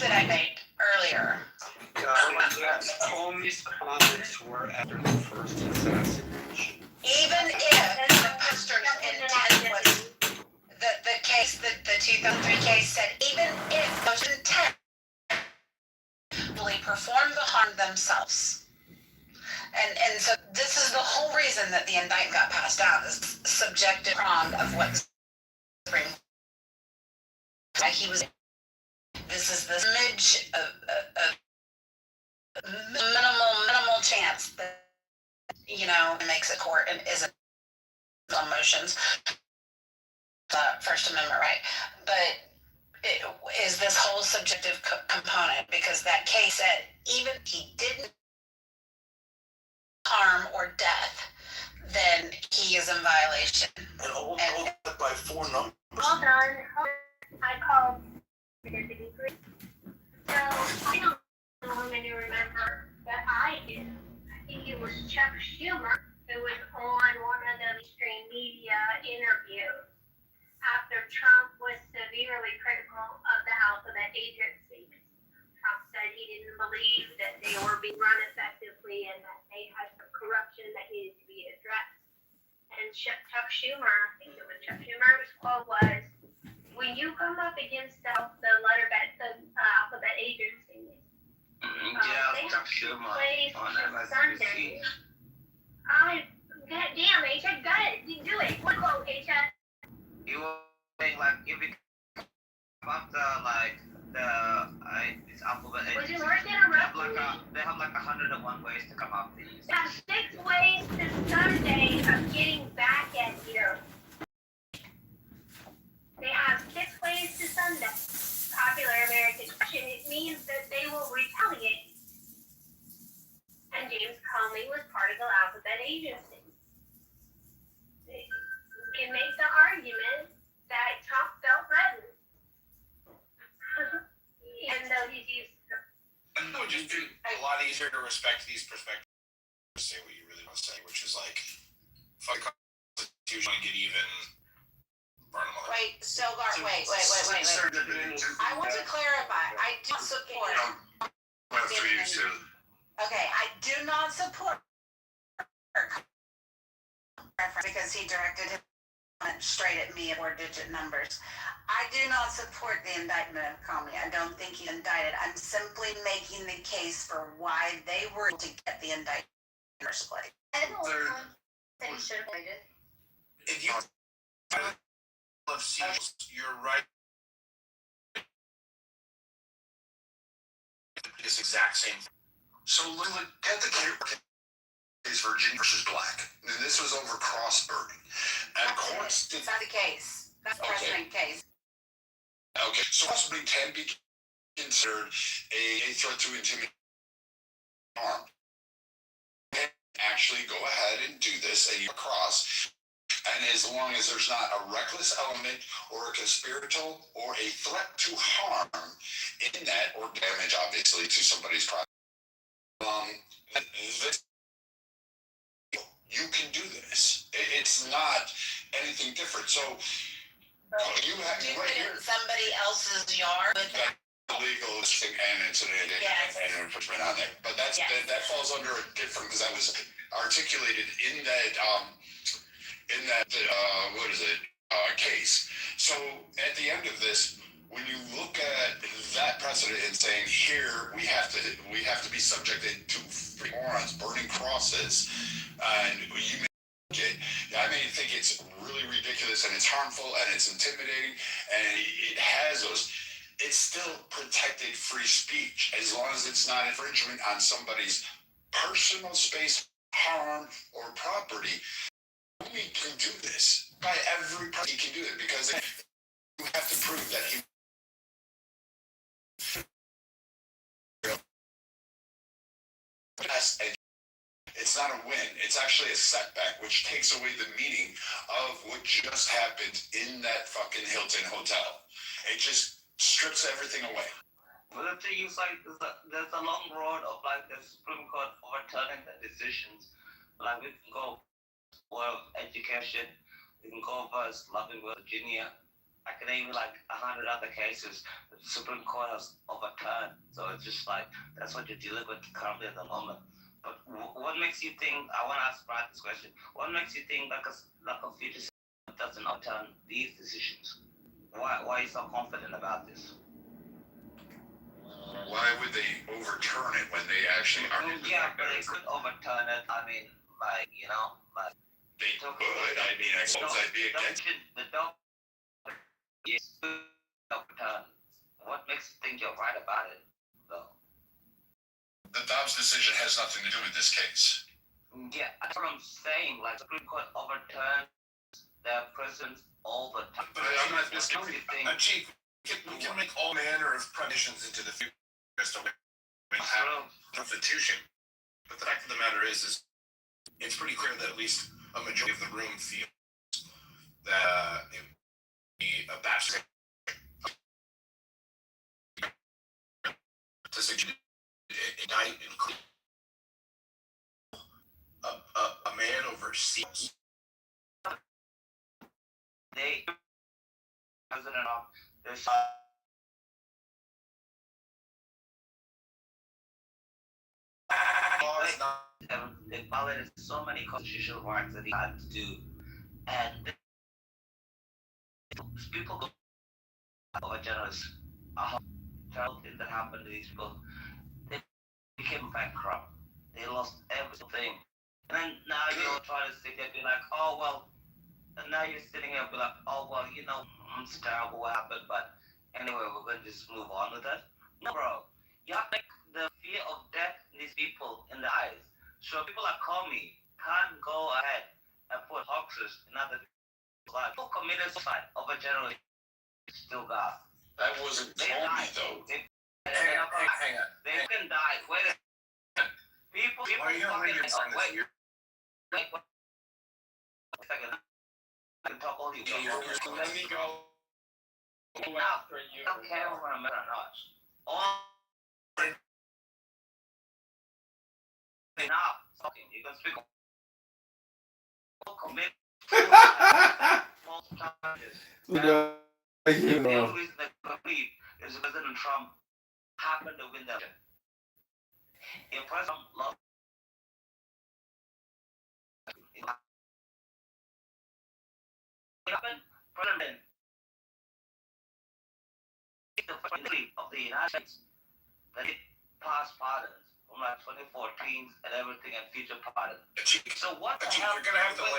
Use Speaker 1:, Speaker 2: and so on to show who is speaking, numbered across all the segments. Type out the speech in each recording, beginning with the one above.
Speaker 1: that I made earlier.
Speaker 2: Comey's comments were after the first assassination.
Speaker 1: Even if the pastor's intent was the case, the 2003 case said, even if those intent really perform the harm themselves. And so this is the whole reason that the indictment got passed down, is subjective prong of what he was. This is the smidge of minimal chance that, it makes a court and isn't on motions, First Amendment right. But it is this whole subjective component, because that case said even if he didn't harm or death, then he is in violation.
Speaker 3: And hold that by 4 numbers.
Speaker 4: Hold on. I called the deputy. So I don't know how many remember, but I do. I think it was Chuck Schumer who was on one of the mainstream media interviews after Trump was severely critical of the alphabet agencies. Trump said he didn't believe that they were being run effectively and that they had some corruption that needed to be addressed. And Chuck Schumer, I think it was Chuck Schumer's quote was, when you come up against the alphabet agencies,
Speaker 5: Chuck Schumer on
Speaker 4: MSNBC. Damn, H.I. got it. You do it. One quote, H.I.
Speaker 5: He was saying, if we come up this alphabet
Speaker 4: Was
Speaker 5: agency,
Speaker 4: it worth interrupting?
Speaker 5: they have 101 ways to come up these.
Speaker 4: They have 6 ways to Sunday of getting back at you. They have 6 ways to Sunday. Popular American expression. It means that they will retaliate. And James Comey was part of the alphabet agency. You can make the argument that Trump felt threatened. Even though he's used to.
Speaker 3: It would just be a lot easier to respect these perspectives. Say what you really want to say, which is fuck the Constitution and get even.
Speaker 1: Wait, Stilgar, wait. I want to clarify. I do support. Okay, I do not support because he directed his comment straight at me at 4-digit numbers. I do not support the indictment of Comey. I don't think he's indicted. I'm simply making the case for why they were able to get the indictment in the first place.
Speaker 4: I don't that he should have waited.
Speaker 3: If you love seals, you're right. It's the exact same thing. So look at the case Virginia versus Black. And this was over cross-burning. And courts did.
Speaker 1: That's not the case. That's the precedent case.
Speaker 3: Okay, so cross-burning can be considered a threat to intimidate harm. And actually go ahead and do this and you cross. And as long as there's not a reckless element or a conspiratorial or a threat to harm in that, or damage, obviously, to somebody's property, you can do this. It's not anything different. So you have
Speaker 1: to put it in somebody else's yard.
Speaker 3: Illegal listing and incident and infringement on there. But that falls under a different, because that was articulated in that case. So at the end of this, when you look at that precedent and saying here we have to be subjected to morons, burning crosses, and you may think it's really ridiculous and it's harmful and it's intimidating and it has those. It's still protected free speech as long as it's not infringement on somebody's personal space, harm, or property. We can do this. By every person, he can do it because you have to prove that he. It's not a win. It's actually a setback, which takes away the meaning of what just happened in that fucking Hilton hotel. It just strips everything away.
Speaker 5: Well, the thing is, there's a long road of the Supreme Court overturning the decisions. We can go for education, we can go for Slovenia, Virginia, I can name like 100 other cases that the Supreme Court has overturned. So it's just like that's what you're dealing with currently at the moment. But what makes you think? I want to ask Brad this question. What makes you think like a future system doesn't overturn these decisions? Why are you so confident about this?
Speaker 3: Why would they overturn it when they actually are?
Speaker 5: Yeah, but they could overturn it. I mean, like like
Speaker 3: they could. I mean, I suppose I'd be against it.
Speaker 5: The dog is overturned. What makes you think you're right about it, though?
Speaker 3: The Dobbs decision has nothing to do with this case.
Speaker 5: Yeah, that's what I'm saying. Like, the Supreme Court overturns their precedents all the time.
Speaker 3: But I'm not discounting. Chief, we can make all manner of predications into the future as to what will happen in the Constitution. But the fact of the matter is it's pretty clear that at least a majority of the room feels that it would be a bastard to suggest indict include a man overseas.
Speaker 5: They president of this they violated so many constitutional rights that he had to do, and people go over generous. Terrible things that happened to these people. They became bankrupt. They lost everything, and then now you're trying to sit there and be like, oh well. And now you're sitting here and be like, oh well, it's terrible what happened, but anyway, we're going to just move on with that. No, bro. You have like the fear of death in these people in the eyes. So people like Comey can't go ahead and put hoaxes in other people's lives. People committed suicide over generally still got.
Speaker 3: That wasn't Comey though.
Speaker 5: Hang on. They can die. Wait a second. People
Speaker 3: Why are you
Speaker 5: fucking
Speaker 3: wait
Speaker 5: a second. I can talk all you want.
Speaker 2: Let me go after you.
Speaker 5: I don't care when I'm at not. All enough talking. You can speak. Commit. The only reason they believe is President Trump happened to win the election. If President lost, what happened? President is the first of the United States that it passed pardons from like 2014 and everything and future pardons. So what the hell?
Speaker 3: You're gonna have to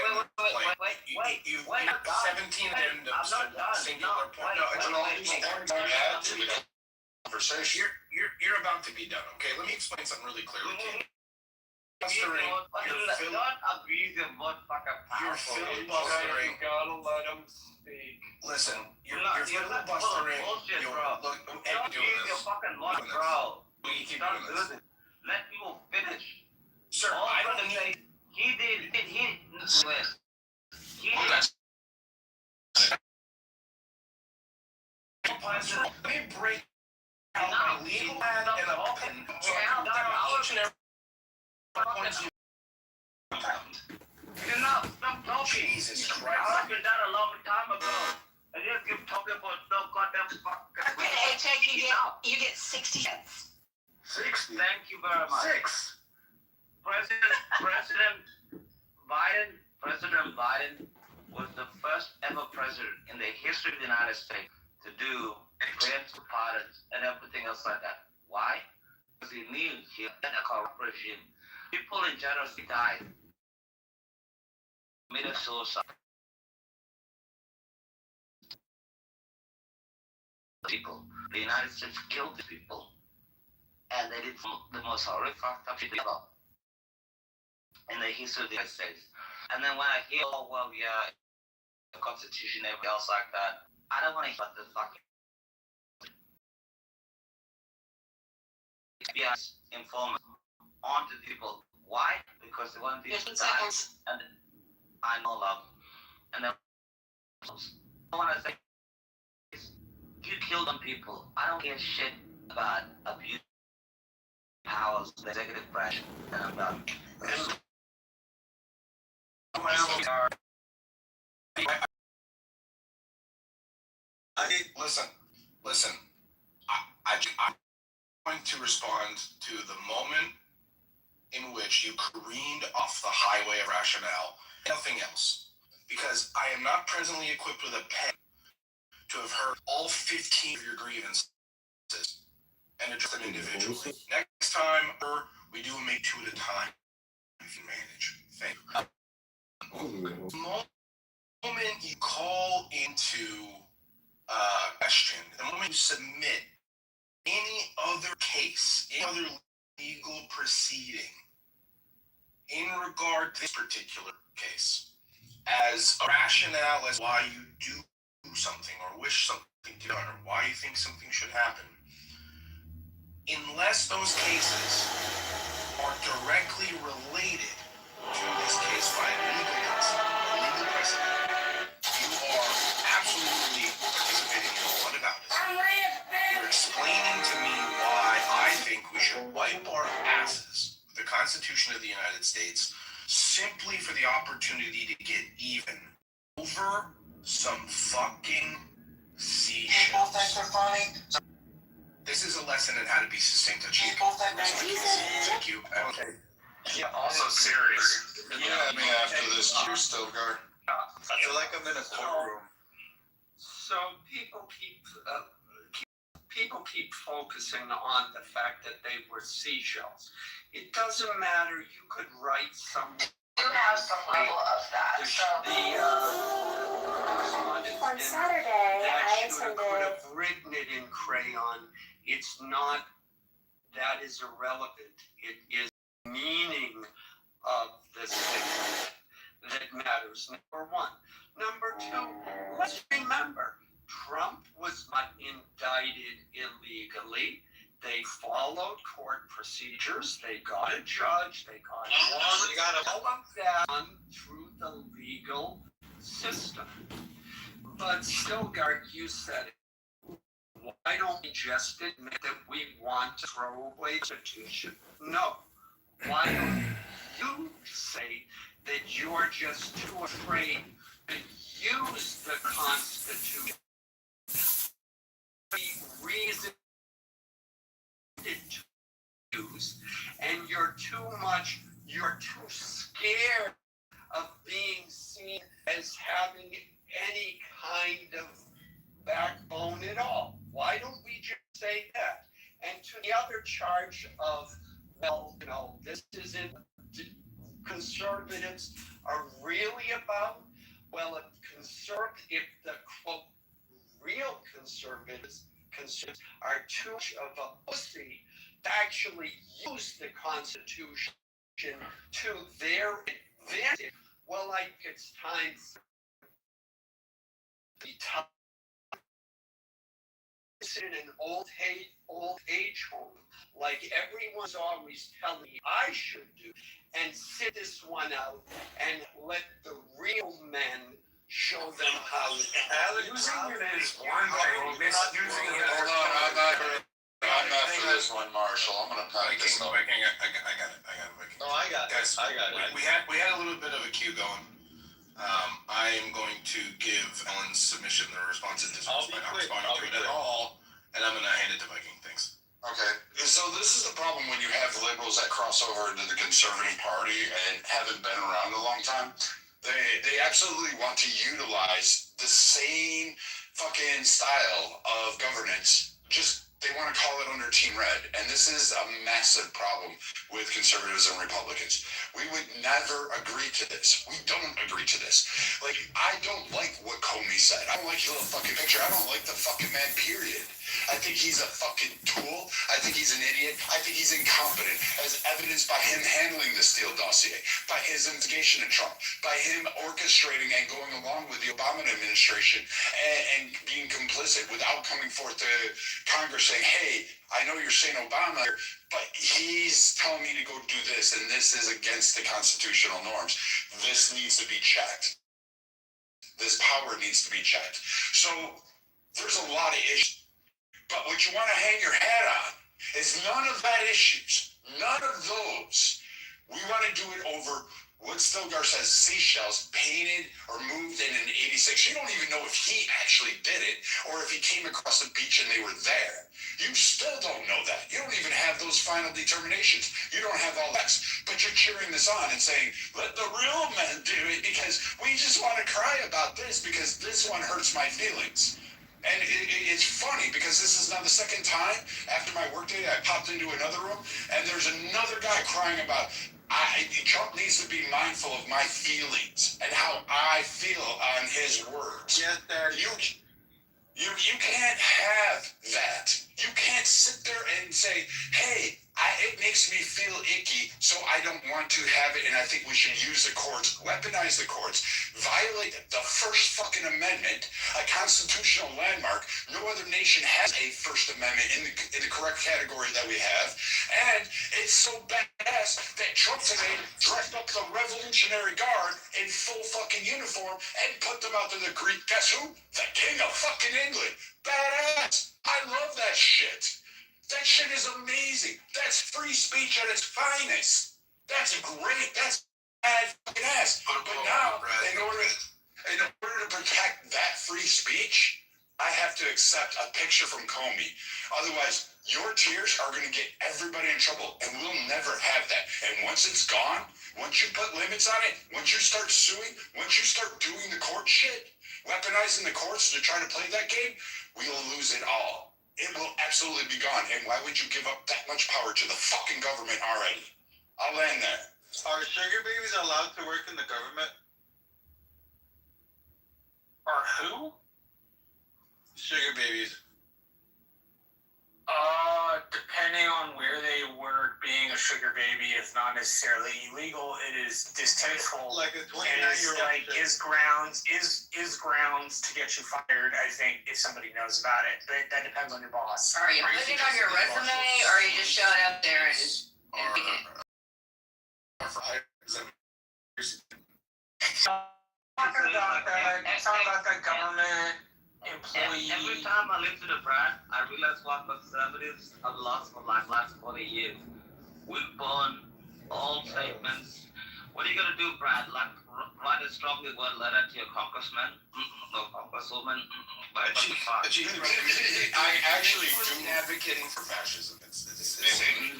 Speaker 5: wait.
Speaker 3: You've got 17 addendums to the singular point. No, it's all these points to add to the conversation. You're about to be done, okay? Let me explain something really clearly to you.
Speaker 5: Don't abuse your motherfucker power.
Speaker 3: You're filibustering.
Speaker 2: You gotta let him speak.
Speaker 3: Listen, you're filibustering.
Speaker 5: Bullshit,
Speaker 3: You're
Speaker 5: bro. Don't use your fucking mouth, bro.
Speaker 3: We keep
Speaker 5: Don't
Speaker 3: doing
Speaker 5: do
Speaker 3: this.
Speaker 5: this. Let people finish.
Speaker 3: Sir,
Speaker 5: All
Speaker 3: I
Speaker 5: I'm
Speaker 3: don't
Speaker 5: gonna
Speaker 3: need.
Speaker 5: say, he did.
Speaker 3: Let me break out my legal pad and a pen so I can down each and every point you.
Speaker 5: Stop talking.
Speaker 3: Jesus
Speaker 5: I
Speaker 3: Christ.
Speaker 5: did that a long time ago. And you keep talking about no goddamn fuck.
Speaker 1: Okay, HX, you get 60 cents.
Speaker 3: 60.
Speaker 5: Thank you very much.
Speaker 3: 6.
Speaker 5: President Biden was the first ever president in the history of the United States to do preemptive pardons and everything else like that. Why? Because he knew he had a corrupt regime. People in general died, committed suicide. People, the United States killed these people, and they did the most horrific fucked up shit ever in the history of the United States. And then when I hear, oh well, yeah, the Constitution and everything else like that, I don't want to hear about the fucking FBI informers onto people. Why? Because they want people to
Speaker 1: 15
Speaker 5: die.
Speaker 1: seconds.
Speaker 5: And I know love. And then I want to say, you killed on people. I don't give a shit about abuse powers, the executive branch, and I'm done.
Speaker 3: Listen. I'm going to respond to the moment in which you careened off the highway of rationale, nothing else. Because I am not presently equipped with a pen to have heard all 15 of your grievances and address them individually. Next time, we do them 2 at a time if you manage. Thank you. The moment you call into question, the moment you submit any other case, any other legal proceeding in regard to this particular case as a rationale as why you do something or wish something to be done or why you think something should happen, unless those cases are directly related to this case by a legal precedent, you are absolutely participating in whataboutism. You're explaining to me why I think we should wipe our asses with the Constitution of the United States simply for the opportunity to get even over some fucking seashells. People think they're funny. This is a lesson in how to be succinct and cheap. Thank you. Okay.
Speaker 2: Yeah, also serious.
Speaker 3: Yeah, me after this, cheers, Stilgar.
Speaker 2: I feel like I'm in a courtroom.
Speaker 6: So people keep focusing on the fact that they were seashells. It doesn't matter. You could write some.
Speaker 1: You have some level of that.
Speaker 4: On Saturday, I
Speaker 6: Could
Speaker 4: attended.
Speaker 6: have written it in crayon. It's not. That is irrelevant. It is meaning of the statement that matters. Number one. Number two. Let's remember, Trump was not indicted illegally. They followed court procedures. They got a judge. They got all of that done through the legal system. But Stilgar, you said it. Why don't we just admit that we want to throw away the Constitution? No. Why don't you say that you're just too afraid to use the Constitution? The reason to use, and you're too scared of being seen as having any kind of backbone at all. Why don't we just say that? And to the other charge of, well, this isn't conservatives are really about, well, if the quote real conservatives are too much of a pussy to actually use the Constitution to their advantage, well, like it's time for the time in an old age home, like everyone's always telling me I should do, and sit this one out and let the real men show them how to
Speaker 2: Using it is one thing, misusing it is another.
Speaker 3: I'm not for this one, Marshall. I'm gonna pack this up.
Speaker 2: I got it.
Speaker 7: No, I got
Speaker 3: Guys,
Speaker 7: it.
Speaker 3: we had a little bit of a queue going. I am going to give Ellen's submission the responses
Speaker 7: I'll
Speaker 3: by
Speaker 7: be
Speaker 3: not
Speaker 7: quick.
Speaker 3: responding to it at all, and I'm gonna hand it to Viking. Thanks.
Speaker 8: Okay, so this is the problem when you have liberals that cross over into the conservative party and haven't been around a long time. They absolutely want to utilize the same fucking style of governance, just they want to call it under Team Red, and this is a massive problem with conservatives and Republicans. We would never agree to this. We don't agree to this. Like, I don't like what Comey said. I don't like your little fucking picture. I don't like the fucking man, period. I think he's a fucking tool. I think he's an idiot. I think he's incompetent, as evidenced by him handling the Steele dossier, by his investigation of Trump, by him orchestrating and going along with the Obama administration and being complicit without coming forth to Congress saying, hey, I know you're saying Obama, but he's telling me to go do this, and this is against the constitutional norms. This needs to be checked. This power needs to be checked. So there's a lot of issues. But what you want to hang your hat on is none of that issues. None of those. We want to do it over Wood Stilgar says seashells painted or moved in 86. You don't even know if he actually did it or if he came across the beach and they were there. You still don't know that. You don't even have those final determinations. You don't have all that. But you're cheering this on and saying, let the real men do it because we just want to cry about this because this one hurts my feelings. And it's funny because this is now the second time after my workday I popped into another room and there's another guy crying about Trump needs to be mindful of my feelings and how I feel on his words.
Speaker 2: Get there.
Speaker 8: You can't have that. You can't sit there and say, hey, it makes me feel icky, so I don't want to have it, and I think we should use the courts, weaponize the courts, violate the First fucking Amendment, a constitutional landmark. No other nation has a First Amendment in the correct category that we have, and it's so badass that Trump today dressed up the Revolutionary Guard in full fucking uniform and put them out to the Greek. Guess who? The King of fucking England. Badass. I love that shit. That shit is amazing. That's free speech at its finest. That's great. That's bad fucking ass. But now, in order to protect that free speech, I have to accept a picture from Comey. Otherwise, your tears are going to get everybody in trouble, and we'll never have that. And once it's gone, once you put limits on it, once you start suing, once you start doing the court shit, weaponizing the courts to try to play that game, we'll lose it all. It will absolutely be gone. And why would you give up that much power to the fucking government already? I'll land there.
Speaker 2: Are sugar babies allowed to work in the government? Are who? Sugar babies. Depending on where they work, being a sugar baby is not necessarily illegal. It is distasteful. Like a 29-year-old. Like is grounds to get you fired. I think if somebody knows about it, but that depends on your boss.
Speaker 1: Are you putting it on your resume, or are you just showing up there and picking it?
Speaker 2: Talking about that government employee.
Speaker 5: Every time I listen to Brad, I realize what conservatives have lost for like last 40 years. We burn all statements. What are you gonna do, Brad? Like write a strongly worded letter to your congressman? No, congresswoman.
Speaker 8: I actually do advocating for fascism. It's
Speaker 5: that's kind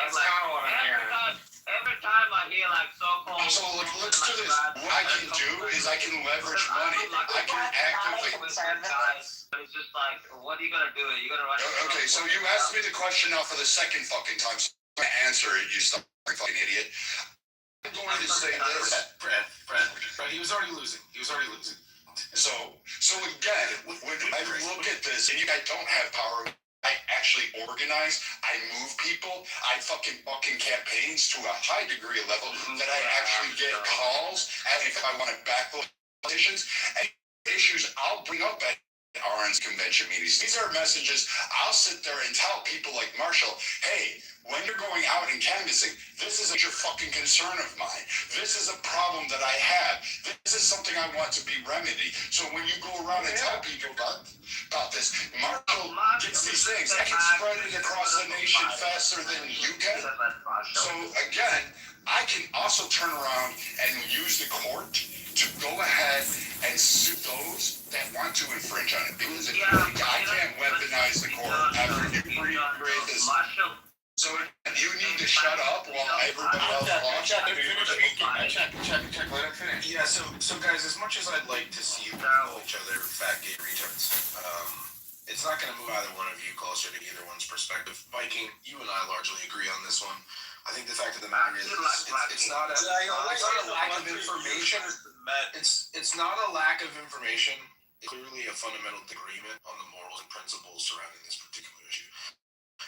Speaker 5: of what I'm hearing. Every time I hear like so-called...
Speaker 8: So let's do this. What I can do is I can leverage money. I can actively...
Speaker 5: It's just like, what are you going to do? You're going to write...
Speaker 8: Okay, so you asked me the question now for the second fucking time, so I'm going to answer it, you fucking idiot. I'm going to say this. Brad, he was already losing. So again, when I look at this, and I don't have power... I actually organize, I move people, I fucking campaigns to a high degree of level that I actually get calls if I want to back those politicians and issues I'll bring up at RN's convention meetings. These are messages I'll sit there and tell people like Marshall, hey, when you're going out and canvassing, this is a major fucking concern of mine. This is a problem that I have. This is something I want to be remedied. So when you go around and tell people about this, Marshall gets these things. I can spread it across the nation faster than you can. So again, I can also turn around and use the court to go ahead and sue those that want to infringe on it. Because I can't weaponize the court after you create this. So you need to shut up while everybody else talks.
Speaker 7: Check, let him finish. Yeah, so guys, as much as I'd like to see you call each other fat gay retards, it's not going to move either one of you closer to either one's perspective. Viking, you and I largely agree on this one. I think the fact of the matter is, it's not a lack of information. It's not a lack of information. It's clearly a fundamental agreement on the morals and principles surrounding this particular issue.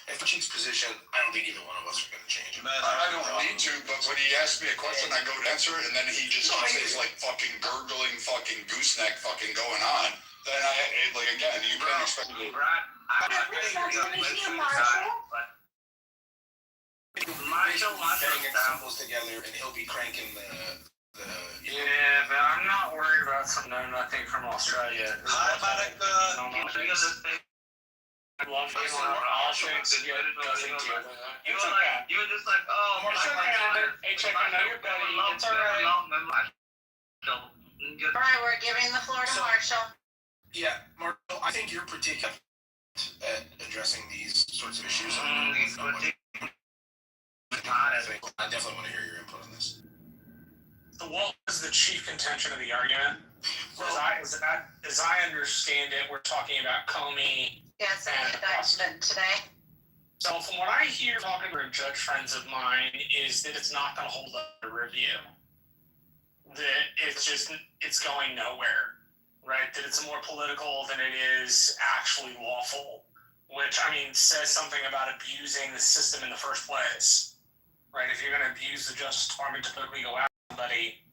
Speaker 7: If Cheek's position, I don't think either one of us are going to change it.
Speaker 8: I don't need to, but when he asks me a question, I go to answer it, and then he just says like fucking gurgling, fucking gooseneck, fucking going on. Then again, you can't expect me.
Speaker 7: Marshall examples together, and he'll be cranking the.
Speaker 2: Yeah, but I'm not worried about some know nothing from Australia.
Speaker 5: Hi, Monica.
Speaker 2: love being on politics, yet doesn't deal with it.
Speaker 5: You
Speaker 2: It's
Speaker 5: were
Speaker 2: okay.
Speaker 5: like, you were just like, oh,
Speaker 2: It's okay. Hey, Chick, I know you're petty. It's alright.
Speaker 1: All right, we're giving the floor to Marshall.
Speaker 7: Yeah, Mark, I think you're particular at addressing these sorts of issues. I definitely want to hear your input on this.
Speaker 2: So what was the chief contention of the argument? As I understand it, we're talking about Comey.
Speaker 1: Yes, and the indictment today.
Speaker 2: So from what I hear talking to judge friends of mine is that it's not going to hold up a review. That it's going nowhere, right? That it's more political than it is actually lawful, which, I mean, says something about abusing the system in the first place, right? If you're going to abuse the Justice Department to politically go after somebody,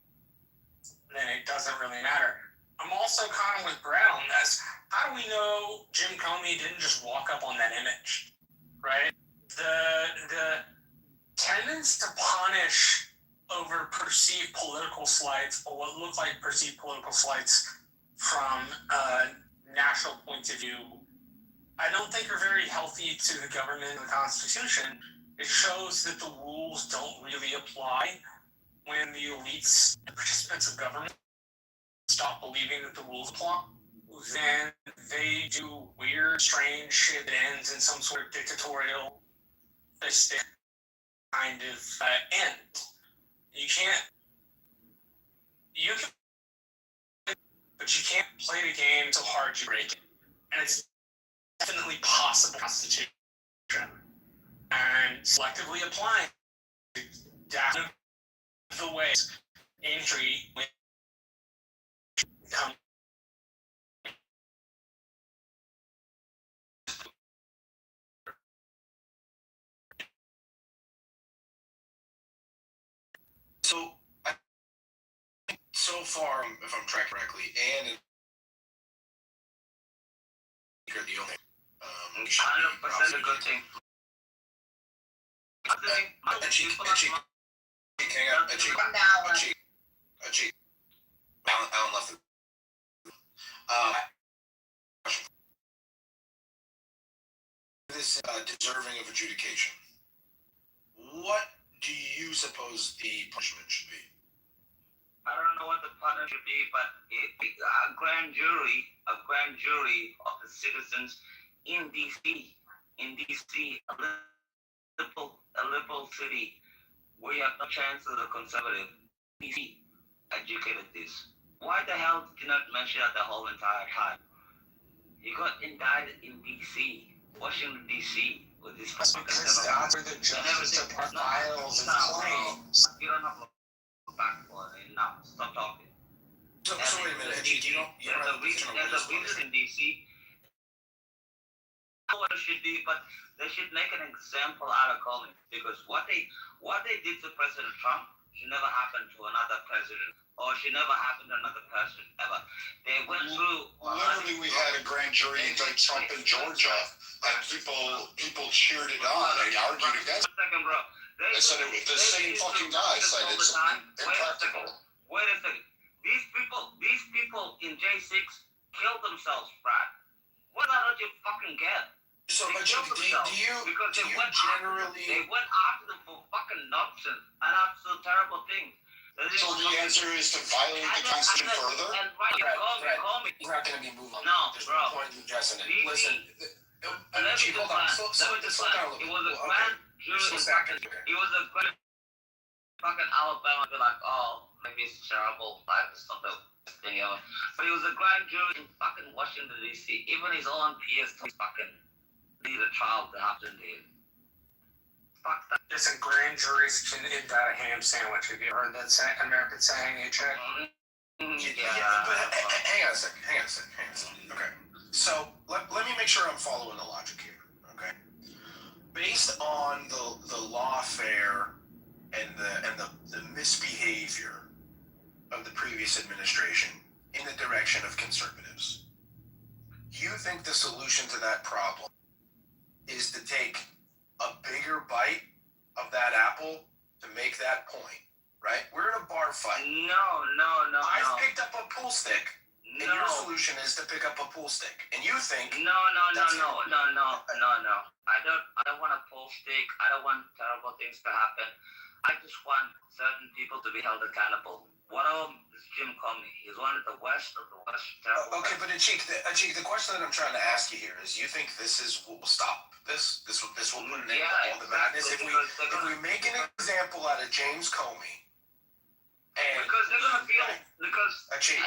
Speaker 2: then it doesn't really matter. I'm also kind of with Brad on this. How do we know Jim Comey didn't just walk up on that image, right? The tendency to punish over perceived political slights, or what look like perceived political slights from a national point of view, I don't think are very healthy to the government and the Constitution. It shows that the rules don't really apply when the elites, the participants of government, stop believing that the rules apply. Then they do weird, strange shit that ends in some sort of dictatorial, kind of end. You can, but you can't play the game so hard you break it. And it's definitely possible Constitution. And selectively applying down the ways entry with come.
Speaker 7: So far, if I'm tracking correctly, and you're the only
Speaker 5: 100% a good thing.
Speaker 7: Alan left the this deserving of adjudication. What do you suppose the punishment should be?
Speaker 5: I don't know what the punishment should be, but a grand jury of the citizens in DC, a liberal city, where you have no chance of the conservative, DC educated this. Why the hell did you not mention it the whole entire time? He got indicted in DC, Washington DC, with this.
Speaker 2: Because that's where the Justice Department files its claims.
Speaker 5: You don't have to look back for it. Now, stop talking.
Speaker 7: So wait a minute,
Speaker 5: There's a reason in DC. I don't know what it should be, but they should make an example out of Comey, because what they did to President Trump should never happen to another president, or should never happen to another person ever. They went through.
Speaker 8: Literally, we had a grand jury indict Trump in Georgia, and people cheered it on. They argued against it.
Speaker 5: Second, bro.
Speaker 8: They said it was the same fucking guy said it's impractical.
Speaker 5: Wait a second. These people in J6 killed themselves, Brad. What the hell did you fucking get?
Speaker 7: So,
Speaker 5: They
Speaker 7: but
Speaker 5: killed
Speaker 7: do
Speaker 5: themselves
Speaker 7: you
Speaker 5: because they went
Speaker 7: generally?
Speaker 5: They went after them for fucking nonsense and absolute terrible things.
Speaker 8: So the answer is to violate the Constitution further?
Speaker 5: And right, call me.
Speaker 7: We're not going to be moving on.
Speaker 5: No,
Speaker 7: There's
Speaker 5: bro.
Speaker 7: no point in addressing it.
Speaker 5: DC
Speaker 7: Listen, Chief, hold on. Slow down a little bit.
Speaker 5: It was a
Speaker 7: Okay.
Speaker 5: grand jury.
Speaker 7: Slow down.
Speaker 5: It was a grand fucking Alabama. Be like, oh, maybe it's terrible. Like it's not the thing ever. But it was a grand jury in fucking Washington DC. Even his own PS fucking lead a trial that happened to him. Fuck that.
Speaker 2: Listen, grand juries can indict a ham sandwich. Have you heard that American saying, hey, Chick?
Speaker 7: Yeah, but hang on a second. Okay. So let me make sure I'm following the logic here. Okay. Based on the lawfare and the misbehavior of the previous administration in the direction of conservatives, you think the solution to that problem is to take a bigger bite of that apple to make that point, right? We're in a bar fight.
Speaker 5: No.
Speaker 7: I've picked up a pool stick. and your solution is to pick up a pool stick, and you think
Speaker 5: No. I don't want a poll stick. I don't want terrible things to happen. I just want certain people to be held accountable. One of them is Jim Comey. He's one of the worst of the worst.
Speaker 7: Okay, but Achik, the question that I'm trying to ask you here is: you think this will stop this? This will put an end to all the madness if we make an example out of James Comey? And
Speaker 5: because they're gonna feel
Speaker 7: Achik,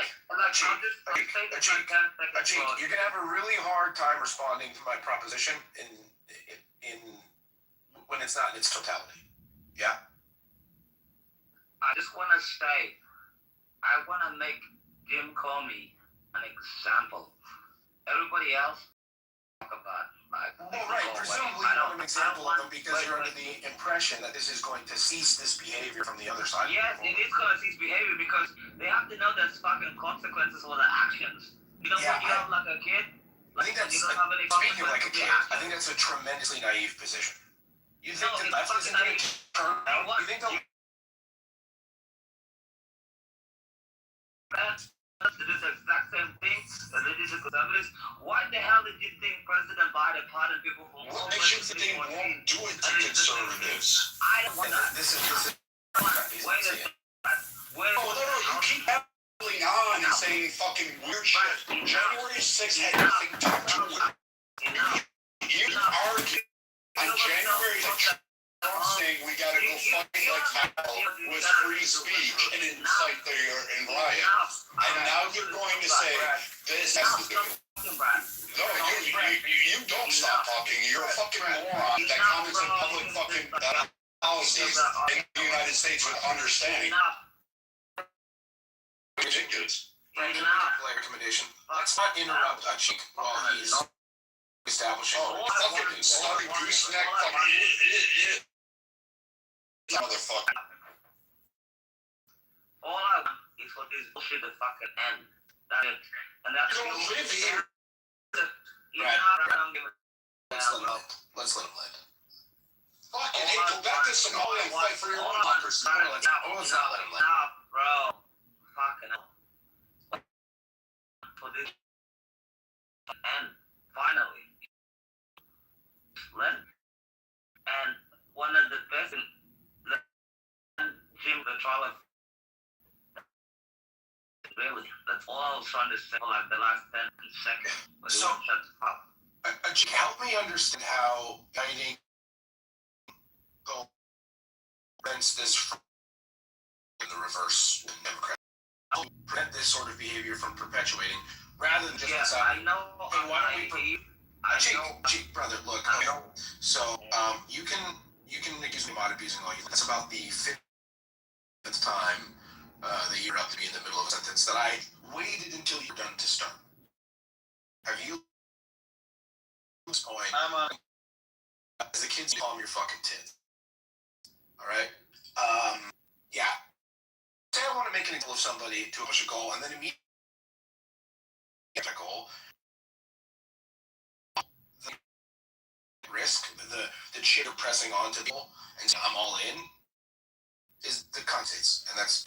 Speaker 7: you're gonna have a really hard time responding to my proposition in when it's not in its totality. Yeah.
Speaker 5: I just want to say, I want to make Jim Comey an example. Everybody else talk about
Speaker 7: presumably you want an example of them because you're under the impression that this is going to cease this behavior from the other side.
Speaker 5: Yes, it is going to cease behavior because they have to know there's fucking consequences for their actions. You know, when you have like a kid,
Speaker 7: I think that's
Speaker 5: you don't have any
Speaker 7: speaking like a
Speaker 5: consequences for
Speaker 7: kid.
Speaker 5: your actions.
Speaker 7: I think that's a tremendously naive position. You think
Speaker 5: No,
Speaker 7: the
Speaker 5: it's
Speaker 7: left isn't going to turn around?
Speaker 5: What?
Speaker 7: You think the
Speaker 5: To this exact same thing as they did the conservatives. Why the hell did you think President Biden pardoned people from
Speaker 8: What makes you think they won't do it to conservatives?
Speaker 5: I don't want that.
Speaker 7: this is
Speaker 5: Wait a second.
Speaker 8: No, you keep babbling on and saying fucking weird shit. January 6th had nothing to do with it. You argued on January that Trump saying we gotta go fight like hell was free speech and incite the and riot. And now you're going to say this has to do it. No, you don't stop talking. You're a fucking moron that comments on public fucking policies in the United States with understanding. Ridiculous.
Speaker 7: play recommendation. Let's not interrupt Achik while he's establishing.
Speaker 8: Fucking slutty gooseneck fucking motherfucker.
Speaker 5: All I want is for this bullshit to fucking end. That's it. And that's
Speaker 8: You don't live here.
Speaker 7: Let's let him land.
Speaker 8: Fucking hey, go back to Somalia and fight for your own democracy.
Speaker 7: Let's not let him land.
Speaker 5: Nah, bro. Fucking hell. For this to end. Finally. And one of the best Jim the trial of really, that's all I was trying to say for like the last 10 seconds. But
Speaker 7: So-
Speaker 5: shut the fuck.
Speaker 7: Achik, help me understand how guiding prevents this from in the reverse in Democrats. How do you prevent this sort of behavior from perpetuating rather than just
Speaker 5: Yeah,
Speaker 7: deciding,
Speaker 5: I know.
Speaker 7: hey, why don't we Achik, brother, look,
Speaker 5: I
Speaker 7: okay.
Speaker 5: know.
Speaker 7: So you can accuse me of mod abusing all you. That's about the fifth time that you interrupted me in the middle of a sentence that I waited until you were done to start. Have you? At this point, as the kids call them your fucking tits. All right. Yeah. Say I want to make an example of somebody to push a goal, and then immediately get a goal. The risk, the chitter pressing onto people and saying I'm all in, is the context, and that's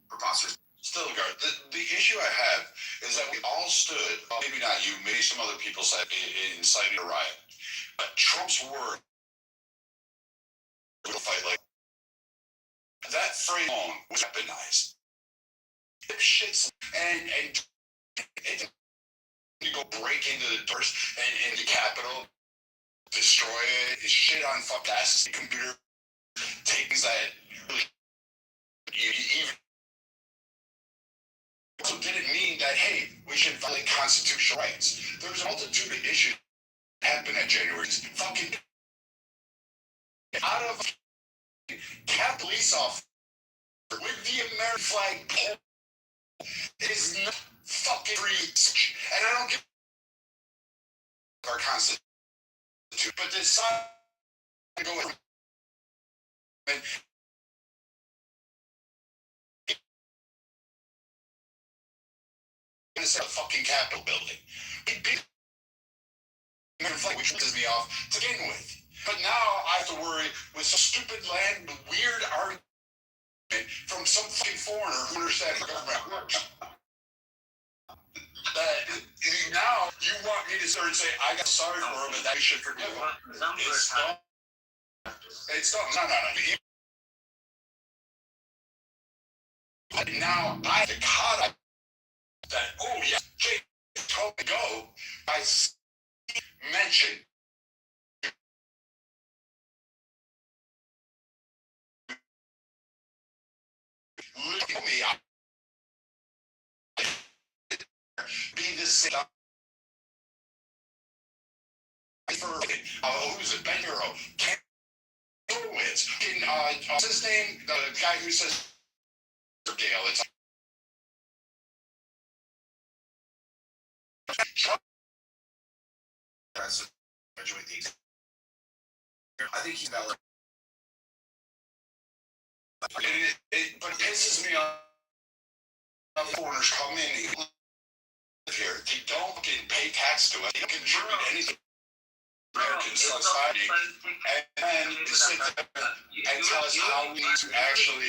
Speaker 7: preposterous.
Speaker 8: Still, the issue I have is that we all stood, well, maybe not you, maybe some other people said it incited a riot. But Trump's word, we'll fight like that phrase alone was weaponized. Shits and it, you go break into the doors and in the Capitol, destroy it, shit on fuck asses, computer, things that really you even. So did it mean that, hey, we should violate constitutional rights? There was a multitude of issues that happened at January. Fucking out of Cap police officer with the American flag pole is not fucking free speech. And I don't give our constitution, but this side go and inside the fucking Capitol building. American flag, which pisses me off to begin with. But now I have to worry with some stupid weird argument from some fucking foreigner who understands how government works. Now you want me to start and say I got sorry for him and that I should forgive him. It's not. It's not. No. But now I caught up that. Oh yeah, Jake told me to go. I mentioned. Look at me. Be the same. Who's it? Ben Euro. Wins. What's his name? The guy who says Gale. It's
Speaker 7: That's I think he's valid.
Speaker 8: but it pisses me off. Foreigners come in and live here. They don't fucking pay tax to us. They don't contribute anything. American society, and then you sit there and tell us how we need to actually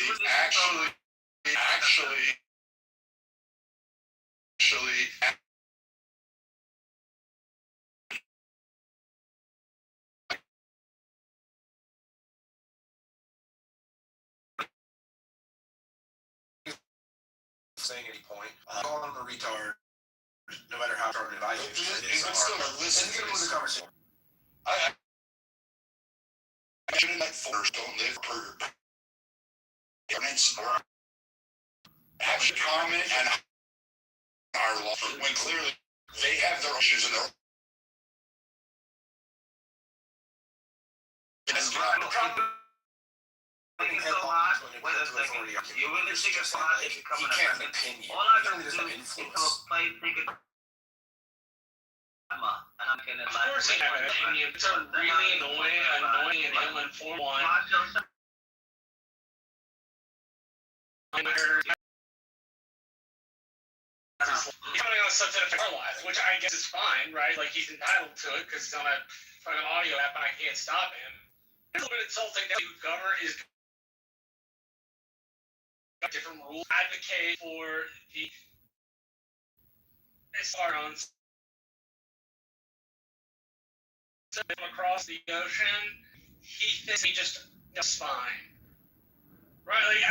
Speaker 7: saying any point. Call him a retard, no matter how retarded I think it is. Listen to the conversation.
Speaker 8: I shouldn't let foreigners don't live per governance or actually comment and our law when clearly they have their issues and their
Speaker 5: You really think it's hard if you come in
Speaker 7: can't opinion.
Speaker 5: All I can do is play ticket. And I'm gonna
Speaker 2: Of course, I have an opinion. It's a really annoying and ill-informed one. He's coming on a subset of our lives, which I guess is fine, right? Like he's entitled to it because he's on a fucking audio app and I can't stop him. It's a little bit insulting that you govern is different rules. Advocate for the SROs across the ocean. He thinks he just does fine, right? Like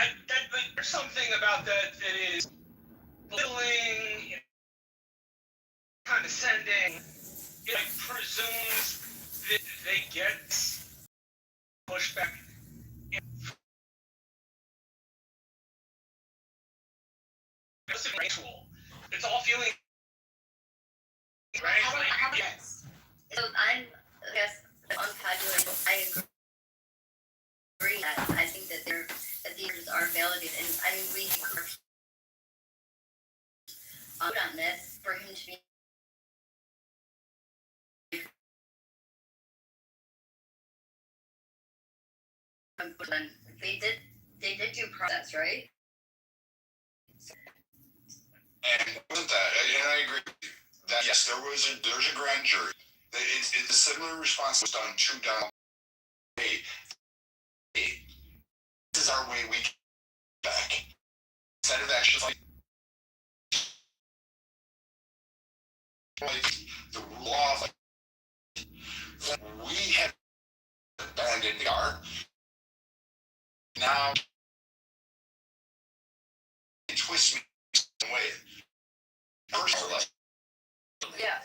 Speaker 2: there's something about that is belittling, condescending. It like, presumes that they get pushback. It's ritual. It's all feeling right.
Speaker 9: Yes. So I guess untabulated. I agree that I think that the issues are validated, and I mean we on this for him to be. They did do process, right?
Speaker 8: and wasn't that and I agree with you that yes there's a grand jury. It's a similar response was done to Donald. Hey, this is our way we get back. Instead of actually like the law of that we have abandoned the art. Now it twists me some way. Personally.
Speaker 9: Yeah.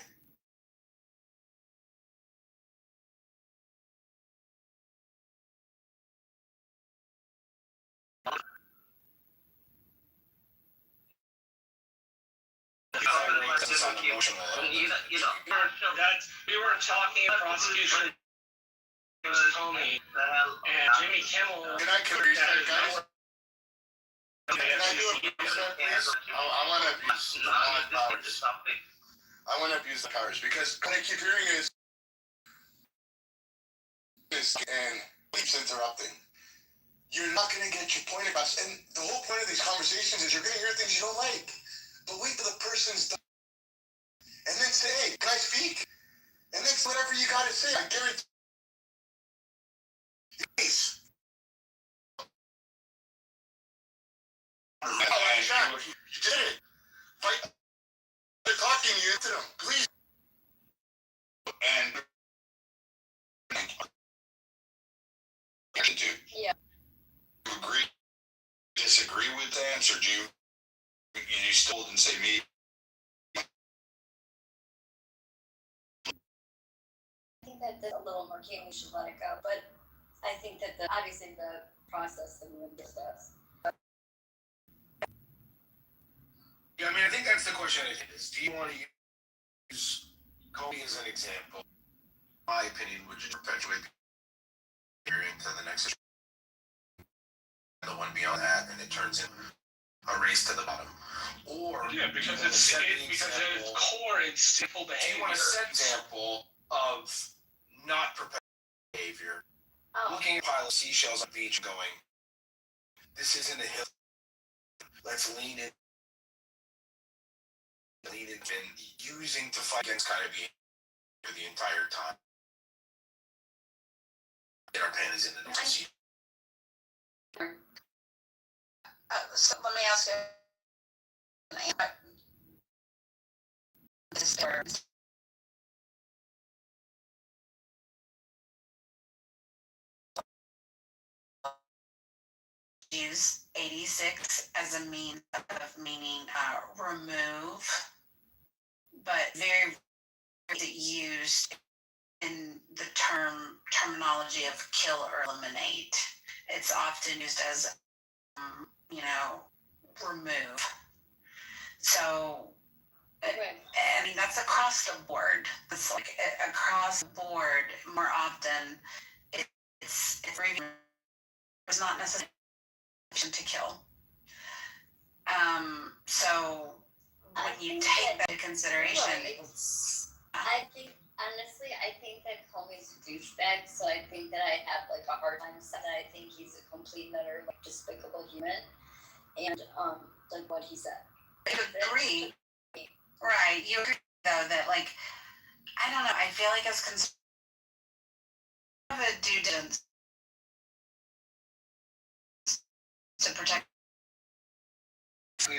Speaker 2: We were talking prosecution Tony and Jimmy Kimmel.
Speaker 8: Can I reset, guys? Can I do a reset, please? I want to abuse my powers. I want to abuse the powers because what I keep hearing is and keeps interrupting. You're not going to get your point across. And the whole point of these conversations is you're going to hear things you don't like. But wait till the person's done. And then say, hey, can I speak? And then say whatever you got to say. I guarantee. Please. You did it. Fight. They're talking.
Speaker 3: please. And
Speaker 9: Yeah.
Speaker 3: do you agree, disagree with that answer? Do you still didn't say me?
Speaker 9: I think that there's a little more key and we should let it go, but I think that obviously the process that we would discuss.
Speaker 7: Yeah, I mean, I think that's the question. Is do you want to use Comey as an example? My opinion would just perpetuate the hearing to the next the one beyond that, and it turns in a race to the bottom. Or
Speaker 2: because it's core and simple behavior.
Speaker 7: Do you want to set an example of not perpetuating behavior? Looking at a pile of seashells on the beach, going, "This isn't a hill. Let's lean in." And using to fight against kind of behavior for the entire time. Get our panties in the nose.
Speaker 1: So let me ask you. Use 86 as a means of meaning remove, but very used in the terminology of kill or eliminate. It's often used as remove. So I mean that's across the board. It's like across the board. More often, it's not necessarily to kill. So when you take that into consideration,
Speaker 9: I think honestly, I think that Comey's a douchebag, so I think that I have like a hard time saying that I think he's a complete and utter like despicable human, and like what he said.
Speaker 1: You agree, right? You agree though that like I don't know. I feel like as conservatives have a due diligence to protect. We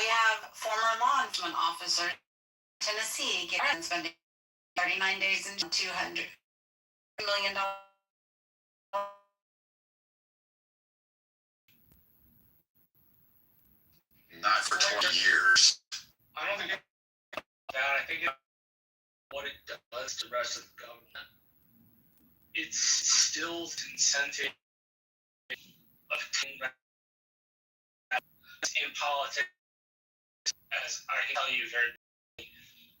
Speaker 1: have former law enforcement officer Tennessee getting spending 39 days and $200 million.
Speaker 3: Not for 20 years.
Speaker 2: I don't think it's that. I think it's what it does to the rest of the government. It's still incentive of in politics, as I can tell you very.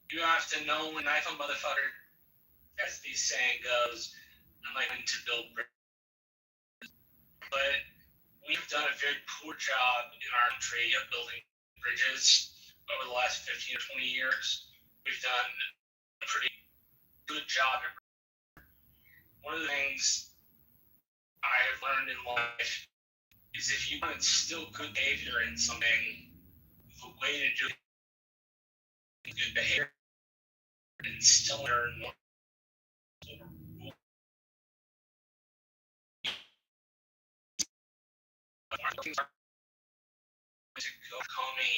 Speaker 2: You have to know when knife a motherfucker, as the saying goes, I'm like to build bridges. But we've done a very poor job in our country of building bridges over the last 15 or 20 years. We've done a pretty good job. One of the things I have learned in life is if you want to instill good behavior in something, the way to do it is good behavior. Instill it or to go Comey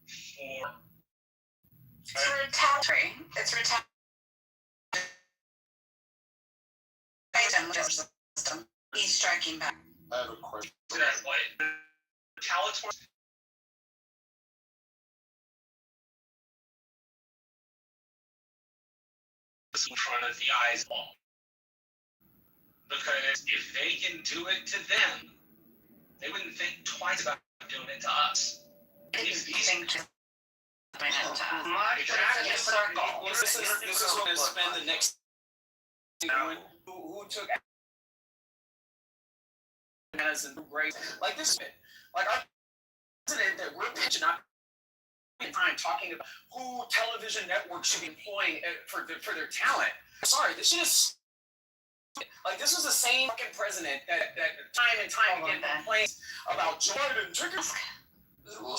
Speaker 2: for.
Speaker 1: It's retaliatory. It's retaliatory. System. He's striking back.
Speaker 3: I have a question.
Speaker 2: What? Retaliatory. In front of the eyes of all. Because if they can do it to them, they wouldn't think twice about doing it to us.
Speaker 1: This is what
Speaker 10: going to spend the next doing. Who took as a great like this like our president that we're pitching up time talking about who television networks should be employing for their talent. Sorry, this is like this is the same fucking president that time and time again complains about Jordan Triggers.
Speaker 11: Well,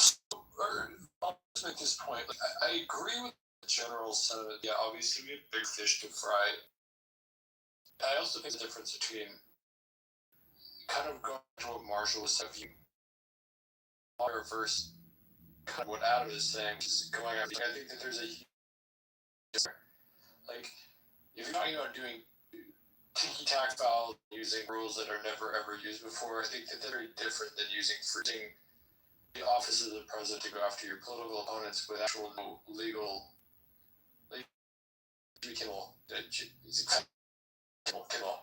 Speaker 11: I'll just make this point. Like, I agree with the general sentiment. Yeah, obviously we have big fish to fry. I also think the difference between kind of going to what Marshall was saying, reverse cut what out of this thing, which is going after. I think that there's a like if you're talking about doing ticky-tack foul using rules that are never ever used before, I think that they're very different than using the office of the president to go after your political opponents with actual legal. Kimmel,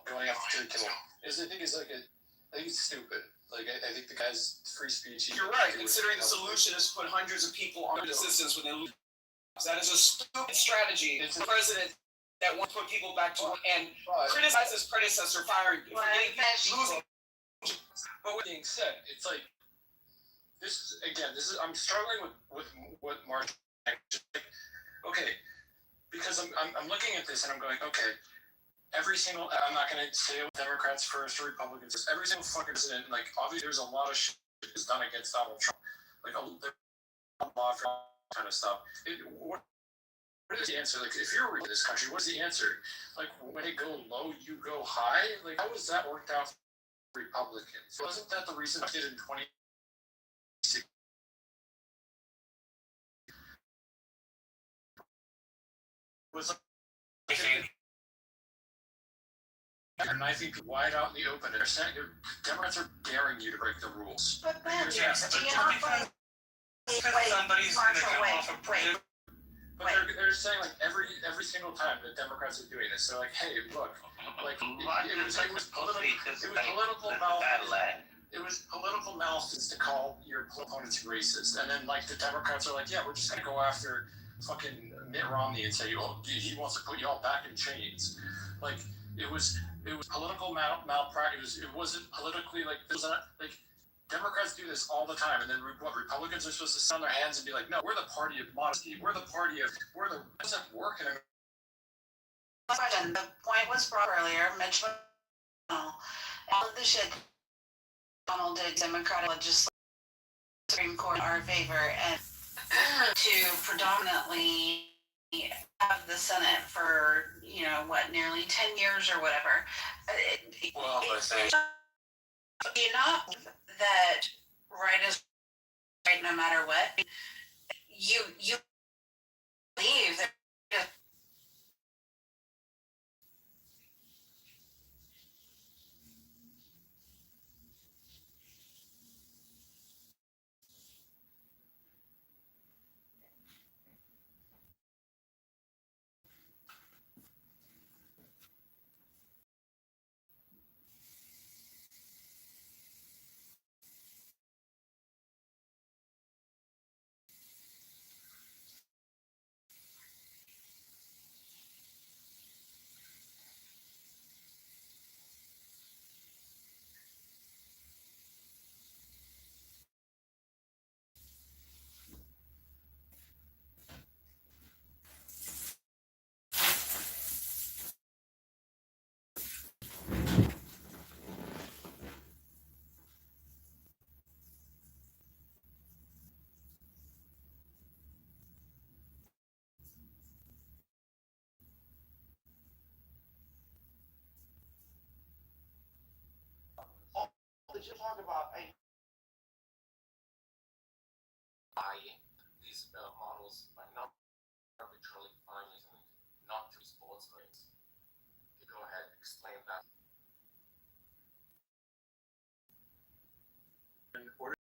Speaker 11: going after Kimmel. I think it's stupid. Like I think the guy's free speech.
Speaker 10: You're right. Considering the solution is to put hundreds of people on assistance when they lose. That is a stupid strategy. It's the president that wants to put people back to work and criticize his predecessor firing people. Losing.
Speaker 11: But with being said, it's like this again. I'm struggling with what Mark. Okay, because I'm looking at this and I'm going, okay. I'm not going to say Democrats first or Republicans first. Every single fucking president, like, obviously there's a lot of shit that's done against Donald Trump. Like, there's a lot of kind of stuff. What is the answer? Like, if you're in this country, what's the answer? Like, when they go low, you go high? Like, how was that worked out for Republicans? Wasn't that the reason I did in 2016? Was like, and I think wide out in the open, Democrats are daring you to break the rules.
Speaker 1: But Ben, do you
Speaker 2: Yes,
Speaker 1: not
Speaker 2: because somebody's gonna come off a
Speaker 1: wait.
Speaker 11: But they're saying like every single time that Democrats are doing this, they're like, hey, look, like it was political malfeasance to call your opponents racist, and then like the Democrats are like, yeah, we're just gonna go after fucking Mitt Romney and say, oh, he wants to put you all back in chains. Like it was political malpractice. It wasn't politically like it was not like. Democrats do this all the time, and then what Republicans are supposed to sit on their hands and be like, no, we're the party of modesty. It doesn't work in
Speaker 1: Question. The point was brought earlier, Mitch McConnell. All of the shit Donald did, Democratic legislation, Supreme Court in our favor, and to predominantly have the Senate for, nearly 10 years or whatever. Enough that right is right no matter what. You believe that.
Speaker 10: Did you talk about
Speaker 11: these models are not arbitrarily finding not to sports games? You go ahead and explain that. In order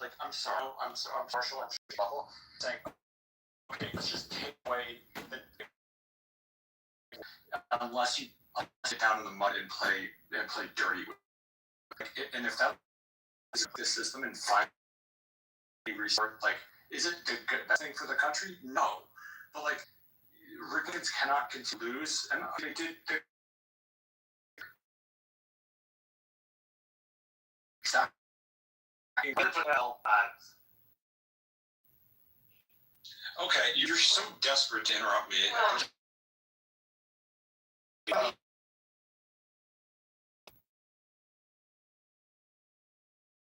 Speaker 11: like I'm partial at level saying okay, let's just take away unless you sit down in the mud and play dirty. And if that is the system and find resort, like, is it the best thing for the country? No. But like Republicans cannot continue to lose, and they did exactly. Okay, you're so desperate to interrupt me.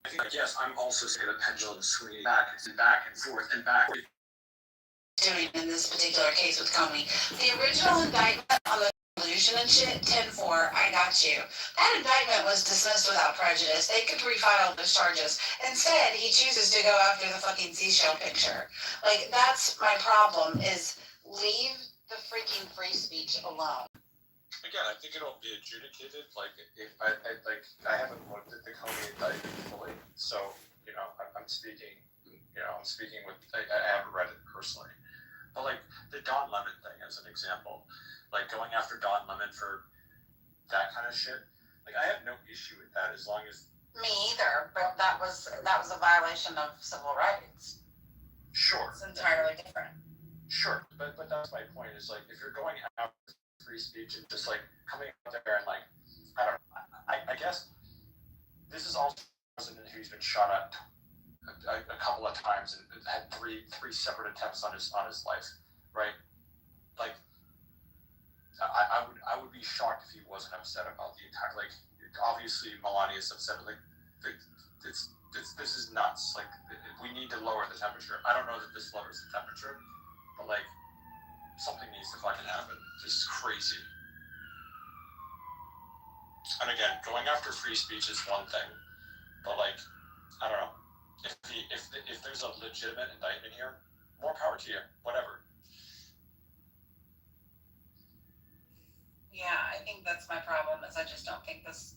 Speaker 11: I think, yes, I'm also sick of the pendulum swinging back and forth and back.
Speaker 1: Doing in this particular case with Comey. The original indictment on the Constitution and shit, 10-4, I got you. That indictment was dismissed without prejudice. They could refile the charges. Instead, he chooses to go after the fucking seashell picture. Like, that's my problem, is leave the freaking free speech alone.
Speaker 11: Again, I think it'll be adjudicated. Like, if I haven't looked at the Comey indictment fully, so I'm speaking. I'm speaking with. I haven't read it personally, but like the Don Lemon thing as an example, like going after Don Lemon for that kind of shit. Like, I have no issue with that as long as.
Speaker 1: Me either, but that was a violation of civil rights.
Speaker 11: Sure.
Speaker 1: It's entirely different.
Speaker 11: Sure, but that's my point. Is like if you're going after free speech and just like coming out there and like I guess this is also a president who's been shot at a couple of times and had three separate attempts on his life, right? Like I would be shocked if he wasn't upset about the entire, like, obviously Melania's upset, like this is nuts. Like, we need to lower the temperature. I don't know that this lowers the temperature, but like something needs to fucking happen. This is crazy. And again, going after free speech is one thing, but like, I don't know. If there's a legitimate indictment here, more power to you. Whatever.
Speaker 1: Yeah, I think that's my problem. Is I just don't think this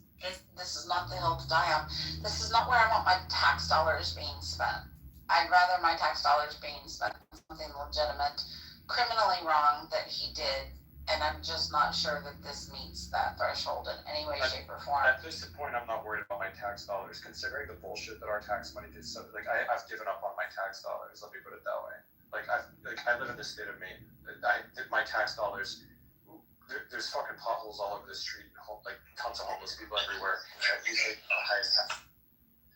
Speaker 1: is not the hill to die on. This is not where I want my tax dollars being spent. I'd rather my tax dollars being spent on something legitimate, criminally wrong that he did, and I'm just not sure that this meets that threshold in any way, shape, or form.
Speaker 11: At this point, I'm not worried about my tax dollars, considering the bullshit that our tax money did. So, like, I've given up on my tax dollars. Let me put it that way. Like, I live in the state of Maine. My tax dollars. There's fucking potholes all over the street. Like, tons of homeless people everywhere. And we pay the highest tax.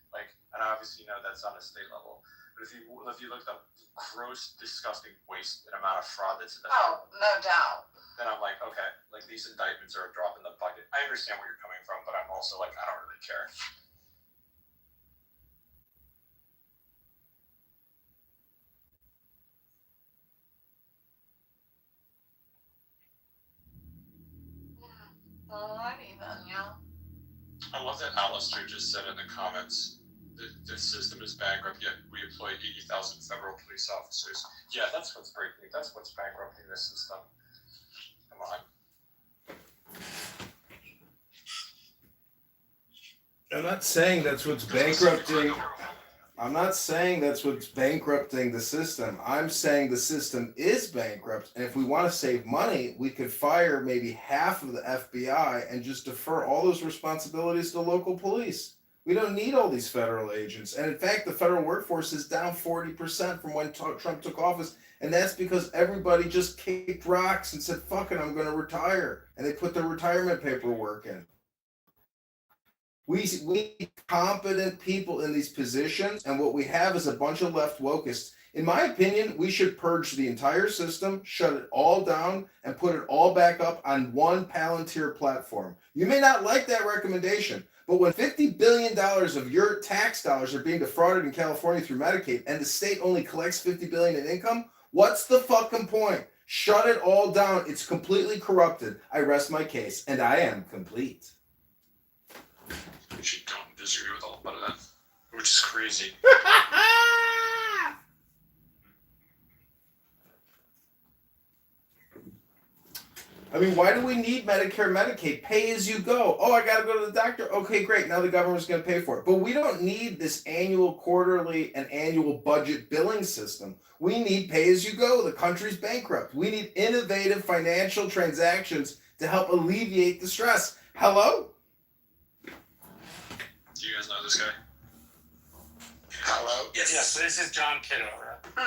Speaker 11: Like, and I obviously know that's on a state level. But if you look up gross, disgusting waste and amount of fraud that's in the
Speaker 1: no doubt.
Speaker 11: Then I'm like, okay, like these indictments are a drop in the bucket. I understand where you're coming from, but I'm also like, I don't really care.
Speaker 1: Alrighty then, yeah.
Speaker 11: I love that Alistair just said in the comments that the system is bankrupt, yet we employ 80,000 federal police officers. Yeah, that's what's breaking. That's what's bankrupting this system. Come on.
Speaker 12: I'm not saying that's what's bankrupting. I'm not saying that's what's bankrupting the system. I'm saying the system is bankrupt, and if we want to save money, we could fire maybe half of the FBI and just defer all those responsibilities to local police. We don't need all these federal agents. And in fact, the federal workforce is down 40% from when Trump took office, and that's because everybody just kicked rocks and said, fuck it, I'm going to retire. And they put their retirement paperwork in. We need competent people in these positions, and what we have is a bunch of left wokeists. In my opinion, we should purge the entire system, shut it all down, and put it all back up on one Palantir platform. You may not like that recommendation, but when $50 billion of your tax dollars are being defrauded in California through Medicaid, and the state only collects $50 billion in income, what's the fucking point? Shut it all down. It's completely corrupted. I rest my case, and I am complete.
Speaker 11: She don't disagree with all of that, which is crazy.
Speaker 12: I mean, why do we need Medicare, Medicaid? Pay as you go. Oh, I got to go to the doctor. Okay, great. Now the government's going to pay for it. But we don't need this annual, quarterly, and annual budget billing system. We need pay as you go. The country's bankrupt. We need innovative financial transactions to help alleviate the stress. Hello?
Speaker 11: Do you guys know this guy?
Speaker 8: Hello?
Speaker 2: Yes, this is John Kitover.
Speaker 11: I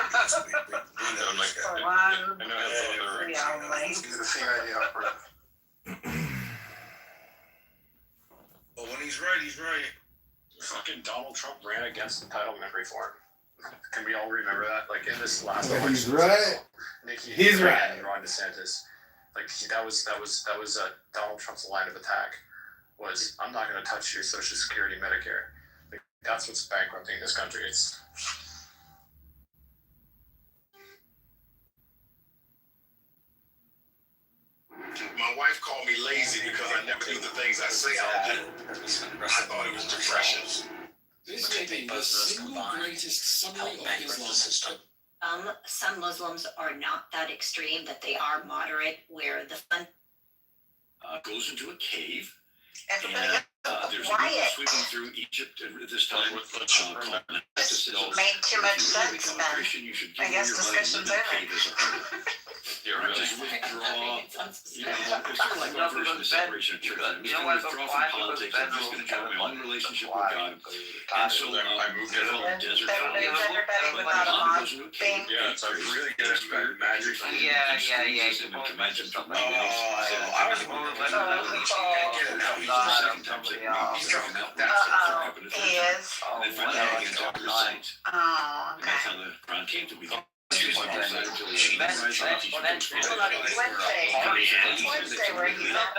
Speaker 11: know
Speaker 7: But when he's right, he's right.
Speaker 11: fucking Donald Trump ran against entitlement reform. Can we all remember that? Like in this last election,
Speaker 12: he's right.
Speaker 11: He's right. And Ron DeSantis, like that was Donald Trump's line of attack. Was I'm not going to touch your Social Security, Medicare. Like, that's what's bankrupting this country. It's
Speaker 3: My wife called me I never do the things I say I'll do. I thought it was depression.
Speaker 13: This may be the single greatest summary of Islam.
Speaker 1: Some Muslims are not that extreme, that they are moderate, where the fun
Speaker 13: Goes into a cave.
Speaker 1: everybody
Speaker 13: There's
Speaker 1: quiet.
Speaker 13: a river sweeping through Egypt at this time.
Speaker 1: Made too much sense, Ben. I guess discussion's over.
Speaker 13: You're right. Just withdraw. It's sort of like
Speaker 5: No,
Speaker 13: our version of
Speaker 5: because
Speaker 13: separation of church. I'm just going to withdraw from politics. I'm just going to have my own relationship with God. And so I moved to the desert.
Speaker 1: Everybody without a mom thing.
Speaker 3: Yeah, so I'm really good at magic.
Speaker 5: Yeah.
Speaker 3: I was
Speaker 1: He is.
Speaker 13: And then finally I began to talk to her saints.
Speaker 1: Oh,
Speaker 13: And that's
Speaker 1: okay.
Speaker 13: how the Quran came to be.
Speaker 1: Wednesday where he's at.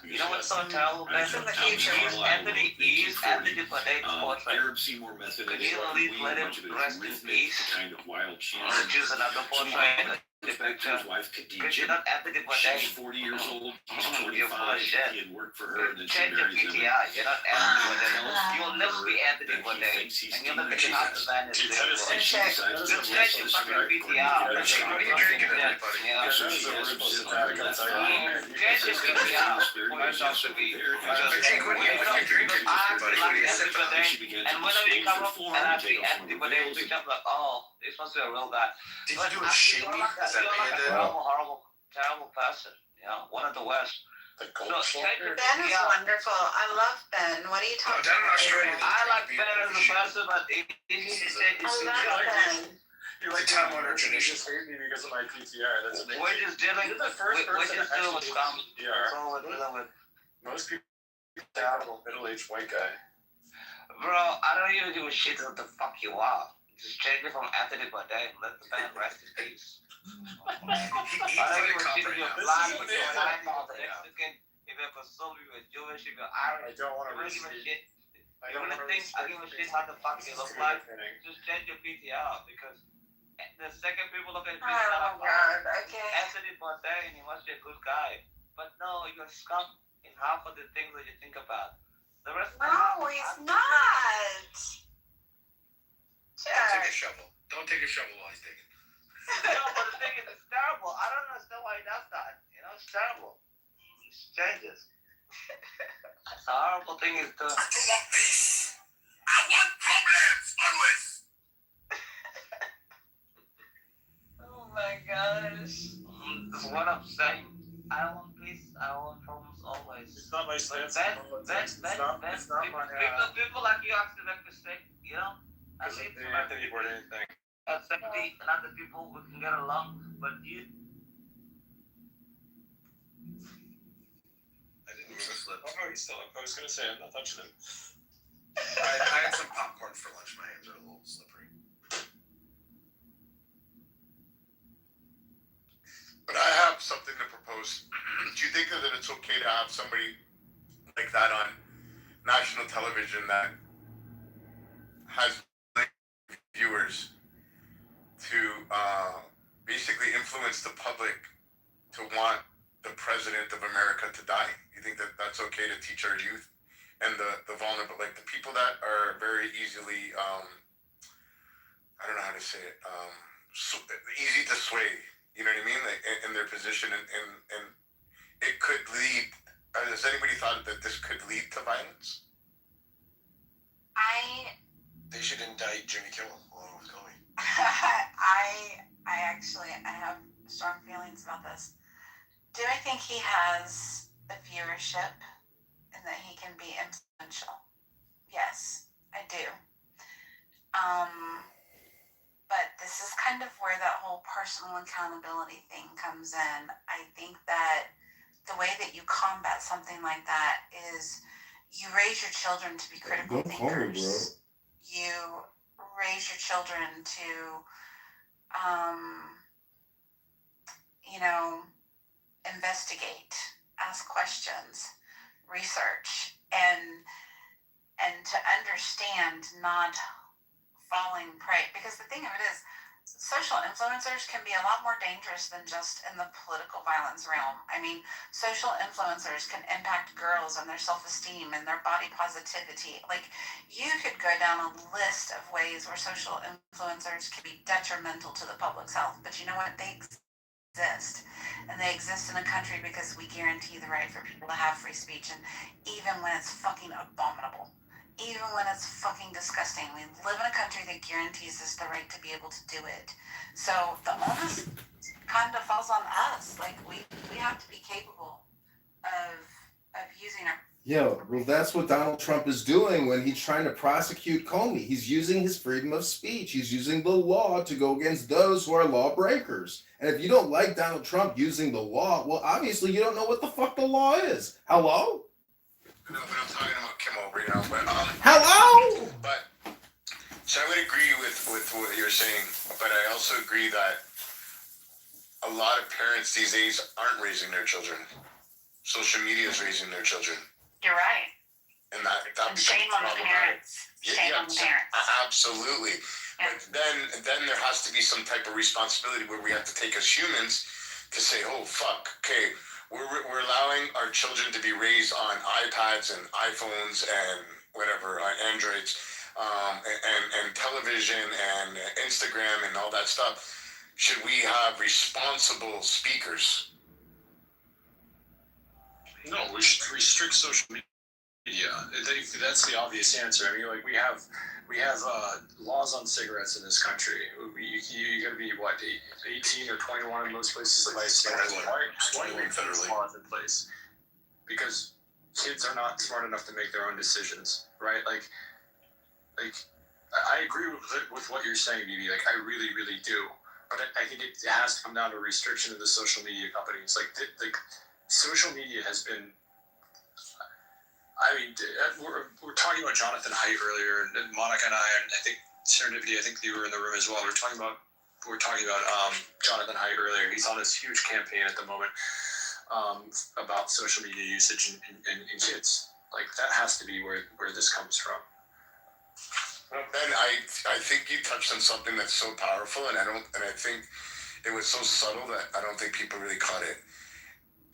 Speaker 5: You know what's so terrible, Ben?
Speaker 1: It's in the future.
Speaker 5: He's Anthony Bourdain's portrait.
Speaker 13: Arab Seymour method.
Speaker 5: Could you please let him rest in peace?
Speaker 13: Kind of wild chant.
Speaker 5: Choose another portrait.
Speaker 13: Back to his wife
Speaker 5: Because
Speaker 13: Khadija.
Speaker 5: you're not Anthony
Speaker 13: She's
Speaker 5: Bourdain.
Speaker 13: 40 years old. He's
Speaker 5: You're full of
Speaker 13: 25.
Speaker 5: shit.
Speaker 13: He had worked for her, and then she
Speaker 5: Change your
Speaker 13: married him.
Speaker 5: PTI. You're not Anthony Bourdain. You'll never be Anthony
Speaker 13: That he
Speaker 5: Bourdain.
Speaker 13: thinks he's
Speaker 5: And you're not
Speaker 13: teenage.
Speaker 5: the half the man is
Speaker 13: And
Speaker 5: there.
Speaker 13: she decides to
Speaker 5: Just change your fucking PTR.
Speaker 3: What are you drinking, everybody?
Speaker 5: Yeah.
Speaker 13: So she has
Speaker 3: Change
Speaker 13: him
Speaker 3: your
Speaker 13: sit on her lap.
Speaker 5: Change your PTR. For yourself to be.
Speaker 13: She began to
Speaker 5: And whenever you come up
Speaker 13: perform,
Speaker 5: and I
Speaker 13: take
Speaker 5: see
Speaker 13: off
Speaker 5: Anthony
Speaker 13: one of the
Speaker 5: Bourdain,
Speaker 13: veils,
Speaker 5: pick up like, oh, this must be a real guy.
Speaker 3: Did you do a shaming? Is that what you did?
Speaker 5: Horrible, terrible person. You know, one of the worst.
Speaker 3: The
Speaker 5: So,
Speaker 3: gold
Speaker 5: change your
Speaker 1: Ben is
Speaker 5: PTR.
Speaker 1: wonderful. I love Ben. What are you talking
Speaker 3: down in
Speaker 1: about?
Speaker 3: Australia.
Speaker 5: I like Ben as a person, but he needs to change his
Speaker 1: I love
Speaker 5: PTR.
Speaker 1: Ben.
Speaker 11: You're like
Speaker 3: Time
Speaker 11: Tom
Speaker 3: Warner
Speaker 11: Warner, you
Speaker 3: tradition.
Speaker 11: just hate me because of my PTR. That's amazing.
Speaker 5: We're just dealing
Speaker 11: You're the
Speaker 5: with,
Speaker 11: first
Speaker 5: we're
Speaker 11: person
Speaker 5: just
Speaker 11: to
Speaker 5: dealing
Speaker 11: actually
Speaker 5: with scum.
Speaker 11: use
Speaker 5: That's
Speaker 11: PTR.
Speaker 5: all we're dealing with.
Speaker 11: Most people think I'm a middle-aged white guy.
Speaker 5: Bro, I don't even give a shit what the fuck you are. Just change it from Anthony Bourdain. Let the man rest in peace. I don't give a shit if you're black, if you're white, if you're Mexican, if you're Kosovo, if you're Jewish, if you're
Speaker 11: I
Speaker 5: Irish.
Speaker 11: don't want
Speaker 5: I
Speaker 11: to
Speaker 5: don't give a
Speaker 11: restrict.
Speaker 5: shit.
Speaker 11: I
Speaker 5: You
Speaker 11: don't
Speaker 5: wanna
Speaker 11: want
Speaker 5: think I give a shit how the fuck you look like? Just change your PTR because the second people look at your PTR,
Speaker 1: Oh God. Okay.
Speaker 5: Anthony Bourdain, he must be a good guy. But no, you're scum in half of the things that you think about. The rest of
Speaker 1: No, he's not.
Speaker 3: Don't take a
Speaker 1: Jack.
Speaker 3: shovel. Don't take a shovel while he's digging.
Speaker 5: No, but the thing is, it's terrible. I don't understand why he does that. You know, it's terrible. He changes. The horrible thing is
Speaker 3: I want peace. I want problems always.
Speaker 1: Oh my gosh.
Speaker 5: This is what I'm saying. I want peace. I want problems always.
Speaker 11: It's not my stance.
Speaker 5: It's not people like you actually make mistake. You know.
Speaker 11: Because of the Anthony Bourdain thing.
Speaker 5: Accepting other people we can get along, but you.
Speaker 3: I didn't mean to slip.
Speaker 11: Oh, he's still up. I was going to say, I'm not touching him.
Speaker 3: I had some popcorn for lunch. My hands are a little slippery. But I have something to propose. Do you think that it's okay to have somebody like that on national television that has viewers to basically influence the public to want the president of America to die? You think that that's okay to teach our youth and the vulnerable, like the people that are very easily, I don't know how to say it, easy to sway, you know what I mean? Like in their position and it could lead, has anybody thought that this could lead to violence? They should indict Jimmy Kimmel along with Comey.
Speaker 1: I have strong feelings about this. Do I think he has a viewership and that he can be influential? Yes, I do. But this is kind of where that whole personal accountability thing comes in. I think that the way that you combat something like that is you raise your children to be critical thinkers. You raise your children to, investigate, ask questions, research, and to understand not falling prey. Because the thing of it is, social influencers can be a lot more dangerous than just in the political violence realm. I mean, social influencers can impact girls and their self-esteem and their body positivity. Like, you could go down a list of ways where social influencers can be detrimental to the public's health, but you know what? They exist. And they exist in a country because we guarantee the right for people to have free speech, and even when it's fucking abominable. Even when it's fucking disgusting. We live in a country that guarantees us the right to be able to do it. So the onus kind of falls on us. Like, we have to be capable of using our...
Speaker 12: Yeah, well, that's what Donald Trump is doing when he's trying to prosecute Comey. He's using his freedom of speech. He's using the law to go against those who are lawbreakers. And if you don't like Donald Trump using the law, well, obviously you don't know what the fuck the law is. Hello?
Speaker 7: No, but I'm talking about Kitover, you know. But
Speaker 12: Hello?
Speaker 7: But so I would agree with what you're saying, but I also agree that a lot of parents these days aren't raising their children. Social media is raising their children.
Speaker 1: You're right.
Speaker 7: And that
Speaker 1: And shame on the parents. Shame on the parents.
Speaker 7: Absolutely. Yeah. But then there has to be some type of responsibility where we have to take as humans to say, oh fuck, okay, we're allowing our children to be raised on iPads and iPhones and whatever, Androids, and television and Instagram and all that stuff. Should we have responsible speakers?
Speaker 11: No, we should restrict social media. That's the obvious answer. I mean, like, we have laws on cigarettes in this country. You got to be, what, 18 or 21 in most places to buy cigarettes. Why are these laws in place? Because kids are not smart enough to make their own decisions, right? Like I agree with what you're saying, BB. Like, I really, really do. But I think it has to come down to restriction of the social media companies. Like, the social media has been... I mean, we're talking about Jonathan Haidt earlier, and Monica and I think Serendipity, I think you were in the room as well. We're talking about Jonathan Haidt earlier. He's on this huge campaign at the moment about social media usage in kids. Like, that has to be where this comes from.
Speaker 7: Well, Ben, I think you touched on something that's so powerful, and I think it was so subtle that I don't think people really caught it.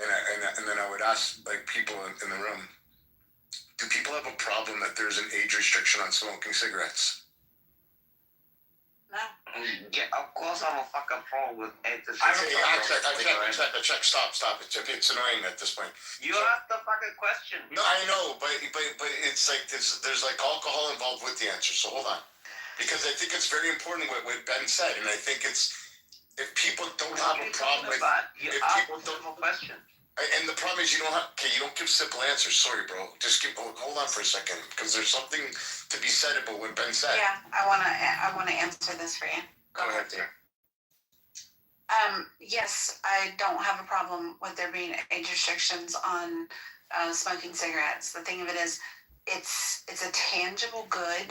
Speaker 7: And then I would ask, like, people in the room, do people have a problem that there's an age restriction on smoking cigarettes?
Speaker 1: No.
Speaker 5: Yeah, of course I'm a fucking pro with age
Speaker 7: I check. Stop. It's annoying at this point.
Speaker 5: You asked the fucking question.
Speaker 7: No, I know, but it's like there's like alcohol involved with the answer. So hold on, because I think it's very important what Ben said, and I think it's if people don't have a problem with if people don't have a question. And the problem is you don't give simple answers. Sorry, bro. Just hold on for a second, because there's something to be said about what Ben said.
Speaker 1: Yeah, I wanna answer this for you.
Speaker 7: Go ahead, dear.
Speaker 1: Yes, I don't have a problem with there being age restrictions on smoking cigarettes. The thing of it is, it's a tangible good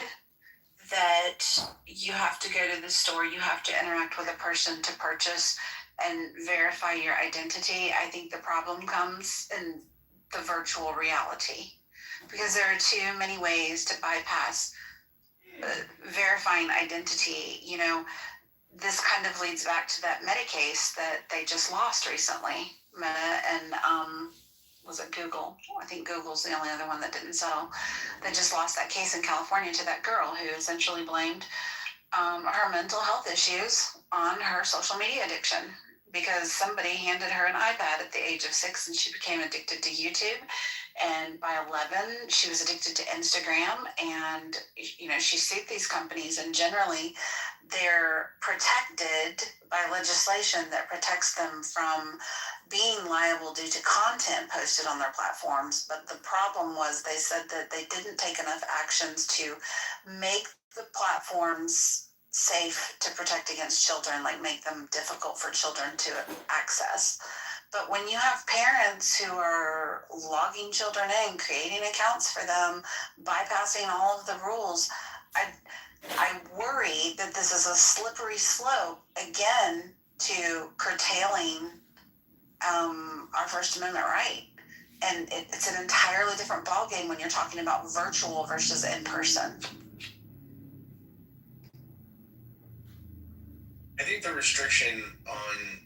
Speaker 1: that you have to go to the store, you have to interact with a person to purchase and verify your identity. I think the problem comes in the virtual reality, because there are too many ways to bypass verifying identity. You know, this kind of leads back to that Meta case that they just lost recently. Meta and was it Google? I think Google's the only other one that didn't settle. They just lost that case in California to that girl who essentially blamed her mental health issues on her social media addiction, because somebody handed her an iPad at the age of 6 and she became addicted to YouTube. And by 11, she was addicted to Instagram. And, you know, she sued these companies, and generally they're protected by legislation that protects them from being liable due to content posted on their platforms. But the problem was, they said that they didn't take enough actions to make the platforms safe to protect against children, like make them difficult for children to access. But when you have parents who are logging children in, creating accounts for them, bypassing all of the rules, I worry that this is a slippery slope, again, to curtailing our First Amendment right. And it's an entirely different ballgame when you're talking about virtual versus in person.
Speaker 7: I think the restriction on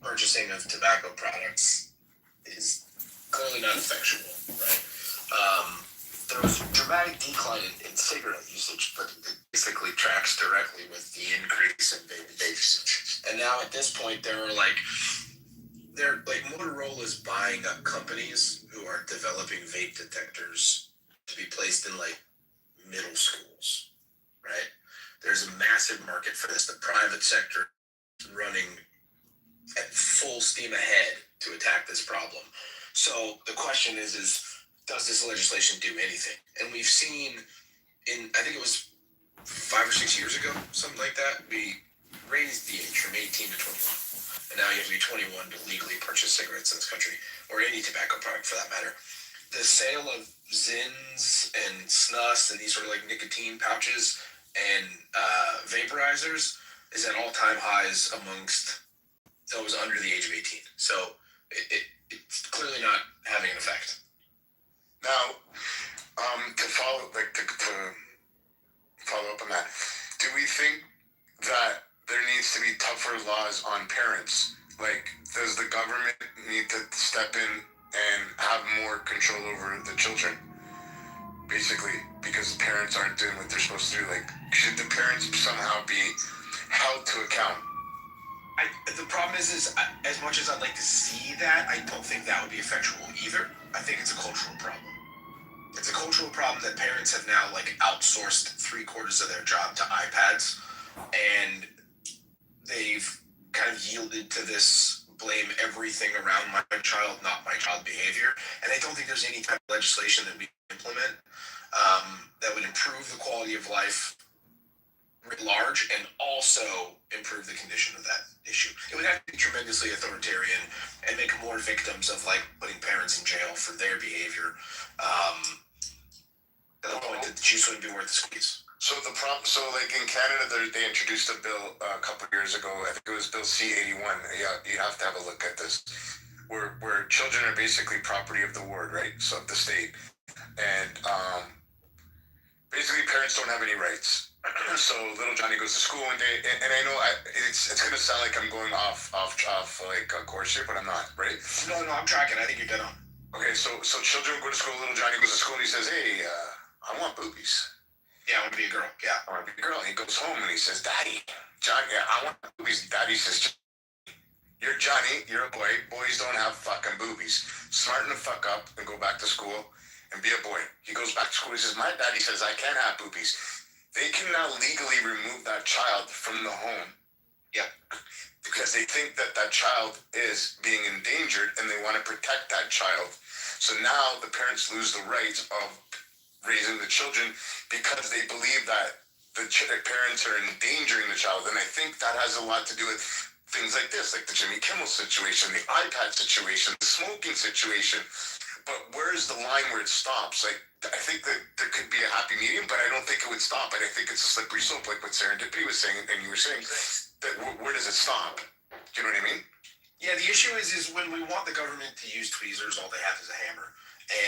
Speaker 7: purchasing of tobacco products is clearly not effectual, right? There was a dramatic decline in cigarette usage, but it basically tracks directly with the increase in vape usage. And now at this point, they're like Motorola's buying up companies who are developing vape detectors to be placed in like middle schools, right? There's a massive market for this. The private sector is running at full steam ahead to attack this problem. So the question is does this legislation do anything? And we've seen I think it was 5 or 6 years ago, something like that, we raised the age from 18 to 21. And now you have to be 21 to legally purchase cigarettes in this country, or any tobacco product for that matter. The sale of Zins and Snus and these sort of like nicotine pouches and vaporizers is at all-time highs amongst those under the age of 18. So it's clearly not having an effect.
Speaker 8: Now, to follow up on that, do we think that there needs to be tougher laws on parents? Like, does the government need to step in and have more control over the children? Basically, because the parents aren't doing what they're supposed to do. Like, should the parents somehow be held to account?
Speaker 7: The problem is as much as I'd like to see that, I don't think that would be effectual either. I think it's a cultural problem. It's a cultural problem that parents have now like outsourced 3/4 of their job to iPads, and they've kind of yielded to this blame everything around my child, not my child behavior. And I don't think there's any type of legislation that we can implement that would improve the quality of life writ large and also improve the condition of that issue. It would have to be tremendously authoritarian and make more victims of like putting parents in jail for their behavior. At the point that the juice wouldn't be worth the squeeze.
Speaker 8: So like in Canada, they introduced a bill a couple of years ago. I think it was Bill C-81. Yeah, you have to have a look at this, where children are basically property of the ward, right? So of the state, and basically parents don't have any rights. So little Johnny goes to school one day, and I know it's gonna sound like I'm going off like a course here, but I'm not, right?
Speaker 7: No, I'm tracking. I think you're dead on.
Speaker 8: Okay, so children go to school. Little Johnny goes to school, and he says, "Hey, I want boobies."
Speaker 7: Yeah, I want to be a girl. Yeah,
Speaker 8: I want to be a girl. He goes home and he says, "Daddy, Johnny, I want boobies." Daddy says, "You're Johnny. You're a boy. Boys don't have fucking boobies. Smarten the fuck up and go back to school and be a boy." He goes back to school. He says, "My daddy says I can't have boobies." They can now legally remove that child from the home.
Speaker 7: Yeah.
Speaker 8: Because they think that child is being endangered and they want to protect that child. So now the parents lose the right of raising the children because they believe that the parents are endangering the child. And I think that has a lot to do with things like this, like the Jimmy Kimmel situation, the iPad situation, the smoking situation. But where's the line where it stops? Like, I think that there could be a happy medium, but I don't think it would stop. And I think it's a slippery slope, like what Serendipity was saying, and you were saying, that where does it stop? Do you know what I mean?
Speaker 7: Yeah, the issue is when we want the government to use tweezers, all they have is a hammer.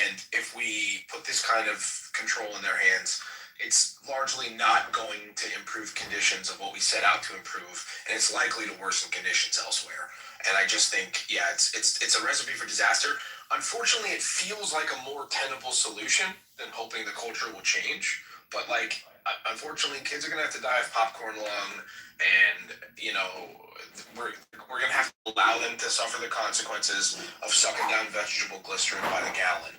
Speaker 7: And if we put this kind of control in their hands, it's largely not going to improve conditions of what we set out to improve, and it's likely to worsen conditions elsewhere. And I just think, yeah, it's a recipe for disaster. Unfortunately, it feels like a more tenable solution than hoping the culture will change. But like, unfortunately, kids are gonna have to die of popcorn lung, and we're gonna have to allow them to suffer the consequences of sucking down vegetable glycerin by the gallon,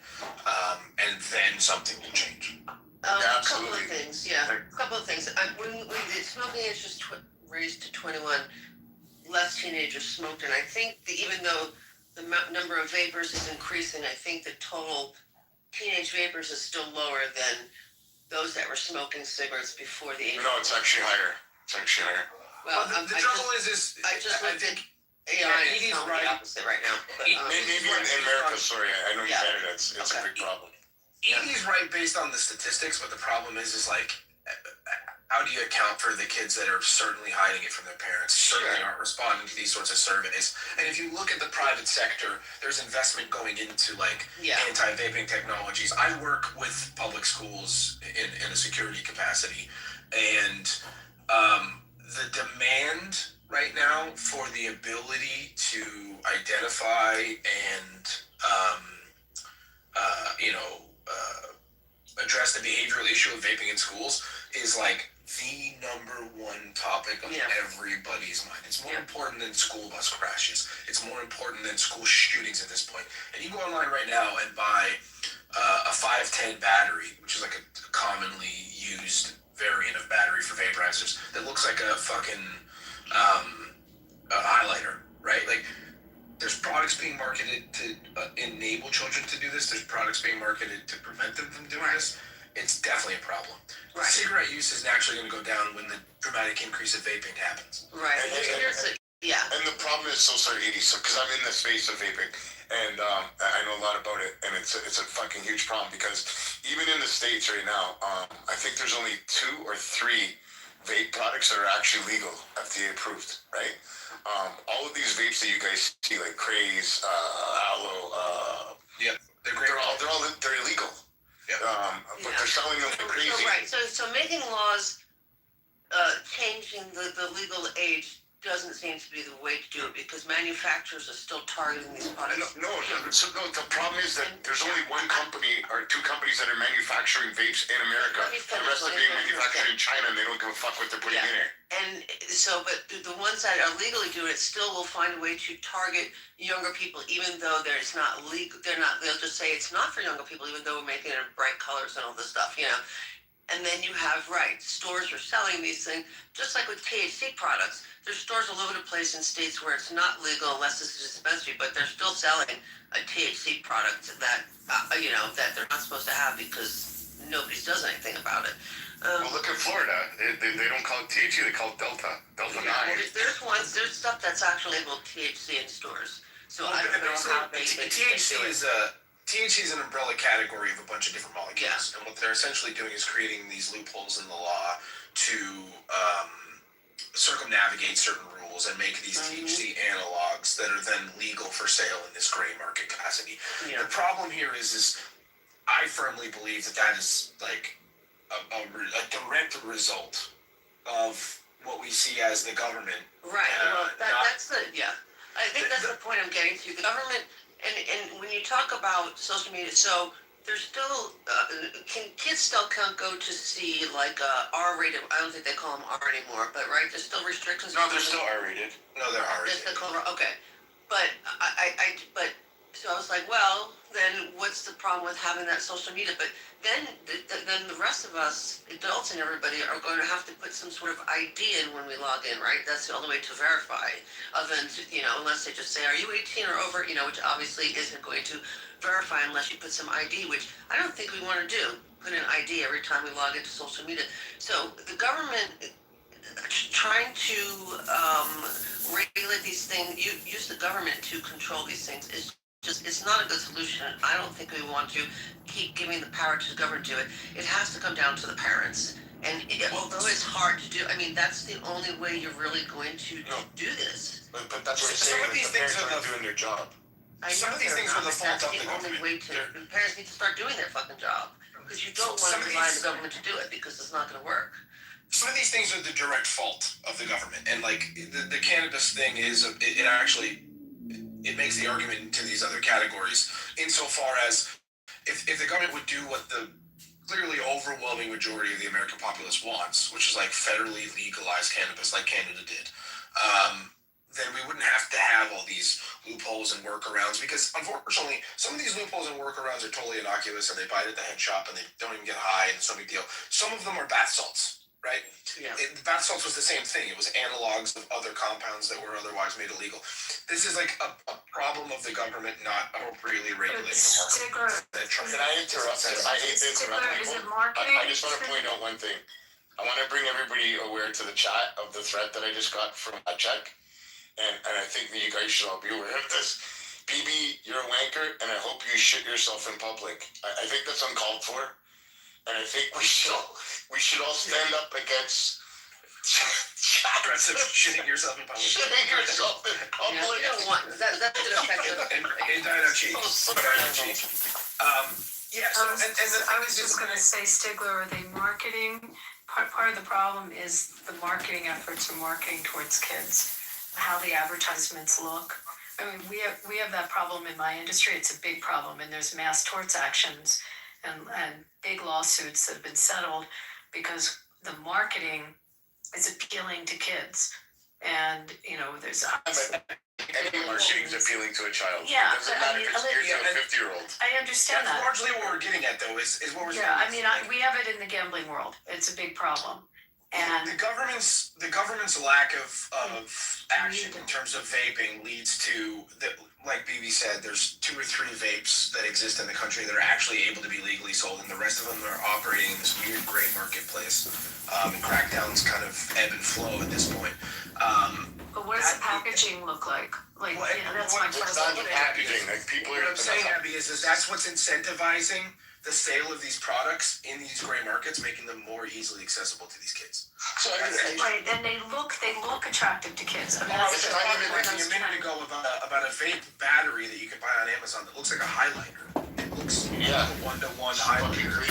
Speaker 7: and then something will change.
Speaker 14: A couple of things, When the smoking age was raised to 21, less teenagers smoked, and I think even though the number of vapors is increasing, I think the total teenage vapors is still lower than those that were smoking cigarettes before the age.
Speaker 8: No, it's actually higher.
Speaker 14: Well,
Speaker 7: the trouble is
Speaker 14: I just looked at AI and it's
Speaker 7: right.
Speaker 14: the opposite right now. But,
Speaker 8: Maybe in America, sorry, I know in Canada it's a big problem.
Speaker 7: Edie's right based on the statistics, but the problem is like, how do you account for the kids that are certainly hiding it from their parents, certainly aren't responding to these sorts of surveys? And if you look at the private sector, there's investment going into like anti-vaping technologies. I work with public schools in a security capacity, and the demand right now for the ability to identify and address the behavioral issue of vaping in schools is like the number one topic on everybody's mind. It's more important than school bus crashes. It's more important than school shootings at this point. And you go online right now and buy a 510 battery, which is like a commonly used variant of battery for vaporizers that looks like a fucking a highlighter, right? Like, there's products being marketed to enable children to do this. There's products being marketed to prevent them from doing this. It's definitely a problem.
Speaker 14: Right.
Speaker 7: Cigarette use is naturally going to go down when the dramatic increase of vaping happens.
Speaker 14: Right.
Speaker 8: And the problem is, so sorry, Edie, because I'm in the space of vaping, and I know a lot about it, and it's a fucking huge problem, because even in the States right now, I think there's only 2 or 3 vape products that are actually legal, FDA approved, right? All of these vapes that you guys see, like Craze, Aloe, they're illegal. But they're selling them like crazy.
Speaker 14: So making laws, changing the legal age doesn't seem to be the way to do it, because manufacturers are still targeting these products.
Speaker 8: No, the problem is that there's only one company or 2 companies that are manufacturing vapes in America. The rest are being manufactured in China, and they don't give a fuck what they're putting in there.
Speaker 14: And so, but the ones that are legally doing it still will find a way to target younger people, even though there's not legal. They'll just say it's not for younger people, even though we're making it in bright colors and all this stuff, And then you have, stores are selling these things, just like with THC products. There's stores all over the place in states where it's not legal unless it's a dispensary, but they're still selling a THC product that, that they're not supposed to have because nobody does anything about it.
Speaker 8: Well, look at Florida. They don't call it THC, they call it Delta 9.
Speaker 14: There's stuff that's actually labeled THC in stores. So I don't know how they
Speaker 7: THC is an umbrella category of a bunch of different molecules, and what they're essentially doing is creating these loopholes in the law to circumnavigate certain rules and make these THC analogs that are then legal for sale in this gray market capacity. The problem here is I firmly believe that is like a direct result of what we see as the government.
Speaker 14: Right. I think that's the point I'm getting to. The government, and when you talk about social media, so there's still kids still can't go to see like R-rated. I don't think they call them R anymore, but there's still restrictions.
Speaker 8: No, they're still R-rated. No, they're R-rated.
Speaker 14: Okay, but so I was like, well, then what's the problem with having that social media? But then the rest of us, adults and everybody, are going to have to put some sort of ID in when we log in, right? That's the only way to verify. Unless they just say, are you 18 or over? Which obviously isn't going to verify unless you put some ID, which I don't think we want to do. Put an ID every time we log into social media. So the government trying to regulate these things, use the government to control these things is it's not a good solution. I don't think we want to keep giving the power to the government to do it. It has to come down to the parents. And although it's hard to do, that's the only way you're really going to do this.
Speaker 8: But that's what I'm saying. Some of these things are doing their job.
Speaker 7: Some of these things are the fault of the government.
Speaker 14: The parents need to start doing their fucking job, because you don't want to rely on the government to do it, because it's not going to work.
Speaker 7: Some of these things are the direct fault of the government, and like the cannabis thing is it actually. It makes the argument into these other categories insofar as if the government would do what the clearly overwhelming majority of the American populace wants, which is like federally legalized cannabis like Canada did, then we wouldn't have to have all these loopholes and workarounds, because unfortunately some of these loopholes and workarounds are totally innocuous and they buy it at the head shop and they don't even get high and it's no big deal. Some of them are bath salts. Right?
Speaker 14: Yeah.
Speaker 7: Bath salts was the same thing. It was analogs of other compounds that were otherwise made illegal. This is like a problem of the government not appropriately regulating the market.
Speaker 8: Can I interrupt? I hate to interrupt people. I just want to point out one thing. I want to bring everybody aware to the chat of the threat that I just got from a check. And I think that you guys should all be aware of this. BB, you're a wanker, and I hope you shit yourself in public. I think that's uncalled for. And I think we should all stand up against
Speaker 7: aggressive shitting yourself in public.
Speaker 8: Shitting yourself in public.
Speaker 14: That's gonna affect it.
Speaker 7: And Dino Cheek.
Speaker 15: I was just gonna say, Stigler, are they marketing part of the problem is the marketing efforts are marketing towards kids, how the advertisements look. I mean, we have that problem in my industry. It's a big problem, and there's mass torts actions and big lawsuits that have been settled because the marketing is appealing to kids. And, you know, there's
Speaker 8: Any marketing is appealing to a child.
Speaker 15: Yeah,
Speaker 8: It doesn't
Speaker 15: but
Speaker 8: matter
Speaker 15: I mean,
Speaker 8: if it's geared to a 50-year-old.
Speaker 15: I understand
Speaker 6: That's
Speaker 15: that.
Speaker 6: largely what we're getting at, though, is what we're saying.
Speaker 15: Yeah, I mean, we have it in the gambling world. It's a big problem. And
Speaker 6: the government's lack of action in terms of vaping leads to like BB said, there's 2 or 3 vapes that exist in the country that are actually able to be legally sold, and the rest of them are operating in this weird gray marketplace. And crackdowns kind of ebb and flow at this point.
Speaker 15: But what does the packaging look like? Like, you know, that's my
Speaker 8: It's
Speaker 15: question.
Speaker 8: not the packaging. Like people
Speaker 6: What
Speaker 8: are.
Speaker 6: I'm saying, Abby, is that's what's incentivizing the sale of these products in these gray markets, making them more easily accessible to these kids.
Speaker 8: So
Speaker 15: Right, and they look attractive to kids. I mean,
Speaker 6: I
Speaker 15: that's
Speaker 6: was
Speaker 15: the
Speaker 6: talking
Speaker 15: part
Speaker 6: like a minute ago about a vape battery that you can buy on Amazon that looks like a highlighter. It looks like a 1-to-1 highlighter.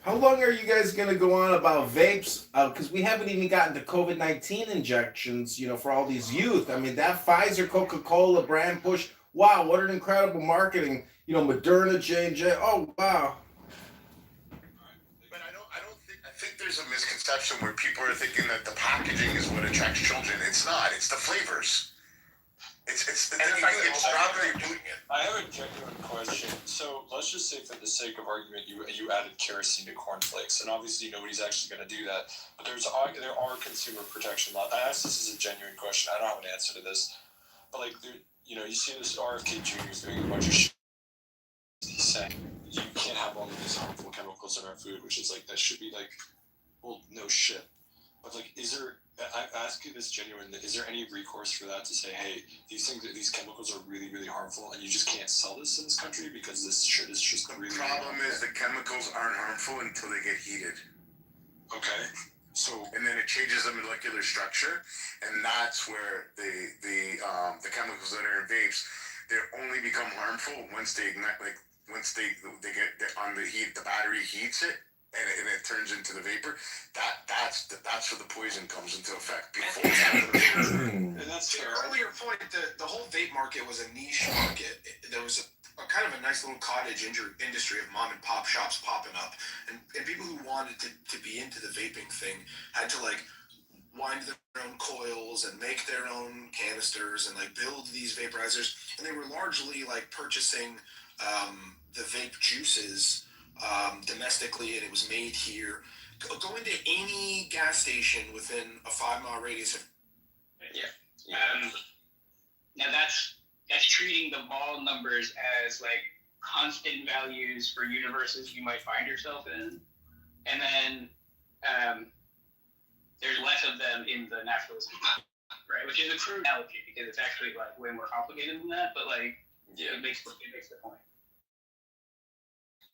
Speaker 12: How long are you guys gonna go on about vapes? Because we haven't even gotten to COVID-19 injections, you know, for all these youth. I mean, that Pfizer, Coca-Cola brand push. Wow, what an incredible marketing. You know, Moderna, J&J. Oh, wow.
Speaker 8: But I think there's a misconception where people are thinking that the packaging is what attracts children. It's not. It's the flavors. It's the fact that it's strawberry.
Speaker 11: I have a genuine question. So let's just say, for the sake of argument, you added kerosene to cornflakes, and obviously nobody's actually going to do that. But there are consumer protection laws. I ask this as a genuine question. I don't have an answer to this, but like, you know, you see this RFK Jr. is doing a bunch of shit. He's saying you can't have all of these harmful chemicals in our food, which is like, that should be like, well, no shit. But like, I ask you this genuinely, is there any recourse for that to say, hey, these chemicals are really, really harmful, and you just can't sell this in this country because this shit is just really.
Speaker 8: The problem is the chemicals aren't harmful until they get heated.
Speaker 11: Okay. So.
Speaker 8: And then it changes the molecular structure, and that's where the chemicals that are in vapes, they only become harmful once they ignite, like once they get on the heat, the battery heats it. And it turns into the vapor. That's where the poison comes into effect. Before
Speaker 6: and that's to your earlier point. The whole vape market was a niche market. There was a kind of a nice little cottage industry of mom and pop shops popping up, and people who wanted to be into the vaping thing had to like wind their own coils and make their own canisters and like build these vaporizers, and they were largely like purchasing the vape juices domestically, and it was made here. Go into any gas station within a 5-mile radius of.
Speaker 16: Now that's treating the ball numbers as like constant values for universes you might find yourself in, and then there's less of them in the naturalism, right? Which is a crude analogy because it's actually like way more complicated than that, but like it makes the point.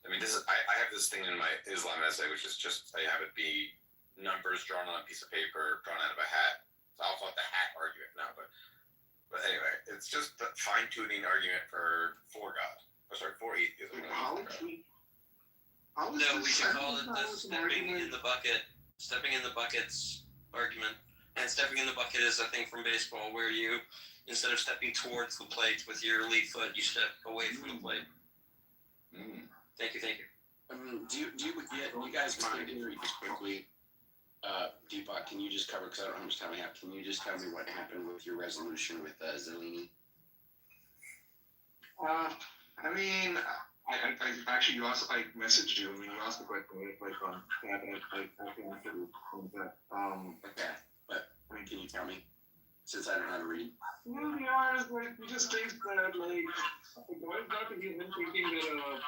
Speaker 17: I mean, I have this thing in my Islam essay, which is just, I have it be numbers drawn on a piece of paper, drawn out of a hat. So I'll call it the hat argument now, but anyway, it's just the fine-tuning argument for God. For atheism.
Speaker 5: No, we should call it the stepping in the buckets argument. And stepping in the bucket is a thing from baseball where you, instead of stepping towards the plate with your lead foot, you step away from the plate. Thank you.
Speaker 18: Do you guys mind if we just quickly, Deepak, can you just cover, because I don't know how much time we have, can you just tell me what happened with your resolution with Zelini?
Speaker 19: I mean, I actually, I messaged you. I mean, you asked the question, like, on that, and I can answer that.
Speaker 18: Okay, but, I mean, can you tell me? Since I don't know how to read.
Speaker 19: Well, yeah, it's like, we just think that, like, why not to give him thinking that,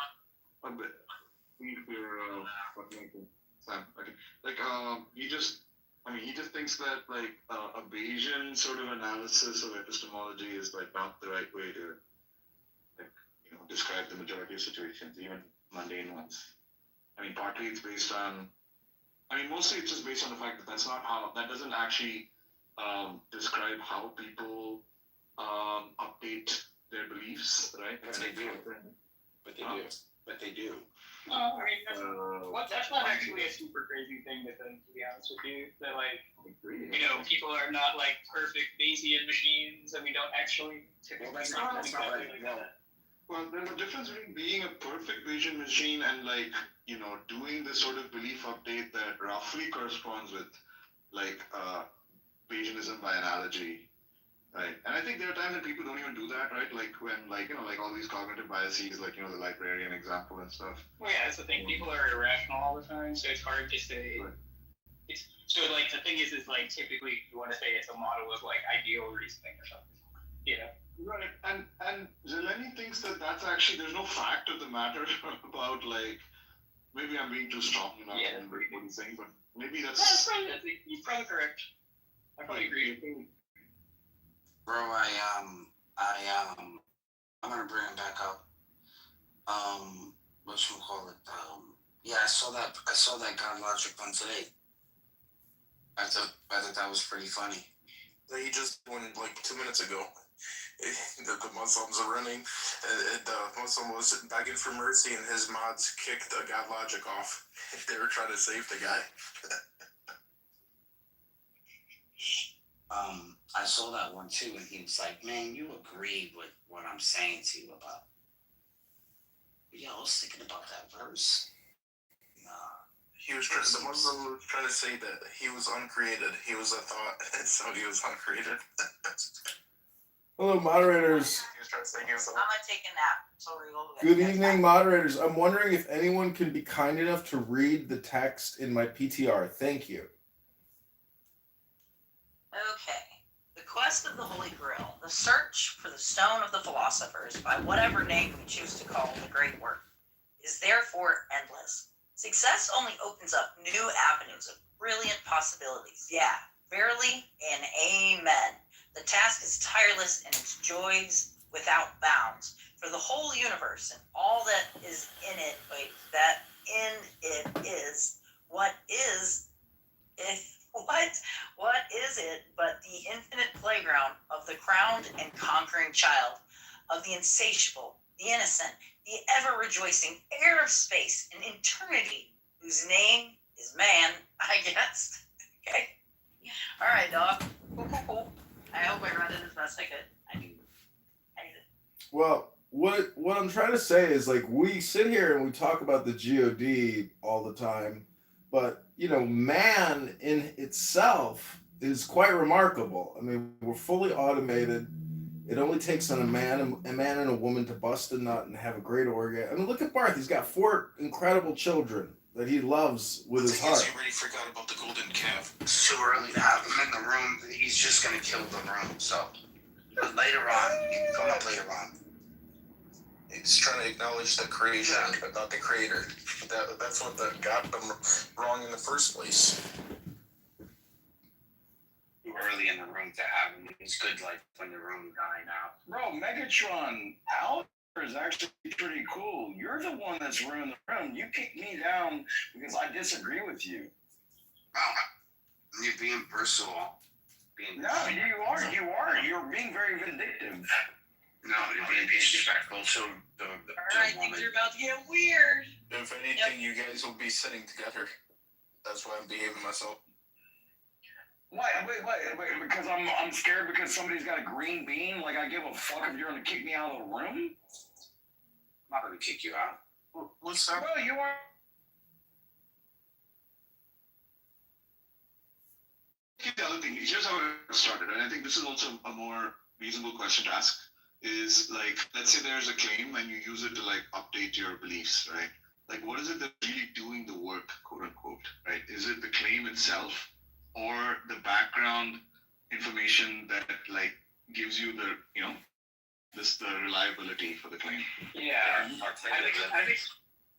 Speaker 19: a bit. He just thinks that like a Bayesian sort of analysis of epistemology is like not the right way to like describe the majority of situations, even mundane ones. I mean, partly it's based on. I mean, mostly it's just based on the fact that that doesn't actually describe how people update their beliefs, right?
Speaker 18: But they do. But they do.
Speaker 16: I mean, that's not actually actually a super crazy thing to think, to be honest with you. That like, people are not like perfect Bayesian machines, and we don't actually typically not exactly like that.
Speaker 19: Well, there's a difference between being a perfect Bayesian machine and doing this sort of belief update that roughly corresponds with Bayesianism by analogy. Right, and I think there are times when people don't even do that, right? Like when, all these cognitive biases, the librarian example and stuff.
Speaker 16: Well, yeah, that's the thing. People are irrational all the time, so it's hard to say.
Speaker 19: Right.
Speaker 16: The thing is typically you want to say it's a model of ideal reasoning or something.
Speaker 19: Right, and Zeleny thinks that that's actually there's no fact of the matter about maybe I'm being too strong in what he's saying, but maybe that's.
Speaker 16: He's probably correct. I probably agree.
Speaker 20: Bro, I'm gonna bring him back up. Whatchamacallit? Yeah, I saw that God Logic one today. I thought that was pretty funny.
Speaker 7: He just went 2 minutes ago. The Muslims are running, and the Muslim was begging for mercy, and his mods kicked the God Logic off. They were trying to save the guy.
Speaker 20: I saw that one too, and he was like, "Man, you agreed with what I'm saying to you about." Yeah, I was thinking about that verse.
Speaker 7: The Muslim was trying to say that he was uncreated. He was a thought, and so he was uncreated.
Speaker 12: Hello, moderators.
Speaker 7: He was trying to say he was.
Speaker 1: I'm gonna take a nap. Sorry,
Speaker 12: Good evening, moderators. I'm wondering if anyone can be kind enough to read the text in my PTR. Thank you.
Speaker 1: Okay. The quest of the Holy Grail, the search for the stone of the philosophers, by whatever name we choose to call the great work, is therefore endless. Success only opens up new avenues of brilliant possibilities. Yeah, verily and amen. The task is tireless and its joys without bounds. For the whole universe and all that is in it, that in it is, what is it but the infinite playground of the crowned and conquering child, of the insatiable, the innocent, the ever-rejoicing heir of space and eternity, whose name is man, I guess. Okay? All right, dog. Cool. I hope I read it as best I could. I did it.
Speaker 12: Well, what I'm trying to say is we sit here and we talk about the GOD all the time, but man in itself is quite remarkable. I mean, we're fully automated. It only takes on a man and a woman to bust a nut and have a great orgasm. I mean, look at Barth. He's got 4 incredible children that he loves with his heart.
Speaker 7: You already forgot about the golden calf.
Speaker 20: It's too early to have him in the room. He's just gonna kill the room. So later on, you can come up later on.
Speaker 7: He's trying to acknowledge the creation, but not the creator. That's what got them wrong in the first place.
Speaker 20: Too early in the room to have him. It's good, when the room dying out.
Speaker 21: Bro, Megatron out is actually pretty cool. You're the one that's ruined the room. You kicked me down because I disagree with you.
Speaker 20: Wow, you're being personal.
Speaker 21: No, you are. You're being very vindictive.
Speaker 20: No, you're being disrespectful to the
Speaker 1: Alright, things are about to get weird.
Speaker 7: If anything, you guys will be sitting together. That's why I'm behaving myself.
Speaker 21: Wait, because I'm scared because somebody's got a green bean? I give a fuck if you're gonna kick me out of the room?
Speaker 20: I'm not gonna kick you out.
Speaker 7: What's up?
Speaker 21: Well, you are.
Speaker 19: The other thing, here's how it started, and I think this is also a more reasonable question to ask, is let's say there's a claim and you use it to update your beliefs, right? What is it that's really doing the work, quote unquote, right? Is it the claim itself or the background information that gives you the, the reliability for the claim?
Speaker 16: Yeah,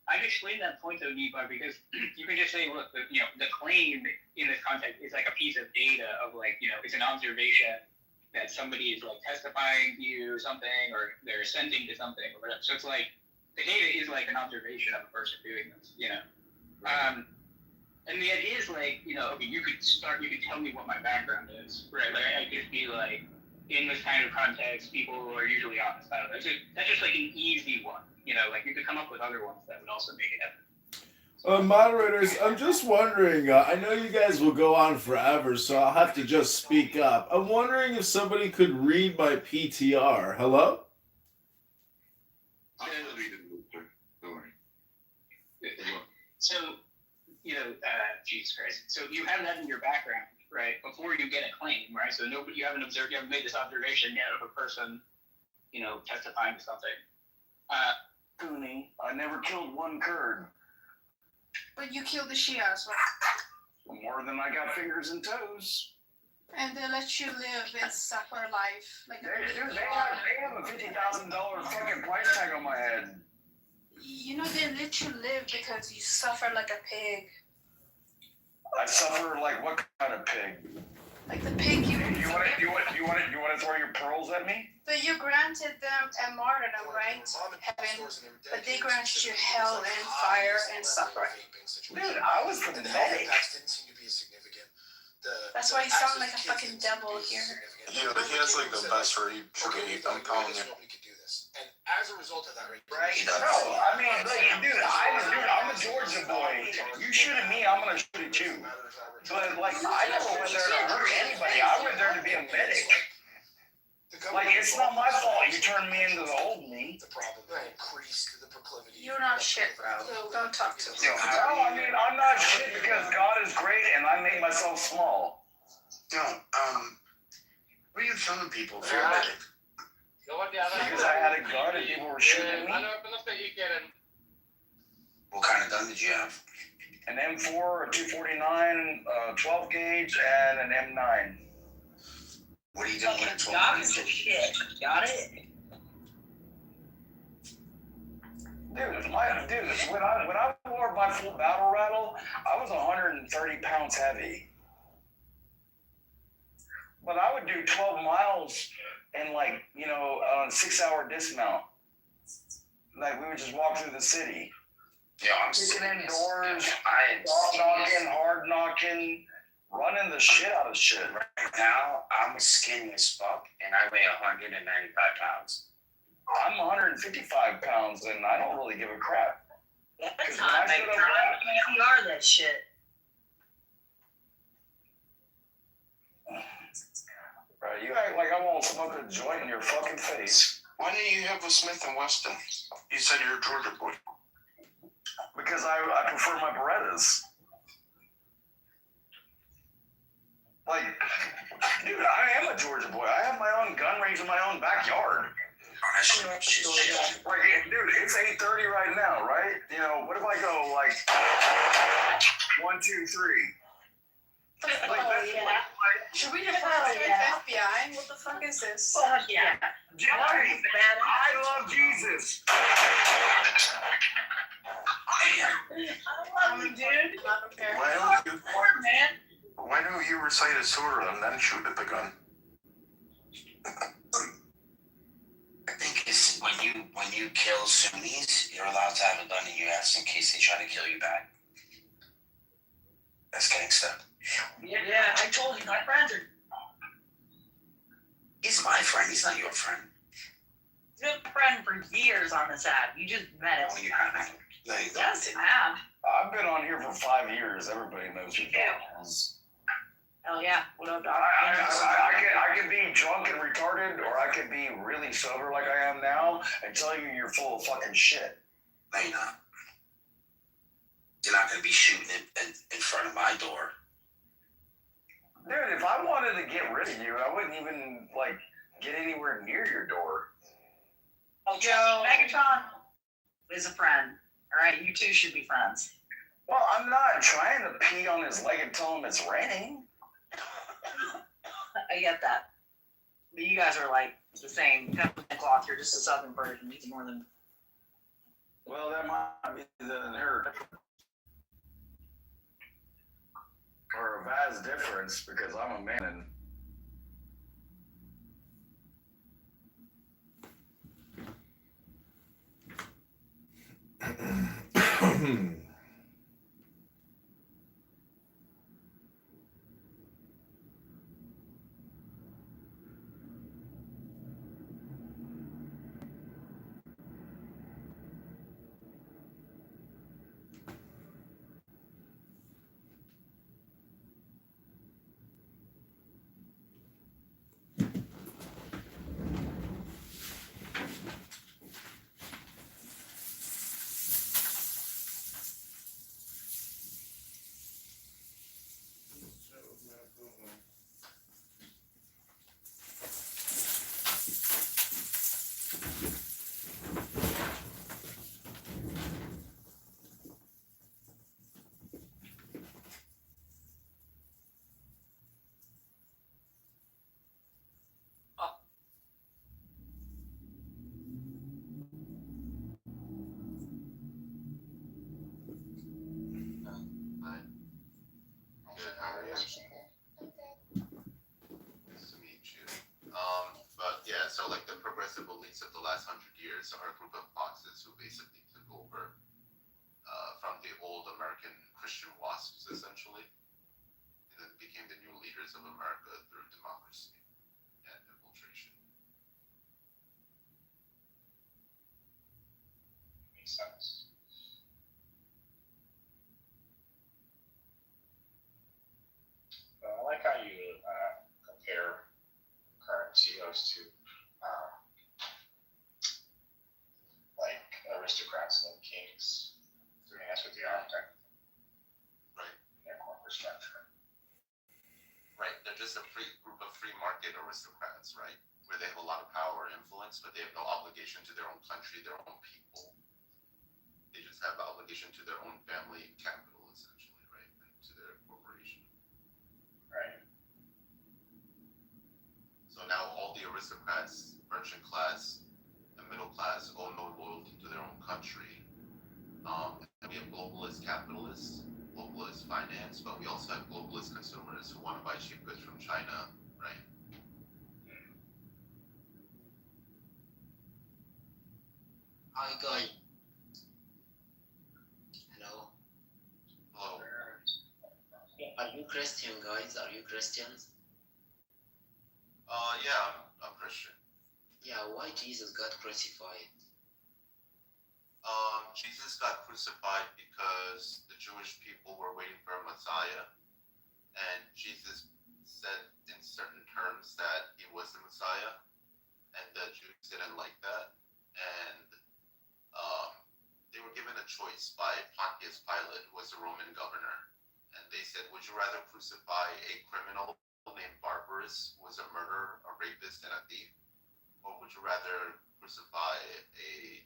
Speaker 16: I've explained that point though, Deepak, because you can just say, look, the claim in this context is a piece of data of it's an observation that somebody is testifying to you something, or they're assenting to something or whatever. So it's the data is an observation of a person doing this, and the idea is okay, you could tell me what my background is, right? I could be in this kind of context, people are usually honest. I don't know. That's just an easy one, you could come up with other ones that would also make it happen.
Speaker 12: Moderators, I'm just wondering. I know you guys will go on forever, so I'll have to just speak up. I'm wondering if somebody could read my PTR. Hello?
Speaker 19: Don't worry.
Speaker 16: So, Jesus Christ. So you have that in your background, right? Before you get a claim, right? So nobody, you haven't made this observation yet of a person, testifying to something.
Speaker 21: Cooney, I never killed one Kurd.
Speaker 4: But you killed the Shias, right?
Speaker 21: More than I got fingers and toes.
Speaker 4: And they let you live and suffer life like
Speaker 21: They have a $50,000 fucking price tag on my head.
Speaker 4: They let you live because you suffer like a pig.
Speaker 21: I suffer like what kind of pig?
Speaker 4: Like the pig you
Speaker 21: want to throw your pearls at me?
Speaker 4: But you granted them a martyrdom, right? Heaven, but they granted you hell and fire and suffering.
Speaker 21: Dude, I was the medic.
Speaker 4: That's why you sound like a fucking devil here.
Speaker 7: He has like the best rate. I'm calling you.
Speaker 13: And as a result of that,
Speaker 21: Right? No, I mean, dude, I'm a Georgia boy. You shoot at me, I'm gonna shoot at you. But I never went there to hurt anybody. I went there to be a medic. It's not my fault you turned me into the old me.
Speaker 13: The problem increased the proclivity.
Speaker 4: You're not shit, bro. So don't talk to me.
Speaker 21: No, I mean, I'm not shit because God is great and I made myself small.
Speaker 13: No, what are you telling people if you're a medic?
Speaker 21: Because I had a gun and people were shooting at me.
Speaker 13: What kind of gun did you have?
Speaker 21: An M4, a 249, 12 gauge, and an M9.
Speaker 13: What are you doing with a 12 gauge?
Speaker 20: Shit. Got it?
Speaker 21: Dude, when I wore my full battle rattle, I was 130 pounds heavy. But I would do 12 miles in on a 6-hour dismount. We would just walk through the city.
Speaker 13: Yeah, I'm
Speaker 21: kicking in doors, knocking, hard knocking, running the shit out of shit.
Speaker 13: Right now, I'm skinny as fuck, and I weigh 195 pounds.
Speaker 21: I'm 155 pounds, and I don't really give a crap.
Speaker 20: That's not big time. You are that shit.
Speaker 21: Right, you act like I won't smoke a joint in your fucking face.
Speaker 7: Why didn't you have a Smith and Wesson? You said you're a Georgia boy.
Speaker 21: Because I prefer my Berettas. Dude, I am a Georgia boy. I have my own gun range in my own backyard. Dude, it's 8:30 right now, right? What if I go 1, 2, 3?
Speaker 4: Should we just call the FBI? What the fuck is this?
Speaker 20: Fuck yeah.
Speaker 21: I love Jesus.
Speaker 20: I love you, dude.
Speaker 7: Why don't you recite a surah and then shoot at the gun?
Speaker 13: I think it's when you kill Sunnis, you're allowed to have a gun in your ass in case they try to kill you back. That's gangsta.
Speaker 20: Yeah, I told you, my friends are.
Speaker 13: He's my friend. He's not your friend.
Speaker 20: He's been a friend for years on this app. You just met him.
Speaker 13: Oh, you haven't.
Speaker 20: Yes, I have.
Speaker 21: I've been on here for 5 years. Everybody knows who that is.
Speaker 20: Hell yeah. What up, dog?
Speaker 21: I can be drunk and retarded, or I can be really sober like I am now and tell you you're full of fucking shit.
Speaker 13: No, you're not. You're not going to be shooting in front of my door.
Speaker 21: Dude, if I wanted to get rid of you, I wouldn't even, get anywhere near your door.
Speaker 20: Oh, Joe. Megatron is a friend. All right, you two should be friends.
Speaker 21: Well, I'm not trying to pee on his leg and tell him it's raining.
Speaker 20: I get that. But you guys are the same kind of cloth. You're just a southern version. He's more than.
Speaker 21: Well, that might be the inherent. Or a vast difference because I'm a man and.
Speaker 9: elites of the last 100 years are a group of foxes who basically took over from the old American Christian wasps, essentially, and then became the new leaders of America through democracy and infiltration.
Speaker 16: Makes sense. I like how you compare current CEOs to like aristocrats and kings. I mean, that's what they are,
Speaker 9: right?
Speaker 16: In their corporate structure.
Speaker 9: Right, they're just a group of free market aristocrats, right? Where they have a lot of power and influence, but they have no obligation to their own country, their own people. They just have obligation to their own family capital, essentially, right? And to their corporation.
Speaker 16: Right.
Speaker 9: So now all the aristocrats, merchant class, and middle class owe no loyalty to their own country. And we have globalist capitalists, globalist finance, but we also have globalist consumers who want to buy cheap goods from China, right?
Speaker 20: How you going? Hello.
Speaker 9: Hello.
Speaker 20: Are you Christian, guys? Are you Christians?
Speaker 9: Yeah, I'm Christian.
Speaker 20: Yeah, why Jesus got crucified?
Speaker 9: Jesus got crucified because the Jewish people were waiting for a Messiah, and Jesus said in certain terms that he was the Messiah, and the Jews didn't like that, and they were given a choice by Pontius Pilate, who was the Roman governor, and they said, would you rather crucify a criminal named Barbarous, who was a murderer, a rapist, and a thief, or would you rather crucify a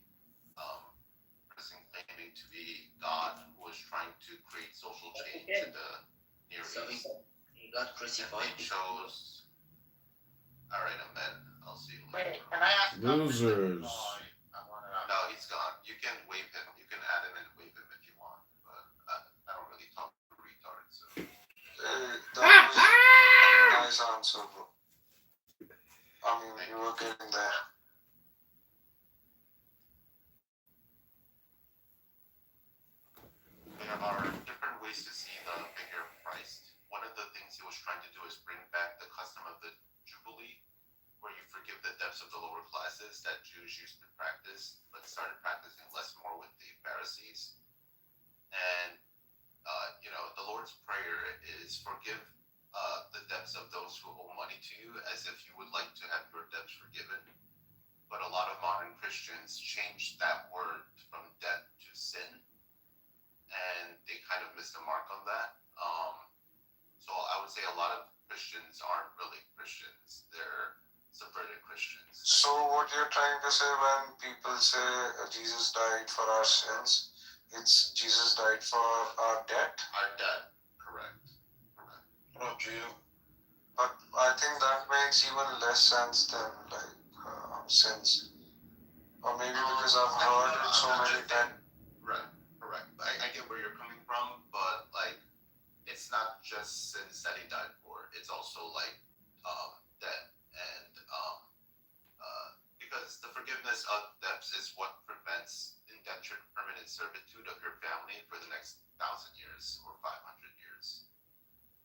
Speaker 9: person claiming to be God, who was trying to create social change in the Near East?
Speaker 20: He got crucified.
Speaker 9: They chose. All right, man. I'll see you
Speaker 16: Wait,
Speaker 9: later.
Speaker 16: can I ask?
Speaker 12: Losers.
Speaker 9: No, he's gone. You can wave him. You can add him and wave him if you want, but I don't really talk to retards. So.
Speaker 22: That was a nice answer, bro. I mean, you were getting there.
Speaker 9: There are different ways to see the figure of Christ. One of the things he was trying to do is bring back the custom of the Jubilee, where you forgive the debts of the lower classes that Jews used to practice, but started practicing less more with the Pharisees. And, the Lord's Prayer is forgive the debts of those who owe money to you as if you would like to have your debts forgiven. But a lot of modern Christians changed that word from debt to sin, and they kind of missed the mark on that. So I would say a lot of Christians aren't really Christians. They're subverted Christians.
Speaker 22: So what you're trying to say when people say Jesus died for our sins, it's Jesus died for our debt?
Speaker 9: Our debt, correct.
Speaker 22: Not you. But I think that makes even less sense than sins. Or maybe because I've heard it so many times.
Speaker 9: Right, correct. I get where you're coming from, but it's not just sins that he died for. It's also debt and because the forgiveness of debts is what prevents indentured permanent servitude of your family for the next 1,000 years or 500 years.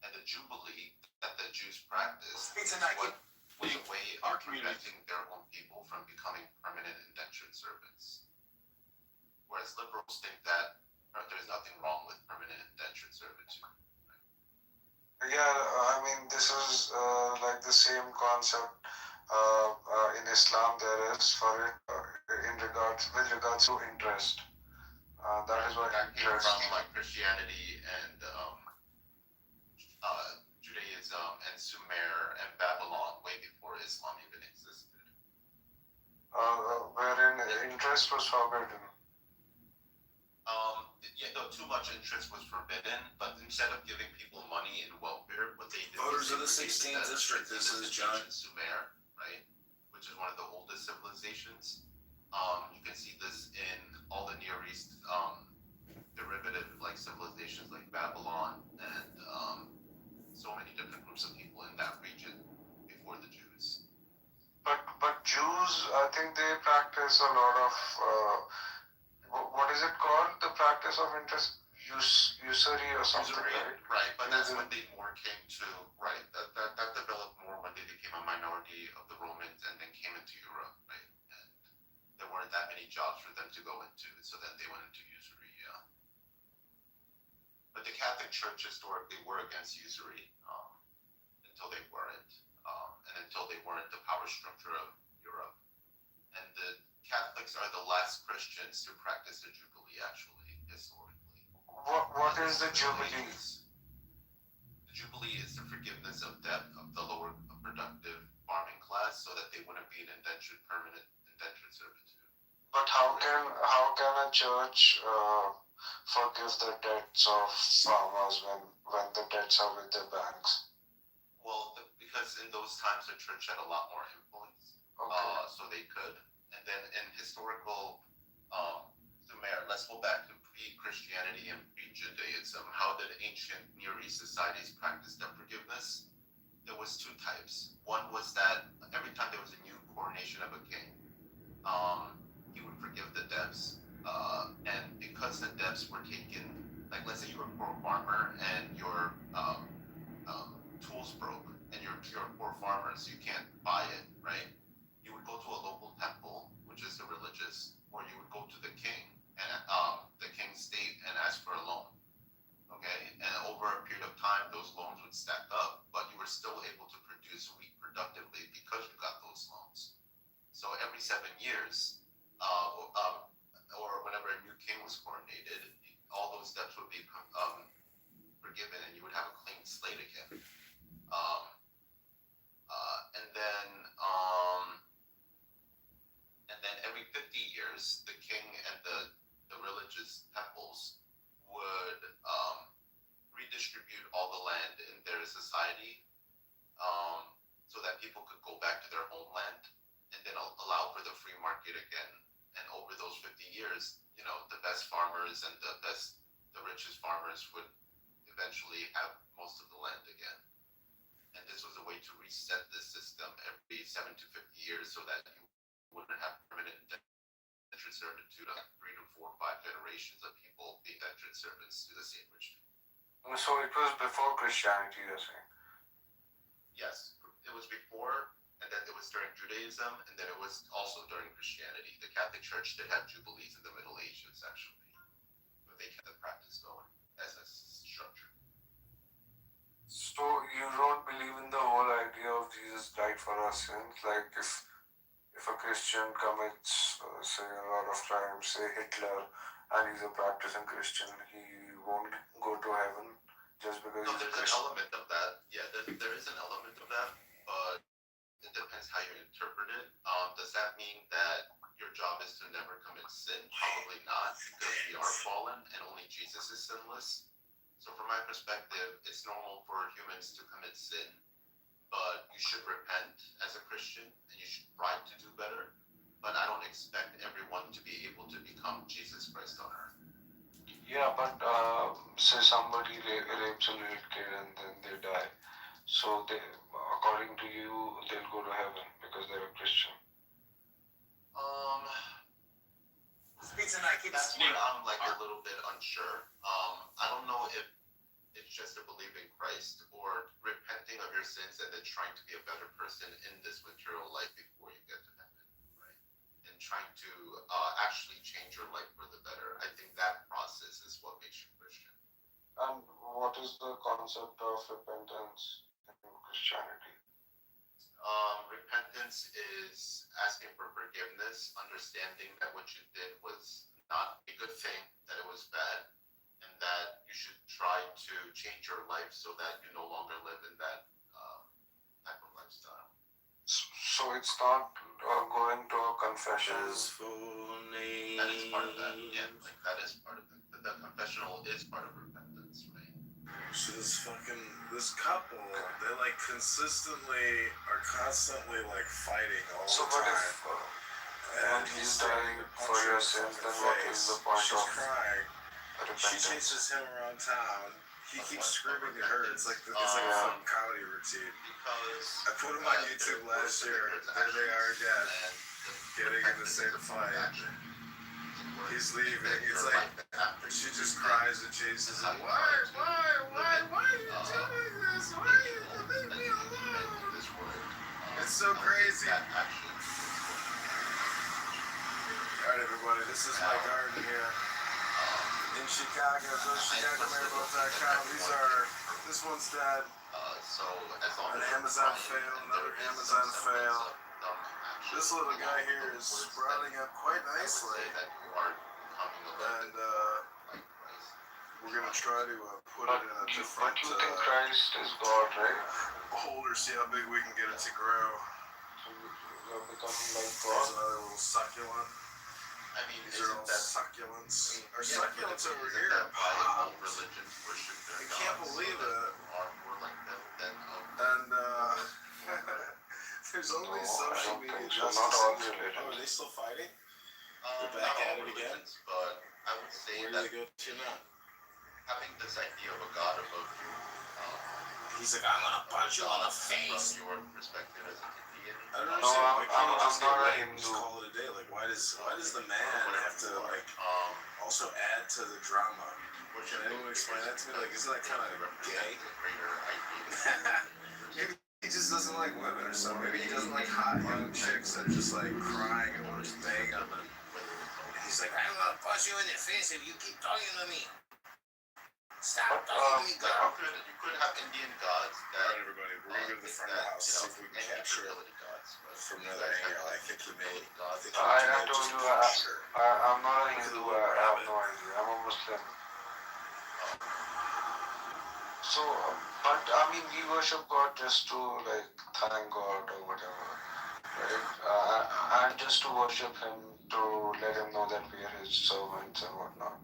Speaker 9: And the Jubilee that the Jews practiced is what was a way of preventing their own people from becoming permanent indentured servants. Whereas liberals think that there's nothing wrong with permanent indentured servitude.
Speaker 22: Yeah, I mean, this is like the same concept in Islam there is for it with regards to interest. That is what
Speaker 9: that came from Christianity and Judaism and Sumer and Babylon way before Islam even existed.
Speaker 22: Wherein interest was forbidden.
Speaker 9: Too much interest was forbidden, but instead of giving people money in welfare, what they did
Speaker 23: Voters of the
Speaker 9: was
Speaker 23: 16th district, this is John.
Speaker 9: Sumer, right, which is one of the oldest civilizations. You can see this in all the Near East derivative civilizations like Babylon and so many different groups of people in that region before the Jews.
Speaker 22: But Jews, I think they of interest, usury or something, right?
Speaker 9: Right, but that's when they more came to, right, that developed more when they became a minority of the Romans and then came into Europe, right? And there weren't that many jobs for them to go into, so then they went into usury, yeah. But the Catholic Church historically were against usury until they weren't, and until they weren't the power structure of Europe. And the Catholics are the last Christians to practice the Jubilee, actually, historically.
Speaker 22: What is the Jubilee?
Speaker 9: The Jubilee is the forgiveness of debt of the lower productive farming class so that they wouldn't be in permanent indentured servitude.
Speaker 22: But how can a church forgive the debts of farmers when the debts are with the banks?
Speaker 9: Well, because in those times the church had a lot more influence, so they could. And then in historical let's go back to pre-Christianity and pre-Judaism. How did ancient Near East societies practice debt forgiveness? There was two types. One was that every time there was a new coronation of a king, he would forgive the debts. And because the debts were taken, like let's say you were a poor farmer and your tools broke, and you're a poor farmer, so you can't buy it, right? You would go to a local temple, which is the religious, or you would go to the king and the king's state and ask for a loan. Okay, and over a period of time, those loans would stack up, but you were still able to produce wheat productively because you got those loans. So every 7 years, or whenever a new king was coronated, all those debts would be forgiven, and you would have a clean slate again. And then every 50 years, the king and the religious temples would redistribute all the land in their society so that people could go back to their homeland and then allow for the free market again. And over those 50 years, the best farmers and the richest farmers would eventually have most of the land again. And this was a way to reset the system every 7 to 50 years so that you wouldn't have permanent indentured servitude, like 3 to 4 or 5 generations of people being indentured servants to the same rich king.
Speaker 22: So it was before Christianity, you're saying?
Speaker 9: Yes, it was before, and then it was during Judaism, and then it was also during Christianity. The Catholic Church did have jubilees in the Middle Ages, actually, but they kept the practice going as a structure.
Speaker 22: So you don't believe in the whole idea of Jesus died for our sins? Like if a Christian commits, say a lot of crimes, say Hitler, and he's a practicing Christian, he won't go to heaven just because he's a
Speaker 9: There's
Speaker 22: Christian?
Speaker 9: an element of that. Yeah, there is an element of that, but it depends how you interpret it. Does that mean that your job is to never commit sin? Probably not, because we are fallen and only Jesus is sinless. So from my perspective, it's normal for humans to commit sin, but you should repent as a Christian and you should try to do better. But I don't expect everyone to be able to become Jesus Christ on earth.
Speaker 22: Yeah, but say somebody rapes a little kid and then they die. So they, according to you, they'll go to heaven because they're a Christian.
Speaker 9: That's where I'm like a little bit unsure. I don't know if it's just to believe in Christ or repenting of your sins and then trying to be a better person in this material life before you get to heaven, right? And trying to actually change your life for the better. I think that process is what makes you Christian.
Speaker 22: And what is the concept of repentance in Christianity?
Speaker 9: Repentance is asking for forgiveness, understanding that what you did was not a good thing, that it was bad, and that you should try to change your life so that you no longer live in that type of lifestyle.
Speaker 22: So it's not going to a confession.
Speaker 9: That is part of that. Yeah, like that is part of it. The confessional is part of repentance, right?
Speaker 12: So this couple, they like constantly are constantly like fighting all the time.
Speaker 22: So what if and he's dying for your sins, then what is the point of
Speaker 12: crying. She
Speaker 22: repentance?
Speaker 12: chases him around town. He keeps screaming at her. It's like a fucking comedy routine. I put him on YouTube last year. There they are again, getting in the same fight. He's leaving. It's like she just cries and chases him. Why are you doing this? Why are you leave me alone? It's so crazy. Alright everybody, this is my garden here in Chicago. Go to ChicagoMaribel.com. This one's dead. An Amazon fail, another Amazon fail. This little guy here is sprouting up quite nicely. And we're going to try to put it in a different
Speaker 22: But you think Christ is God, right?
Speaker 12: holder, see how big we can get it to grow.
Speaker 22: You're becoming like
Speaker 12: There's
Speaker 22: God.
Speaker 12: another little succulent.
Speaker 9: I mean,
Speaker 12: These are all succulents. Our succulents over here are
Speaker 9: all religions worship their
Speaker 12: You can't believe it.
Speaker 9: are more like them than
Speaker 12: And there's only social media
Speaker 22: so.
Speaker 12: justice.
Speaker 22: Not all
Speaker 12: Oh,
Speaker 22: religions.
Speaker 12: are they still fighting?
Speaker 9: not
Speaker 12: They're back at
Speaker 9: all
Speaker 12: it again?
Speaker 9: religions, but I would say
Speaker 12: Where do
Speaker 9: that
Speaker 12: they go to now?
Speaker 9: having this idea of a God above you,
Speaker 12: He's like, I'm gonna punch you on the face.
Speaker 9: from your perspective as a Indian,
Speaker 12: I don't
Speaker 22: No,
Speaker 12: understand. Why can't
Speaker 22: I'm
Speaker 12: you just get
Speaker 22: not a
Speaker 12: rid of it and just
Speaker 22: Hindu.
Speaker 12: call it a day? Like, why does the man have to like also add to the drama? Can anyone explain that to me? Like, isn't that kind of gay? Maybe he just doesn't like women or something. Maybe he doesn't like hot young chicks that are just like crying and want to just bang them. And he's like, I'm gonna punch you in the face if you keep talking to me. Stop talking to me, girl.
Speaker 9: you could have Indian gods that
Speaker 12: Alright, everybody, we're gonna go to the front of the house, see if we can capture it
Speaker 9: gods, but
Speaker 12: from another angle. I think he may.
Speaker 9: gods.
Speaker 22: I told you I'm not a Hindu. I have no idea. I'm a Muslim. So, but I mean, we worship God just to like thank God or whatever, right? And just to worship Him, to let Him know that we are His servants and whatnot.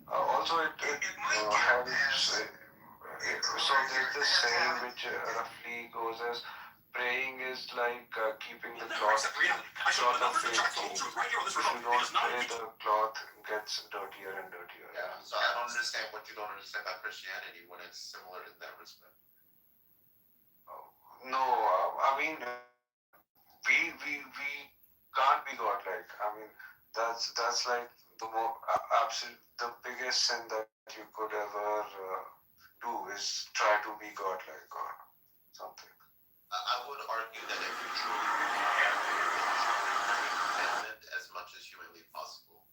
Speaker 22: Also, it helps. So there's this saying which roughly goes as praying is like keeping the cloth of faith clean. If you don't pray, the cloth gets dirtier and dirtier.
Speaker 9: Yeah, so I don't understand what you don't understand about Christianity when it's similar in that respect.
Speaker 22: No, I mean, we can't be godlike. I mean, that's like the more absolute, the biggest sin that you could ever do is try to be godlike or something.
Speaker 9: I would argue that if you truly contentment as much as humanly possible,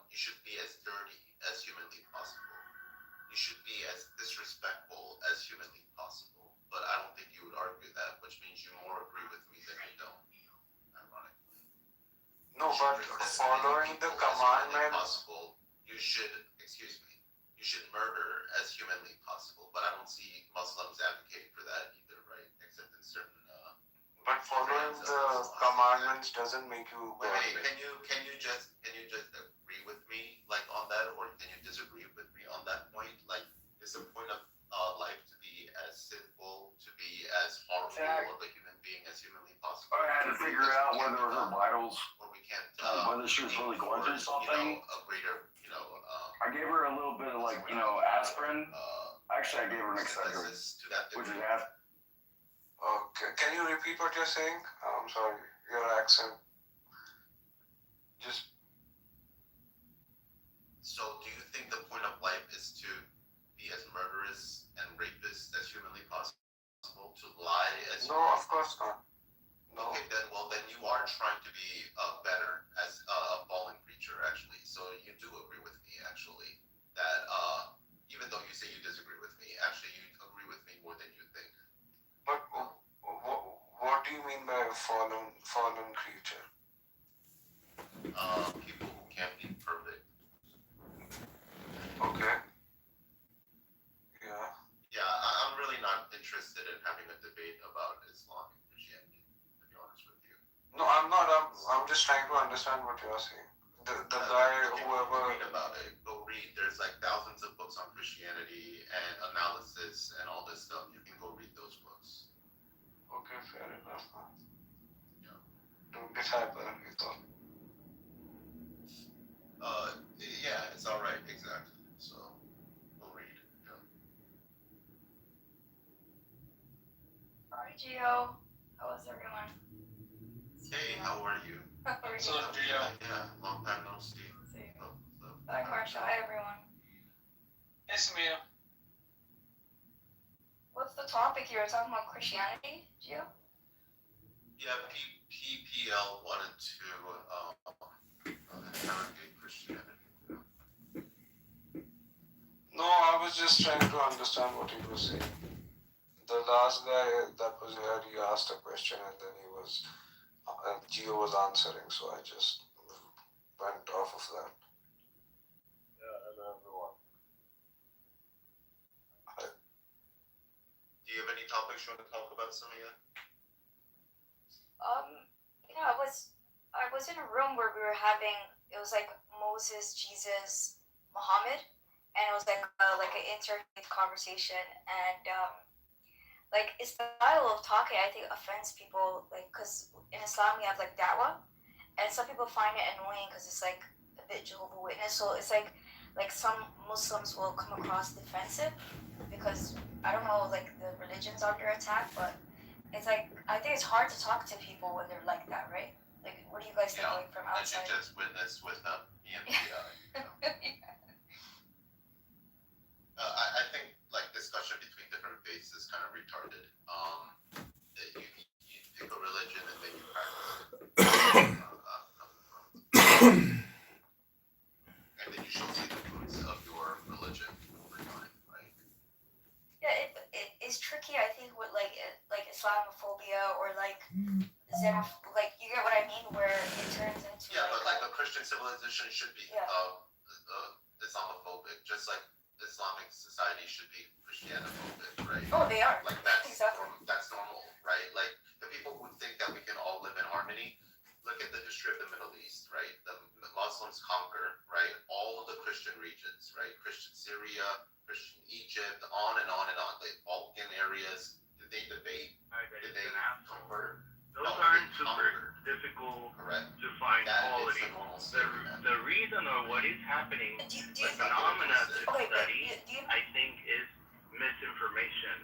Speaker 9: you should be as dirty as humanly possible. You should be as disrespectful as humanly possible. But I don't think you would argue that, which means you more agree with me than you don't. Ironically.
Speaker 22: No, but following the commandment.
Speaker 9: Possible, you should, excuse me, you should murder as humanly possible. But I don't see Muslims advocating for that either, right? Except in certain.
Speaker 22: But following the commandments doesn't make you.
Speaker 9: Wait, can you just agree with me like on that, or can you disagree with me on that point? Like, is the point of life to be as sinful, to be as harmful of a human being as humanly possible?
Speaker 21: I had to figure out whether her vitals,
Speaker 9: or we can't,
Speaker 21: whether she was really going through something.
Speaker 9: A greater,
Speaker 21: I gave her a little bit of like, aspirin. Actually, I gave her an Excedrin, which is aspirin.
Speaker 22: Okay, can you repeat what you're saying? I'm sorry, your accent. Just.
Speaker 9: So, do you think the point of life is to be as murderous and rapist as humanly possible? To lie as
Speaker 22: No, of course not. No.
Speaker 9: Okay, then you are trying to be better as a fallen creature, actually. So you do agree with me, actually, that even though you say you disagree with me, actually you agree with me more than you think.
Speaker 22: But what do you mean by a fallen creature?
Speaker 9: People who can't be perfect.
Speaker 22: Okay. Yeah.
Speaker 9: Yeah, I'm really not interested in having a debate about Islam and Christianity, to be honest with you.
Speaker 22: No, I'm not. I'm just trying to understand what you're saying. The guy, whoever.
Speaker 9: Read about it. Go read. There's like thousands of books on Christianity and analysis and all this stuff. You can go read those books.
Speaker 22: Okay, fair enough.
Speaker 9: Yeah.
Speaker 22: Don't get hyper, it's all.
Speaker 9: Yeah, it's all right, exactly. So, go read. Yeah.
Speaker 2: Alright, Gio. How is everyone?
Speaker 9: Hey, how are you?
Speaker 2: How are you?
Speaker 11: So, Gio.
Speaker 9: Yeah, long time no see.
Speaker 2: Bye, Marsha. Hi, everyone.
Speaker 11: Yes, Mia.
Speaker 2: What's the topic here? We're talking about Christianity, Gio?
Speaker 9: Yeah, PPL wanted to interrogate Christianity.
Speaker 22: No, I was just trying to understand what he was saying. The last guy that was here, he asked a question and then Gio was answering, so I just went off of that.
Speaker 9: Yeah, hello everyone. Do you have any topics you want to talk about, Samia?
Speaker 2: Yeah, I was in a room where we were having, it was like Moses, Jesus, Muhammad, and it was like an interfaith conversation, and like his style of talking, I think, offends people, like, because in Islam we have like da'wah, and some people find it annoying because it's like a bit Jehovah's Witness. So it's like some Muslims will come across defensive because I don't know, like the religion's under attack, but it's like I think it's hard to talk to people when they're like that, right? Like, what do you guys think, like, from outside?
Speaker 9: That you just witnessed with EMPI. I think like discussion between different faiths is kind of retarded. That you pick a religion and then you practice it. And then you should see the fruits of your religion over time, right?
Speaker 2: Yeah, it is tricky, I think, with like Islamophobia or like like, you get what I mean, where it turns into
Speaker 9: but like a Christian civilization should be Islamophobic, just like Islamic society should be Christianophobic, right?
Speaker 2: Oh, they are.
Speaker 9: Like that's
Speaker 2: exactly.
Speaker 9: That's normal, right? Like the people who think that we can all live in harmony. Look at the history of the Middle East, right? The Muslims conquer, right? All of the Christian regions, right? Christian Syria, Christian Egypt, on and on and on. The Balkan areas. Did they debate? Did they convert?
Speaker 3: Those aren't super difficult to find quality. The reason or what is happening, the phenomena to study, I think, is misinformation.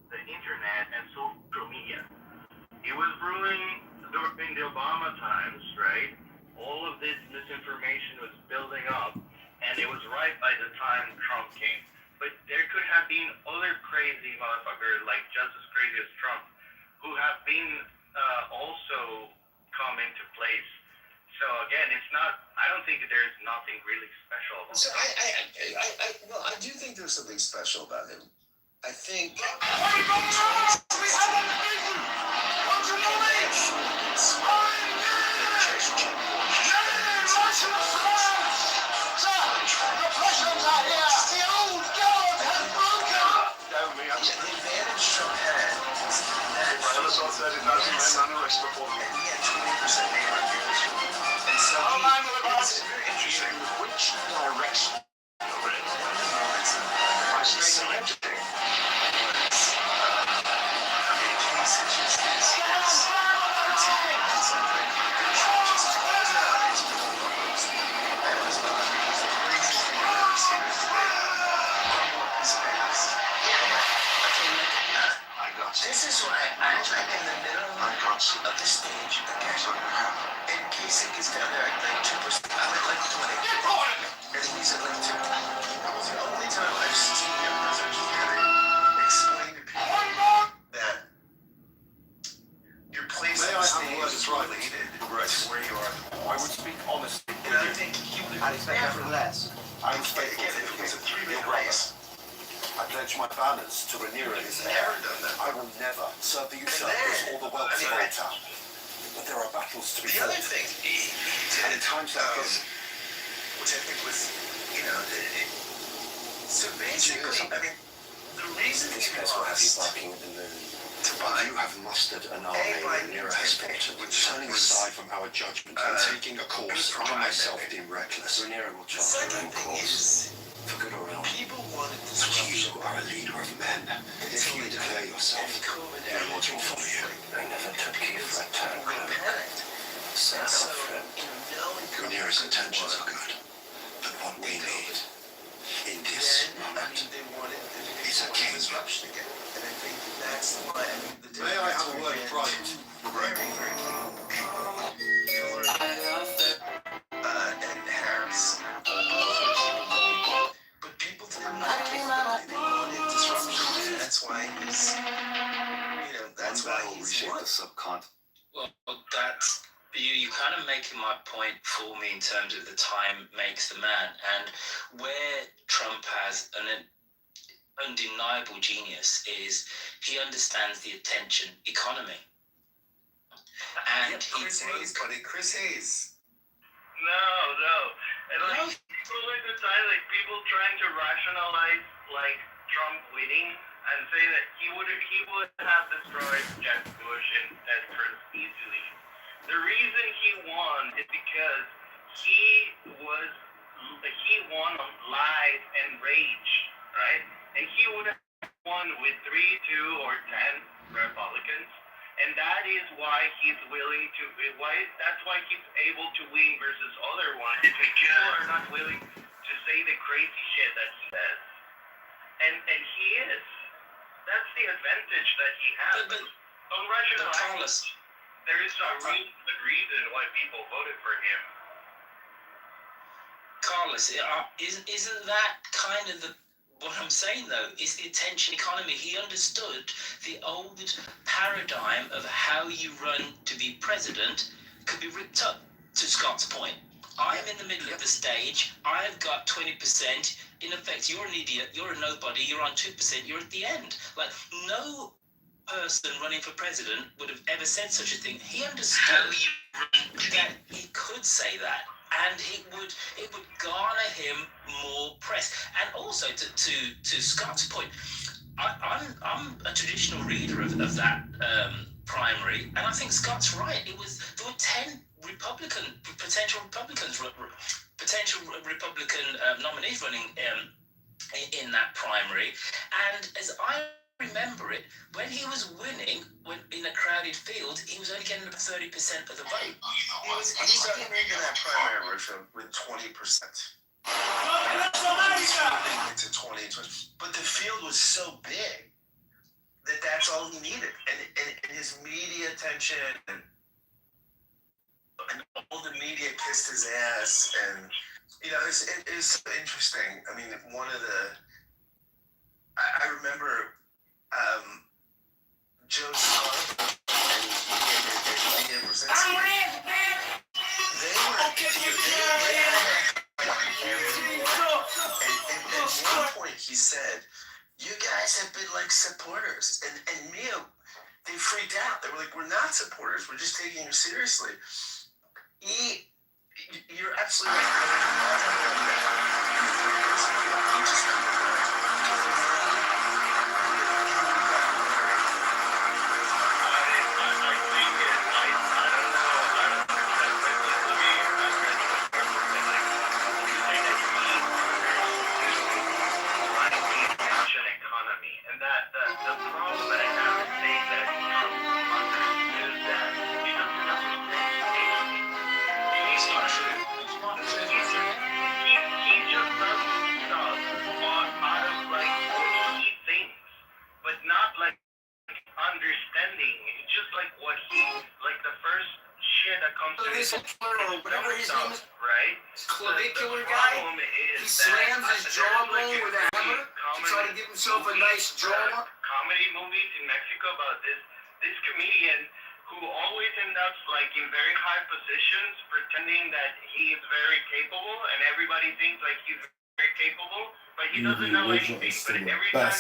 Speaker 3: The internet and social media. It was brewing during the Obama times, right? All of this misinformation was building up, and it was right by the time Trump came. But there could have been other crazy motherfuckers, like just as crazy as Trump, who have been also come into place. So again, it's not. I don't think there's nothing really special about
Speaker 10: So I do think there's something special about him. I think. Which direction? This is why I'm in the middle of the stage. And Kasich is down there at like 2%. I'm at like 20. And he's at like 2. That was the only time I've seen him explain to people that your place on the stage is related to where you are.
Speaker 14: I would speak honestly.
Speaker 10: And I think he would never less.
Speaker 14: I respect
Speaker 10: again, if it was a 3-minute race.
Speaker 14: I pledge my banners to Rhaenyra.
Speaker 10: Never done that.
Speaker 14: I will never serve the usurpers or the wealth of Volta. But there are battles to be fought.
Speaker 10: The other thing he did
Speaker 14: at times like this,
Speaker 10: which I think was, so basically, I mean, the reason he lost
Speaker 14: barking at the moon.
Speaker 10: To buy,
Speaker 14: you have mustered an army Rhaenyra has fought, turning aside from our judgment and taking a course I myself deem reckless. Rhaenyra will chart her own course. For good or ill,
Speaker 10: people wanted
Speaker 14: you are a leader of men. If you declare yourself, no one will follow you. I never took you for a turn club. So, Rhaenyra's intentions are good, but what we need in this moment is a king.
Speaker 10: And I think that's why,
Speaker 14: May I have a word of private?
Speaker 10: why he's, that's why he's won.
Speaker 14: The subcontinent.
Speaker 6: Well, that's you kind of making my point for me in terms of the time makes the man, and where Trump has an undeniable genius is he understands the attention economy. And
Speaker 10: Chris Hayes, buddy, Chris Hayes.
Speaker 3: No. And like people at the time, like people trying to rationalize like Trump winning and say that he would have destroyed Jeb Bush and Ted Cruz easily. The reason he won is because he won on lies and rage, right? And he would have won with 3, 2, or 10 Republicans. And that is why he's willing to. That's why he's able to win versus other ones. Because people are not willing to say the crazy shit that he says, and he is. That's the advantage that he has. On rationalize, there is a really good reason why people voted for him.
Speaker 6: Carlos, isn't that kind of what I'm saying though, is the attention economy. He understood the old paradigm of how you run to be president could be ripped up, to Scott's point. I am in the middle of the stage. I've got 20%. In effect, you're an idiot. You're a nobody. You're on 2%. You're at the end. Like, no person running for president would have ever said such a thing. He understood that he could say that. And it would garner him more press. And also to Scott's point, I'm a traditional reader of that primary, and I think Scott's right. There were 10 potential Republican nominees running in that primary, and as I remember it, when he was winning, in a crowded field, he was only getting about 30% of the vote.
Speaker 10: He started making that primary with 20%. Into 20, but the field was so big that's all he needed, and his media attention and all the media kissed his ass, and it's so interesting. I mean, I remember Joe Scott and media presents. And at one point he said, "You guys have been like supporters," and Mia, they freaked out. They were like, "We're not supporters. We're just taking you seriously." You're absolutely right.
Speaker 21: Clavicular guy, he slams his jawbone with a hammer to try to give himself a nice jaw.
Speaker 3: Comedy movies in Mexico about this comedian who always ends up like in very high positions, pretending that he is very capable, and everybody thinks like he's very capable, but he doesn't know anything. But every time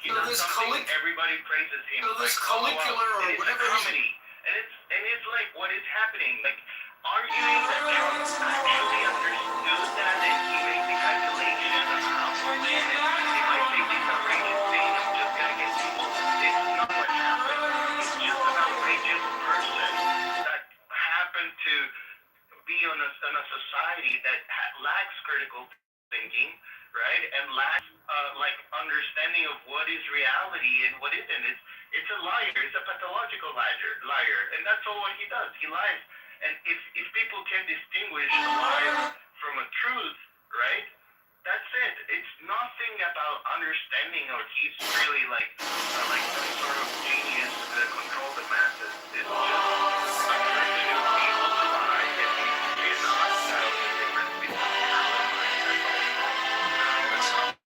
Speaker 3: he does something, everybody praises him.
Speaker 21: This Caligula or whatever.
Speaker 3: Comedy, and it's like what is happening, like. Arguing that Trump actually understood that and he made the calculation of how to win, and if I take this outrageous thing, I'm just gonna get people. This is not what happened. It's just an outrageous person that happened to be on a society that lacks critical thinking, right, and lacks like understanding of what is reality and what isn't. It's a liar. It's a pathological liar, and that's all what he does. He lies. And if people can distinguish a lie from a truth, right, that's it. It's nothing about understanding or he's really like some sort of genius that controls the masses. It's just a function of people to lie and people cannot know the difference between truth and lie. That's all.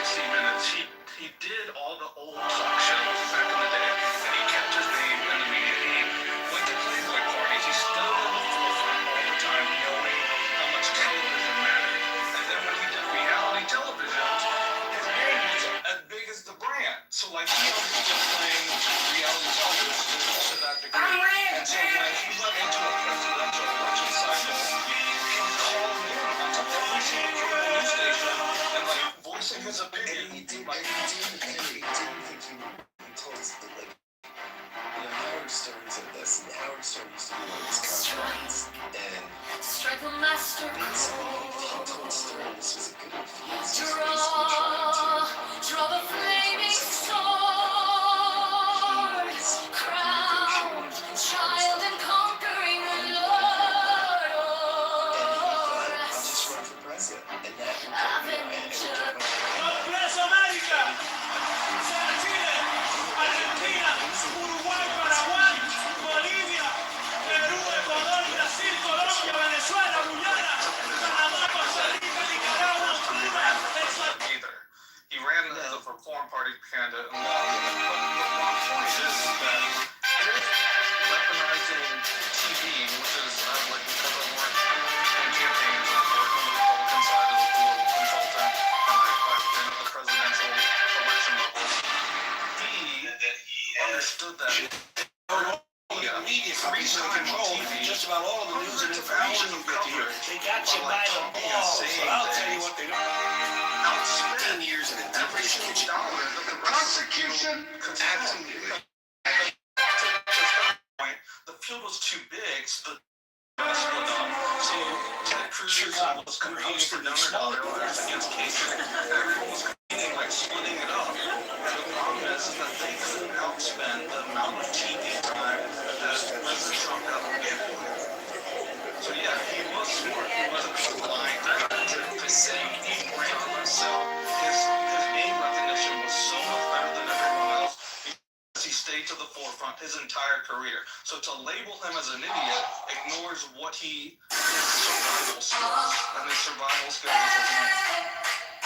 Speaker 7: 60 Minutes, he did all the old talk shows back in the day, and he kept his name in the media. He went to Playboy parties. He stood in the forefront all the time, knowing how much television mattered. And then when he did reality television, his name was as big as the brand. So like he understood playing reality television to that degree. And so when he went into a presidential election cycle, he was calling in onto every single cable news station and like voicing his opinion.
Speaker 10: And he didn't think he told us that, like, you know, Howard Stern said this, and Howard Stern used to be one of his contracts, and
Speaker 8: Strike a masterful.
Speaker 10: he told Stern this was a good influence. He was basically trying to
Speaker 8: Draw the flaming sword. Crown, child and conquering Lord.
Speaker 10: I'll just run for president, and that would get me.
Speaker 8: God bless America. Sea Chile, Argentina, Uruguay, Paraguay, Bolivia, Perú, Ecuador, Brasil, Colombia, Venezuela, Guyana, Panamá, Costa Rica, Nicaragua, Cuba, El Salvador.
Speaker 7: Either. He ran as a Reform Party candidate, but the point is that it is weaponizing TV, which is like because I work in campaigns, I work on the Republican side as a political consultant, and I've been at the presidential election level. He understood that.
Speaker 10: Media companies control just about all of the news and information you get to hear.
Speaker 20: They got you by the balls. I'll tell you what they do.
Speaker 10: Out 16 years in a depression.
Speaker 7: Prosecution. Absolutely. The field was too big, so the split up. So Ted Cruz was competing for $1 against Casey. Everyone was competing, like splitting it up. And the problem is that they couldn't outspend the amount of TV time that President Trump got to give. So yeah, he was smart. He wasn't lying 100%. He ran on himself. His name recognition was so much better than everyone else because he stayed to the forefront his entire career. So to label him as an idiot ignores what his survival skills, and his survival skills is his name.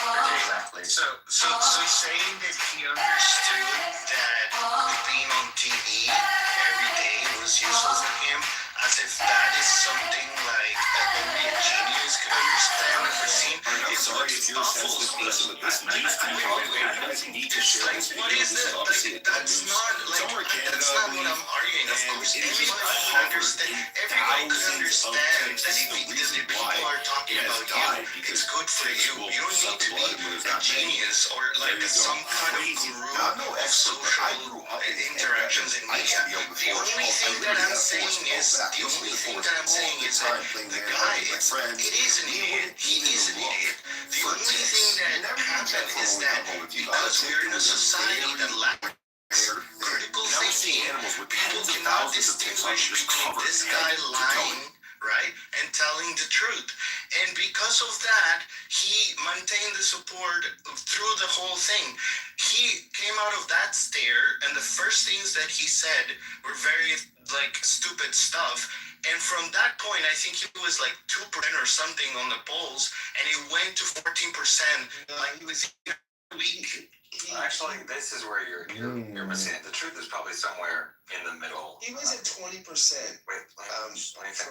Speaker 13: Exactly. So saying that he understood that being on TV every day was useful for him, as if that is something like only a genius could understand or foreseen. It's
Speaker 14: Sorry if you're sensitive to this news to be you guys need to share this
Speaker 13: what
Speaker 14: video.
Speaker 13: is
Speaker 14: This is
Speaker 13: that?
Speaker 14: obviously
Speaker 13: Like, that's not like that's not what I'm arguing. Of course, everybody could understand. Everyone could understand that if the people are talking about you, it's good for you. You don't need to be a genius or like some kind of guru of social interactions in media. The only thing that I'm saying is that the guy, it is an idiot. He is an idiot. The only thing that happened is that because we're in a society that lacks critical thinking, people cannot distinguish between this guy lying, right, and telling the truth. And because of that, he maintained the support through the whole thing. He came out of that stare, and the first things that he said were very, like, stupid stuff. And from that point, I think he was like 2% or something on the polls, and he went to 14%. Like, he was weak.
Speaker 15: Actually, this is where you're missing it. The truth is probably somewhere in the middle.
Speaker 10: He was at 20% from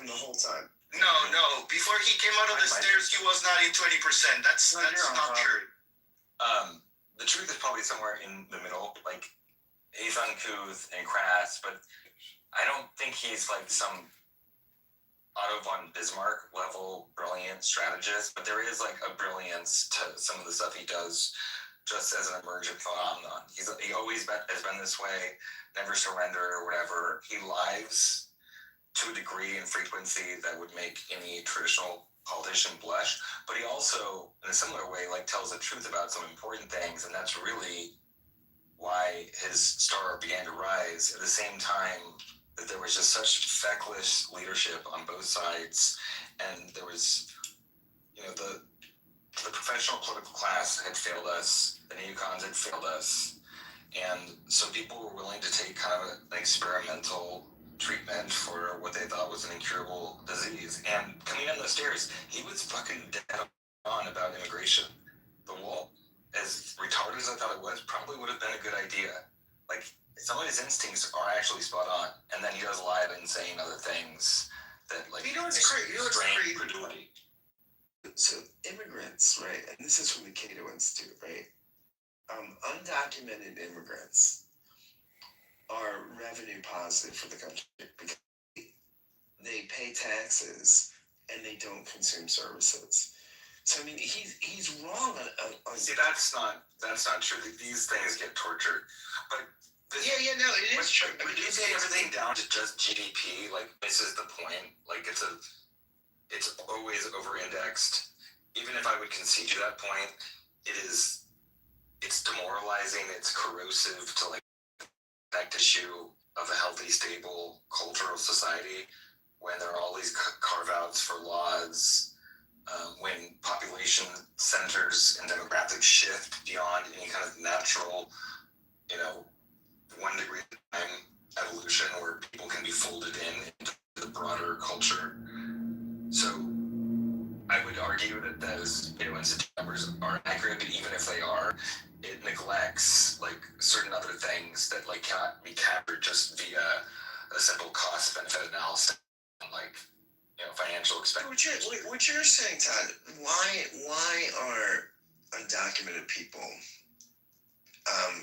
Speaker 10: the whole time.
Speaker 13: No. Before he came out of the stairs, he was not in 20%. That's not true.
Speaker 15: The truth is probably somewhere in the middle. Like, he's uncouth and crass, but I don't think he's like some Otto von Bismarck level brilliant strategist. But there is like a brilliance to some of the stuff he does, just as an emergent phenomenon. He always has been this way, never surrender or whatever. He lies to a degree and frequency that would make any traditional politician blush, but he also, in a similar way, like tells the truth about some important things, and that's really why his star began to rise. At the same time that there was just such feckless leadership on both sides, and there was, the professional political class had failed us, the neocons had failed us, and so people were willing to take kind of an experimental treatment for what they thought was an incurable disease. And coming down the stairs, he was fucking dead on about immigration. The wall, as as I thought it was, probably would have been a good idea. Like, some of his instincts are actually spot on, and then he does lie and saying other things that, like, strain credulity.
Speaker 10: So immigrants, right, and this is from the Cato Institute, right? Undocumented immigrants are revenue positive for the country because they pay taxes and they don't consume services. So I mean, he's wrong on.
Speaker 15: See, that's not true. These things get tortured, but
Speaker 10: no, it is true.
Speaker 15: But you say everything down to just GDP, like, this is the point. Like, it's always over-indexed. Even if I would concede you that point, it's demoralizing. It's corrosive to, like, that issue of a healthy, stable, cultural society when there are all these carve-outs for laws. When population centers and demographics shift beyond any kind of natural, 1 degree at a time evolution where people can be folded into the broader culture. So I would argue that those institute numbers are accurate, but even if they are, it neglects, like, certain other things that, like, cannot be captured just via a simple cost benefit analysis and, like, financial expenditure.
Speaker 10: What you're saying, Todd, why are undocumented people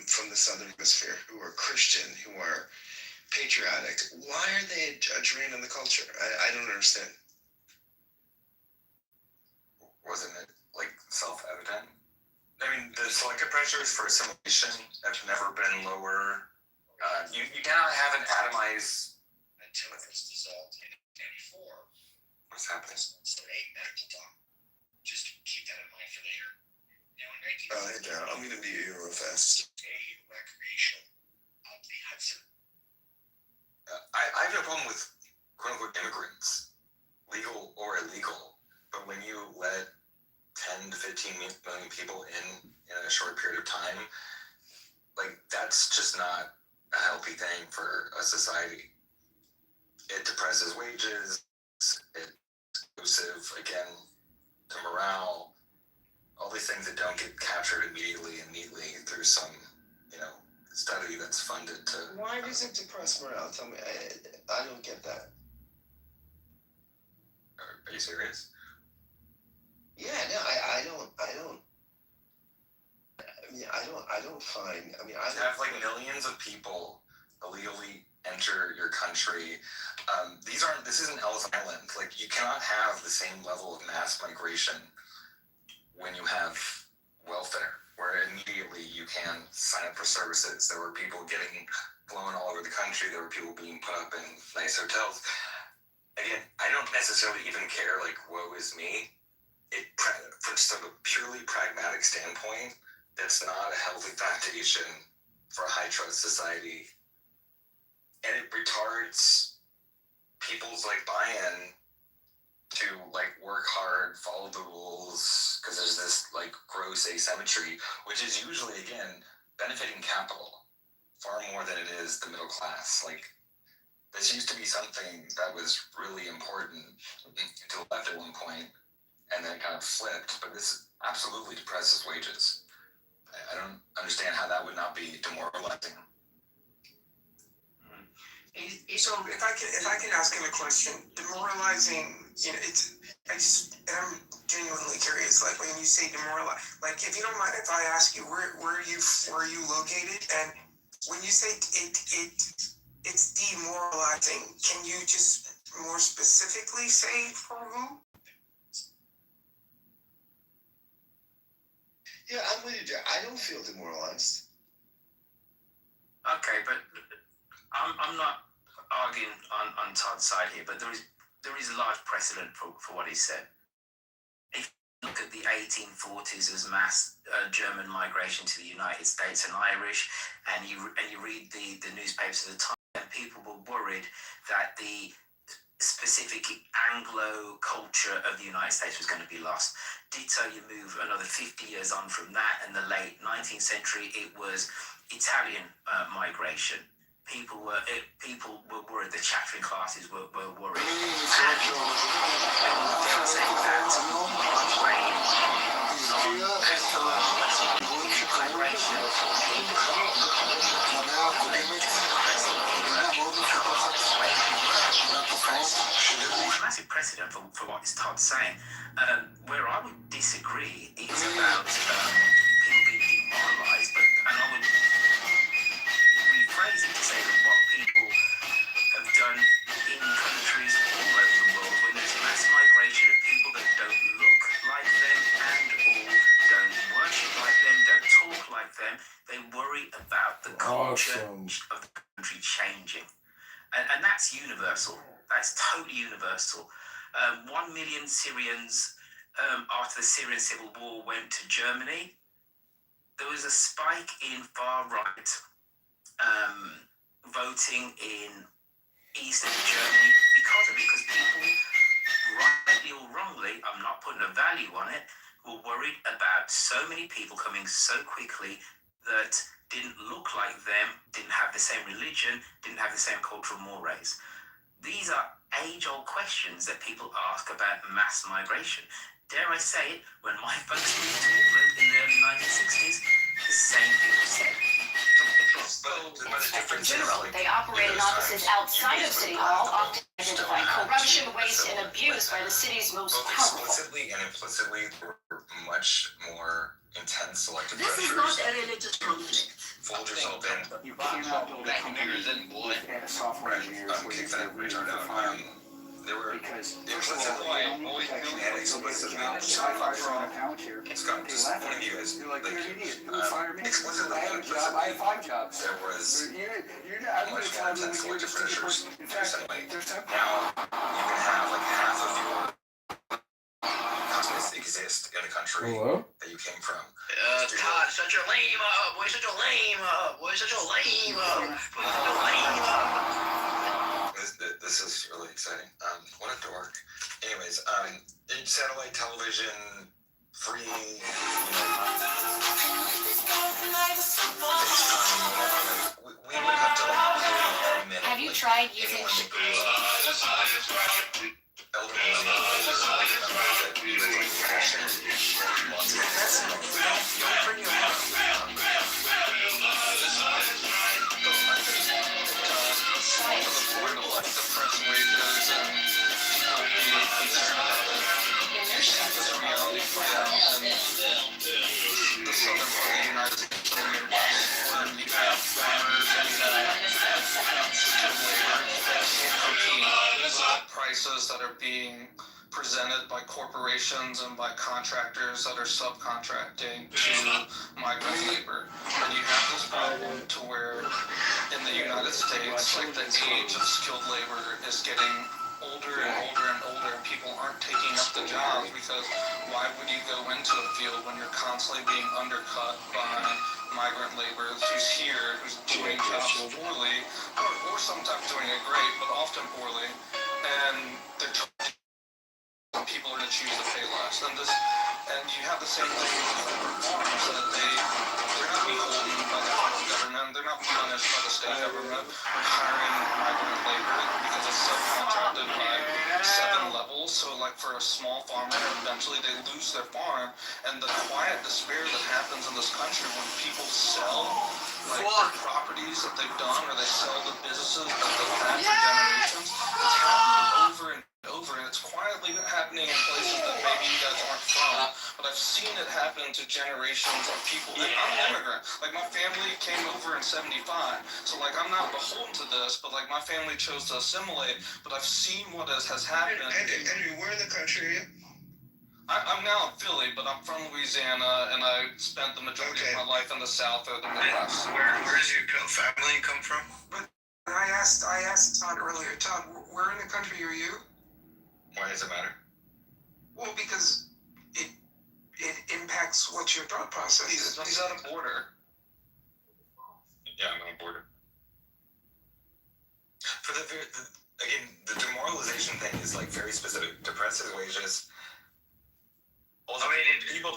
Speaker 10: from the Southern Hemisphere who are Christian, who are patriotic, why are they a drain on the culture? I don't understand.
Speaker 15: Wasn't it, like, self-evident? I mean, the selective pressures for assimilation have never been lower. You cannot have an atomized...
Speaker 10: Until it was dissolved in 1994.
Speaker 15: What's happening?
Speaker 10: It's a medical talk. Just keep that in mind for later. Now, I'm going to be here real fast. A recreational of the Hudson.
Speaker 15: I have no problem with quote-unquote immigrants, legal or illegal, but when you let 10 to 15 million people in a short period of time, like, that's just not a healthy thing for a society. It depresses wages, it's exclusive, again, to morale, all these things that don't get captured immediately and neatly through some, study that's funded to...
Speaker 10: Why does it depress morale? Tell me, I don't get that.
Speaker 15: Are you serious?
Speaker 10: Yeah, no, I don't find, I
Speaker 15: have, like, millions of people illegally enter your country. This isn't Ellis Island. Like, you cannot have the same level of mass migration when you have welfare, where immediately you can sign up for services. There were people getting flown all over the country. There were people being put up in nice hotels. Again, I don't necessarily even care, like, woe is me. From just a purely pragmatic standpoint, that's not a healthy foundation for a high-trust society. And it retards people's, like, buy-in to, like, work hard, follow the rules, because there's this, like, gross asymmetry, which is usually, again, benefiting capital far more than it is the middle class. Like, this used to be something that was really important to the left at one point, and then kind of flipped, but this absolutely depresses wages. I don't understand how that would not be demoralizing.
Speaker 21: So if I can ask him a question, demoralizing, I'm genuinely curious, like, when you say demoralize, like, if you don't mind if I ask you where are you located, and when you say it's demoralizing, can you just more specifically say for who?
Speaker 10: Yeah, I'm with you, Jack. I don't feel demoralized.
Speaker 20: Okay, but I'm not arguing on Todd's side here, but there is a large precedent for what he said. If you look at the 1840s as mass German migration to the United States and Irish, and you read the newspapers at the time, and people were worried that the specific Anglo culture of the United States was going to be lost. Ditto, you move another 50 years on from that, in the late 19th century, it was Italian migration. People were worried, the chattering classes were worried. Migration saying. Where I would disagree is about people being demoralised, and I would rephrase it to say that what people have done in countries all over the world when there's mass migration of people that don't look like them and or don't worship like them, don't talk like them, they worry about the culture of the country changing. And that's universal. That's totally universal. 1 million Syrians after the Syrian civil war went to Germany. There was a spike in far-right voting in eastern Germany because of it, because people, rightly or wrongly, I'm not putting a value on it, were worried about so many people coming so quickly that didn't look like them, didn't have the same religion, didn't have the same cultural mores. These are age-old questions that people ask about mass migration. Dare I say it, when my folks moved to England in the early 1960s, the same people said.
Speaker 5: In general, they operate in offices outside of City Hall, often identifying corruption, waste, and abuse by the city's most powerful.
Speaker 15: Explicitly and implicitly, there were much more intense selective
Speaker 5: This
Speaker 15: pressures.
Speaker 5: is not a religious conflict.
Speaker 15: Fold yourself in.
Speaker 10: You cannot build a company and a software engineers where
Speaker 15: kick
Speaker 10: you
Speaker 15: that
Speaker 10: really
Speaker 15: retard out. There were implicitly and explicitly. Scott, just one of you guys.
Speaker 10: You're like, you're an idiot. You would fire me.
Speaker 15: Explicitly
Speaker 10: I
Speaker 15: and
Speaker 10: have a job. I have 5 jobs.
Speaker 15: there was
Speaker 10: I'm
Speaker 15: much
Speaker 10: going to
Speaker 15: more
Speaker 10: tell you
Speaker 15: intense
Speaker 10: when you're
Speaker 15: selective
Speaker 10: just a person. In
Speaker 15: pressures.
Speaker 10: fact,
Speaker 15: Recently,
Speaker 10: there's no
Speaker 15: now you can have like half of your companies exist in a country that you came from.
Speaker 21: Todd, such a lame up. Boy, such a lame up. Boy, such a lame up. Boy, such a lame up.
Speaker 15: This is really exciting. What a dork. Anyways, satellite television, free, we would have to like pay a minute.
Speaker 5: Have you tried using
Speaker 8: the southern part of the United States, where you have farmers and skilled labor, prices that are being presented by corporations and by contractors that are subcontracting to migrant labor. And you have this problem to where in the United States, like the age of skilled labor is getting older and older and older, and people aren't taking up the jobs because why would you go into a field when you're constantly being undercut by migrant labor who's here, who's doing jobs poorly, or sometimes doing it great, but often poorly, and they're people are going to choose to pay less. And you have the same thing with farms, that they're not beholden by the federal government, they're not punished by the state government for hiring migrant labor because it's subcontracted by 7 levels. So like for a small farmer, eventually they lose their farm, and the quiet despair that happens in this country when people sell like the properties that they've done, or they sell the businesses that they've had for generations, it's happening over and over, and it's quietly happening in places that maybe you guys aren't from, but I've seen it happen to generations of people. And I'm an immigrant. Like, my family came over in 75, so like I'm not beholden to this, but like my family chose to assimilate, but I've seen what has happened.
Speaker 10: Andrew, where in the country are you?
Speaker 8: I'm now in Philly, but I'm from Louisiana, and I spent the majority of my life in the South or the Midwest.
Speaker 10: Where does your family come from? But I asked Todd earlier, Todd, where in the country are you?
Speaker 15: Why does it matter?
Speaker 10: Well, because it impacts what your thought process is.
Speaker 8: He's on a border.
Speaker 15: Yeah, I'm on a border. For again, the demoralization thing is like very specific. Depressive wages. Also,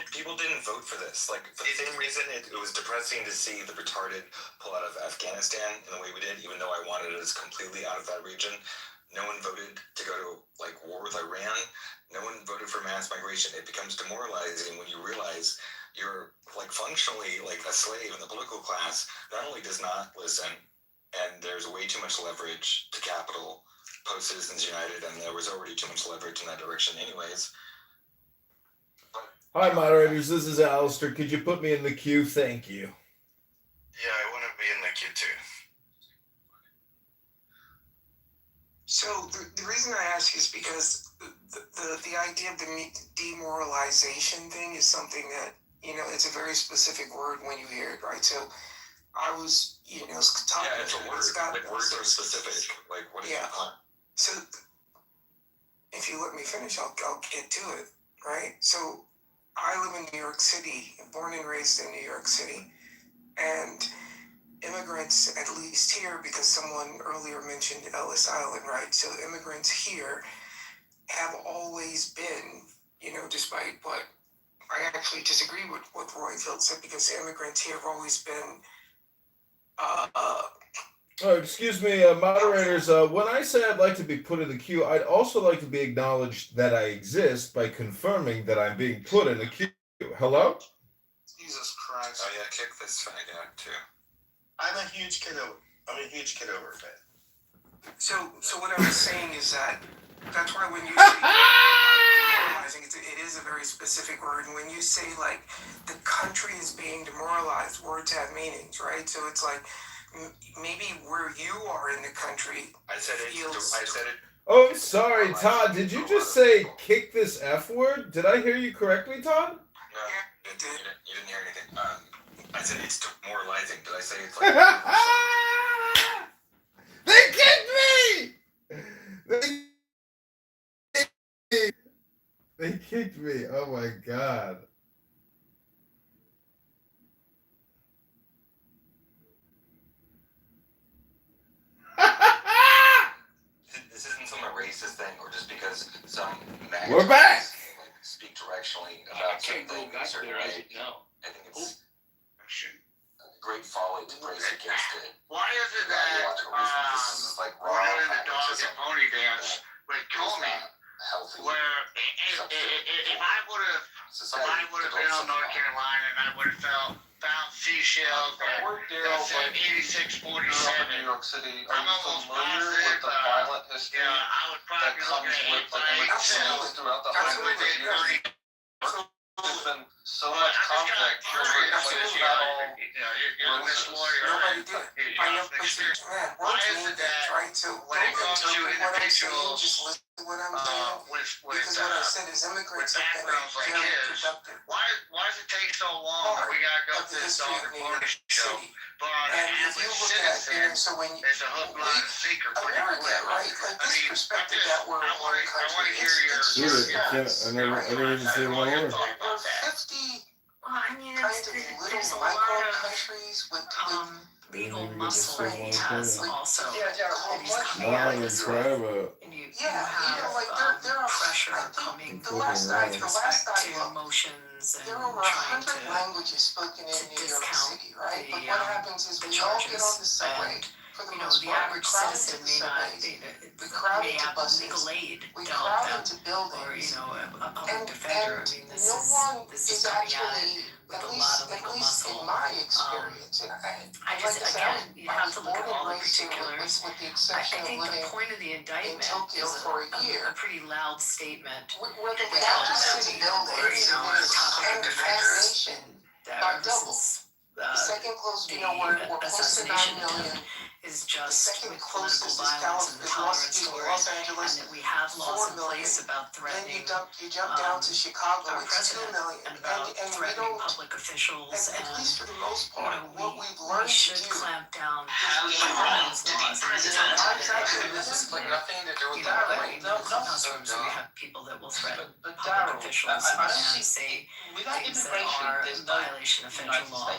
Speaker 15: people didn't vote for this. Like, for the same reason, it was depressing to see the retarded pull out of Afghanistan in the way we did, even though I wanted us completely out of that region. No one voted to go to like war with Iran. No one voted for mass migration. It becomes demoralizing when you realize you're like functionally like a slave, and the political class not only does not listen, and there's way too much leverage to capital post Citizens United, and there was already too much leverage in that direction anyways.
Speaker 12: Hi, moderators. This is Alistair. Could you put me in the queue? Thank you.
Speaker 7: Yeah, I want to be in the queue too.
Speaker 10: So the reason I ask is because the idea of the demoralization thing is something that, it's a very specific word when you hear it, right? So I was, talking.
Speaker 15: Yeah, it's a word. Like words are specific. Like what is it?
Speaker 10: So if you let me finish, I'll get to it, right? So I live in New York City, born and raised in New York City, and immigrants, at least here, because someone earlier mentioned Ellis Island, right? So immigrants here have always been, despite what I actually disagree with what Royfield said, because the immigrants here have always been.
Speaker 12: Excuse me, moderators. When I say I'd like to be put in the queue, I'd also like to be acknowledged that I exist by confirming that I'm being put in the queue. Hello?
Speaker 7: Jesus Christ.
Speaker 15: Oh yeah, kick this fag out too.
Speaker 7: I'm a huge Kitover fan.
Speaker 10: So what I was saying is that's why when you say demoralizing, it is a very specific word. And when you say like the country is being demoralized, words have meanings, right? So it's like maybe where you are in the country.
Speaker 15: I said it.
Speaker 12: Oh, I'm sorry, Todd. Did you just say kick this F word? Did I hear you correctly, Todd?
Speaker 15: No, you didn't hear anything. I said it's demoralizing. Did I say it's like...
Speaker 12: They kicked me. Oh my god.
Speaker 15: This isn't some racist thing, or just because some
Speaker 12: We're back.
Speaker 15: Speak directionally about something a certain way. I think it's a great folly to brace against it.
Speaker 1: Why is it that
Speaker 15: this is like
Speaker 1: we're doing the dog and pony dance with Tony, where if I would have been on North Carolina and I would have found seashells that said 8647,
Speaker 8: New York City, are
Speaker 1: I'm
Speaker 8: you
Speaker 1: almost
Speaker 8: familiar
Speaker 1: positive,
Speaker 8: with the violent history
Speaker 1: I would
Speaker 8: that
Speaker 1: probably
Speaker 8: comes with the immigrants throughout the whole
Speaker 1: within 30.
Speaker 8: There's been so much conflict over it's not all
Speaker 1: you're the Miss Lawyer.
Speaker 10: Nobody did. I know, man,
Speaker 1: Why
Speaker 10: words
Speaker 1: is
Speaker 10: mean
Speaker 1: it
Speaker 10: things,
Speaker 1: that
Speaker 10: right? So
Speaker 1: when it comes to
Speaker 10: what I'm saying,
Speaker 1: individuals,
Speaker 10: just listen to what I'm saying.
Speaker 1: with
Speaker 10: Because what I said is immigrants have been
Speaker 1: backgrounds like
Speaker 10: very
Speaker 1: his,
Speaker 10: productive.
Speaker 1: why does it take so long that we gotta go through this dog and pony show? But on an
Speaker 10: And if you
Speaker 1: average
Speaker 10: look at,
Speaker 1: citizen,
Speaker 10: so when you,
Speaker 1: it's a hook, line, and sinker pretty
Speaker 10: America,
Speaker 1: quick.
Speaker 10: right? Like this perspective that we're
Speaker 1: I want to hear your
Speaker 12: Dude, I never even say one word.
Speaker 1: about that.
Speaker 10: 50
Speaker 5: Well, I mean,
Speaker 10: kind of little
Speaker 5: there's a
Speaker 10: micro
Speaker 5: lot of
Speaker 10: countries with
Speaker 5: legal
Speaker 12: Maybe
Speaker 5: muscle
Speaker 12: just
Speaker 5: he
Speaker 12: say one
Speaker 5: has
Speaker 12: thing.
Speaker 5: also.
Speaker 10: well,
Speaker 5: And he's coming
Speaker 12: Not
Speaker 5: out
Speaker 12: even
Speaker 5: this
Speaker 12: try
Speaker 5: way.
Speaker 12: about.
Speaker 5: And you
Speaker 10: yeah,
Speaker 5: have
Speaker 10: like there are
Speaker 5: pressure
Speaker 10: I
Speaker 5: coming
Speaker 10: think the last I
Speaker 5: with
Speaker 10: looked,
Speaker 5: emotions
Speaker 10: there
Speaker 5: and
Speaker 10: are over
Speaker 5: trying
Speaker 10: 100
Speaker 5: to
Speaker 10: languages spoken in New York
Speaker 5: discount
Speaker 10: City, right? But
Speaker 5: the,
Speaker 10: what happens is
Speaker 5: the
Speaker 10: we all get on
Speaker 5: charges.
Speaker 10: the subway.
Speaker 5: And
Speaker 10: For the
Speaker 5: you know,
Speaker 10: most
Speaker 5: the
Speaker 10: part,
Speaker 5: average
Speaker 10: we crowd
Speaker 5: citizen
Speaker 10: into the
Speaker 5: may not
Speaker 10: subways. We crowd
Speaker 5: may
Speaker 10: into
Speaker 5: have
Speaker 10: buses.
Speaker 5: legal aid
Speaker 10: We
Speaker 5: to help
Speaker 10: crowd
Speaker 5: them,
Speaker 10: into buildings.
Speaker 5: or you know, a public defender. I mean, this
Speaker 10: no one
Speaker 5: is
Speaker 10: is
Speaker 5: coming at
Speaker 10: actually,
Speaker 5: it with a lot of legal muscle.
Speaker 10: in my experience, and
Speaker 5: I just
Speaker 10: like I said,
Speaker 5: again, you
Speaker 10: I
Speaker 5: have
Speaker 10: was
Speaker 5: to look at
Speaker 10: born
Speaker 5: all
Speaker 10: and
Speaker 5: the
Speaker 10: raised here
Speaker 5: particulars.
Speaker 10: with the
Speaker 5: I
Speaker 10: exception of
Speaker 5: think the
Speaker 10: living
Speaker 5: point of the indictment
Speaker 10: Tokyo
Speaker 5: is
Speaker 10: for a year.
Speaker 5: a pretty loud statement.
Speaker 10: Where the
Speaker 5: without
Speaker 10: city buildings
Speaker 5: or, you know, the top of the defense
Speaker 10: by double. The second closest, we're close to 9 million.
Speaker 5: Is
Speaker 10: The
Speaker 5: just
Speaker 10: second
Speaker 5: with political
Speaker 10: closest
Speaker 5: violence and the tolerance for it,
Speaker 10: Los Angeles,
Speaker 5: and that we have laws in
Speaker 10: 4 million.
Speaker 5: place about
Speaker 10: Then
Speaker 5: threatening
Speaker 10: you jump down to Chicago,
Speaker 5: our
Speaker 10: it's 2
Speaker 5: president,
Speaker 10: million.
Speaker 5: and about
Speaker 10: and we
Speaker 5: threatening
Speaker 10: don't,
Speaker 5: public officials,
Speaker 10: at least for the most
Speaker 5: you
Speaker 10: part,
Speaker 5: know,
Speaker 10: what we've
Speaker 5: we
Speaker 10: learned
Speaker 5: should
Speaker 10: to do.
Speaker 5: clamp down
Speaker 10: How
Speaker 5: on
Speaker 10: you
Speaker 5: those laws. And this is
Speaker 10: This is like nothing to do with
Speaker 5: that,
Speaker 10: that,
Speaker 5: right? In the clubhouse rooms, we have people that will threaten public
Speaker 10: Daryl,
Speaker 5: officials
Speaker 10: I don't
Speaker 5: and
Speaker 10: see-
Speaker 5: say
Speaker 10: without
Speaker 5: things that
Speaker 10: immigration,
Speaker 5: are
Speaker 10: there's
Speaker 5: in
Speaker 10: no
Speaker 5: violation of federal law.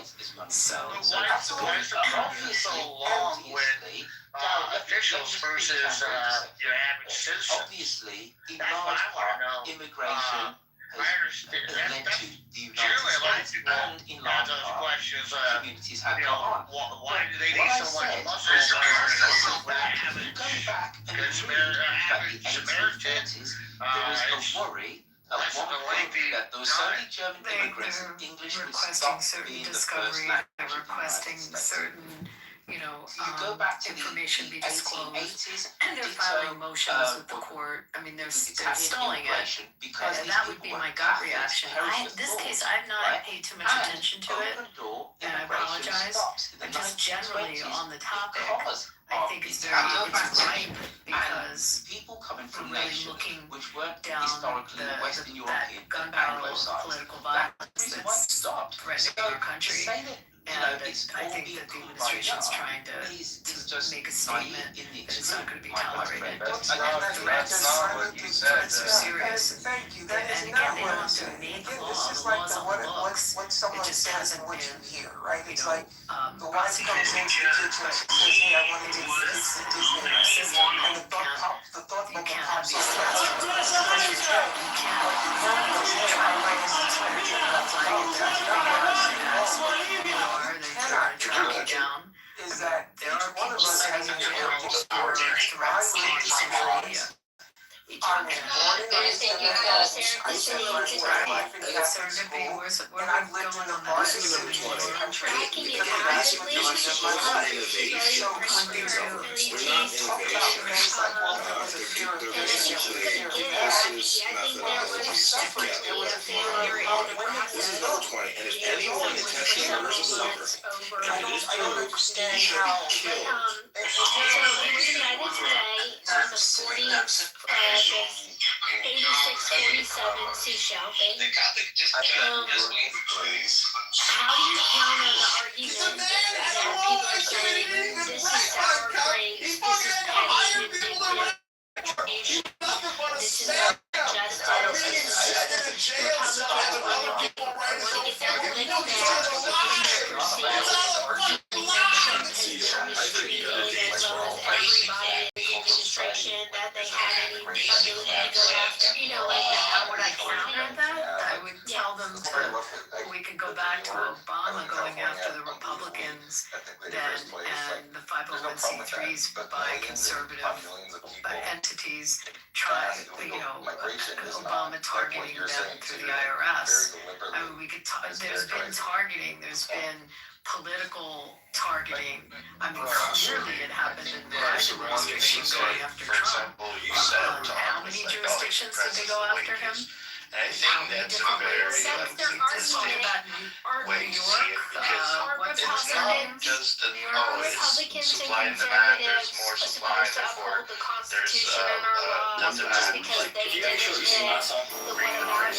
Speaker 5: So,
Speaker 1: Why is the process so long with officials versus your average citizen?
Speaker 13: Obviously, in
Speaker 1: That's what
Speaker 13: large
Speaker 1: I want
Speaker 13: part,
Speaker 1: to know.
Speaker 13: immigration
Speaker 1: I understand.
Speaker 13: has led
Speaker 1: That's
Speaker 13: to the United
Speaker 1: generally a lot of
Speaker 13: States,
Speaker 1: people
Speaker 13: and in large
Speaker 1: those
Speaker 13: part,
Speaker 1: questions.
Speaker 13: communities have
Speaker 1: You
Speaker 13: come
Speaker 1: know,
Speaker 13: on.
Speaker 1: why do they need
Speaker 13: What I
Speaker 1: so much
Speaker 13: said
Speaker 1: muscle
Speaker 13: is
Speaker 1: when
Speaker 13: that
Speaker 1: average
Speaker 13: go back and
Speaker 1: good
Speaker 13: read that
Speaker 1: average
Speaker 13: the
Speaker 1: Samaritan?
Speaker 13: 1840s, there was
Speaker 1: It's
Speaker 13: a worry at
Speaker 1: less
Speaker 13: one
Speaker 1: of a
Speaker 13: point
Speaker 1: lengthy
Speaker 13: that those
Speaker 1: time.
Speaker 13: only German immigrants and English would
Speaker 5: requesting
Speaker 13: stop
Speaker 5: certain
Speaker 13: being the first
Speaker 5: discovery,
Speaker 13: language
Speaker 5: they're
Speaker 13: of the United
Speaker 5: requesting
Speaker 13: States.
Speaker 5: certain you go back to information be disclosed, and they're filing motions with the court. I mean, they're stalling it. Because that would be my gut reaction. This case, I've not paid too much attention to it, and I apologize. But just generally on the topic, I think it's ripe because
Speaker 20: people coming
Speaker 5: we're
Speaker 20: from
Speaker 5: really
Speaker 20: nations
Speaker 5: looking
Speaker 20: which weren't
Speaker 5: down
Speaker 20: historically Western
Speaker 5: that
Speaker 20: European
Speaker 5: gun
Speaker 20: and
Speaker 5: barrel of
Speaker 20: Anglo-Saxon.
Speaker 5: political violence
Speaker 20: That's the reason why it
Speaker 5: that's
Speaker 20: stopped.
Speaker 5: threatening our country. And I think that the administration's trying to make a statement that it's not going to be tolerated.
Speaker 10: That's not what you said.
Speaker 5: Threats are serious.
Speaker 10: Thank you.
Speaker 5: And again, they don't have to make the law. The law's on the books.
Speaker 10: What someone
Speaker 5: It just
Speaker 10: says
Speaker 5: hasn't
Speaker 10: and what you
Speaker 5: been,
Speaker 10: hear, right? It's like the wife
Speaker 5: prosecuted.
Speaker 10: comes into the kitchen and she says, "Hey, I want to do this, and the thought
Speaker 5: You
Speaker 10: bubble
Speaker 5: can't have
Speaker 10: pops
Speaker 5: these
Speaker 10: up.
Speaker 5: threats from the country. You can't try to write an entire journal flag at them. They try to track you down.
Speaker 10: Is that
Speaker 5: There are people sitting in jail for threats on social media. We talk about it. Serendipity, where are we going on that?
Speaker 17: Tracking it rapidly
Speaker 10: I don't understand how.
Speaker 17: The 86-47 seashell thing. How do you counter the argument that people are saying this is sour grapes, this is petty, vindictive, this is not justice, Republicans want to get their licks back in their proceedings, mistreated as well as everybody in the administration that they had any ability to go after,
Speaker 5: How would I counter that? I would tell them we could go back to Obama going after the Republicans and the 501c3s by conservative entities trying, Obama targeting them through the IRS. I mean, we could there's been targeting, there's been political targeting. I mean, clearly it happened in the Bush administration going after Trump. How many jurisdictions did they go after him?
Speaker 9: I think that's a very
Speaker 5: Just talking about
Speaker 9: way
Speaker 5: New
Speaker 9: to see it,
Speaker 5: York,
Speaker 9: because
Speaker 5: what's
Speaker 9: it's
Speaker 5: happening?
Speaker 9: not just that,
Speaker 17: Republicans
Speaker 9: it's
Speaker 17: and
Speaker 9: supply and demand, there's
Speaker 17: conservatives
Speaker 9: more
Speaker 17: are
Speaker 9: supply,
Speaker 17: supposed to
Speaker 9: therefore
Speaker 17: uphold the
Speaker 9: there's
Speaker 17: Constitution and our laws
Speaker 9: the
Speaker 17: just
Speaker 9: demand.
Speaker 17: because they did it the whatever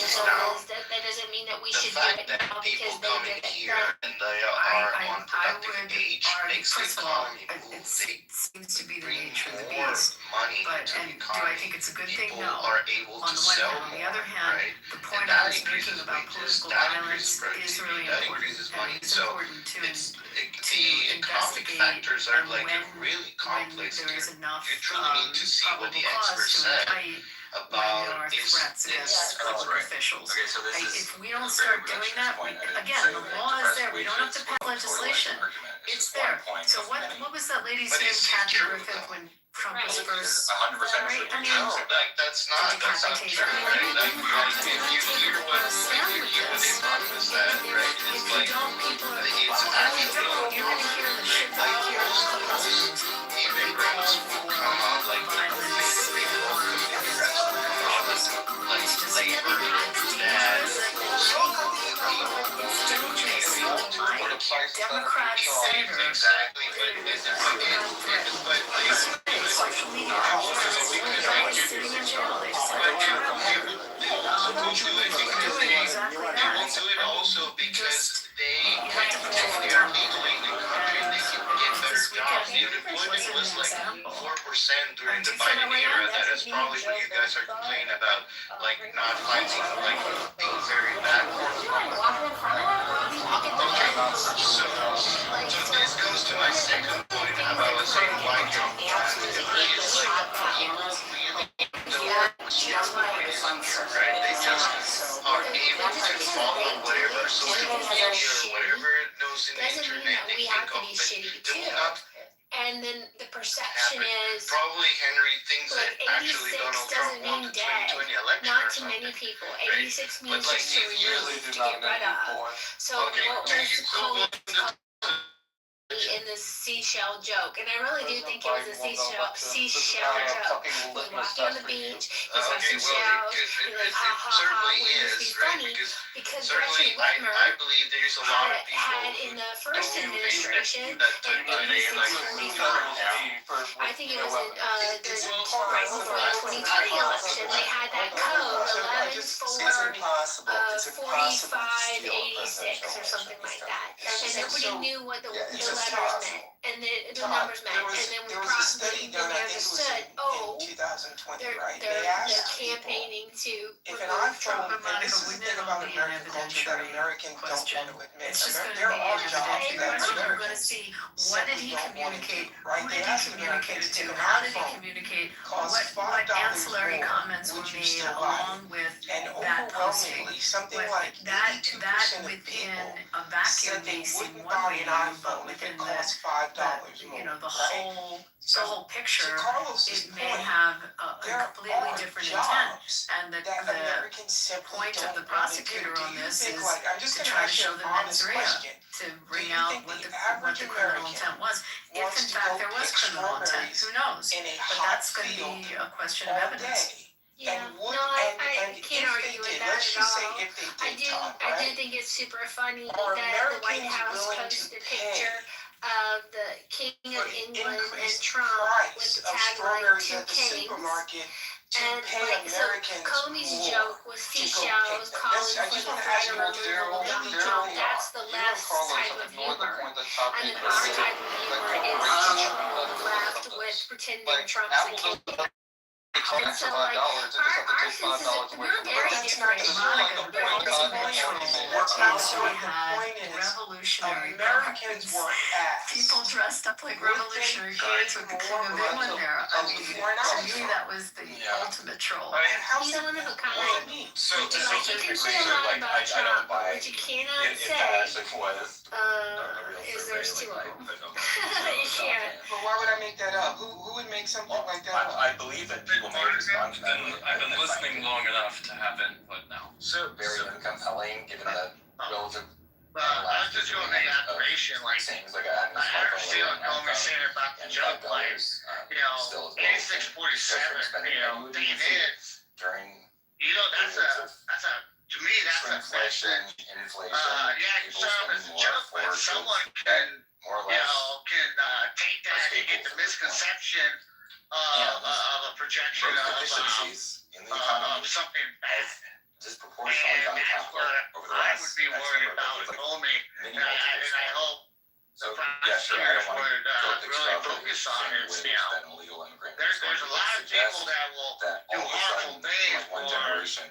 Speaker 17: that doesn't mean that we
Speaker 9: The
Speaker 17: should do
Speaker 9: fact
Speaker 17: it
Speaker 9: that
Speaker 17: now
Speaker 9: people
Speaker 17: because they
Speaker 9: coming
Speaker 17: did it.
Speaker 9: here and they are on productive age makes the economy move.
Speaker 5: It seems to be the nature of the
Speaker 9: More
Speaker 5: beast.
Speaker 9: money
Speaker 5: But
Speaker 9: into the
Speaker 5: do I
Speaker 9: economy.
Speaker 5: think it's a good thing?
Speaker 9: People
Speaker 5: No.
Speaker 9: are able
Speaker 5: On
Speaker 9: to
Speaker 5: the one
Speaker 9: sell
Speaker 5: hand, on the
Speaker 9: more,
Speaker 5: other hand,
Speaker 9: right?
Speaker 5: the
Speaker 9: And
Speaker 5: point
Speaker 9: that
Speaker 5: I was
Speaker 9: increases
Speaker 5: making about
Speaker 9: wages,
Speaker 5: political
Speaker 9: that
Speaker 5: violence
Speaker 9: increases
Speaker 5: is
Speaker 9: productivity,
Speaker 5: really
Speaker 9: that
Speaker 5: important.
Speaker 9: increases
Speaker 5: And
Speaker 9: money.
Speaker 5: it's
Speaker 9: So
Speaker 5: important to
Speaker 9: the economic
Speaker 5: investigate
Speaker 9: factors are
Speaker 5: and
Speaker 9: like
Speaker 5: when
Speaker 9: really complex
Speaker 5: there
Speaker 9: here.
Speaker 5: is enough
Speaker 9: You truly need to see what the
Speaker 5: probable cause
Speaker 9: experts
Speaker 5: to
Speaker 9: said
Speaker 5: indict when there are
Speaker 9: about is
Speaker 5: threats against public officials.
Speaker 15: Okay, so this is
Speaker 5: If we don't start doing that, again, the law is there. We don't have to pass legislation. It's there. So what was that lady's
Speaker 9: But
Speaker 5: name,
Speaker 9: it's
Speaker 5: Kathy
Speaker 9: true,
Speaker 5: Griffith, when Trump was
Speaker 17: Right.
Speaker 5: first?
Speaker 15: 100%
Speaker 5: Right? I mean,
Speaker 9: No, like that's not true, right? Like if you hear what the economist said, right? It's like it's actually
Speaker 5: you're gonna hear the shit that I hear on Clubhouse.
Speaker 9: immigrants will come out like basically like labor that
Speaker 5: Democrat senator.
Speaker 9: exactly, but
Speaker 5: Social media. Sitting in jail. They just said
Speaker 9: they won't do it also because they are legally in the country and they can get better jobs. The unemployment was like 4% during the Biden era. That is probably what you guys are complaining about, like not finding, like being very backward. Okay, so this goes to my second point about saying why Trump won. It's like right? They just are able to follow whatever social media or whatever knows in the internet they think of, but they will not
Speaker 17: And then the perception is
Speaker 9: probably Henry thinks that
Speaker 17: like
Speaker 9: actually
Speaker 17: 86
Speaker 9: Donald
Speaker 17: doesn't
Speaker 9: Trump won
Speaker 17: mean
Speaker 9: the
Speaker 17: dead.
Speaker 9: 2020 election
Speaker 17: Not
Speaker 9: or
Speaker 17: to many
Speaker 9: something.
Speaker 17: people.
Speaker 9: Right?
Speaker 17: 86
Speaker 9: But
Speaker 17: means
Speaker 9: like
Speaker 17: just to
Speaker 9: if you
Speaker 17: remove, to get rid of. So
Speaker 9: okay,
Speaker 17: what
Speaker 9: do
Speaker 17: was
Speaker 9: you go on
Speaker 17: in this
Speaker 5: seashell joke, and I really do think it was a seashell joke. He was walking on the beach, he saw seashells, he like, ha ha ha, wouldn't this be funny? Because Gretchen Whitmer
Speaker 9: I believe there's a lot of people
Speaker 5: had in the first administration, in 86, 45, I think it was in right before the 2020 election, they had that code 11-4-45-86 or something like that, and nobody knew what the letters meant and the numbers meant, and then we understood, they're campaigning to remove Trump.
Speaker 10: And this is the thing about American culture that Americans don't want to admit.
Speaker 5: It's just
Speaker 10: There are jobs that
Speaker 5: we're going to see what did he communicate, who did he communicate it to, how did he communicate, what ancillary comments were made along with that posting. That within a vacuum may seem one way to you, but within the whole picture, it may have a completely different intent. And the point of the prosecutor on this is to try to show the mens rea, to bring out what the criminal intent was. If in fact there was criminal intent, who knows? But that's going to be a question of evidence. Yeah, I can't argue with that at all. I do think it's super funny that the White House posted a picture of the King of England and Trump with the tagline "Two Kings." And like, so Comey's joke was seashells calling for the threat of removal of Donald Trump. That's the left type of humor. And then our type of humor is to troll the left with pretending Trump's a king. And so, like, our sense is we're very different. Revolutionary
Speaker 10: Americans were asked.
Speaker 5: People dressed up like revolutionary guards with the King of England there. To me, that was the ultimate troll. He's one of a kind.
Speaker 15: So
Speaker 5: you can say a lot about Trump, but what you cannot say is there's two of them. You can't.
Speaker 10: But why would I make that up? Who would make something like that up?
Speaker 15: I believe that people may respond to that.
Speaker 4: I've been listening long enough to have input now.
Speaker 15: Very compelling, given that relative.
Speaker 1: I was just doing an admiration, like, I understand what Comey's saying about the joke, like, 86-47, being hit, that's a, to me, that's a question. Yeah, Trump is a joke, but someone can, take that and get the misconception of a projection of something bad.
Speaker 15: Disproportionately
Speaker 1: and that's where I would be worried about with Comey, and I hope the prosecutors would really focus on it. There's a lot of people that will do harmful things for motivation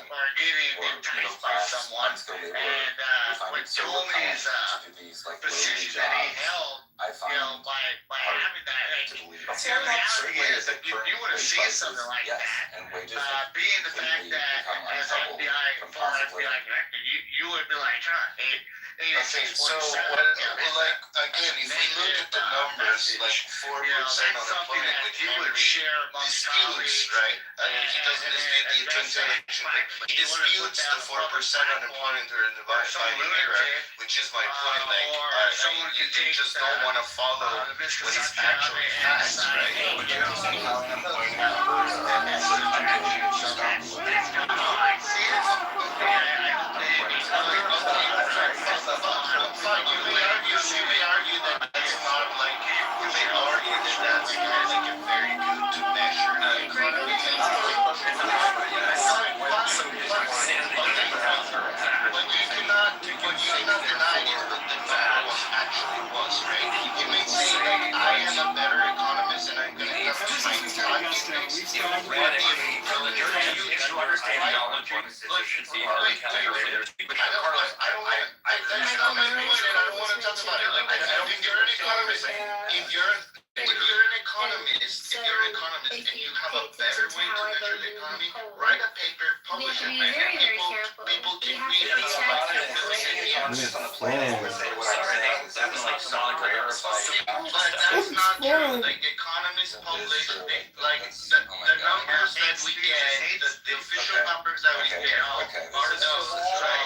Speaker 1: or getting enticed by someone, and with Comey's position that he held, by having that, the reality is that you would have seen something like that, being the fact that as former FBI director, you would be like,
Speaker 9: So, again, if we look at the numbers, like 4% unemployment, which you would disputes, right? He doesn't dispute the attention, he disputes the 4% unemployment during the Biden era, which is my point. You just don't want to follow what is actually facts, right? But you have some unemployment numbers You may argue that it's not like, you may argue that that's very good to measure the economy. What you cannot deny is what the number actually was, right? You may say that I am a better economist and I'm going to have to find targets. If you understand how unemployment efficiency are calculated, that's not my point, and I don't want to talk about it. If you're an economist, if you're an economist and you have a better way to measure the economy, write a paper, publish it, people can read it. But that's not true. Like, economists publish, like, the numbers that we get, the official numbers that we get are those, right?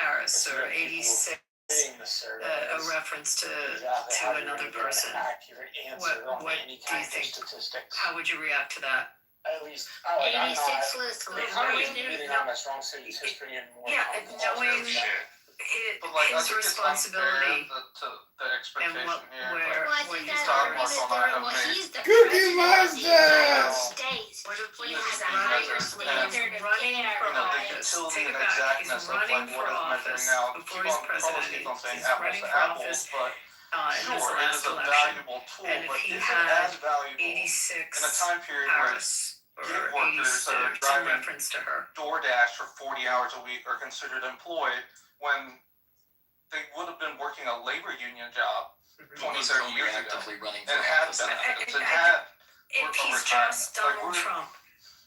Speaker 5: Paris, or 86 a reference to another person. What do you think? How would you react to that?
Speaker 1: At least,
Speaker 17: 86 list.
Speaker 1: not my strong suit is history and more.
Speaker 5: Yeah, knowing his responsibility
Speaker 8: The expectation
Speaker 5: and what,
Speaker 8: here.
Speaker 5: where,
Speaker 17: Well, I
Speaker 5: what
Speaker 17: think
Speaker 5: he's
Speaker 17: that
Speaker 5: done.
Speaker 17: argument is there. Well, he's the
Speaker 12: Cookie
Speaker 17: president of the United
Speaker 12: Monsters!
Speaker 17: States.
Speaker 5: When
Speaker 17: He
Speaker 5: he's
Speaker 17: has a higher
Speaker 5: running
Speaker 17: standard of
Speaker 5: running
Speaker 17: care.
Speaker 5: for
Speaker 8: You know, the
Speaker 5: office,
Speaker 8: utility
Speaker 5: take it
Speaker 8: and
Speaker 5: back, he's
Speaker 8: exactness of
Speaker 5: running
Speaker 8: like
Speaker 5: for
Speaker 8: what is measuring
Speaker 5: office
Speaker 8: out.
Speaker 5: before he's president.
Speaker 8: Keep on saying
Speaker 5: He's
Speaker 8: apples
Speaker 5: running
Speaker 8: to
Speaker 5: for
Speaker 8: apples,
Speaker 5: office
Speaker 8: but
Speaker 5: in his
Speaker 8: sure, it
Speaker 5: last
Speaker 8: is a
Speaker 5: election.
Speaker 8: valuable tool,
Speaker 5: And if
Speaker 8: but
Speaker 5: he
Speaker 8: is it
Speaker 5: had
Speaker 8: as valuable
Speaker 5: 86
Speaker 8: in a time period where
Speaker 5: Paris or
Speaker 8: gig workers that are
Speaker 5: 86, some
Speaker 8: driving
Speaker 5: reference to her.
Speaker 8: DoorDash for 40 hours a week are considered employed when they would have been working a labor union job 20, 30 years ago and had benefits and had
Speaker 5: If he's
Speaker 8: overtime.
Speaker 5: just Donald
Speaker 8: Like,
Speaker 5: Trump,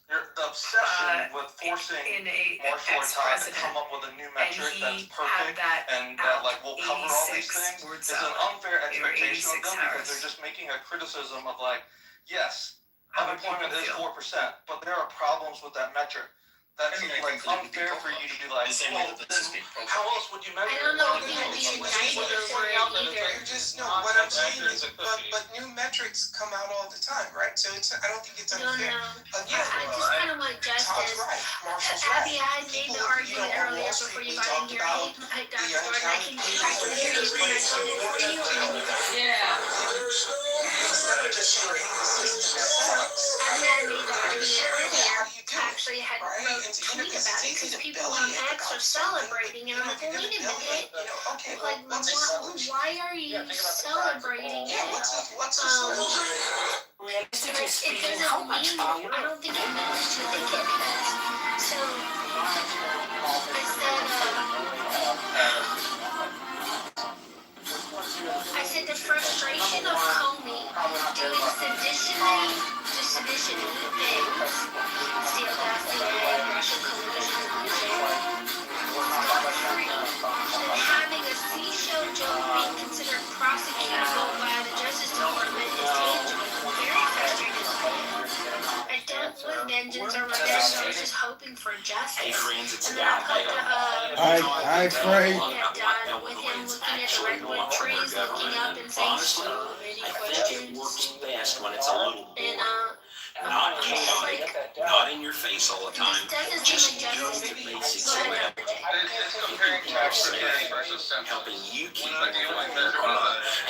Speaker 8: the obsession with forcing
Speaker 5: in a
Speaker 8: Marshall or Todd to
Speaker 5: ex-president,
Speaker 8: come up with a new
Speaker 5: and
Speaker 8: metric
Speaker 5: he
Speaker 8: that's
Speaker 5: had
Speaker 8: perfect
Speaker 5: that
Speaker 8: and that
Speaker 5: out,
Speaker 8: like will cover all these
Speaker 5: 86
Speaker 8: things
Speaker 5: word
Speaker 8: is an
Speaker 5: salad,
Speaker 8: unfair
Speaker 5: or
Speaker 8: expectation of
Speaker 5: 86
Speaker 8: them because
Speaker 5: Harris.
Speaker 8: they're just making a criticism of like, yes,
Speaker 5: How would
Speaker 8: unemployment is
Speaker 5: people feel?
Speaker 8: 4%, but there are problems with that metric. That's like unfair for you to be like, well, then how else would you measure
Speaker 17: I don't know
Speaker 8: it?
Speaker 17: if you would be united over it either.
Speaker 10: Just no. What I'm saying is, but new metrics come out all the time, right? So it's I don't think it's
Speaker 17: No,
Speaker 10: unfair.
Speaker 17: no.
Speaker 10: Again,
Speaker 17: I just kind of want
Speaker 10: Todd's
Speaker 17: justice.
Speaker 10: right. Marshall's
Speaker 17: Abby,
Speaker 10: right.
Speaker 17: I made
Speaker 10: People,
Speaker 17: the argument earlier
Speaker 10: Wall
Speaker 17: before
Speaker 10: Street,
Speaker 17: you
Speaker 10: we
Speaker 17: got in
Speaker 10: talked
Speaker 17: here.
Speaker 10: about
Speaker 17: Dr.
Speaker 10: the
Speaker 17: Jordan, I can hear you when I talk before you.
Speaker 10: Yeah. Instead of just saying the system sucks.
Speaker 17: I made the argument earlier. I actually had wrote a tweet about it because people on X are celebrating it. I'm like, well, wait a minute. Like, why are you celebrating it? It doesn't mean, I don't think it means to like it because, so, I said the frustration of Comey doing sedition things, steal gas and Russian collusion, and having a C-show joke being considered prosecutable by the Justice Department is tangible. Very frustrated by it. I don't want vengeance or revenge. I was just hoping for justice. And then I put
Speaker 12: Hi, Frank.
Speaker 17: done with him looking at the redwood trees, looking up and saying, so many questions. And
Speaker 13: Not chaotic, not in your face all the time,
Speaker 17: doesn't
Speaker 13: just
Speaker 17: seem like
Speaker 13: doing
Speaker 17: justice
Speaker 13: the
Speaker 17: to me.
Speaker 13: basics
Speaker 17: So I
Speaker 13: well.
Speaker 17: got the
Speaker 8: It's comparing tax again versus
Speaker 13: Helping you keep everything going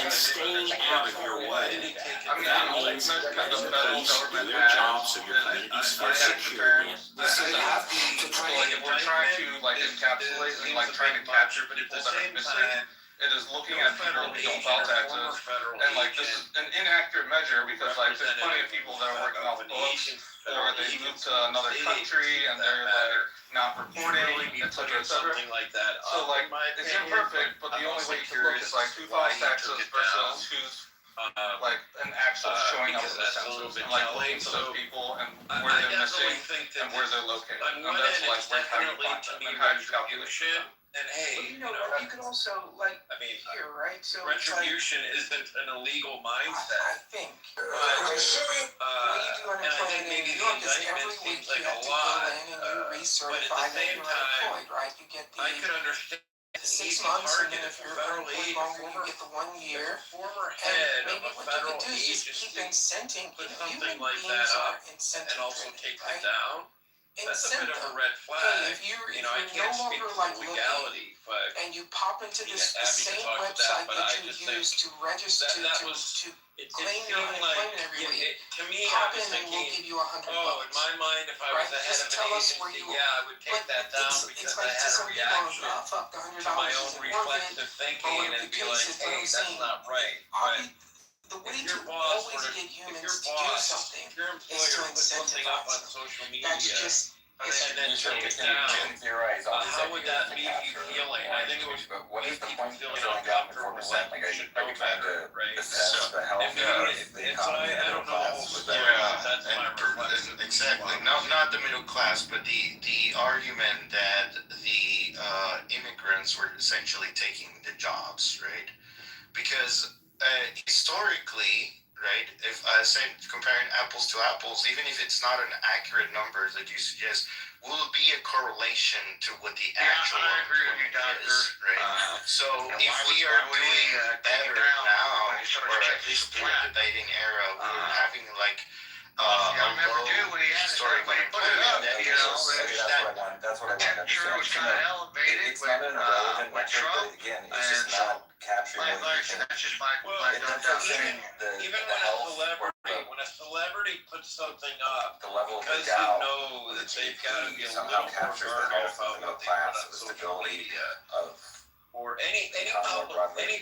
Speaker 13: and staying out of your way. That means that the police do their job so your communities feel secure again.
Speaker 8: So they have to try if we're trying to like encapsulate and like trying to capture people that are missing. It is looking at people who don't file taxes, and like this is an inaccurate measure because like there's plenty of people that are working off books, or they move to another country and they're like not reporting, etc., etc. So like it's imperfect, but the only way you can look is like who files taxes versus who's like an actual showing up in the census, and like looking to those people and where they're missing and where they're located, and that's like where how you find them and how you calculate them.
Speaker 10: And hey, you could also like here, right? So
Speaker 16: retribution isn't an illegal mindset.
Speaker 10: I think. I'm sure what you do unemployment in New York is every week you have to go in and you recertify that you're unemployed, right? You get the
Speaker 16: I could understand
Speaker 10: 6 months, and then if you're unemployed longer, you get the 1 year. And maybe what you could do is just keep incenting. Human beings are incentive
Speaker 16: also
Speaker 10: driven,
Speaker 16: take
Speaker 10: right?
Speaker 16: it down. That's a bit of a red flag.
Speaker 10: Hey, if you're
Speaker 16: I can't
Speaker 10: no
Speaker 16: speak
Speaker 10: longer
Speaker 16: to
Speaker 10: like
Speaker 16: legality, but
Speaker 10: and you pop into this the
Speaker 16: Abby
Speaker 10: same
Speaker 16: can talk to
Speaker 10: website
Speaker 16: but
Speaker 10: that
Speaker 16: I
Speaker 10: you
Speaker 16: just
Speaker 10: use to register to claim your
Speaker 16: seemed
Speaker 10: unemployment every week,
Speaker 16: to me,
Speaker 10: pop
Speaker 16: I
Speaker 10: in
Speaker 16: was
Speaker 10: and we'll
Speaker 16: thinking,
Speaker 10: give you $100.
Speaker 16: in my mind, if I was the head
Speaker 10: Just
Speaker 16: of
Speaker 10: tell
Speaker 16: an
Speaker 10: us where
Speaker 16: agency,
Speaker 10: you
Speaker 16: I would take that down
Speaker 10: it's
Speaker 16: because
Speaker 10: like
Speaker 16: I
Speaker 10: to
Speaker 16: had a
Speaker 10: some people,
Speaker 16: reaction
Speaker 10: oh fuck, the $100
Speaker 16: to my own
Speaker 10: isn't worth it.
Speaker 16: reflexive thinking and be like, hey, that's not right. But
Speaker 10: the way
Speaker 16: if
Speaker 10: to
Speaker 16: your boss
Speaker 10: always
Speaker 16: were to,
Speaker 10: get humans
Speaker 16: if your
Speaker 10: to do
Speaker 16: boss,
Speaker 10: something
Speaker 16: if your
Speaker 10: is to
Speaker 16: employer put something up on
Speaker 10: incentivize.
Speaker 16: social media,
Speaker 10: That's just
Speaker 16: and then took it down, how would that leave you feeling? I think it would leave people feeling uncomfortable, like you should know better, right? So, I don't know the whole story, but that's my reflection.
Speaker 7: Exactly. Not the middle class, but the argument that the immigrants were essentially taking the jobs, right? Because historically, right, if comparing apples to apples, even if it's not an accurate number that you suggest,
Speaker 10: will be a correlation to what the actual employment is, right? So if we are doing better now, or at least during the dating era, we were having like a low historical employment, then
Speaker 15: That's what I want to understand. It's not an irrelevant metric, but again, it's just not capturing what you think.
Speaker 1: That's just my
Speaker 15: It doesn't say
Speaker 16: Even
Speaker 15: the health or
Speaker 16: when a celebrity puts something up,
Speaker 15: the level of
Speaker 16: because
Speaker 15: the
Speaker 16: you
Speaker 15: doubt
Speaker 16: know that they've got to be a
Speaker 15: somehow
Speaker 16: little more
Speaker 15: captures the
Speaker 16: guarded
Speaker 15: health of the
Speaker 16: about
Speaker 15: middle
Speaker 16: what they put
Speaker 15: class,
Speaker 16: on
Speaker 15: the
Speaker 16: social
Speaker 15: stability
Speaker 16: media.
Speaker 15: of
Speaker 16: Or any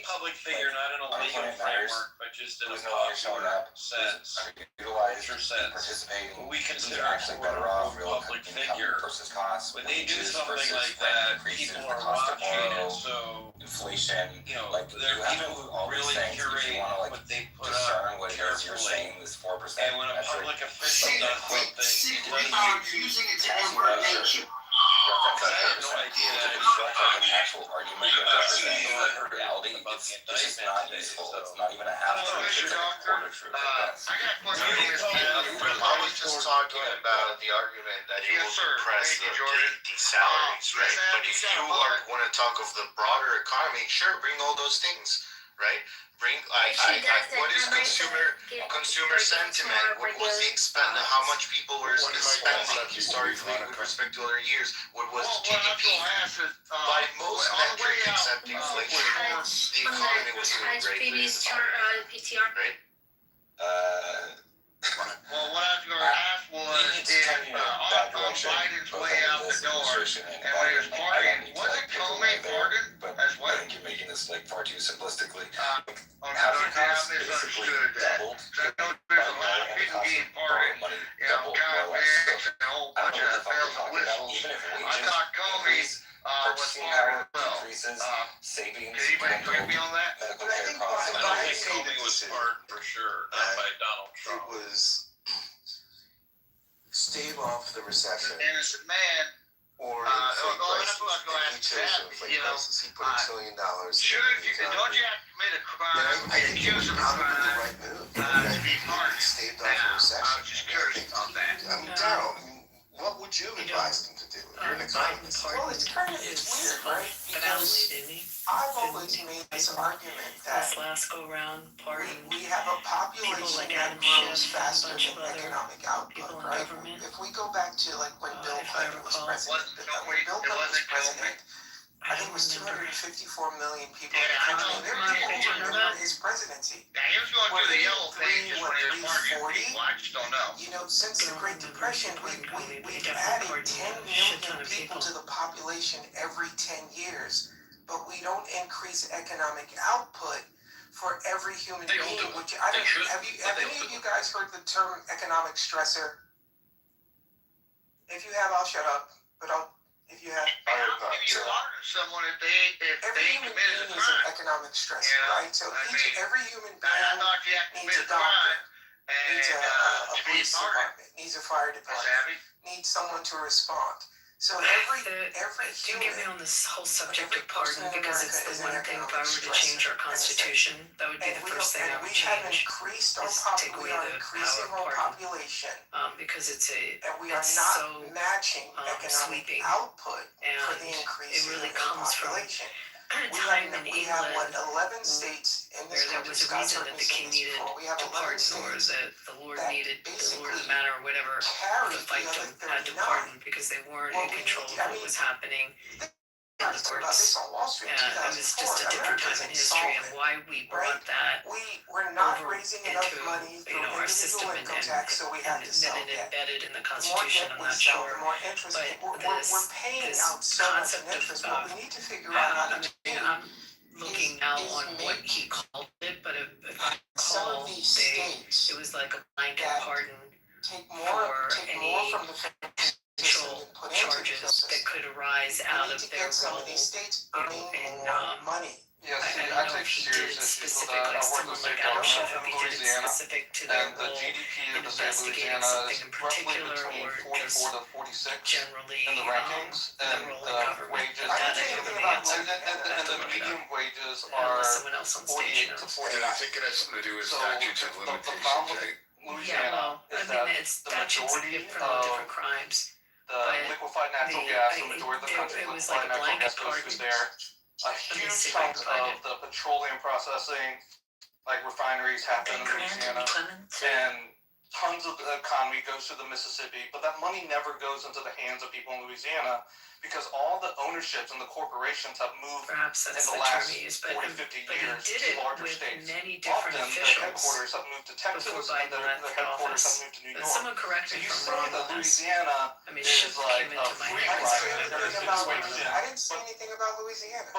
Speaker 16: public figure, not in a legal framework, but just in a
Speaker 15: who's no longer showing
Speaker 16: popular
Speaker 15: up,
Speaker 16: sense.
Speaker 15: utilized,
Speaker 16: Culture sense.
Speaker 15: participating,
Speaker 16: What we
Speaker 15: who's
Speaker 16: consider
Speaker 15: actually
Speaker 16: a
Speaker 15: better off, real
Speaker 16: public
Speaker 15: income
Speaker 16: figure.
Speaker 15: versus cost,
Speaker 16: When they do
Speaker 15: wages
Speaker 16: something
Speaker 15: versus
Speaker 16: like
Speaker 15: rent
Speaker 16: that,
Speaker 15: increases,
Speaker 16: people
Speaker 15: the
Speaker 16: are
Speaker 15: cost of
Speaker 16: watching,
Speaker 15: oil,
Speaker 16: and so
Speaker 15: inflation,
Speaker 16: like
Speaker 15: you
Speaker 16: there are
Speaker 15: have to
Speaker 16: people
Speaker 15: include
Speaker 16: who
Speaker 15: all these
Speaker 16: really
Speaker 15: things if
Speaker 16: curate
Speaker 15: you want to like
Speaker 16: what they put
Speaker 15: discern
Speaker 16: up
Speaker 15: what it is you're
Speaker 16: carefully.
Speaker 15: saying this 4%
Speaker 16: And when a
Speaker 15: metric.
Speaker 16: public official does something,
Speaker 10: using it to impersonate you.
Speaker 16: because I had no idea that it was
Speaker 15: an actual argument that represents reality. It's just not useful. It's not even a half truth. It's like a quarter truth.
Speaker 10: I was just talking about the argument that it will compress the salaries, right? But if you want to talk of the broader economy, sure, bring all those things, right? Bring what is consumer sentiment? What was the expend? How much people were spending historically with respect to other years? What was GDP? By most metrics except inflation, the economy was doing great.
Speaker 17: Previous PTR.
Speaker 10: Right?
Speaker 1: Well, what I was going to ask was if on Biden's way out the door, and when he was partying, was it Comey Morgan as well?
Speaker 15: I think you're making this like far too simplistically.
Speaker 1: Housing costs basically doubled. I know there's a lot of people getting partying, convicts and a whole bunch of bells and whistles. I thought Comey was part of it as well.
Speaker 15: Savings,
Speaker 1: Can anybody correct me on that?
Speaker 15: medical
Speaker 21: But I
Speaker 15: care
Speaker 21: think
Speaker 15: costs.
Speaker 21: Biden
Speaker 16: Comey was part for sure, not by Donald
Speaker 21: it
Speaker 16: Trump.
Speaker 21: was stave off the recession.
Speaker 1: An innocent man.
Speaker 21: Or
Speaker 1: that's what I was going to ask that,
Speaker 21: he put $1 trillion.
Speaker 1: Sure, don't you have to commit a crime,
Speaker 21: I think it was
Speaker 1: accused of a
Speaker 21: probably the
Speaker 1: crime,
Speaker 21: right move.
Speaker 1: to be pardoned?
Speaker 21: Staved off
Speaker 1: Now,
Speaker 21: the recession.
Speaker 1: I was just curious about that.
Speaker 21: I mean, Daryl, what would you advise them to do? You're an economist.
Speaker 5: Well,
Speaker 21: it's weird, right?
Speaker 5: Finale, didn't he?
Speaker 21: I've always made this argument that
Speaker 5: This last go round party.
Speaker 21: we have a population
Speaker 5: like
Speaker 21: that
Speaker 5: Adam
Speaker 21: grows
Speaker 5: Schiff and a
Speaker 21: faster
Speaker 5: bunch
Speaker 21: than
Speaker 5: of other
Speaker 21: economic output,
Speaker 5: people in
Speaker 21: right?
Speaker 5: government.
Speaker 21: If we go back to like when Bill
Speaker 5: if I
Speaker 21: Clinton was
Speaker 5: recall.
Speaker 21: president, when Bill Clinton was president, I think it was 254 million people in the country. There were people who remember his presidency.
Speaker 1: Now, he was going through the yellow thing just when he was partying. People, I just don't know.
Speaker 21: You know, since the Great Depression, we've added 10 million people to the population every 10 years, but we don't increase economic output for every human being. Which I don't. Have any of you guys heard the term economic stressor? If you have, I'll shut up. But if you have,
Speaker 1: How can you pardon someone if they
Speaker 21: human
Speaker 1: committed
Speaker 21: being
Speaker 1: a
Speaker 21: is
Speaker 1: crime?
Speaker 21: an economic stressor,
Speaker 1: Yeah,
Speaker 21: right? So
Speaker 1: I
Speaker 21: every human
Speaker 1: I
Speaker 21: being
Speaker 1: thought you had to
Speaker 21: needs
Speaker 1: commit
Speaker 21: a
Speaker 1: a
Speaker 21: doctor,
Speaker 1: crime
Speaker 21: needs
Speaker 1: and
Speaker 21: a
Speaker 1: to be
Speaker 21: police
Speaker 1: pardoned.
Speaker 21: department, needs a fire department, needs someone to respond. So every
Speaker 5: Don't get me
Speaker 21: human,
Speaker 5: on this whole subject
Speaker 21: every
Speaker 5: of pardon
Speaker 21: person in
Speaker 5: because
Speaker 21: America
Speaker 5: it's
Speaker 21: is
Speaker 5: the
Speaker 21: an
Speaker 5: one thing if I
Speaker 21: economic
Speaker 5: were to change our
Speaker 21: stressor.
Speaker 5: constitution, that would be the first thing I would
Speaker 21: we have
Speaker 5: change.
Speaker 21: increased our
Speaker 5: is take away
Speaker 21: we are
Speaker 5: the
Speaker 21: increasing
Speaker 5: power
Speaker 21: our
Speaker 5: of pardon.
Speaker 21: population,
Speaker 5: Because it's
Speaker 21: and we are
Speaker 5: it's
Speaker 21: not
Speaker 5: so
Speaker 21: matching economic
Speaker 5: sweeping,
Speaker 21: output for
Speaker 5: and
Speaker 21: the increase
Speaker 5: it really
Speaker 21: in
Speaker 5: comes from
Speaker 21: population.
Speaker 5: a time in
Speaker 21: We have
Speaker 5: England
Speaker 21: 11 states in
Speaker 5: where
Speaker 21: this
Speaker 5: there
Speaker 21: country.
Speaker 5: was a
Speaker 21: Scott's
Speaker 5: reason
Speaker 21: heard
Speaker 5: that
Speaker 21: me
Speaker 5: the
Speaker 21: say
Speaker 5: king
Speaker 21: this
Speaker 5: needed
Speaker 21: before. We have
Speaker 5: to
Speaker 21: 11
Speaker 5: pardon, or
Speaker 21: states
Speaker 5: that the Lord
Speaker 21: that
Speaker 5: needed, the Lord of the
Speaker 21: basically
Speaker 5: matter, or whatever,
Speaker 21: carry
Speaker 5: the
Speaker 21: the
Speaker 5: fight
Speaker 21: other
Speaker 5: had to
Speaker 21: 39.
Speaker 5: pardon because they weren't
Speaker 21: Well,
Speaker 5: in control of what was happening in
Speaker 21: I
Speaker 5: the
Speaker 21: talked about this
Speaker 5: courts.
Speaker 21: on Wall Street in
Speaker 5: It was
Speaker 21: 2004.
Speaker 5: just a different time
Speaker 21: America's
Speaker 5: in history and
Speaker 21: insolvent,
Speaker 5: why we brought that
Speaker 21: We're not
Speaker 5: over
Speaker 21: raising enough
Speaker 5: into
Speaker 21: money through
Speaker 5: our system
Speaker 21: individual income tax, so we have to sell
Speaker 5: and
Speaker 21: debt.
Speaker 5: embedded in the
Speaker 21: The more
Speaker 5: Constitution,
Speaker 21: debt
Speaker 5: I'm
Speaker 21: we
Speaker 5: not
Speaker 21: sell,
Speaker 5: sure.
Speaker 21: the more interest.
Speaker 5: But
Speaker 21: We're paying
Speaker 5: this
Speaker 21: out so much
Speaker 5: concept
Speaker 21: in interest.
Speaker 5: of,
Speaker 21: What we need to figure out how to do
Speaker 5: I'm looking now
Speaker 21: is
Speaker 5: on what
Speaker 21: make
Speaker 5: he called it, but if I
Speaker 21: some
Speaker 5: recall,
Speaker 21: of these states
Speaker 5: it was like a blanket
Speaker 21: that
Speaker 5: pardon
Speaker 21: take
Speaker 5: for
Speaker 21: more
Speaker 5: any
Speaker 21: from the federal
Speaker 5: potential
Speaker 21: and put into the
Speaker 5: charges
Speaker 21: justice.
Speaker 5: that could arise out
Speaker 21: We
Speaker 5: of
Speaker 21: need to
Speaker 5: their
Speaker 21: get some
Speaker 5: role
Speaker 21: of these states
Speaker 5: you
Speaker 21: earning
Speaker 5: know, in
Speaker 21: more money.
Speaker 8: Yes,
Speaker 5: I
Speaker 8: I
Speaker 5: don't know
Speaker 8: take
Speaker 5: if he
Speaker 8: serious
Speaker 5: did it
Speaker 8: issues with
Speaker 5: specific,
Speaker 8: that.
Speaker 5: like
Speaker 8: I work
Speaker 5: someone
Speaker 8: with
Speaker 5: like
Speaker 8: state
Speaker 5: Adam
Speaker 8: government
Speaker 5: Schiff,
Speaker 8: in
Speaker 5: if he did it
Speaker 8: Louisiana,
Speaker 5: specific to their
Speaker 8: and the
Speaker 5: role
Speaker 8: GDP
Speaker 5: in
Speaker 8: of the state of
Speaker 5: investigating
Speaker 8: Louisiana
Speaker 5: something
Speaker 8: is
Speaker 5: in
Speaker 8: roughly
Speaker 5: particular,
Speaker 8: between
Speaker 5: or
Speaker 8: 44
Speaker 5: just
Speaker 8: to 46
Speaker 5: generally
Speaker 8: in the rankings,
Speaker 5: the
Speaker 8: and
Speaker 5: role
Speaker 8: the
Speaker 5: in government.
Speaker 8: wages,
Speaker 5: That I
Speaker 21: think
Speaker 5: don't know the
Speaker 21: about
Speaker 5: answer.
Speaker 8: and the median wages
Speaker 5: Unless
Speaker 8: are
Speaker 5: someone else on stage
Speaker 8: 48 to
Speaker 5: knows.
Speaker 8: 49.
Speaker 18: And I think it has something to do with
Speaker 8: So
Speaker 18: statutes of
Speaker 8: the
Speaker 18: limitations,
Speaker 8: problem with
Speaker 18: right?
Speaker 5: Yeah,
Speaker 8: Louisiana
Speaker 5: well, I
Speaker 8: is
Speaker 5: mean,
Speaker 8: that
Speaker 5: it's
Speaker 8: the
Speaker 5: statutes
Speaker 8: majority
Speaker 5: for all
Speaker 8: of
Speaker 5: different crimes.
Speaker 8: but
Speaker 7: liquefied natural
Speaker 8: the-
Speaker 7: gas,
Speaker 8: I-
Speaker 7: the majority of the
Speaker 8: it-
Speaker 7: country's
Speaker 8: it was
Speaker 7: liquefied
Speaker 8: like a
Speaker 7: natural gas
Speaker 8: blanket
Speaker 7: goes through there. A huge chunk of the petroleum processing, like refineries, happen in Louisiana, and tons of the economy goes through the Mississippi, but that money never goes into the hands of people in Louisiana because all the ownerships and the corporations have moved
Speaker 5: Perhaps
Speaker 7: in
Speaker 5: that's
Speaker 7: the
Speaker 5: the term
Speaker 7: last
Speaker 5: he used,
Speaker 7: 40,
Speaker 5: but
Speaker 7: 50
Speaker 5: he
Speaker 7: years
Speaker 5: did
Speaker 7: to
Speaker 5: it
Speaker 7: larger
Speaker 5: with
Speaker 7: states.
Speaker 5: many different
Speaker 7: Often the
Speaker 5: officials
Speaker 7: headquarters have moved to Texas
Speaker 5: before
Speaker 7: and
Speaker 5: Biden
Speaker 7: the
Speaker 5: left
Speaker 7: headquarters have
Speaker 5: office.
Speaker 7: moved to New
Speaker 5: And
Speaker 7: York.
Speaker 5: someone correct
Speaker 7: So
Speaker 5: me
Speaker 7: you
Speaker 5: if
Speaker 7: say
Speaker 5: I'm wrong
Speaker 7: that
Speaker 5: on this.
Speaker 7: Louisiana
Speaker 5: I mean,
Speaker 7: is
Speaker 5: shit
Speaker 7: like
Speaker 5: came
Speaker 7: a
Speaker 5: into my
Speaker 7: free
Speaker 5: head.
Speaker 7: ride.
Speaker 22: I didn't say anything about Louisiana.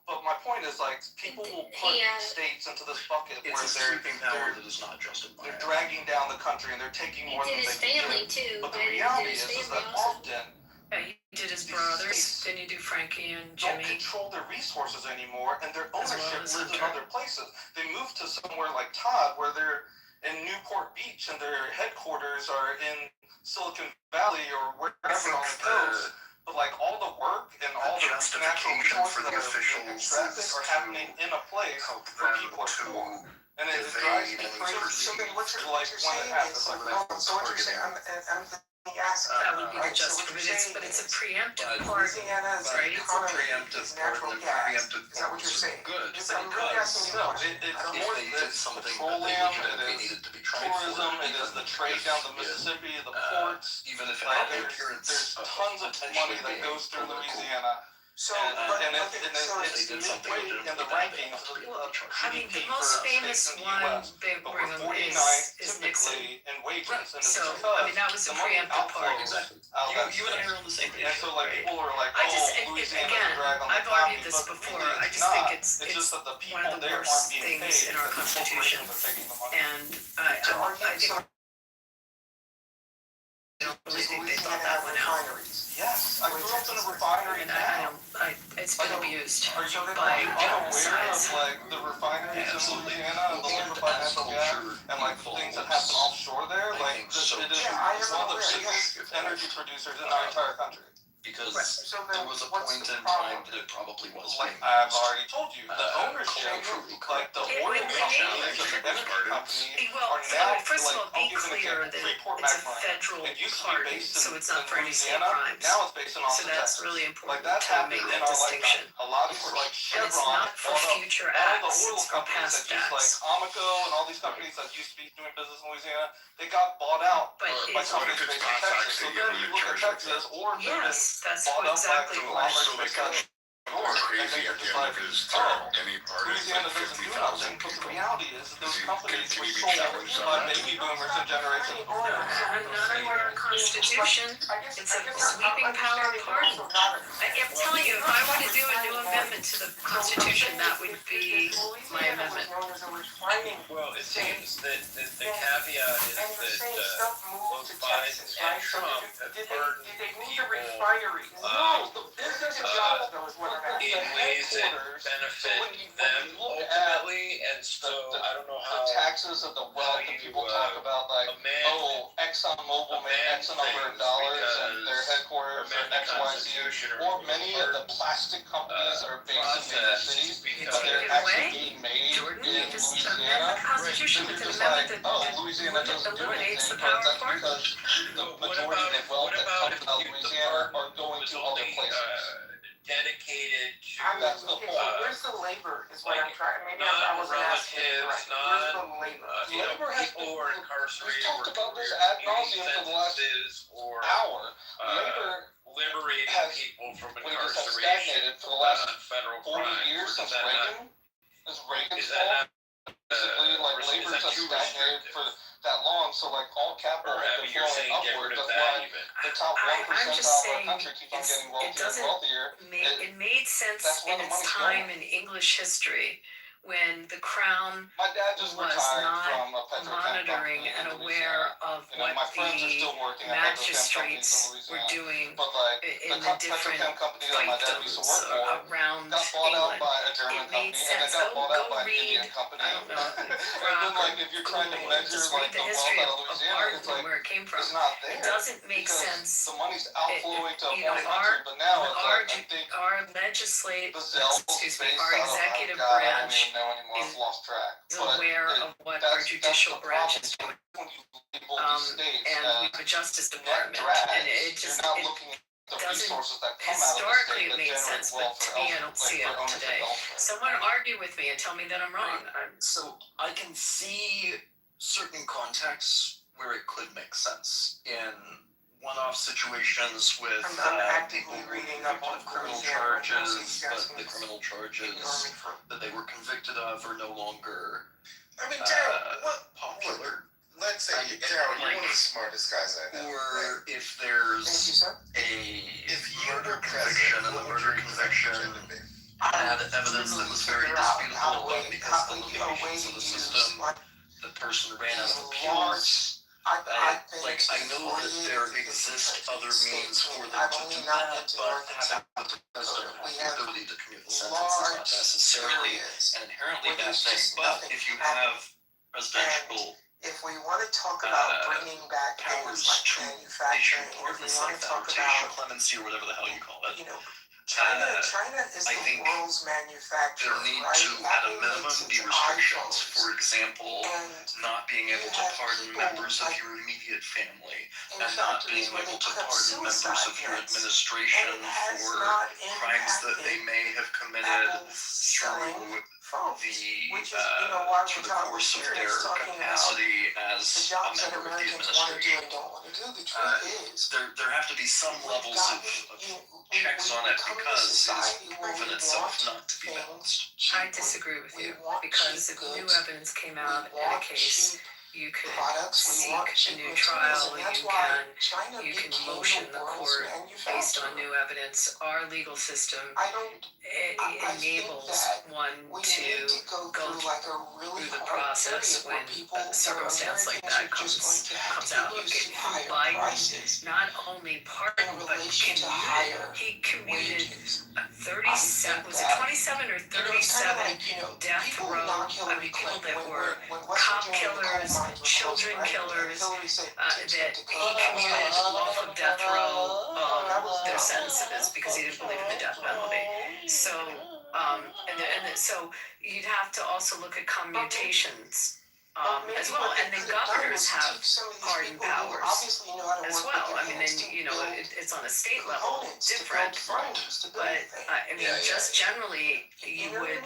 Speaker 7: But my point is, like, people will put states into this bucket where they're dragging down the country and they're taking more than
Speaker 17: He did his
Speaker 7: they
Speaker 17: family
Speaker 7: can
Speaker 17: too.
Speaker 7: give. But the
Speaker 17: He did
Speaker 7: reality
Speaker 17: his
Speaker 7: is
Speaker 17: family
Speaker 7: that
Speaker 17: also.
Speaker 7: often
Speaker 5: Yeah, he did his
Speaker 7: these
Speaker 5: brothers.
Speaker 7: states
Speaker 5: Didn't he do Frankie and
Speaker 7: don't
Speaker 5: Jimmy?
Speaker 7: control their resources anymore, and their
Speaker 5: As well
Speaker 7: ownership
Speaker 5: as
Speaker 7: lives in
Speaker 5: Hunter.
Speaker 7: other places. They move to somewhere like Todd, where they're in Newport Beach, and their headquarters are in Silicon Valley or wherever on the coast. But like all the work and all the natural resources that are being extracted are happening in a place where people are poor. And it drives me crazy.
Speaker 22: So then what you're
Speaker 7: like when
Speaker 22: saying
Speaker 7: it happens,
Speaker 22: is,
Speaker 7: like
Speaker 22: so what you're saying, I'm asking.
Speaker 5: That would be the
Speaker 22: right? So
Speaker 5: just,
Speaker 22: what
Speaker 5: but
Speaker 22: you're
Speaker 5: it's
Speaker 22: saying
Speaker 5: a
Speaker 22: is,
Speaker 5: preemptive part,
Speaker 22: Louisiana's
Speaker 5: right?
Speaker 22: economy is natural gas. Is that what you're saying?
Speaker 4: Good.
Speaker 22: I'm really asking you a
Speaker 7: no,
Speaker 22: question.
Speaker 7: it's
Speaker 22: I don't
Speaker 7: more
Speaker 22: know.
Speaker 7: than petroleum, it is tourism, it is the trade down the Mississippi, the ports.
Speaker 4: Even if
Speaker 7: Like there's tons of money that goes through Louisiana.
Speaker 22: So,
Speaker 7: It's midway in the rankings of
Speaker 5: I mean, the
Speaker 7: GDP
Speaker 5: most
Speaker 7: for
Speaker 5: famous
Speaker 7: states in the
Speaker 5: one,
Speaker 7: US.
Speaker 5: Big
Speaker 7: But we're
Speaker 5: Brigham,
Speaker 7: 49th
Speaker 5: is Nixon.
Speaker 7: typically in wages,
Speaker 5: Right.
Speaker 7: and it's
Speaker 5: So,
Speaker 7: because
Speaker 5: I mean, that was the
Speaker 7: the money
Speaker 5: preemptive part.
Speaker 7: outflows out of that
Speaker 4: You and I
Speaker 7: state.
Speaker 4: are on the same page.
Speaker 7: And so like
Speaker 5: Right.
Speaker 7: people are like,
Speaker 5: I just,
Speaker 7: oh, Louisiana's
Speaker 5: again,
Speaker 7: a drag on the
Speaker 5: I've
Speaker 7: economy,
Speaker 5: argued this
Speaker 7: but
Speaker 5: before.
Speaker 7: really
Speaker 5: I
Speaker 7: it's
Speaker 5: just think
Speaker 7: not.
Speaker 5: it's
Speaker 7: just that the people
Speaker 5: one of the
Speaker 7: there aren't
Speaker 5: worst
Speaker 7: being
Speaker 5: things
Speaker 7: paid
Speaker 5: in our
Speaker 7: because the
Speaker 5: Constitution.
Speaker 7: corporations are taking the money.
Speaker 5: And I don't really think they thought that one out.
Speaker 7: Yes, I grew up in a refinery
Speaker 5: And
Speaker 7: town.
Speaker 5: it's been abused
Speaker 7: Are you
Speaker 5: by
Speaker 7: unaware of
Speaker 5: sides.
Speaker 7: like the refineries in Louisiana and the liquefied natural gas and like things that happen offshore there? Like it is one of the biggest energy producers in our entire country.
Speaker 4: Because
Speaker 22: So then
Speaker 4: there was a
Speaker 22: what's
Speaker 4: point
Speaker 22: the
Speaker 4: in
Speaker 22: problem?
Speaker 4: time that it probably was.
Speaker 7: Like I've already told you, the ownership, like the
Speaker 5: It-
Speaker 7: oil
Speaker 5: it- it-
Speaker 7: companies and the energy companies
Speaker 5: Well,
Speaker 7: are now
Speaker 5: first of all,
Speaker 7: like, I'll
Speaker 5: be
Speaker 7: give an
Speaker 5: clear
Speaker 7: example.
Speaker 5: that
Speaker 7: Freeport
Speaker 5: it's a
Speaker 7: McMoran.
Speaker 5: federal
Speaker 7: It used to be
Speaker 5: pardon,
Speaker 7: based
Speaker 5: so
Speaker 7: in,
Speaker 5: it's not
Speaker 7: in
Speaker 5: for any state
Speaker 7: Louisiana.
Speaker 5: crimes.
Speaker 7: Now it's based in
Speaker 5: So
Speaker 7: Austin,
Speaker 5: that's
Speaker 7: Texas.
Speaker 5: really
Speaker 7: Like
Speaker 5: important
Speaker 7: that
Speaker 5: to
Speaker 7: happened
Speaker 5: make
Speaker 7: in
Speaker 5: that
Speaker 7: our
Speaker 5: distinction.
Speaker 7: lifetime. A lot of like
Speaker 5: And
Speaker 7: Chevron
Speaker 5: it's not for
Speaker 7: bought up
Speaker 5: future
Speaker 7: all the
Speaker 5: acts,
Speaker 7: oil
Speaker 5: it's for
Speaker 7: companies
Speaker 5: past
Speaker 7: that used like
Speaker 5: acts.
Speaker 7: Amoco and all these companies that used to be doing business in Louisiana. They got bought out
Speaker 5: But
Speaker 7: by
Speaker 5: it's-
Speaker 7: companies based in Texas. So then you look at Texas, or they've been
Speaker 5: Yes, that's
Speaker 7: bought up by
Speaker 5: exactly
Speaker 7: conglomerates
Speaker 5: what.
Speaker 7: based out of New York. And then you're just like, oh, Louisiana doesn't do nothing. But the reality is that those companies were sold by baby boomers and generations before.
Speaker 5: Not in our Constitution. It's a sweeping power pardon. I'm telling you, if I were to do a new amendment to the Constitution, that would be my amendment.
Speaker 16: Well, it seems that the caveat is that both Biden and Trump have burdened people in ways that benefit them ultimately, and so I don't know how
Speaker 7: the taxes of the wealth that people talk about, like, oh, ExxonMobil made X number of dollars and their headquarters are XYZ, or many of the plastic companies that are based in major cities, but they're actually being made in Louisiana.
Speaker 5: The Constitution with an
Speaker 7: Just
Speaker 5: amendment
Speaker 7: like, oh, Louisiana doesn't do
Speaker 5: eliminates
Speaker 7: anything,
Speaker 5: the power
Speaker 7: but
Speaker 5: of
Speaker 7: that's
Speaker 5: pardon.
Speaker 7: because the majority of the wealth that comes out of Louisiana are going to other places.
Speaker 16: dedicated to
Speaker 7: That's the point.
Speaker 22: Where's the labor? Is what I'm
Speaker 16: like,
Speaker 22: trying. Maybe
Speaker 16: not
Speaker 22: I wasn't asking it
Speaker 16: relatives,
Speaker 22: right. Where's
Speaker 16: not
Speaker 22: the labor?
Speaker 7: Labor has
Speaker 16: people
Speaker 7: been-
Speaker 16: who are incarcerated
Speaker 7: We've talked
Speaker 16: or
Speaker 7: about this
Speaker 16: career
Speaker 7: ad
Speaker 16: commuting
Speaker 7: nauseum for the last
Speaker 16: sentences or
Speaker 7: hour. Labor
Speaker 16: liberating
Speaker 7: has-
Speaker 16: people from
Speaker 7: wages have
Speaker 16: incarceration
Speaker 7: stagnated for the last
Speaker 16: on federal
Speaker 7: 40
Speaker 16: crimes.
Speaker 7: years
Speaker 16: Is
Speaker 7: since
Speaker 16: that not-
Speaker 7: Reagan. Is Reagan's
Speaker 16: Is that
Speaker 7: fault?
Speaker 16: not
Speaker 7: Basically, like
Speaker 16: or is
Speaker 7: labor
Speaker 16: that
Speaker 7: has
Speaker 16: too
Speaker 7: stagnated
Speaker 16: restrictive?
Speaker 7: for that long, so like all capital
Speaker 16: Or
Speaker 7: has
Speaker 16: I
Speaker 7: been
Speaker 16: mean, you're saying
Speaker 7: flowing
Speaker 16: get
Speaker 7: upward.
Speaker 16: rid of
Speaker 7: That's
Speaker 16: that
Speaker 7: why
Speaker 16: even.
Speaker 7: the top 1%
Speaker 5: I'm just
Speaker 7: of our
Speaker 5: saying
Speaker 7: country keep on getting
Speaker 5: it
Speaker 7: wealthier and
Speaker 5: doesn't
Speaker 7: wealthier.
Speaker 5: it made sense
Speaker 7: That's where
Speaker 5: in
Speaker 7: the
Speaker 5: its
Speaker 7: money's
Speaker 5: time
Speaker 7: going.
Speaker 5: in English history when the crown
Speaker 7: My dad just
Speaker 5: was
Speaker 7: retired
Speaker 5: not
Speaker 7: from a petrochem
Speaker 5: monitoring
Speaker 7: company in
Speaker 5: and
Speaker 7: Louisiana.
Speaker 5: aware of
Speaker 7: You know,
Speaker 5: what
Speaker 7: my friends are
Speaker 5: the
Speaker 7: still working at petrochem companies in
Speaker 5: magistrates were
Speaker 7: Louisiana.
Speaker 5: doing
Speaker 7: But like
Speaker 5: in
Speaker 7: the
Speaker 5: the different
Speaker 7: petrochem company that my dad used to work
Speaker 5: fiefdoms
Speaker 7: for
Speaker 5: around
Speaker 7: got bought out
Speaker 5: England.
Speaker 7: by a German
Speaker 5: It made
Speaker 7: company, and then
Speaker 5: sense.
Speaker 7: got bought out
Speaker 5: Go
Speaker 7: by an Indian
Speaker 5: read,
Speaker 7: company.
Speaker 5: I don't know,
Speaker 7: And then like if you're trying to
Speaker 5: Google,
Speaker 7: measure
Speaker 5: just
Speaker 7: like
Speaker 5: read
Speaker 7: the
Speaker 5: the
Speaker 7: wealth
Speaker 5: history
Speaker 7: out
Speaker 5: of
Speaker 7: of Louisiana,
Speaker 5: pardon
Speaker 7: it's
Speaker 5: and
Speaker 7: like
Speaker 5: where it came from.
Speaker 7: it's not there.
Speaker 5: It doesn't make
Speaker 7: because
Speaker 5: sense.
Speaker 7: the money's outflowing to a
Speaker 5: You know,
Speaker 7: foreign country, but now it's
Speaker 5: our,
Speaker 7: like I think
Speaker 5: our legislative,
Speaker 7: the Zell's
Speaker 5: excuse me,
Speaker 7: based
Speaker 5: our
Speaker 7: out of,
Speaker 5: executive
Speaker 7: God, I don't
Speaker 5: branch
Speaker 7: even know anymore. I've lost track.
Speaker 5: is
Speaker 7: But
Speaker 5: aware
Speaker 7: it-
Speaker 5: of what
Speaker 7: that's-
Speaker 5: our
Speaker 7: that's
Speaker 5: judicial branch is doing. And we have a Justice Department, and it just doesn't, historically it made sense, but to me, I don't see it today. Someone argue with me and tell me that I'm wrong.
Speaker 4: So I can see certain contexts where it could make sense in one-off situations with people reading up on criminal charges, but the criminal charges that they were convicted of are no longer popular.
Speaker 9: Let's say, Daryl, you're one of the smartest guys I know.
Speaker 4: Or if there's a murder conviction and the murder conviction had evidence that was very disputable, but because of the limitations of the system, the person ran out of appeals. I know that there exist other means for them to do that, but having the president have the ability to commute the sentence is not necessarily an inherently bad thing. But if you have presidential powers to issue pardons like that, or to issue clemency or whatever the hell you call it,
Speaker 10: China is
Speaker 4: I
Speaker 10: the
Speaker 4: think
Speaker 10: world's manufacturer,
Speaker 4: there need
Speaker 10: right?
Speaker 4: to, at a minimum, be restrictions. For example, not being able to pardon members of your immediate family, and not being able to pardon members of your administration for crimes that they may have committed through the course of their capacity as a member of the administration. There have to be some levels of checks on it because it has proven itself not to be balanced.
Speaker 5: I disagree with you, because if new evidence came out in a case, you could seek a new trial, you can motion the court based on new evidence. Our legal system enables one to go through the process when a circumstance like that comes out. Biden not only pardoned, but he commuted 37, was it 27 or 37 death row, people that were cop killers, children killers, that he commuted off of death row their sentences because he didn't believe in the death penalty. So, so you'd have to also look at commutations as well, and then governors have pardon powers as well. I mean, then it's on a state level different, but I mean, just generally, you would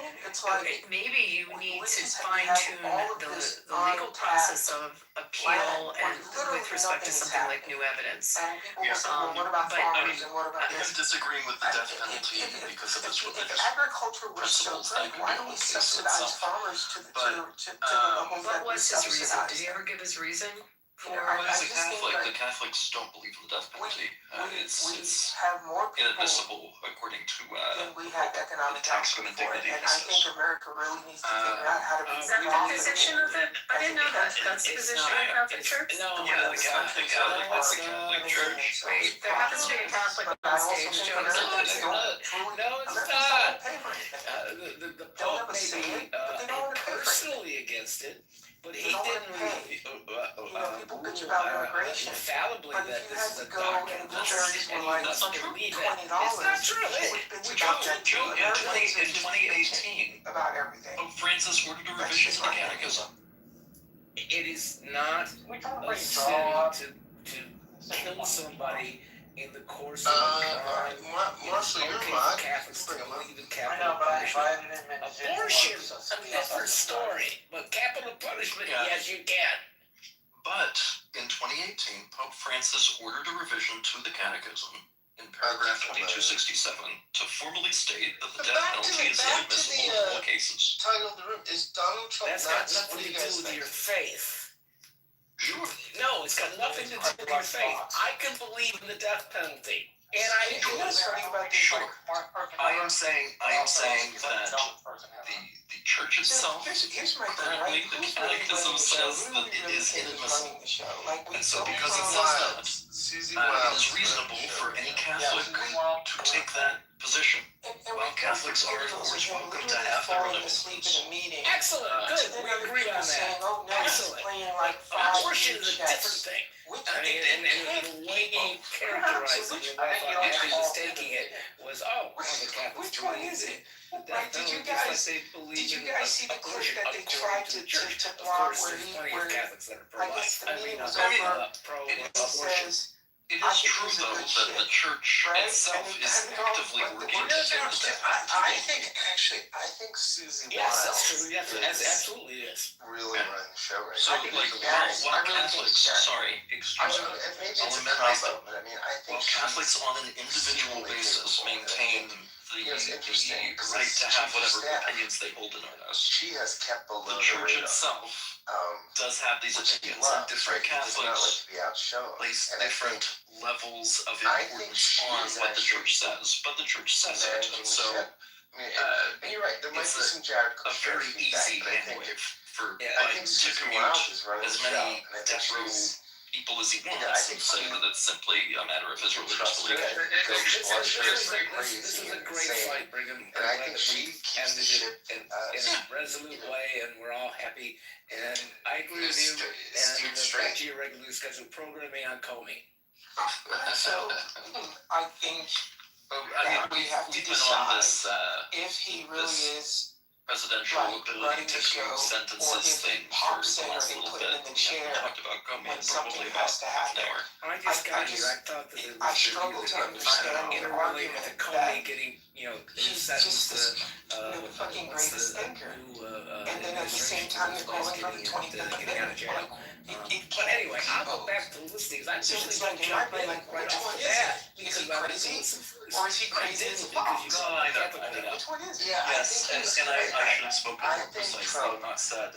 Speaker 5: maybe you need to fine tune the legal process of appeal and with respect to something like new evidence.
Speaker 4: But I mean, I'm disagreeing with the death penalty because of its religious principles. That could be a whole case in itself.
Speaker 5: But what was his reason? Did he ever give his reason?
Speaker 4: As a Catholic, the Catholics don't believe in the death penalty. It's inadmissible according to the tax and dignity.
Speaker 5: Is that the position of it? I didn't know that. That's the position of the Catholic Church?
Speaker 15: No, the Catholic Church.
Speaker 5: Wait, there happens to be a Catholic on stage, Joe.
Speaker 20: No, it's not. The Pope may be personally against it, but he didn't really infallibly that this is a doctrine, and he doesn't believe it. It's not true.
Speaker 4: Joe, in 2018, Pope Francis ordered a revision to the Catechism.
Speaker 20: It is not a sin to kill somebody in the course of a crime.
Speaker 9: Marshall, you're
Speaker 20: right. Catholics don't believe in capital punishment. Abortion, another story. But capital punishment, yes, you can.
Speaker 4: But in 2018, Pope Francis ordered a revision to the Catechism in paragraph 2267 to formally state that the death penalty is inadmissible in all cases.
Speaker 9: Title of the room is Donald Trump.
Speaker 20: That's got nothing to do with your faith.
Speaker 4: Sure.
Speaker 20: No, it's got nothing to do with your faith. I can believe in the death penalty, and I do.
Speaker 4: Sure. I am saying that the church itself, currently the Catechism says that it is inadmissible. And so because it says that, it is reasonable for any Catholic to take that position.
Speaker 10: And
Speaker 4: While Catholics are, of course, welcome to have their own opinions.
Speaker 18: Excellent, good, we agree on that.
Speaker 10: Oh, no,
Speaker 18: Excellent.
Speaker 10: playing like five
Speaker 18: Abortion is a different thing. I mean, and the way he characterized it, the way I thought Abby was taking it was, the Catholics believe in the death penalty, just like they believe in abortion according to the church. Of course, there's plenty of Catholics that are pro-life. Pro-abortion.
Speaker 4: It is true, though, that the church itself is actively working to do that.
Speaker 10: I think Susie
Speaker 18: Yes, that's true. That's absolutely is.
Speaker 10: really running the show right
Speaker 4: So,
Speaker 10: now.
Speaker 4: like, while Catholics, sorry, excuse me,
Speaker 10: Maybe it's a
Speaker 4: I'll amend
Speaker 10: combo,
Speaker 4: myself.
Speaker 10: but I mean, I think
Speaker 4: While Catholics on an individual basis maintain the right to have whatever opinions they hold in earnest,
Speaker 10: she has kept below
Speaker 4: the
Speaker 10: the
Speaker 4: church
Speaker 10: radar.
Speaker 4: itself does have these
Speaker 10: Which he
Speaker 4: opinions, and
Speaker 10: loves,
Speaker 4: different
Speaker 10: right? He does not like
Speaker 4: Catholics
Speaker 10: to be outshone.
Speaker 4: place
Speaker 10: And I
Speaker 4: different levels of
Speaker 10: I think
Speaker 4: importance
Speaker 10: she
Speaker 4: on
Speaker 10: is
Speaker 4: what the
Speaker 10: actually
Speaker 4: church says, but the church says it,
Speaker 10: managing
Speaker 4: and
Speaker 10: the
Speaker 4: so
Speaker 10: ship. I mean, and you're right, there might
Speaker 4: it's
Speaker 10: be some Jared
Speaker 4: a
Speaker 10: Kushner
Speaker 4: very
Speaker 10: feedback,
Speaker 4: easy
Speaker 10: but I think
Speaker 4: handwave for
Speaker 10: I think
Speaker 4: Biden to
Speaker 10: Susan
Speaker 4: commute
Speaker 10: Wiles is running
Speaker 4: as
Speaker 10: the show,
Speaker 4: many
Speaker 10: and I think
Speaker 4: death row
Speaker 10: she's
Speaker 4: people as he wants,
Speaker 10: I think
Speaker 4: and say that it's simply a matter of his religious
Speaker 10: trust her.
Speaker 4: belief.
Speaker 18: This is a great fight, Brigham.
Speaker 10: And I think she keeps the ship
Speaker 18: in a resolute way, and we're all happy. And I agree with you. And back to your regularly scheduled programming on Comey.
Speaker 10: So I think we have to
Speaker 4: we've been
Speaker 10: decide
Speaker 4: on this
Speaker 10: if he really is
Speaker 4: presidential ability to create sentences thing for the last little bit. We haven't talked about Comey in probably about half an hour.
Speaker 18: When I just got here, I thought that it was
Speaker 10: I struggle to understand the
Speaker 18: interrelated
Speaker 10: argument
Speaker 18: to Comey getting, his
Speaker 10: he's
Speaker 18: sentence,
Speaker 10: just the fucking greatest thinker. And then at the same time, you're calling for the 25th
Speaker 18: getting out of jail. But anyway, I'll go back to the listings. I
Speaker 10: So it's
Speaker 18: usually
Speaker 10: like,
Speaker 18: don't
Speaker 10: in my
Speaker 18: jump in
Speaker 10: brain,
Speaker 18: right
Speaker 10: which
Speaker 18: off
Speaker 10: one
Speaker 18: the
Speaker 10: is
Speaker 18: bat
Speaker 10: it? Is
Speaker 18: because
Speaker 10: he
Speaker 18: I
Speaker 10: crazy?
Speaker 18: listen
Speaker 10: Or is he crazy as a fox?
Speaker 18: because you
Speaker 10: Which one is it?
Speaker 4: Yes, and I should have spoken
Speaker 10: I
Speaker 4: more
Speaker 10: think
Speaker 4: precisely,
Speaker 10: Trump
Speaker 4: not said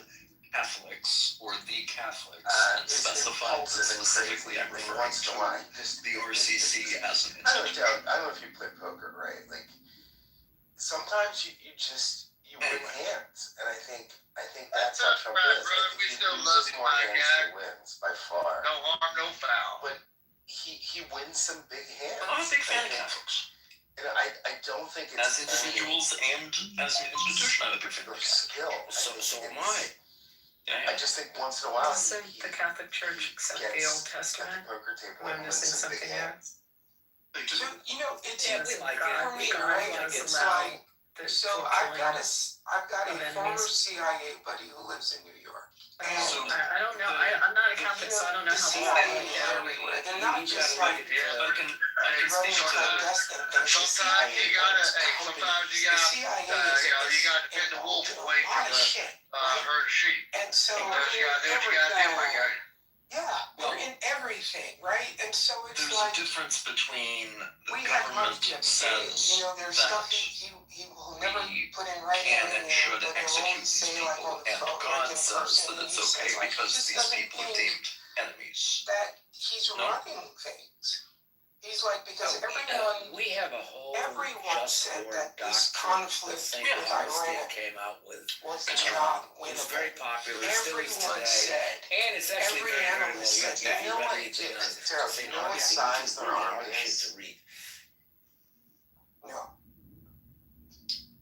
Speaker 4: Catholics or the Catholics, and specified specifically I'm referring to the RCC as an
Speaker 10: I don't
Speaker 4: institution.
Speaker 10: know if you play poker, right? Like sometimes you win hands, and I think that's how Trump
Speaker 1: right,
Speaker 10: is.
Speaker 1: brother.
Speaker 10: I think
Speaker 1: We
Speaker 10: he
Speaker 1: still
Speaker 10: loses
Speaker 1: love you,
Speaker 10: more
Speaker 1: my
Speaker 10: hands
Speaker 1: guy.
Speaker 10: than he wins by far.
Speaker 1: No harm, no foul.
Speaker 10: But he wins some big hands.
Speaker 4: I'm a big fan of Catholics.
Speaker 10: And I don't think it's
Speaker 4: As individuals and as an institution, I'm a big fan
Speaker 10: or
Speaker 4: of
Speaker 10: skill.
Speaker 18: So am I.
Speaker 10: I just think once in a while
Speaker 5: Doesn't the Catholic Church accept the Old Testament?
Speaker 10: poker table
Speaker 5: Am I
Speaker 10: and wins
Speaker 5: missing
Speaker 10: some big
Speaker 5: something
Speaker 10: hands.
Speaker 5: else?
Speaker 10: So it's
Speaker 18: Yeah, we like
Speaker 10: for
Speaker 18: it.
Speaker 10: me,
Speaker 5: God
Speaker 10: right?
Speaker 5: does
Speaker 10: It's
Speaker 5: allow
Speaker 10: like
Speaker 5: the
Speaker 10: so
Speaker 5: killing
Speaker 10: I've got a
Speaker 5: of
Speaker 10: former
Speaker 5: enemies.
Speaker 10: CIA buddy who lives in New York.
Speaker 4: So
Speaker 5: I don't know. I'm not a Catholic, so I don't know
Speaker 10: the
Speaker 5: how
Speaker 10: CIA
Speaker 5: they
Speaker 10: is everywhere. They're not just like
Speaker 4: I can
Speaker 10: running
Speaker 4: speak to
Speaker 10: clandestine things.
Speaker 1: Sometimes you gotta, sometimes you
Speaker 10: The
Speaker 1: gotta,
Speaker 10: CIA
Speaker 1: you gotta defend the wolf away from the herd of sheep.
Speaker 10: And so
Speaker 1: Sometimes you gotta do what you gotta do, my guy.
Speaker 10: they're in everything, right? And so it's
Speaker 4: there's
Speaker 10: like
Speaker 4: a difference between the
Speaker 10: we have
Speaker 4: government
Speaker 10: hardship.
Speaker 4: says
Speaker 10: There's
Speaker 4: that
Speaker 10: stuff he will never
Speaker 4: we
Speaker 10: put in writing,
Speaker 4: can and should
Speaker 10: but he'll
Speaker 4: execute
Speaker 10: always
Speaker 4: these
Speaker 10: say like
Speaker 4: people,
Speaker 10: on the
Speaker 4: and
Speaker 10: phone,
Speaker 4: God
Speaker 10: like in
Speaker 4: says
Speaker 10: person,
Speaker 4: that it's
Speaker 10: he
Speaker 4: okay
Speaker 10: says, like, he
Speaker 4: because
Speaker 10: just
Speaker 4: these
Speaker 10: doesn't
Speaker 4: people are
Speaker 10: think
Speaker 4: deemed enemies.
Speaker 10: that he's
Speaker 4: No?
Speaker 10: running things. He's like, because
Speaker 18: We have a whole
Speaker 10: everyone
Speaker 18: just
Speaker 10: said
Speaker 18: war
Speaker 10: that this
Speaker 18: doctrine
Speaker 10: conflict
Speaker 18: thing
Speaker 10: with
Speaker 18: that State
Speaker 10: Iran
Speaker 18: came out with.
Speaker 10: was
Speaker 18: It's
Speaker 10: not
Speaker 18: It's
Speaker 10: winnable.
Speaker 18: very popular, it still is
Speaker 10: Everyone
Speaker 18: today.
Speaker 10: said,
Speaker 18: And it's actually
Speaker 10: every
Speaker 18: very, very well
Speaker 10: analyst
Speaker 18: written.
Speaker 10: said,
Speaker 18: If
Speaker 10: you
Speaker 18: you
Speaker 10: know
Speaker 18: read
Speaker 10: what,
Speaker 18: anything on
Speaker 10: it's terrible.
Speaker 18: St.
Speaker 10: You know what
Speaker 18: Augustine,
Speaker 10: size
Speaker 18: which is
Speaker 10: their
Speaker 18: really
Speaker 10: army
Speaker 18: hard shit
Speaker 10: is?
Speaker 18: to read.
Speaker 10: No.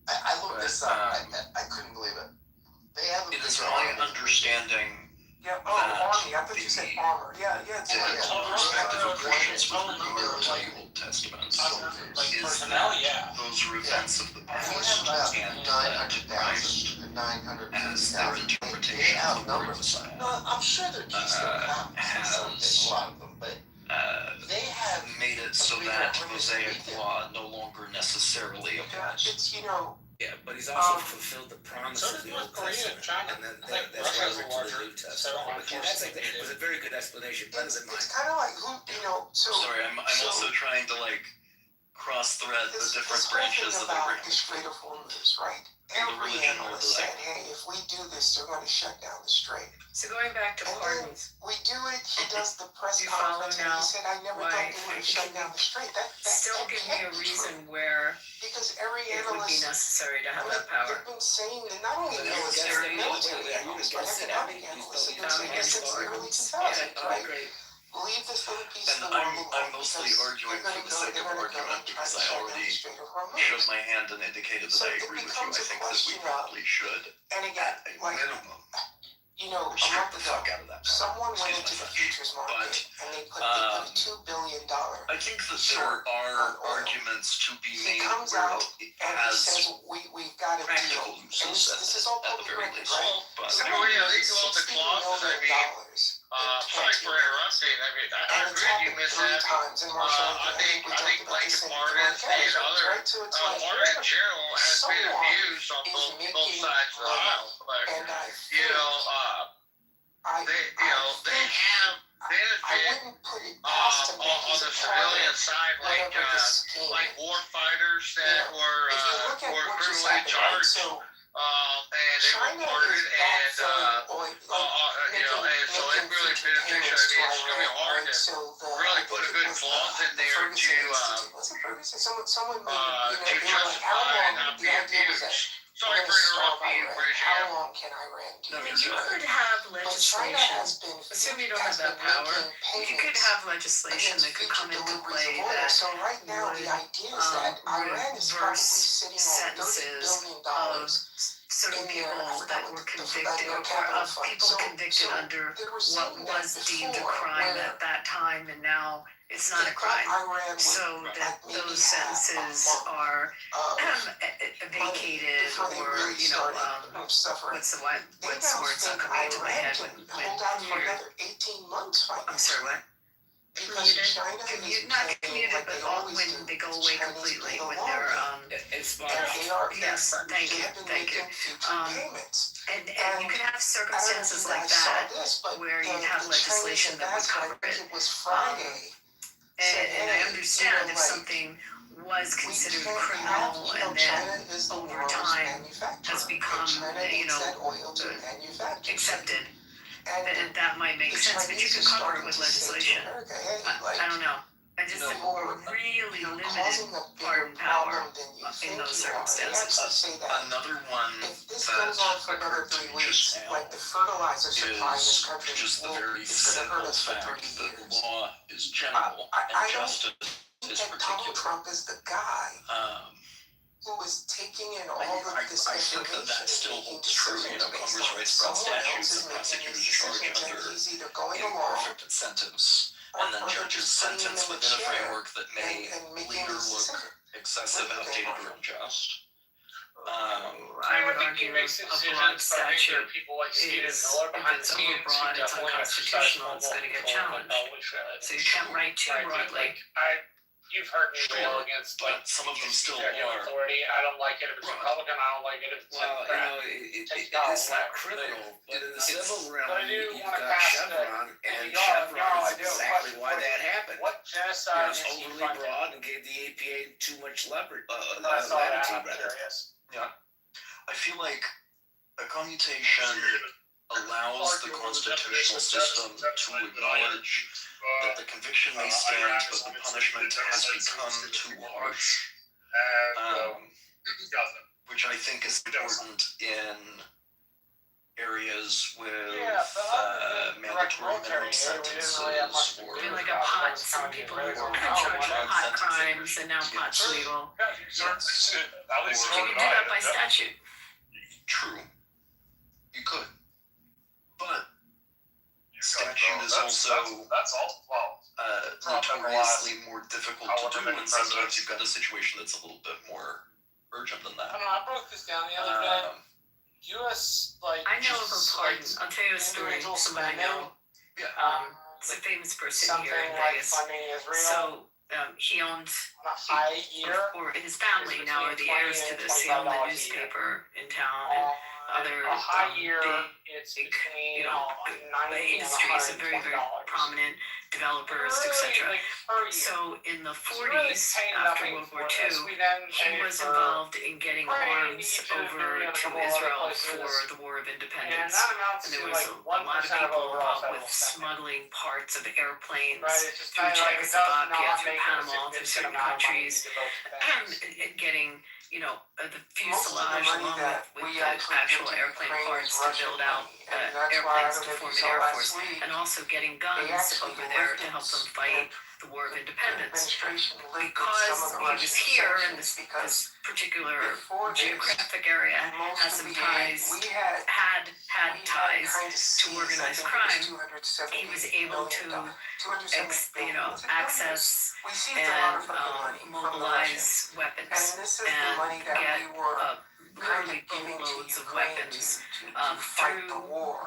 Speaker 10: I looked this up. I couldn't believe it. They have a
Speaker 4: It is
Speaker 10: bigger
Speaker 4: my
Speaker 10: army.
Speaker 4: understanding
Speaker 10: Yeah,
Speaker 4: that
Speaker 10: army. I thought you said armor. Yeah, it's
Speaker 4: the respective versions
Speaker 10: one
Speaker 4: within the Mary Old Testaments is
Speaker 11: personnel,
Speaker 4: that those are events of the
Speaker 10: We have
Speaker 4: past
Speaker 10: about
Speaker 4: and that
Speaker 10: 900,000,
Speaker 4: Christ,
Speaker 10: 950,000.
Speaker 4: as their interpretation of the word Messiah,
Speaker 10: No, I'm sure they're Keystone Cops. A lot of them, but they have
Speaker 4: made it so that Mosaic law no longer necessarily applies.
Speaker 10: it's
Speaker 18: Yeah, but he's also fulfilled the promise
Speaker 11: So
Speaker 18: of
Speaker 11: did
Speaker 18: the Old
Speaker 11: North Korea and
Speaker 18: Testament.
Speaker 11: China.
Speaker 18: And then
Speaker 11: I think
Speaker 18: that's
Speaker 11: Russia
Speaker 18: why
Speaker 11: has a
Speaker 18: we're to the
Speaker 11: larger
Speaker 18: New Testament.
Speaker 11: federal
Speaker 18: But yeah, that's
Speaker 11: enforcement
Speaker 18: it was a very good explanation, better than mine.
Speaker 10: it's kind of like who So
Speaker 4: Sorry, I'm also trying to cross-thread the different branches of
Speaker 10: about
Speaker 4: Abraham.
Speaker 10: the Strait of Hormuz, right? Every
Speaker 4: religion or
Speaker 10: analyst
Speaker 4: the-
Speaker 10: said, hey, if we do this, they're going to shut down the strait.
Speaker 5: So going back to
Speaker 10: And then
Speaker 5: pardons,
Speaker 10: we do it. He does the press
Speaker 5: You follow
Speaker 10: conference, and
Speaker 5: now
Speaker 10: he said, "I never
Speaker 5: why-
Speaker 10: thought they would shut down the strait." That
Speaker 5: still give me a
Speaker 10: can't be
Speaker 5: reason
Speaker 10: true,
Speaker 5: where
Speaker 10: because every
Speaker 5: it would be
Speaker 10: analyst,
Speaker 5: necessary to have that power.
Speaker 10: they've been saying that not only
Speaker 18: But
Speaker 10: military
Speaker 18: against
Speaker 10: analysts, but
Speaker 18: against it,
Speaker 10: economic
Speaker 18: he's
Speaker 10: analysts have been
Speaker 18: talking
Speaker 10: saying this
Speaker 18: against
Speaker 10: since the early
Speaker 18: pardons.
Speaker 10: 2000s,
Speaker 18: Yeah, I
Speaker 10: right?
Speaker 18: agree.
Speaker 10: leave this little piece
Speaker 4: And
Speaker 10: of the world
Speaker 4: I'm
Speaker 10: alone.
Speaker 4: mostly
Speaker 10: because
Speaker 4: arguing
Speaker 10: they're
Speaker 4: for
Speaker 10: gonna
Speaker 4: the
Speaker 10: go-
Speaker 4: sake
Speaker 10: they're
Speaker 4: of
Speaker 10: gonna go
Speaker 4: argument
Speaker 10: and try
Speaker 4: because
Speaker 10: to
Speaker 4: I
Speaker 10: shut down
Speaker 4: already
Speaker 10: the Strait of Hormuz.
Speaker 4: showed my hand and indicated that
Speaker 10: So
Speaker 4: I
Speaker 10: it
Speaker 4: agree with you.
Speaker 10: becomes
Speaker 4: I
Speaker 10: a
Speaker 4: think that we
Speaker 10: question of-
Speaker 4: probably should,
Speaker 10: And again,
Speaker 4: at a
Speaker 10: like,
Speaker 4: minimum,
Speaker 10: you know, a
Speaker 4: restrict
Speaker 10: month
Speaker 4: the
Speaker 10: ago,
Speaker 4: fuck out of that.
Speaker 10: someone went
Speaker 4: Excuse
Speaker 10: into
Speaker 4: my
Speaker 10: the
Speaker 4: French.
Speaker 10: futures market
Speaker 4: But
Speaker 10: and they put a $2 billion.
Speaker 4: I think that there
Speaker 10: short
Speaker 4: are
Speaker 10: on oil.
Speaker 4: arguments to be
Speaker 10: He
Speaker 4: made
Speaker 10: comes
Speaker 4: where
Speaker 10: out
Speaker 4: it
Speaker 10: and he
Speaker 4: has
Speaker 10: says, we've got a
Speaker 4: practical
Speaker 10: deal. And
Speaker 4: uses
Speaker 10: this is all
Speaker 4: at the
Speaker 10: public
Speaker 4: very
Speaker 10: record,
Speaker 4: least.
Speaker 10: right?
Speaker 4: But
Speaker 1: So, yeah, these are all the
Speaker 10: $60
Speaker 1: clauses, I
Speaker 10: million
Speaker 1: mean, sorry for interrupting. I mean, I
Speaker 10: and it's
Speaker 1: agree you
Speaker 10: happened
Speaker 1: miss
Speaker 10: 3
Speaker 1: that.
Speaker 10: times. And Marshall,
Speaker 1: I think
Speaker 10: we talked about
Speaker 1: Lincoln
Speaker 10: this in
Speaker 1: Martin and other
Speaker 10: right? So it's like,
Speaker 1: Martin in general has been
Speaker 10: someone
Speaker 1: abused on
Speaker 10: is
Speaker 1: both
Speaker 10: making
Speaker 1: sides of the
Speaker 10: money.
Speaker 1: aisle. But
Speaker 10: And I
Speaker 1: you know, they have
Speaker 10: I
Speaker 1: benefit
Speaker 10: wouldn't put it past him that
Speaker 1: on
Speaker 10: he's
Speaker 1: the
Speaker 10: a part
Speaker 1: civilian
Speaker 10: of
Speaker 1: side,
Speaker 10: whatever the scheme.
Speaker 1: like war fighters that were
Speaker 10: If you look at what just
Speaker 1: criminally
Speaker 10: happened, right?
Speaker 1: charged.
Speaker 10: So
Speaker 1: And they
Speaker 10: China
Speaker 1: were pardoned,
Speaker 10: is backfilling oil,
Speaker 1: you know, and so it really
Speaker 10: future
Speaker 1: beneficial.
Speaker 10: payments to
Speaker 1: I mean, it's gonna be
Speaker 10: Iran,
Speaker 1: hard
Speaker 10: right?
Speaker 1: to
Speaker 10: So
Speaker 1: really put a good clause in there
Speaker 10: was it Ferguson? Someone made,
Speaker 1: to
Speaker 10: they were like, how
Speaker 1: justify
Speaker 10: long,
Speaker 1: not
Speaker 10: the
Speaker 1: being
Speaker 10: idea was that
Speaker 1: abused.
Speaker 10: we're
Speaker 1: Sorry
Speaker 10: gonna
Speaker 1: for
Speaker 10: starve
Speaker 1: interrupting you,
Speaker 10: Iran.
Speaker 1: British.
Speaker 10: How long can Iran do
Speaker 5: I mean,
Speaker 10: this?
Speaker 5: you could have
Speaker 10: But China
Speaker 5: legislation,
Speaker 10: has been,
Speaker 5: assuming you don't have
Speaker 10: has
Speaker 5: that
Speaker 10: been
Speaker 5: power,
Speaker 10: making
Speaker 5: you could
Speaker 10: payments
Speaker 5: have legislation
Speaker 10: against
Speaker 5: that could
Speaker 10: future
Speaker 5: come into
Speaker 10: deliveries
Speaker 5: play
Speaker 10: of oil.
Speaker 5: that
Speaker 10: So right now
Speaker 5: would
Speaker 10: the idea is that Iran is probably
Speaker 5: reverse
Speaker 10: sitting on $30
Speaker 5: sentences
Speaker 10: billion
Speaker 5: of certain
Speaker 10: in
Speaker 5: people
Speaker 10: their, I forgot
Speaker 5: that
Speaker 10: what
Speaker 5: were
Speaker 10: the
Speaker 5: convicted, or
Speaker 10: capital
Speaker 5: of
Speaker 10: fund.
Speaker 5: people convicted
Speaker 10: So
Speaker 5: under
Speaker 10: they were
Speaker 5: what
Speaker 10: saying that
Speaker 5: was deemed a
Speaker 10: before,
Speaker 5: crime
Speaker 10: where
Speaker 5: at that time, and now it's not a
Speaker 10: they thought
Speaker 5: crime.
Speaker 10: Iran would
Speaker 5: So that
Speaker 10: like maybe
Speaker 5: those
Speaker 10: have a
Speaker 5: sentences
Speaker 10: month
Speaker 5: are
Speaker 10: of
Speaker 5: vacated,
Speaker 10: before they
Speaker 5: or
Speaker 10: really
Speaker 5: you know,
Speaker 10: started suffering.
Speaker 5: what's the
Speaker 10: They
Speaker 5: what's the
Speaker 10: now
Speaker 5: word not
Speaker 10: think
Speaker 5: coming into my
Speaker 10: Iran
Speaker 5: head
Speaker 10: can
Speaker 5: when
Speaker 10: hold out for
Speaker 5: you're,
Speaker 10: another 18 months
Speaker 5: I'm
Speaker 10: financially.
Speaker 5: sorry, what?
Speaker 10: Because China is
Speaker 5: Not
Speaker 10: playing
Speaker 5: commuted,
Speaker 10: like
Speaker 5: but
Speaker 10: they always
Speaker 5: when
Speaker 10: do.
Speaker 5: they go
Speaker 10: The
Speaker 5: away
Speaker 10: Chinese
Speaker 5: completely,
Speaker 10: play the
Speaker 5: when
Speaker 10: long
Speaker 5: they're
Speaker 10: game.
Speaker 18: It's
Speaker 10: And they are,
Speaker 5: yes, thank
Speaker 10: they
Speaker 5: you,
Speaker 10: have been
Speaker 5: thank you.
Speaker 10: making future payments.
Speaker 5: And you could have circumstances like
Speaker 10: saw
Speaker 5: that
Speaker 10: this, but
Speaker 5: where you'd have
Speaker 10: the
Speaker 5: legislation
Speaker 10: Chinese
Speaker 5: that would
Speaker 10: ambassador,
Speaker 5: cover
Speaker 10: I
Speaker 5: it.
Speaker 10: think it was Friday, said,
Speaker 5: And I
Speaker 10: hey,
Speaker 5: understand
Speaker 10: you know,
Speaker 5: if
Speaker 10: like,
Speaker 5: something was considered
Speaker 10: we can't
Speaker 5: criminal
Speaker 10: have,
Speaker 5: and
Speaker 10: China
Speaker 5: then
Speaker 10: is the
Speaker 5: over
Speaker 10: world's
Speaker 5: time
Speaker 10: manufacturer,
Speaker 5: has become,
Speaker 10: and China
Speaker 5: you
Speaker 10: needs
Speaker 5: know,
Speaker 10: that oil to manufacture.
Speaker 5: accepted,
Speaker 10: And
Speaker 5: then that might make
Speaker 10: the
Speaker 5: sense, but you
Speaker 10: Chinese
Speaker 5: can
Speaker 10: are
Speaker 5: cover it
Speaker 10: starting
Speaker 5: with
Speaker 10: to say to
Speaker 5: legislation.
Speaker 10: America, hey, like,
Speaker 5: I don't know. I just think we're really
Speaker 10: you're
Speaker 5: limited
Speaker 10: causing a bigger
Speaker 5: pardon power
Speaker 10: problem than you
Speaker 5: in
Speaker 10: think
Speaker 5: those
Speaker 10: you are. They
Speaker 5: circumstances.
Speaker 10: actually say that
Speaker 4: another one
Speaker 10: if this
Speaker 4: that
Speaker 10: goes on for another
Speaker 4: occurred to
Speaker 10: 3
Speaker 4: me just
Speaker 10: weeks,
Speaker 4: now
Speaker 10: like the fertilizer supply in this
Speaker 4: is
Speaker 10: country,
Speaker 4: just the very
Speaker 10: it's going to hurt
Speaker 4: simple
Speaker 10: us for
Speaker 4: fact
Speaker 10: 30
Speaker 4: that
Speaker 10: years.
Speaker 4: law is general
Speaker 10: I
Speaker 4: and
Speaker 10: don't
Speaker 4: justice is
Speaker 10: think Donald
Speaker 4: particular.
Speaker 10: Trump is the guy
Speaker 4: Um,
Speaker 10: who is taking in all
Speaker 4: I
Speaker 10: of this
Speaker 4: think
Speaker 10: information
Speaker 4: that still
Speaker 10: and making
Speaker 4: holds true. You
Speaker 10: decisions
Speaker 4: know,
Speaker 10: based
Speaker 4: Congress
Speaker 10: on
Speaker 4: writes broad
Speaker 10: someone else
Speaker 4: statutes
Speaker 10: is
Speaker 4: and
Speaker 10: making
Speaker 4: prosecutors
Speaker 10: these
Speaker 4: charge
Speaker 10: decisions and
Speaker 4: under
Speaker 10: he's either going along
Speaker 4: imperfect incentives, and then judges sentence within a framework that may later look excessive, outdated, or unjust.
Speaker 5: I would argue a broad statute is, if it's overbroad, it's unconstitutional, it's gonna get challenged. So you can't write too broadly.
Speaker 11: You've heard me rail against
Speaker 4: But some of them still
Speaker 11: executive
Speaker 4: are.
Speaker 11: authority. I don't like it if it's Republican. I don't like it if it's
Speaker 18: Well, you
Speaker 11: Democrat.
Speaker 18: know, it's not criminal, but in the civil realm,
Speaker 11: But I do
Speaker 18: you've
Speaker 11: want to
Speaker 18: got
Speaker 11: pass
Speaker 18: Chevron, and
Speaker 11: Yarrow,
Speaker 18: Chevron
Speaker 11: I
Speaker 18: is
Speaker 11: do have a
Speaker 18: exactly
Speaker 11: question
Speaker 18: why
Speaker 11: for you.
Speaker 18: that happened.
Speaker 11: What
Speaker 18: You know,
Speaker 11: genocide
Speaker 18: it's
Speaker 11: is he
Speaker 18: overly
Speaker 11: funding?
Speaker 18: broad and gave the APA too much leverage,
Speaker 11: I saw that.
Speaker 18: latitude,
Speaker 11: I'm
Speaker 18: rather.
Speaker 11: curious.
Speaker 4: Yeah. I feel like a commutation allows the constitutional system to acknowledge that the conviction may stand, but the punishment has become too harsh. Which I think is important in areas with mandatory minimum sentences or
Speaker 5: I feel like a pot, some people were charged with pot crimes and now pot's legal.
Speaker 4: yes,
Speaker 5: You can do that by statute.
Speaker 4: true. You could. But statute is also notoriously more difficult to do, and sometimes you've got a situation that's a little bit more urgent than that.
Speaker 11: I don't know. I broke this down the other day. U.S. like
Speaker 5: I know of a pardon, I'll tell you a story, somebody I know. It's a famous person
Speaker 11: something
Speaker 5: here in
Speaker 11: like
Speaker 5: Vegas.
Speaker 11: funding Israel
Speaker 5: So, he owned,
Speaker 11: on a high year.
Speaker 5: or his family now are the heirs to this, he owned the newspaper in town and other
Speaker 11: a high year,
Speaker 5: big,
Speaker 11: it's between
Speaker 5: you know,
Speaker 11: $90 and
Speaker 5: industries and very, very
Speaker 11: $120.
Speaker 5: prominent developers, etc. So in the 40s, after World War II, he was involved in getting arms over to Israel for the War of Independence. And there was a lot of people involved with smuggling parts of airplanes through Czechoslovakia, through Panama, through certain countries, and getting, you know, the fuselage along with the actual airplane parts to build out airplanes to form an air force, and also getting guns funds over there to help them fight the War of Independence. Because he was here in this particular geographic area, has some ties, had ties to organized crime, he was able to, access and mobilize weapons and get literally boatloads of weapons through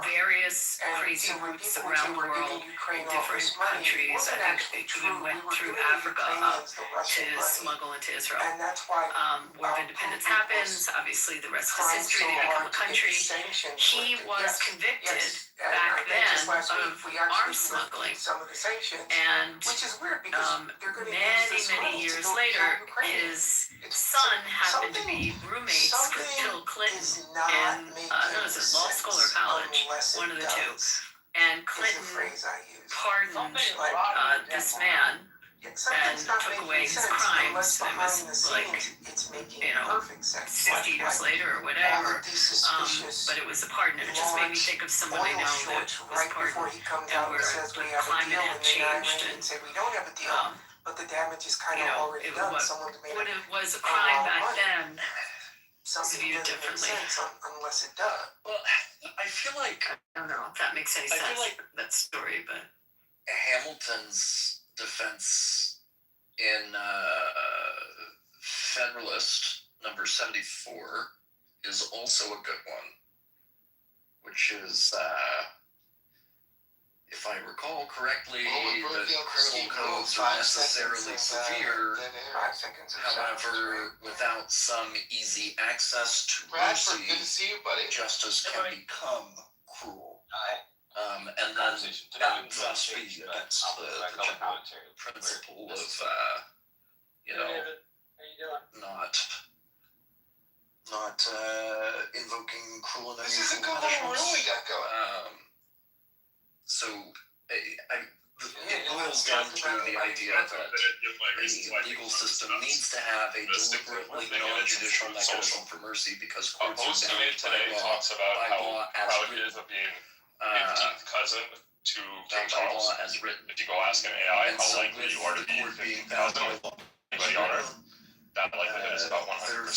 Speaker 5: various crazy routes around the world in different countries. I think they even went through Africa up to smuggle into Israel. War of Independence happens. Obviously, the rest is history. They become a country. He was convicted back then of arms smuggling. And many years later, his son happened to be roommates with Bill Clinton in, was it law school or college? One of the two. And Clinton pardoned this man and took away his crimes. It was like, 60 years later or whatever. But it was a pardon, and it just made me think of someone I know that was pardoned, and where the climate had changed, and
Speaker 10: but the damage is kind of already done.
Speaker 5: What it was a crime back then is viewed differently.
Speaker 10: Unless it does.
Speaker 4: Well, I feel like
Speaker 5: I don't know if that makes any sense.
Speaker 4: I feel like
Speaker 5: that story, but
Speaker 4: Hamilton's defense in Federalist number 74 is also a good one, which is, if I recall correctly, the criminal codes are necessarily severe, however, without some easy access to mercy, justice can become cruel. And then that must be against the general principle of, not invoking cruel and unusual punishments. So it boils down to the idea that the legal system needs to have a deliberately non-judicial mechanism for mercy because courts are bound by law as written.
Speaker 2: Cousin to King
Speaker 4: By
Speaker 2: Charles.
Speaker 4: law as written.
Speaker 2: If you go ask an AI
Speaker 4: And
Speaker 2: how
Speaker 4: so
Speaker 2: likely you are to be
Speaker 4: the court being bound by law,
Speaker 2: anybody on Earth, that likelihood is about 100%.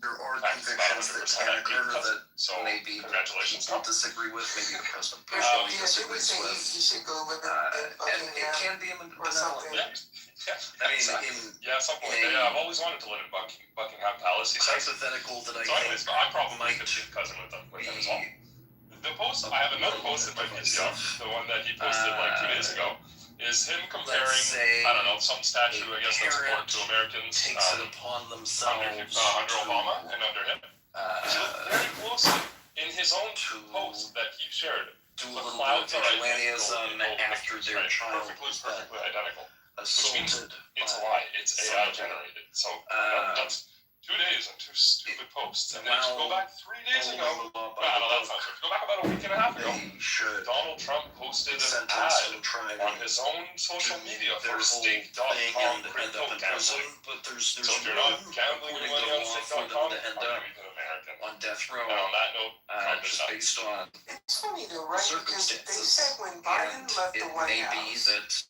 Speaker 4: There are convictions that can occur that
Speaker 2: So
Speaker 4: maybe
Speaker 2: congratulations.
Speaker 4: people disagree with, maybe the President Bush disagrees with, and it can be a benevolent.
Speaker 2: Yeah.
Speaker 4: I mean,
Speaker 2: Yeah, something like that. Yeah, I've always wanted to live in Buckingham Palace. He says.
Speaker 4: hypothetical that I
Speaker 2: So anyways,
Speaker 4: think
Speaker 2: I'm probably
Speaker 4: might
Speaker 2: 15th cousin with him as well. The post, I have another post in my PTR, the one that he posted like 2 days ago, is him comparing, I don't know, some statue, I guess that's important to Americans,
Speaker 4: takes it upon themselves
Speaker 2: under Obama and under him. If you look very closely in his own post that he shared,
Speaker 4: do a
Speaker 2: the
Speaker 4: little
Speaker 2: clouds
Speaker 4: bit
Speaker 2: are
Speaker 4: of
Speaker 2: identical
Speaker 4: vigilantism
Speaker 2: in both
Speaker 4: after
Speaker 2: pictures,
Speaker 4: their
Speaker 2: right?
Speaker 4: child
Speaker 2: Perfectly identical. Which means
Speaker 4: assaulted
Speaker 2: it's a
Speaker 4: by
Speaker 2: lie, it's AI generated. So that's 2 days and 2 stupid posts. And then if you go back 3 days ago, no, that's not true. If you go back about a week and a half ago, Donald Trump posted an ad on his own social media for stake.com crypto gambling. So if you're not gambling your money on stake.com, you're an American.
Speaker 4: on death row,
Speaker 2: And on that note, Trump is
Speaker 4: just
Speaker 2: out.
Speaker 4: based on
Speaker 10: It's funny though, right? Because they
Speaker 4: circumstances,
Speaker 10: said when Biden left the
Speaker 4: it
Speaker 10: White
Speaker 4: may be
Speaker 10: House,
Speaker 4: that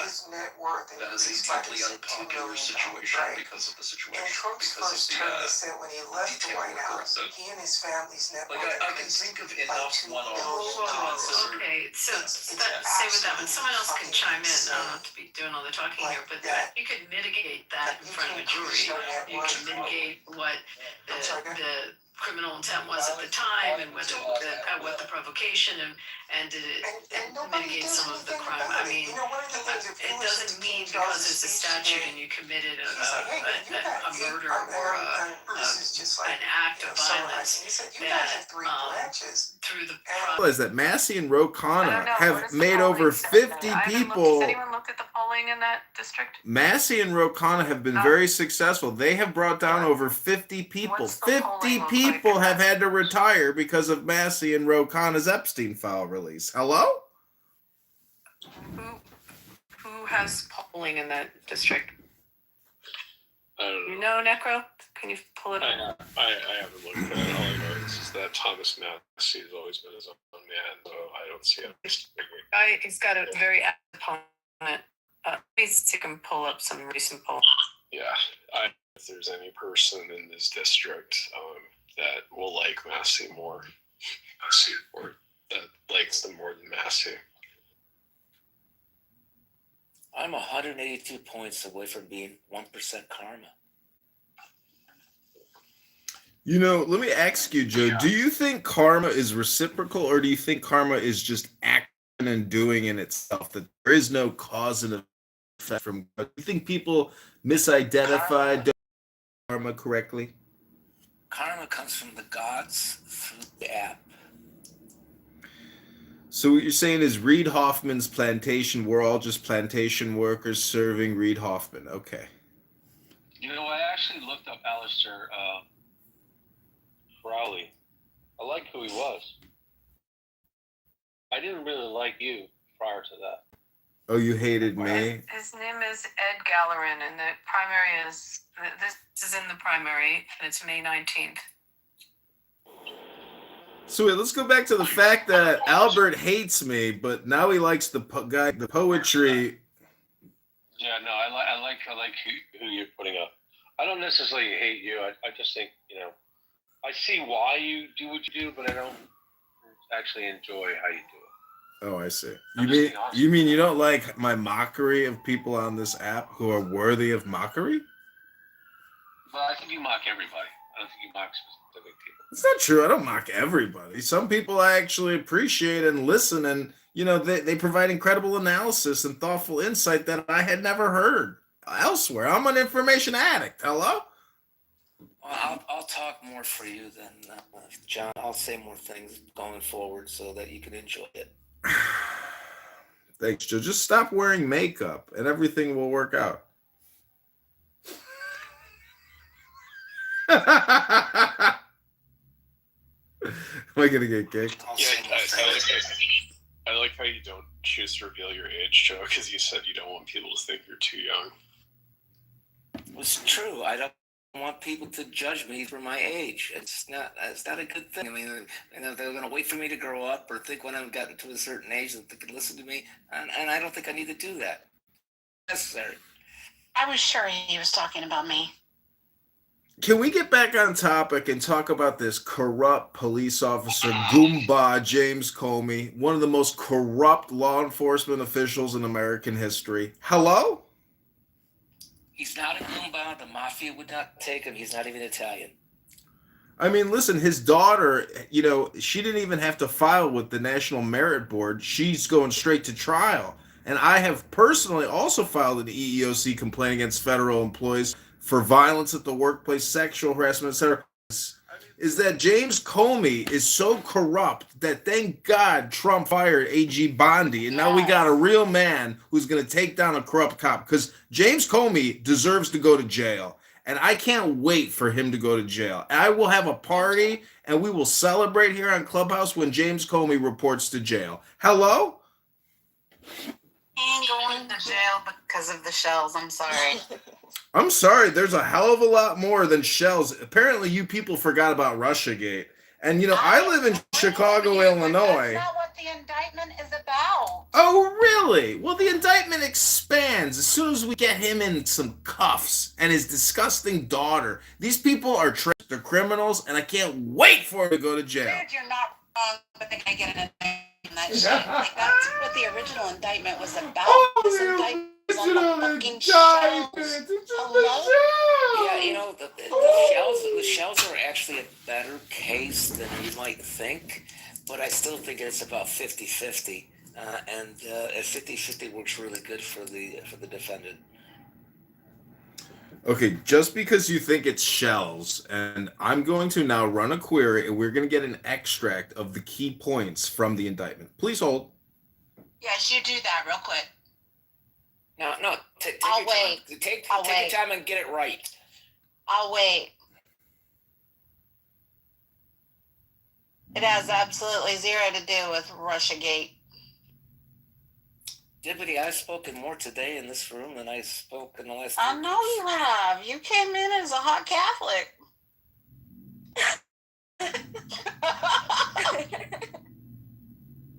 Speaker 10: his net worth
Speaker 4: that is a
Speaker 10: increased by
Speaker 4: deeply
Speaker 10: $2
Speaker 4: unpopular
Speaker 10: million,
Speaker 4: situation
Speaker 10: right?
Speaker 4: because of the
Speaker 10: In
Speaker 4: situation,
Speaker 10: Trump's
Speaker 4: because
Speaker 10: first
Speaker 4: of
Speaker 10: term, they
Speaker 4: the
Speaker 10: said when he left the
Speaker 4: detail
Speaker 10: White
Speaker 4: work
Speaker 10: House,
Speaker 4: that
Speaker 10: he and his family's net
Speaker 4: like
Speaker 10: worth
Speaker 4: I can
Speaker 10: increased
Speaker 4: think of
Speaker 10: by
Speaker 4: enough
Speaker 10: $2
Speaker 4: one-offs
Speaker 10: million.
Speaker 4: to consider.
Speaker 5: okay, so stay with that one. Someone else can chime in. I don't have to be doing all the talking here, but you could mitigate that in front of a jury. You can mitigate what the criminal intent was at the time and what the provocation and did it mitigate some of the crime. I mean, it doesn't mean because it's a statute and you committed a murder or an act of violence that through the
Speaker 12: Is that Massey and Ro Khanna have
Speaker 19: What is the
Speaker 12: made
Speaker 19: polling
Speaker 12: over
Speaker 19: said?
Speaker 12: 50
Speaker 19: I haven't
Speaker 12: people.
Speaker 19: Has anyone looked at the polling in that district?
Speaker 12: Massey and Ro Khanna have been very successful. They have brought down over 50 people.
Speaker 19: What's the
Speaker 12: 50
Speaker 19: polling look
Speaker 12: people
Speaker 19: like?
Speaker 12: have had to retire because of Massey and Ro Khanna's Epstein file release. Hello?
Speaker 19: Who has polling in that district?
Speaker 11: I don't know.
Speaker 19: You know, Necro? Can you pull it up?
Speaker 11: I haven't looked at it. All I know is that Thomas Massey has always been his own man, so I don't see him.
Speaker 19: He's got a very active opponent. Please take and pull up some recent polls.
Speaker 2: Yeah, if there's any person in this district that will like Massey more, or that likes them more than Massey.
Speaker 3: I'm 182 points away from being 1% karma.
Speaker 12: You know, let me ask you, Joe, do you think karma is reciprocal, or do you think karma is just acting and doing in itself, that there is no cause and effect from God? Do you think people misidentify karma correctly?
Speaker 3: Karma comes from the gods through the app.
Speaker 12: So what you're saying is Reid Hoffman's plantation, we're all just plantation workers serving Reid Hoffman. Okay.
Speaker 11: You know, I actually looked up Aleister Crowley. I like who he was. I didn't really like you prior to that.
Speaker 12: Oh, you hated me?
Speaker 19: His name is Ed Gallerin, and the primary is, this is in the primary, and it's May 19th.
Speaker 12: So wait, let's go back to the fact that Albert hates me, but now he likes the poetry.
Speaker 11: Yeah, no, I like who you're putting up. I don't necessarily hate you. I just think, you know, I see why you do what you do, but I don't actually enjoy how you do it.
Speaker 12: Oh, I see. You mean you don't like my mockery of people on this app who are worthy of mockery?
Speaker 11: Well, I think you mock everybody. I don't think you mock specific people.
Speaker 12: It's not true. I don't mock everybody. Some people I actually appreciate and listen, and you know they provide incredible analysis and thoughtful insight that I had never heard elsewhere. I'm an information addict. Hello?
Speaker 3: Well, I'll talk more for you than John. I'll say more things going forward so that you can enjoy it.
Speaker 12: Thanks, Joe. Just stop wearing makeup and everything will work out. Am I gonna get kicked?
Speaker 2: Yeah, I like how you don't choose to reveal your age, Joe, because you said you don't want people to think you're too young.
Speaker 3: It's true. I don't want people to judge me for my age. It's not a good thing. I mean, you know, they're going to wait for me to grow up or think when I've gotten to a certain age that they can listen to me, and I don't think I need to do that. Necessary.
Speaker 6: I was sure he was talking about me.
Speaker 12: Can we get back on topic and talk about this corrupt police officer, Goomba James Comey, one of the most corrupt law enforcement officials in American history? Hello?
Speaker 3: He's not a Goomba. The mafia would not take him. He's not even Italian.
Speaker 12: I mean, listen, his daughter, you know, she didn't even have to file with the National Merit Board. She's going straight to trial. And I have personally also filed an EEOC complaint against federal employees for violence at the workplace, sexual harassment, etc. Is that James Comey is so corrupt that thank God Trump fired AG Bondi, and now we got a real man who's going to take down a corrupt cop, because James Comey deserves to go to jail, and I can't wait for him to go to jail. I will have a party, and we will celebrate here on Clubhouse when James Comey reports to jail. Hello?
Speaker 6: He ain't going to jail because of the shells. I'm sorry.
Speaker 12: I'm sorry, there's a hell of a lot more than shells. Apparently, you people forgot about Russiagate. And, you know, I live in Chicago, Illinois.
Speaker 6: That's not what the indictment is about.
Speaker 12: Oh, really? Well, the indictment expands as soon as we get him in some cuffs and his disgusting daughter. These people are they're criminals, and I can't wait for him to go to jail.
Speaker 6: Dude, you're not wrong, but they're going to get an indictment. That shit. Like, that's what the original indictment was about. This indictment was on the fucking shells. Hello?
Speaker 3: Yeah, you know, the shells are actually a better case than you might think, but I still think it's about 50-50, and 50-50 works really good for the defendant.
Speaker 12: Okay, just because you think it's shells, and I'm going to now run a query, and we're going to get an extract of the key points from the indictment. Please hold.
Speaker 6: Yes, you do that real quick.
Speaker 3: No, take
Speaker 6: I'll
Speaker 3: your
Speaker 6: wait.
Speaker 3: time. Take
Speaker 6: I'll
Speaker 3: your
Speaker 6: wait.
Speaker 3: time and get it right.
Speaker 6: I'll wait. It has absolutely zero to do with Russiagate.
Speaker 3: Deputy, I've spoken more today in this room than I spoke in the last.
Speaker 6: I know you have. You came in as a hot Catholic.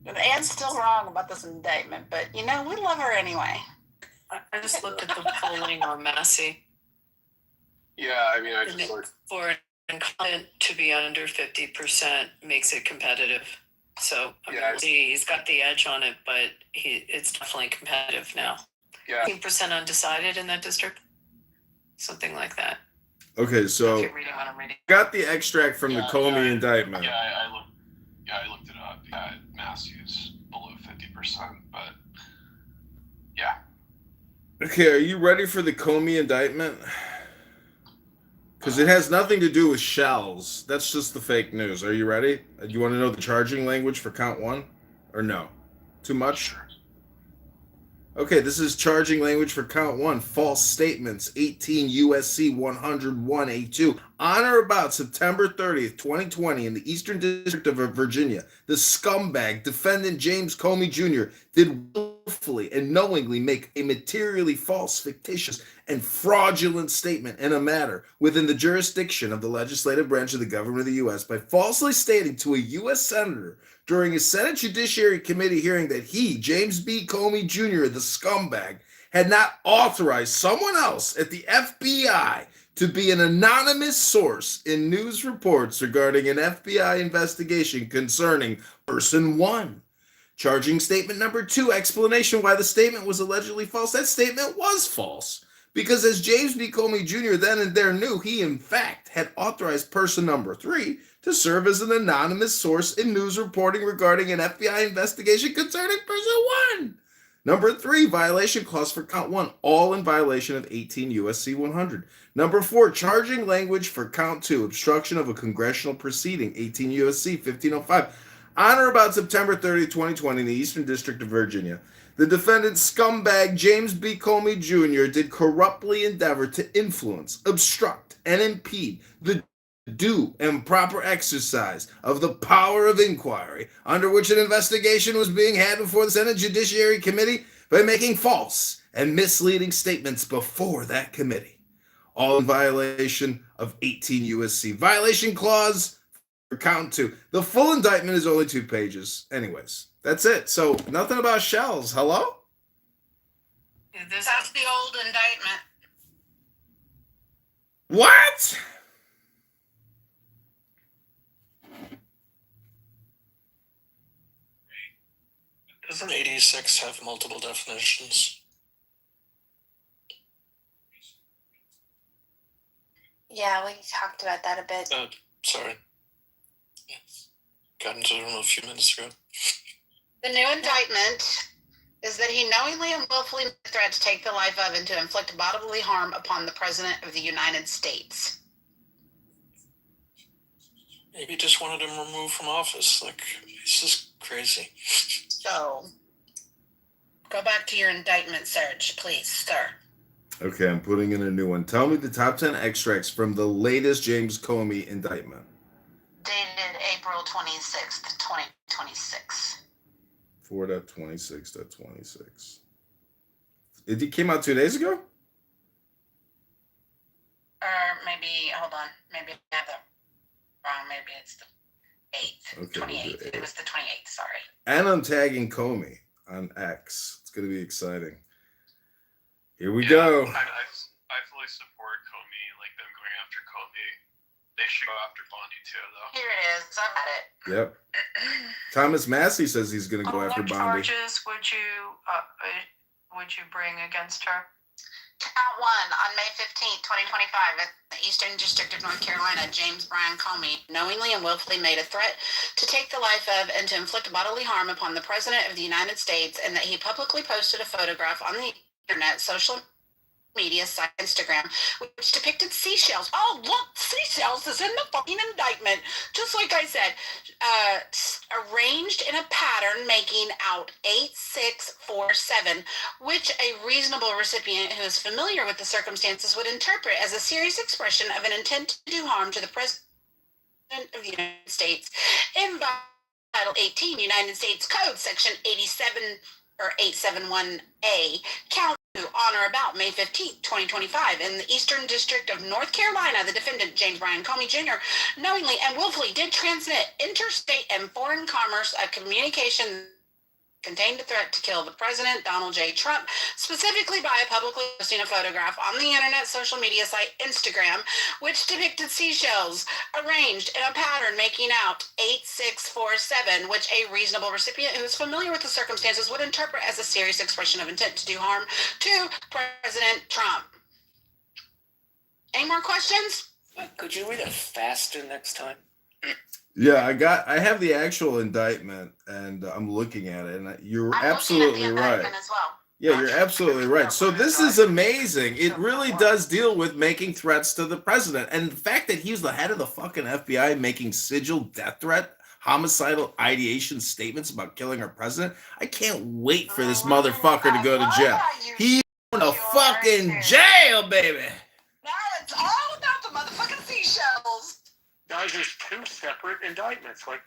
Speaker 6: And still so wrong about this indictment, but we love her anyway.
Speaker 19: I just looked at the polling on Massey.
Speaker 2: Yeah, I mean, I just looked.
Speaker 19: For an incumbent to be under 50% makes it competitive. So we'll see. He's got the edge on it, but it's definitely competitive now.
Speaker 2: Yeah.
Speaker 19: 15% undecided in that district, something like that.
Speaker 12: Okay, so
Speaker 19: Keep reading what I'm reading.
Speaker 12: got the extract from the Comey indictment.
Speaker 2: Yeah, I looked it up. Yeah, Massey's below 50%, but yeah.
Speaker 12: Okay, are you ready for the Comey indictment? Because it has nothing to do with shells. That's just the fake news. Are you ready? Do you want to know the charging language for count 1? Or no? Too much?
Speaker 2: Sure.
Speaker 12: Okay, this is charging language for count 1. False statements, 18 USC 101A2. On or about September 30th, 2020, in the Eastern District of Virginia, the scumbag defendant James Comey Jr. did willfully and knowingly make a materially false, fictitious, and fraudulent statement in a matter within the jurisdiction of the legislative branch of the government of the U.S. by falsely stating to a U.S. senator during a Senate Judiciary Committee hearing that he, James B. Comey Jr., the scumbag, had not authorized someone else at the FBI to be an anonymous source in news reports regarding an FBI investigation concerning person 1. Charging statement number 2, explanation why the statement was allegedly false. That statement was false, because as James B. Comey Jr. then and there knew, he in fact had authorized person number 3 to serve as an anonymous source in news reporting regarding an FBI investigation concerning person 1. Number 3, violation clause for count 1, all in violation of 18 USC 100. Number 4, charging language for count 2, obstruction of a congressional proceeding, 18 USC 1505. On or about September 30, 2020, in the Eastern District of Virginia, the defendant scumbag James B. Comey Jr. did corruptly endeavor to influence, obstruct, and impede the due and proper exercise of the power of inquiry under which an investigation was being had before the Senate Judiciary Committee by making false and misleading statements before that committee, all in violation of 18 USC. Violation clause for count 2. The full indictment is only 2 pages. Anyways, that's it. So nothing about shells. Hello?
Speaker 6: That's the old indictment.
Speaker 12: What?
Speaker 8: Doesn't 86 have multiple definitions?
Speaker 6: Yeah, we talked about that a bit.
Speaker 8: Sorry. Got into the room a few minutes ago.
Speaker 6: The new indictment is that he knowingly and willfully made a threat to take the life of and to inflict bodily harm upon the President of the United States.
Speaker 8: Maybe he just wanted him removed from office. It's just crazy.
Speaker 6: So, go back to your indictment, Serge, please, sir.
Speaker 12: Okay, I'm putting in a new one. Tell me the top 10 extracts from the latest James Comey indictment.
Speaker 6: Dated April 26th, 2026.
Speaker 12: 4.26.26. It came out 2 days ago?
Speaker 6: Or maybe, hold on, maybe I have that wrong. Maybe it's the 8th.
Speaker 12: Okay,
Speaker 6: 28th. It was the 28th, sorry.
Speaker 12: And I'm tagging Comey on X. It's going to be exciting. Here we go.
Speaker 2: I fully support Comey, them going after Comey. They should go after Bondi too, though.
Speaker 6: Here it is. I got it.
Speaker 12: Yep. Thomas Massey says he's going to go after
Speaker 19: What
Speaker 12: Bondi.
Speaker 19: charges would you bring against her?
Speaker 6: Count 1, on May 15th, 2025, at the Eastern District of North Carolina, James Brian Comey knowingly and willfully made a threat to take the life of and to inflict bodily harm upon the President of the United States, and that he publicly posted a photograph on the internet, social media site, Instagram, which depicted seashells. Oh, look, seashells is in the fucking indictment. Just like I said, arranged in a pattern making out 8647, which a reasonable recipient who is familiar with the circumstances would interpret as a serious expression of an intent to do harm to the President of the United States in Title 18 United States Code, Section 87 or 871A, count on or about May 15th, 2025, in the Eastern District of North Carolina, the defendant, James Brian Comey Jr., knowingly and willfully did transmit interstate and foreign commerce a communication contained a threat to kill the president, Donald J. Trump, specifically by publicly posting a photograph on the internet social media site Instagram, which depicted seashells arranged in a pattern making out 8647, which a reasonable recipient who is familiar with the circumstances would interpret as a serious expression of intent to do harm to President Trump. Any more questions?
Speaker 3: Could you read it faster next time?
Speaker 12: Yeah, I have the actual indictment, and I'm looking at it, and you're absolutely right.
Speaker 6: As well.
Speaker 12: Yeah, you're absolutely right. So this is amazing. It really does deal with making threats to the president, and the fact that he's the head of the fucking FBI making sigil death threat, homicidal ideation statements about killing our president. I can't wait for this motherfucker to go to jail. He's going to fucking jail, baby.
Speaker 6: Now it's all about the motherfucking seashells.
Speaker 11: Guys, there's two separate indictments. Like,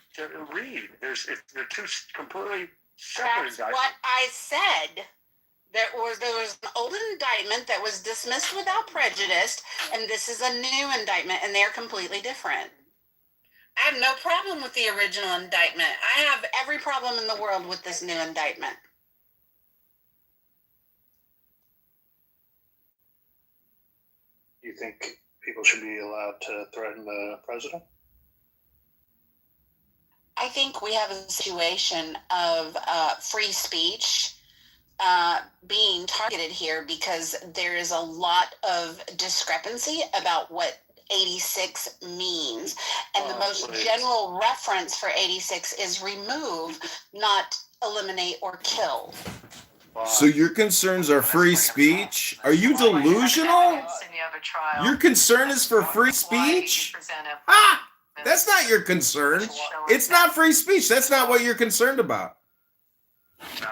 Speaker 11: read. They're two completely separate
Speaker 6: That's
Speaker 11: indictments.
Speaker 6: what I said. There was an old indictment that was dismissed without prejudice, and this is a new indictment, and they're completely different. I have no problem with the original indictment. I have every problem in the world with this new indictment.
Speaker 13: You think people should be allowed to threaten the president?
Speaker 6: I think we have a situation of free speech being targeted here because there is a lot of discrepancy about what 86 means. And the most general reference for 86 is remove, not eliminate or kill.
Speaker 12: So your concerns are free speech? Are you delusional? Your concern is for free speech? Ah! That's not your concern. It's not free speech. That's not what you're concerned about.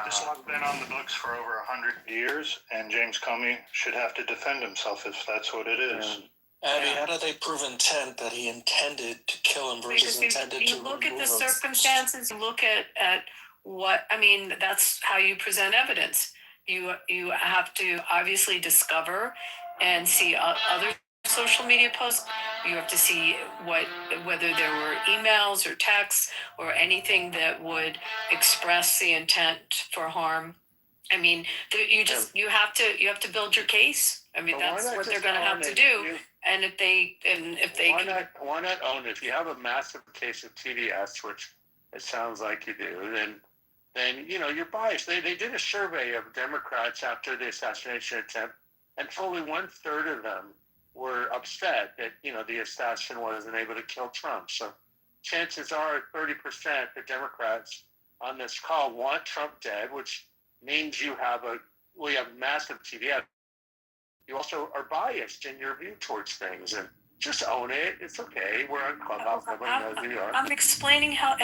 Speaker 13: This law's been on the books for over 100 years, and James Comey should have to defend himself if that's what it is.
Speaker 14: Abby, how do they prove intent that he intended to kill him versus intended to
Speaker 19: you look at the
Speaker 14: remove him?
Speaker 19: circumstances, you look at what, I mean, that's how you present evidence. You have to obviously discover and see other social media posts. You have to see whether there were emails or texts or anything that would express the intent for harm. I mean, you have to build your case. I mean, that's what they're going to have to do. And if they
Speaker 11: why not own it? If you have a massive case of TDS, which it sounds like you do, then you're biased. They did a survey of Democrats after the assassination attempt, and fully 1/3 of them were upset that the assassin wasn't able to kill Trump. So chances are 30% of Democrats on this call want Trump dead, which means you have massive TDS. You also are biased in your view towards things, and just own it. It's okay. We're on Clubhouse. Nobody knows who you are.
Speaker 19: I'm explaining how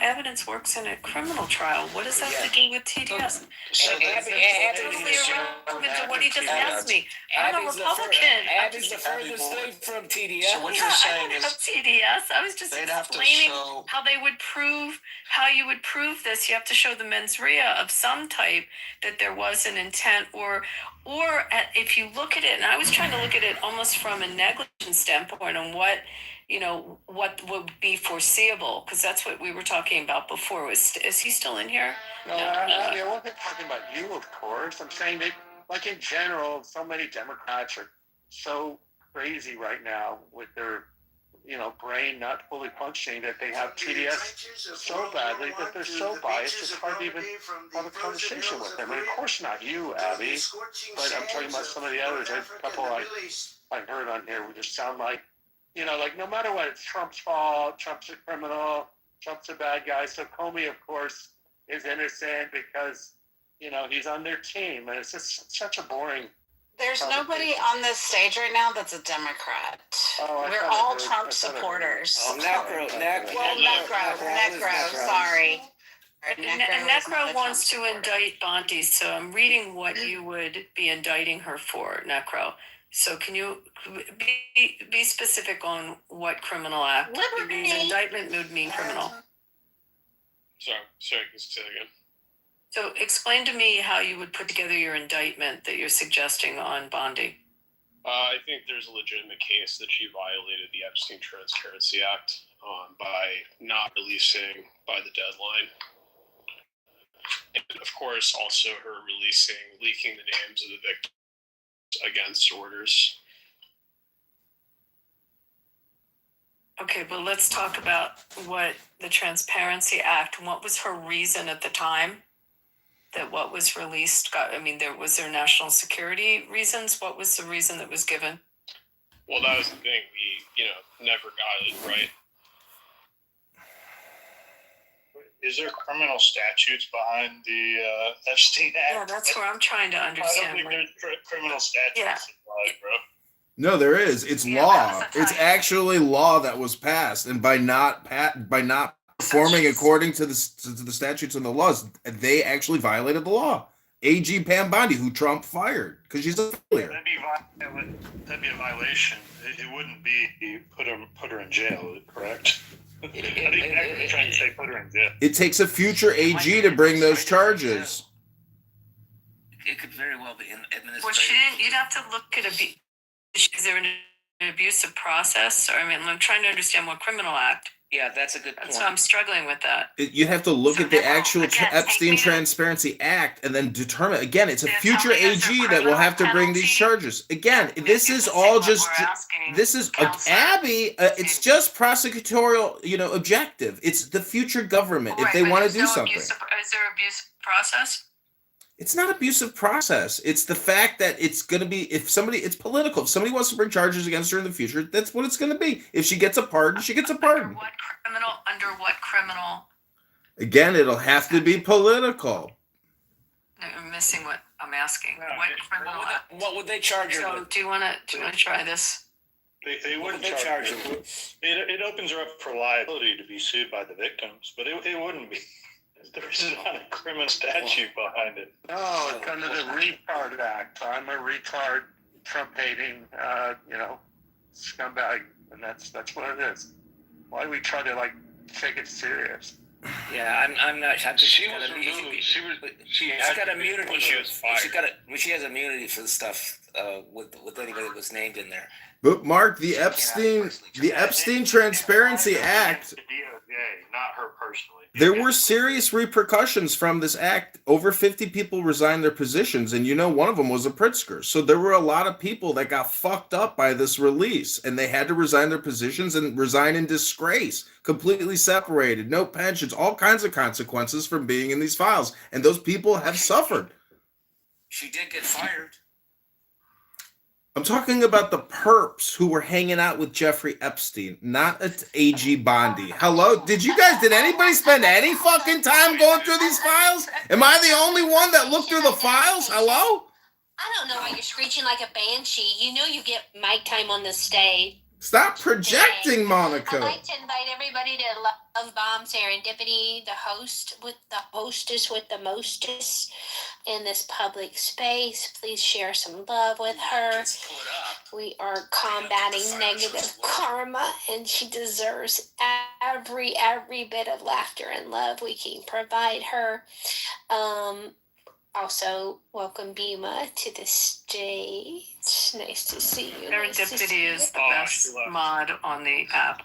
Speaker 19: evidence works in a criminal trial. What does that have to do with TDS? It's totally irrelevant to what he just asked me. I'm a Republican.
Speaker 3: Abby's the furthest thing from TDS.
Speaker 14: So what you're saying is
Speaker 19: TDS. I was just explaining how you would prove this. You have to show the mens rea of some type that there was an intent, or if you look at it, and I was trying to look at it almost from a negligence standpoint on what would be foreseeable, because that's what we were talking about before. Is he still in here?
Speaker 11: No, I wasn't talking about you, of course. I'm saying that, like in general, so many Democrats are so crazy right now with their brain not fully functioning that they have TDS so badly that they're so biased it's hard to even have a conversation with them. And of course not you, Abby, but I'm talking about some of the others. A couple I've heard on here would just sound like, like no matter what, it's Trump's fault, Trump's a criminal, Trump's a bad guy. So Comey, of course, is innocent because, he's on their team. And it's just such a boring...
Speaker 6: There's nobody on this stage right now that's a Democrat. We're all Trump supporters.
Speaker 3: Necro,
Speaker 6: sorry.
Speaker 19: Necro wants to indict Bonte, so I'm reading what you would be indicting her for, Necro. So can you be specific on what criminal act? Because indictment would mean criminal.
Speaker 2: Sorry, can you say that again?
Speaker 19: So explain to me how you would put together your indictment that you're suggesting on Bondi.
Speaker 2: I think there's a legitimate case that she violated the Epstein Transparency Act by not releasing by the deadline. of course, also her leaking the names of the victims against orders.
Speaker 19: Okay, but let's talk about what the Transparency Act, and what was her reason at the time that what was released got, I mean, was there national security reasons? What was the reason that was given?
Speaker 2: Well, that was the thing. We, never got it right.
Speaker 13: Is there criminal statutes behind the Epstein Act?
Speaker 19: Yeah, that's where I'm trying to understand.
Speaker 13: I don't think there's criminal statutes applied, bro.
Speaker 12: No, there is. It's law. It's actually law that was passed, and by not performing according to the statutes and the laws, they actually violated the law. AG Pam Bondi, who Trump fired because she's a failure.
Speaker 13: That'd be a violation. It wouldn't be put her in jail, correct? I think they're trying to say put her in jail.
Speaker 12: It takes a future AG to bring those charges.
Speaker 3: It could very well be administrative.
Speaker 19: Well, she didn't. You'd have to look at is there an abusive process? Or, I mean, I'm trying to understand what criminal act.
Speaker 3: Yeah, that's a good point.
Speaker 19: So I'm struggling with that.
Speaker 12: You have to look at the actual Epstein Transparency Act and then determine. Again, it's a future AG that will have to bring these charges. Again, this is all just. This is Abby. It's just prosecutorial, objective. It's the future government if they want to do something.
Speaker 19: Is there abuse process?
Speaker 12: It's not abusive process. It's the fact that it's going to be, it's political. If somebody wants to bring charges against her in the future, that's what it's going to be. If she gets a pardon, she gets a pardon.
Speaker 19: Under what criminal?
Speaker 12: Again, it'll have to be political.
Speaker 19: I'm missing what I'm asking.
Speaker 3: What would they charge her with?
Speaker 19: Do you want to try this?
Speaker 13: They wouldn't charge her. It opens her up for liability to be sued by the victims, but it wouldn't be. There's not a criminal statute behind it.
Speaker 17: No, it's under the Retard Act. I'm a retard, Trump-hating, scumbag, and that's what it is. Why do we try to take it serious?
Speaker 3: Yeah, I'm not.
Speaker 13: She was removed. She
Speaker 3: got immunity
Speaker 13: when she was fired.
Speaker 3: She has immunity for the stuff with anybody that was named in there.
Speaker 12: But Mark, the Epstein Transparency Act.
Speaker 13: The DOJ, not her personally.
Speaker 12: There were serious repercussions from this act. Over 50 people resigned their positions, and one of them was a Pritzker. So there were a lot of people that got fucked up by this release, and they had to resign their positions and resign in disgrace, completely separated, no pensions, all kinds of consequences from being in these files. And those people have suffered.
Speaker 3: She did get fired.
Speaker 12: I'm talking about the perps who were hanging out with Jeffrey Epstein, not AG Bondi. Hello? Did anybody spend any fucking time going through these files? Am I the only one that looked through the files? Hello?
Speaker 21: I don't know why you're screeching like a banshee. You know you get mic time on the stage.
Speaker 12: Stop projecting, Monica.
Speaker 21: I'd like to invite everybody to Love Bomb Serendipity, the hostess with the mostest in this public space. Please share some love with her. We are combating negative karma, and she deserves every bit of laughter and love we can provide her. Also, welcome Bima to the stage. Nice to see you.
Speaker 19: Serendipity is the best mod on the app.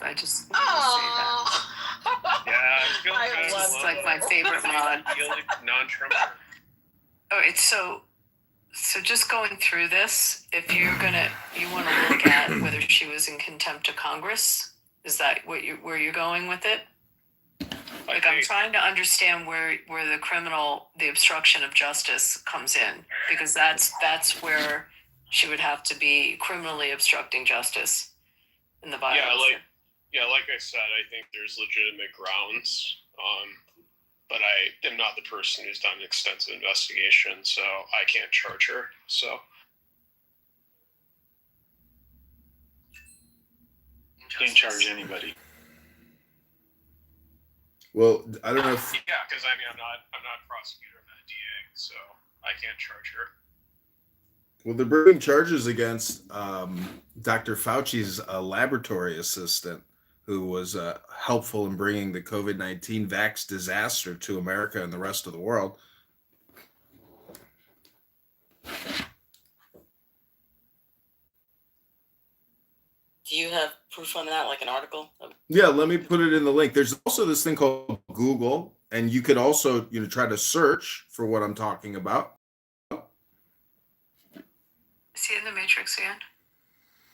Speaker 19: I just want to say that.
Speaker 2: Yeah, I feel
Speaker 19: It's like my favorite mod.
Speaker 2: Non-Trump.
Speaker 19: All right, so just going through this, if you want to look at whether she was in contempt of Congress, is that where you're going with it? I'm trying to understand where the obstruction of justice comes in, because that's where she would have to be criminally obstructing justice in the violation.
Speaker 2: Like I said, I think there's legitimate grounds, but I am not the person who's done extensive investigation, so I can't charge her. So
Speaker 13: can't charge anybody.
Speaker 12: Well, I don't know if...
Speaker 2: Yeah, because I'm not a prosecutor, I'm not a DA, so I can't charge her.
Speaker 12: Well, they're bringing charges against Dr. Fauci's laboratory assistant, who was helpful in bringing the COVID-19 vax disaster to America and the rest of the world.
Speaker 23: Do you have proof on that, like an article?
Speaker 12: Yeah, let me put it in the link. There's also this thing called Google, And you could also, try to search for what I'm talking about.
Speaker 19: Is he in the Matrix again?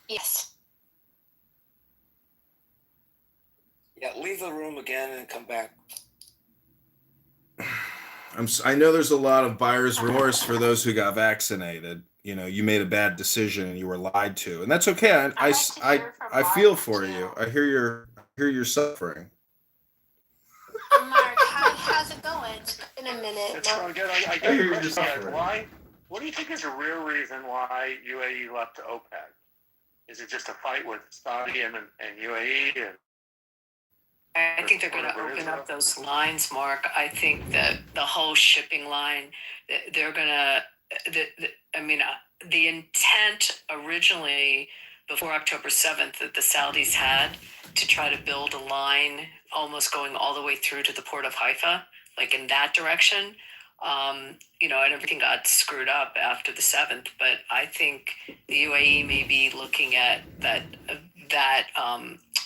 Speaker 21: Yes.
Speaker 3: Yeah, leave the room again and come back.
Speaker 12: I know there's a lot of buyer's remorse for those who got vaccinated. You made a bad decision and you were lied to, and that's okay. I feel for you. I hear your suffering.
Speaker 21: Mark, how's it going? It's been a minute.
Speaker 17: It's going good. I got a question, guys. Why? What do you think is the real reason why UAE left OPEC? Is it just a fight with Saudi and UAE?
Speaker 19: I think they're going to open up those lines, Mark. I think that the whole shipping line, they're going to, the intent originally before October 7th that the Saudis had to try to build a line almost going all the way through to the port of Haifa, like in that direction. And everything got screwed up after the 7th, but I think the UAE may be looking at that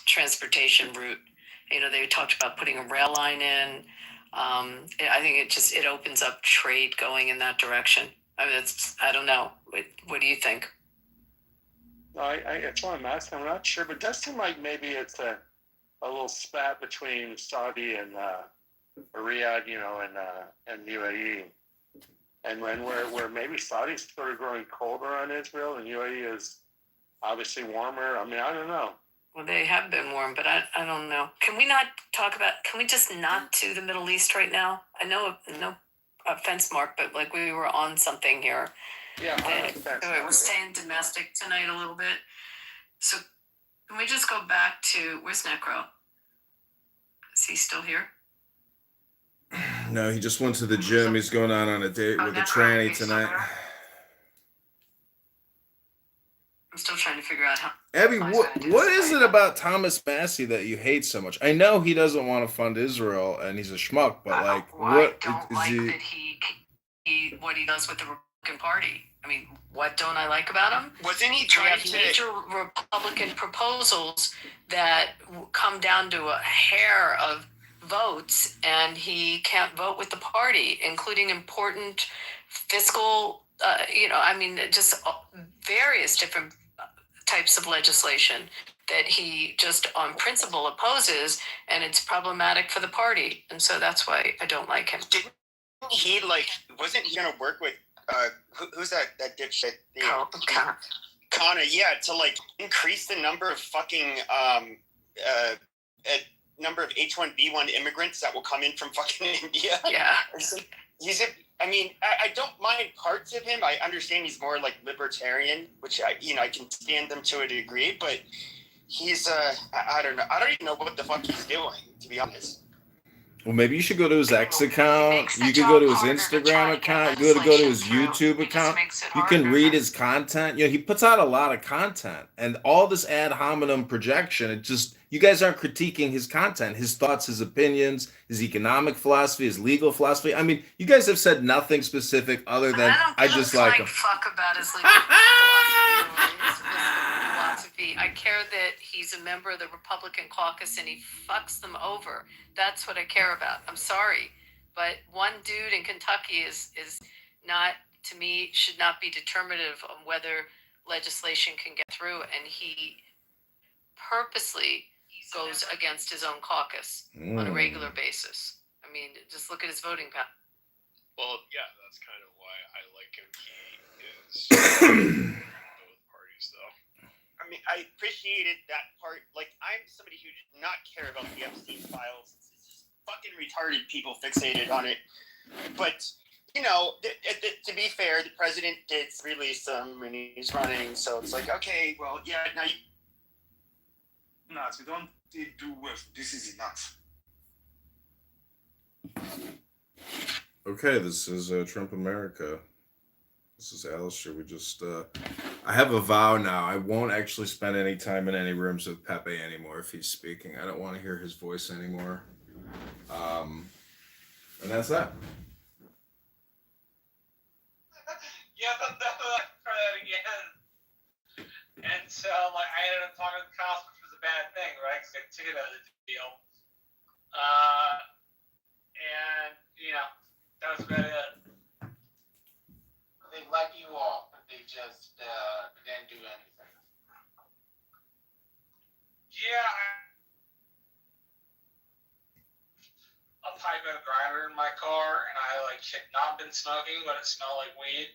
Speaker 19: transportation route. They talked about putting a rail line in. I think it opens up trade going in that direction. I mean, I don't know. What do you think?
Speaker 17: That's why I'm asking. I'm not sure, but it does seem like maybe it's a little spat between Saudi and Riyadh, and UAE, and where maybe Saudi's sort of growing colder on Israel, and UAE is obviously warmer. I mean, I don't know.
Speaker 19: Well, they have been warm, but I don't know. Can we just not do the Middle East right now? I know, no offense, Mark, but like we were on something here.
Speaker 17: Yeah,
Speaker 19: we're staying domestic tonight a little bit. So can we just go back to, where's Necro? Is he still here?
Speaker 12: No, he just went to the gym. He's going out on a date with a tranny tonight.
Speaker 19: I'm still trying to figure out how.
Speaker 12: Abby, what is it about Thomas Massey that you hate so much? I know he doesn't want to fund Israel and he's a schmuck, but what
Speaker 19: don't
Speaker 12: is
Speaker 19: like
Speaker 12: he?
Speaker 19: that he what he does with the Republican Party. I mean, what don't I like about him?
Speaker 1: Wasn't he
Speaker 19: We
Speaker 1: trying
Speaker 19: have
Speaker 1: to?
Speaker 19: major Republican proposals that come down to a hair of votes, and he can't vote with the party, including important fiscal, just various different types of legislation that he just on principle opposes, and it's problematic for the party, and so that's why I don't like him.
Speaker 1: Didn't he wasn't he gonna work with who's that dipshit? Connor, yeah, to increase the number of fucking number of H1B1 immigrants that will come in from fucking India.
Speaker 19: Yeah.
Speaker 1: I don't mind parts of him. I understand he's more libertarian, which I can stand them to a degree, but he's I don't know. I don't even know what the fuck he's doing, to be honest.
Speaker 12: Well, maybe you should go to his X account. You could go to his Instagram account. You could go to his YouTube account. You can read his content. He puts out a lot of content, and all this ad hominem projection. You guys aren't critiquing his content, his thoughts, his opinions, his economic philosophy, his legal philosophy. I mean, you guys have said nothing specific other than I just like him.
Speaker 19: Fuck about his legal philosophy. I care that he's a member of the Republican caucus and he fucks them over. That's what I care about. I'm sorry, but one dude in Kentucky is not, to me, should not be determinative on whether legislation can get through, and he purposely goes against his own caucus on a regular basis. I mean, just look at his voting pattern.
Speaker 2: Well, yeah, that's kind of why I like him. He is both parties, though.
Speaker 1: I mean, I appreciated that part. I'm somebody who did not care about the Epstein files. It's just fucking retarded people fixated on it. But, to be fair, the president did release them when he's running, so it's okay, well, yeah, now you...
Speaker 10: No, we don't do with this is enough.
Speaker 12: Okay, this is Trump America. This is Alistair. I have a vow now. I won't actually spend any time in any rooms with Pepe anymore if he's speaking. I don't want to hear his voice anymore. And that's that.
Speaker 7: Yeah, try that again. And so, I ended up talking to the cops, which was a bad thing, right? Because I got a ticket out of the deal. and that was about it.
Speaker 9: They let you off, but they just didn't do anything.
Speaker 7: Yeah, a pipe and a grinder in my car, and I had not been smoking, but it smelled like weed.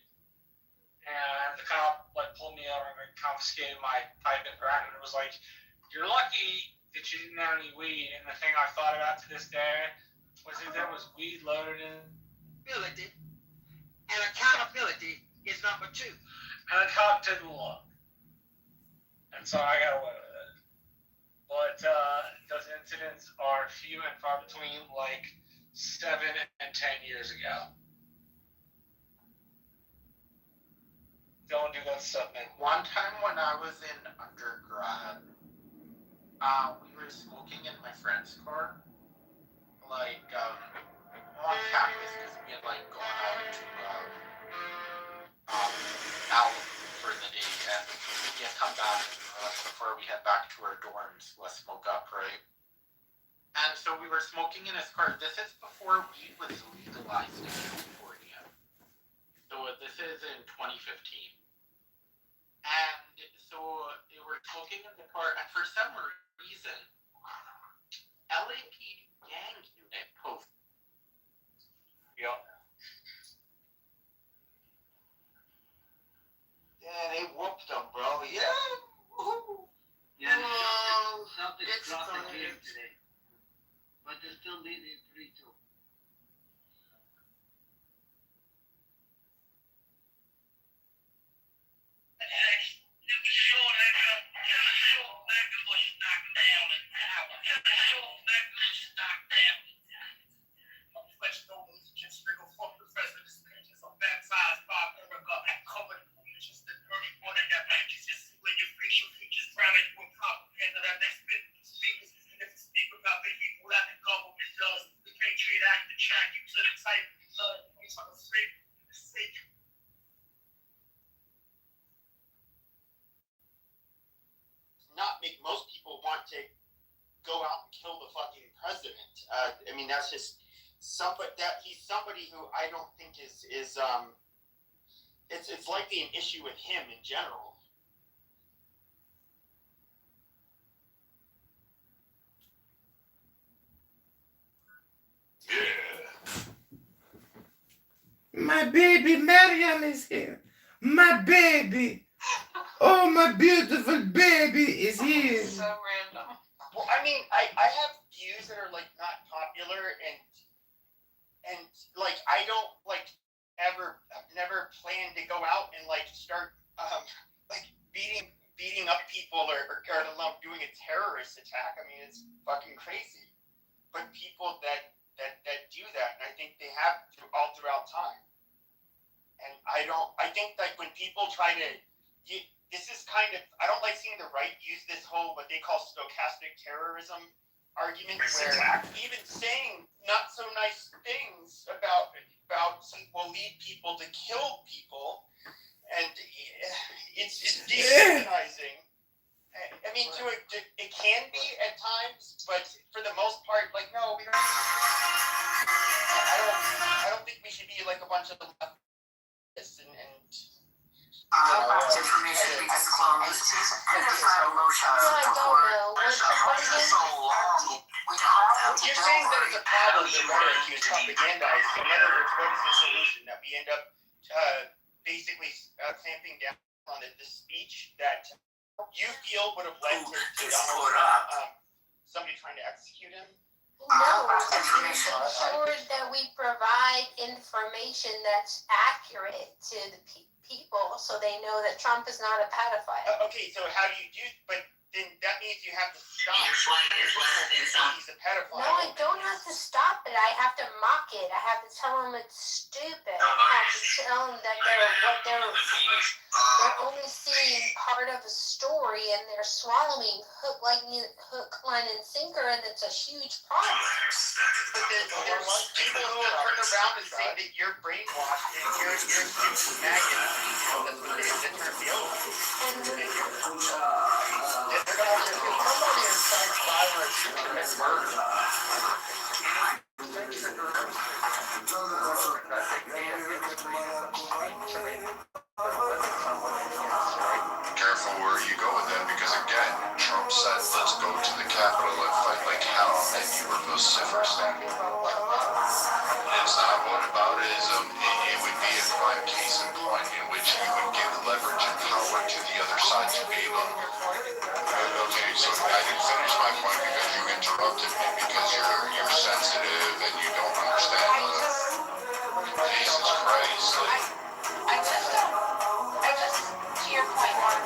Speaker 7: And the cop pulled me over and confiscated my pipe and grinder. It was like, you're lucky that you didn't have any weed. And the thing I thought about to this day was if there was weed loaded in.
Speaker 10: Ability and accountability is number 2.
Speaker 7: And the cop didn't look. And so I got away with it. But those incidents are few and far between, 7 and 10 years ago. Don't do that stuff, man.
Speaker 9: One time when I was in undergrad, we were smoking in my friend's car, on campus, because we had gone out to out for the day, and we had come back before we head back to our dorms. Let's smoke up, right? And so we were smoking in his car. This is before weed was legalized in California. So this is in 2015. And so they were smoking in the car, and for some reason, LAPD gang unit posted.
Speaker 7: Yeah.
Speaker 10: Yeah, they whooped them, bro. Yeah. Woo-hoo.
Speaker 18: Yeah, Celtics dropped the game today, but they're still leading 3-2.
Speaker 9: Not make most people want to go out and kill the fucking president. I mean, that's just he's somebody who I don't think is it's likely an issue with him in general.
Speaker 12: Yeah. My baby Mariam is here. My baby. Oh, my beautiful baby is here.
Speaker 6: So random.
Speaker 9: Well, I mean, I have views that are not popular, and I don't I've never planned to go out and start beating up people or doing a terrorist attack. I mean, it's fucking crazy. But people that do that, and I think they have all throughout time. And I think when people try to. This is I don't like seeing the right use this whole what they call stochastic terrorism argument, where even saying not so nice things about will lead people to kill people, and it's dehumanizing. I mean, it can be at times, but for the most part, no, we don't. I don't think we should be a bunch of leftists and
Speaker 5: information be disclosed. I don't know.
Speaker 9: You're saying that it's a problem that rhetoric is propagandized. In other words, what is the solution? That we end up basically clamping down on the speech that you feel would have led to Donald Trump, somebody trying to execute him?
Speaker 21: No, ensure that we provide information that's accurate to the people so they know that Trump is not a pedophile.
Speaker 9: Okay, so how do you do? But then that means you have to stop. He's a pedophile.
Speaker 21: No, I don't have to stop it. I have to mock it. I have to tell them it's stupid. I have to tell them that they're only seeing part of a story and they're swallowing hook, line, and sinker, and it's a huge problem.
Speaker 9: But there's people who will turn around and say that you're brainwashed and you're stupid maggots. That's what they the term they're going to come on here and fight violence and commit murder. didn't finish my point because you interrupted me because you're sensitive and you don't understand Jesus Christ. Like,
Speaker 6: I just, to your point, Mark,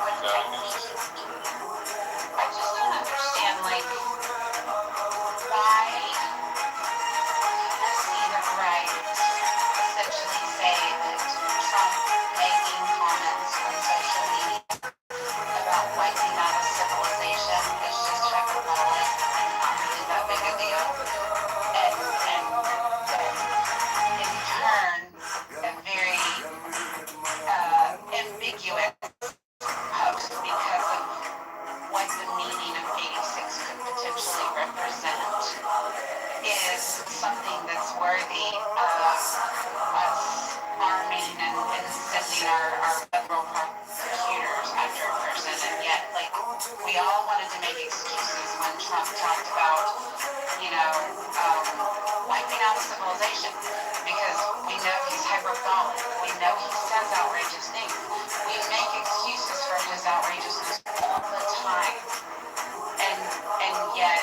Speaker 6: I just don't understand, like, why does either right essentially say that Trump making comments on social media about wiping out a civilization is just hyperbolic and not really that big a deal, and that in turn a very ambiguous post because of what the meaning of 86 could potentially represent is something that's worthy of us arming and sending our federal prosecutors after a person. And yet, like, we all wanted to make excuses when Trump talked about, wiping out civilization because we know he's hyperbolic. We know he says outrageous things. We make excuses for his outrageousness all the time. And yet,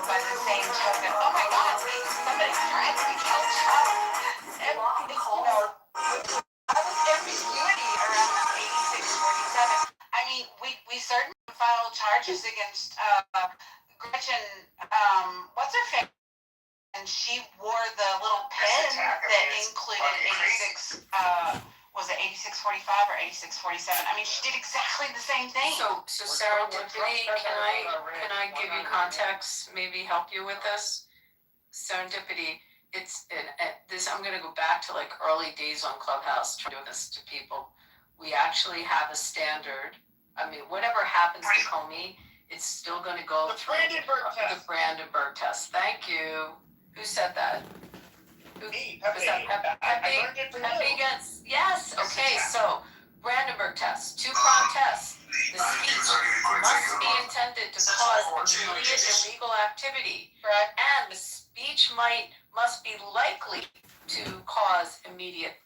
Speaker 6: by the same token, oh my God, somebody's trying to kill Trump. And, that was ambiguity around 8647. I mean, we certainly filed charges against Gretchen, what's her face? And she wore the little pin that included 86, was it 8645 or 8647? I mean, she did exactly the same thing.
Speaker 5: So Sarah, can I give you context, maybe help you with this? Serendipity, I'm gonna go back to like early days on Clubhouse, trying to do this to people. We actually have a standard. I mean, whatever happens to Comey, it's still gonna go through the Brandenburg test. Thank you. Who said that?
Speaker 1: Me,
Speaker 5: Was that Pepe gets, yes, okay, so Brandenburg test, two-prong test. The speech must be intended to cause immediate illegal activity.
Speaker 6: Correct.
Speaker 5: And the speech must be likely to cause immediate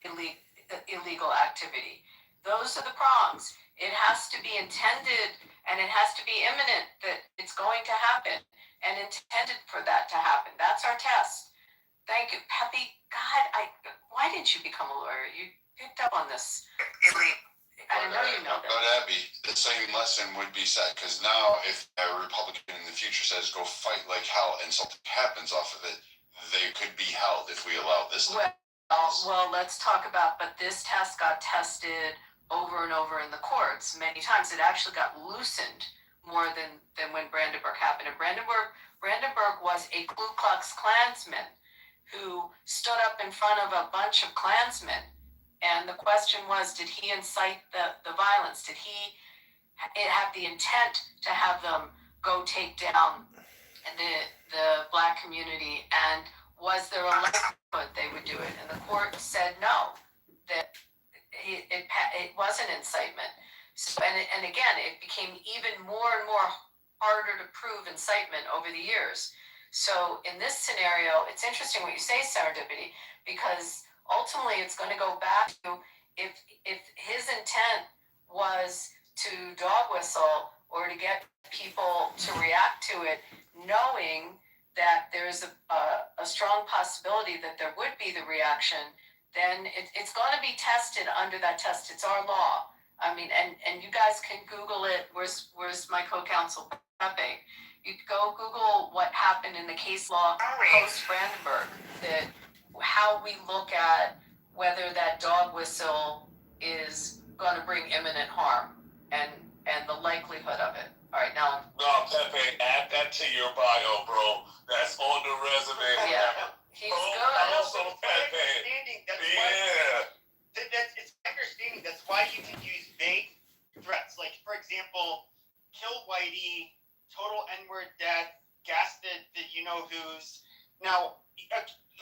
Speaker 5: illegal activity. Those are the prongs. It has to be intended and it has to be imminent that it's going to happen and intended for that to happen. That's our test. Thank you. Pepe, God, why didn't you become a lawyer? You picked up on this. I know you know that.
Speaker 9: But Abby, the same lesson would be set, because now if a Republican in the future says go fight like hell and something happens off of it, they could be held if we allow this.
Speaker 5: Well, let's talk about, but this test got tested over and over in the courts many times. It actually got loosened more than when Brandenburg happened. And Brandenburg was a Ku Klux Klansman who stood up in front of a bunch of Klansmen. And the question was, did he incite the violence? Did he have the intent to have them go take down the black community? And was there a likelihood they would do it? And the court said no, that it wasn't incitement. So, and again, it became even more and more harder to prove incitement over the years. So in this scenario, it's interesting what you say, Serendipity, because ultimately it's going to go back to if his intent was to dog whistle or to get people to react to it, knowing that there's a strong possibility that there would be the reaction, then it's going to be tested under that test. It's our law. I mean, and you guys can Google it. Where's my co-counsel, Pepe? You go Google what happened in the case law post-Brandenburg, that how we look at whether that dog whistle is going to bring imminent harm and the likelihood of it. All right, now.
Speaker 2: No, Pepe, add that to your bio, bro. That's on the resume.
Speaker 5: Yeah, he's good.
Speaker 2: Also, Pepe.
Speaker 1: It's my understanding that's why you can use vague threats. Like, for example, kill Whitey, total N-word death, gas the you-know-who's. Now,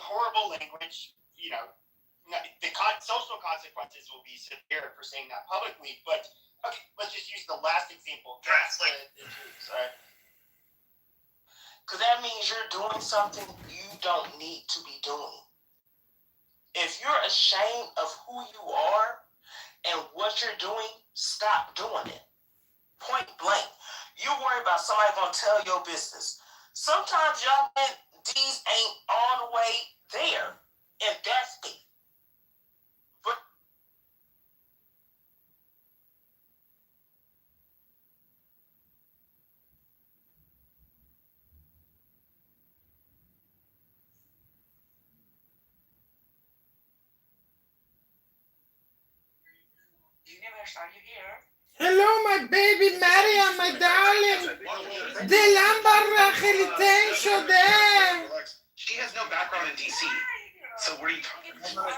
Speaker 1: horrible language, the social consequences will be severe for saying that publicly, but okay, let's just use the last example. Gas the Jews, all right?
Speaker 10: Because that means you're doing something you don't need to be doing. If you're ashamed of who you are and what you're doing, stop doing it. Point blank. You worry about somebody gonna tell your business. Sometimes y'all D's ain't all the way there, and that's it. But
Speaker 12: Hello, my baby Mariam, my darling.
Speaker 4: She has no background in DC. So what are you talking about?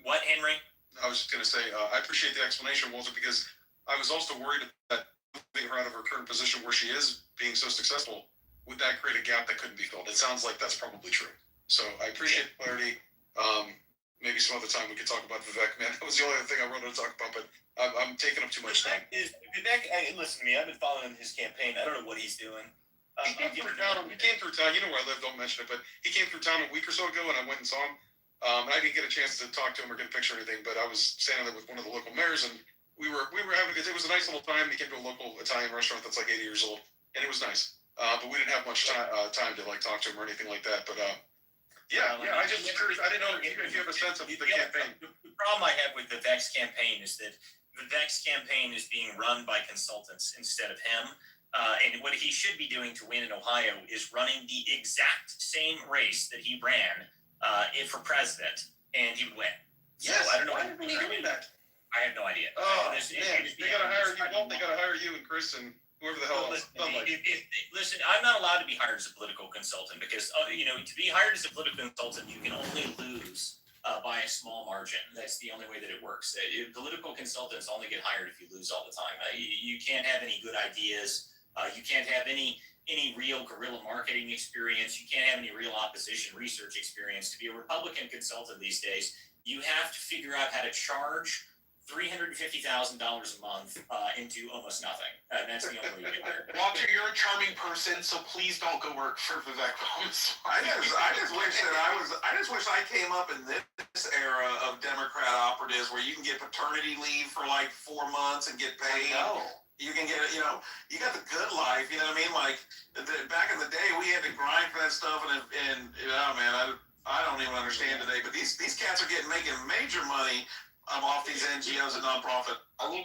Speaker 4: What, Henry?
Speaker 15: I was just going to say, I appreciate the explanation, Walter, because I was also worried that moving her out of her current position where she is being so successful, would that create a gap that couldn't be filled? It sounds like that's probably true. So I appreciate the clarity. Maybe some other time we could talk about Vivek, man. That was the only other thing I wanted to talk about, but I'm taking up too much time.
Speaker 4: Vivek, listen to me. I've been following his campaign. I don't know what he's doing.
Speaker 15: He came through town. You know where I live, don't mention it, but he came through town a week or so ago, and I went and saw him. And I didn't get a chance to talk to him or get a picture or anything, but I was standing there with one of the local mayors, and we were having it was a nice little time. He came to a local Italian restaurant that's like 80 years old, and it was nice. But we didn't have much time to like talk to him or anything like that. But yeah. I just curious. I didn't know if you have a sense of the campaign.
Speaker 4: The problem I have with Vivek's campaign is that Vivek's campaign is being run by consultants instead of him. And what he should be doing to win in Ohio is running the exact same race that he ran for president, and he would win.
Speaker 15: Yes.
Speaker 4: So I don't know.
Speaker 15: Why did we do that?
Speaker 4: I have no idea.
Speaker 15: Oh, man. They gotta hire you. Well, they gotta hire you and Chris and whoever the hell else.
Speaker 4: Listen, I'm not allowed to be hired as a political consultant because, to be hired as a political consultant, you can only lose by a small margin. That's the only way that it works. Political consultants only get hired if you lose all the time. You can't have any good ideas. You can't have any real guerrilla marketing experience. You can't have any real opposition research experience. To be a Republican consultant these days, you have to figure out how to charge $350,000 a month and do almost nothing. That's the only way you get hired.
Speaker 10: Walter, you're a charming person, so please don't go work for Vivek.
Speaker 16: I just wish I came up in this era of Democrat operatives where you can get paternity leave for like 4 months and get paid. You can get it, you got the good life, you know what I mean? Like, back in the day, we had to grind for that stuff, and I don't even understand today, but these cats are making major money off these NGOs and nonprofit.
Speaker 4: I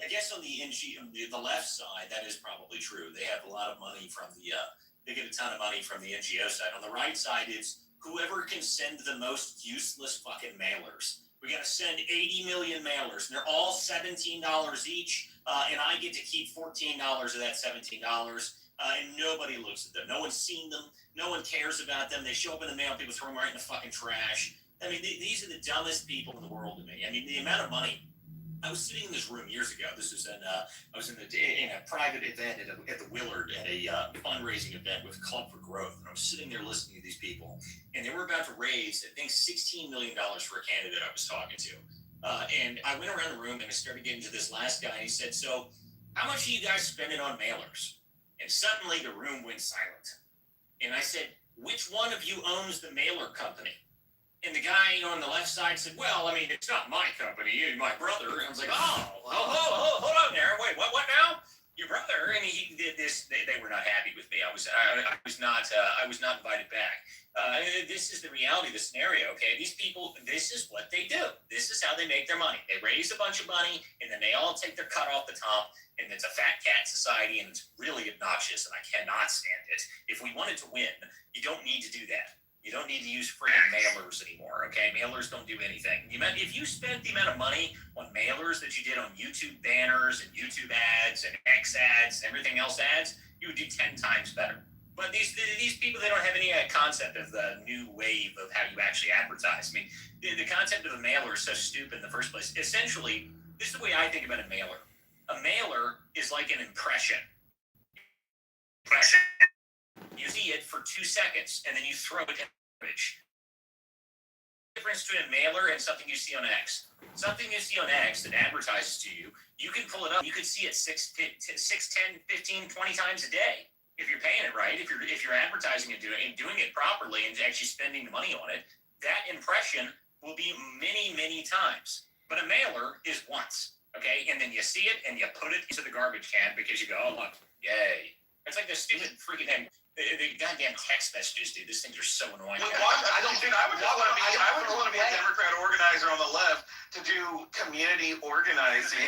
Speaker 4: guess on the left side, that is probably true. They have a lot of money from they get a ton of money from the NGO side. On the right side, it's whoever can send the most useless fucking mailers. We got to send 80 million mailers, and they're all $17 each, and I get to keep $14 of that $17, and nobody looks at them. No one's seen them. No one cares about them. They show up in the mail, people throw them right in the fucking trash. I mean, these are the dumbest people in the world to me. I mean, the amount of money. I was sitting in this room years ago. This was I was in a private event at the Willard at a fundraising event with Club for Growth, and I was sitting there listening to these people, and they were about to raise, I think, $16 million for a candidate I was talking to. And I went around the room and I started getting to this last guy. And he said, "So, how much are you guys spending on mailers?" And suddenly the room went silent. And I said, "Which one of you owns the mailer company?" And the guy on the left side said, "Well, I mean, it's not my company, it's my brother." And I was like, hold on there. Wait, what now? Your brother? And he did this. They were not happy with me. I was not invited back. This is the reality of the scenario, okay? These people, this is what they do. This is how they make their money. They raise a bunch of money, and then they all take their cut off the top, and it's a fat cat society, and it's really obnoxious, and I cannot stand it. If we wanted to win, you don't need to do that. You don't need to use friggin' mailers anymore, okay? Mailers don't do anything. If you spent the amount of money on mailers that you did on YouTube banners and YouTube ads and X ads and everything else ads, you would do 10 times better. But these people, they don't have any concept of the new wave of how you actually advertise. I mean, the concept of a mailer is so stupid in the first place. Essentially, this is the way I think about a mailer. A mailer is like an impression. You see it for 2 seconds, and then you throw it in garbage. The difference between a mailer and something you see on X. Something you see on X that advertises to you, you can pull it up. You can see it 6, 10, 15, 20 times a day. If you're paying it right, if you're advertising and doing it properly and actually spending the money on it, that impression will be many, many times. But a mailer is once.
Speaker 8: Okay, and then you see it and you put it into the garbage can because you go, oh look, yay. It's like the stupid freaking thing. The goddamn text messages, dude. These things are so annoying.
Speaker 16: I don't think I would just want to be a Democrat organizer on the left to do community organizing.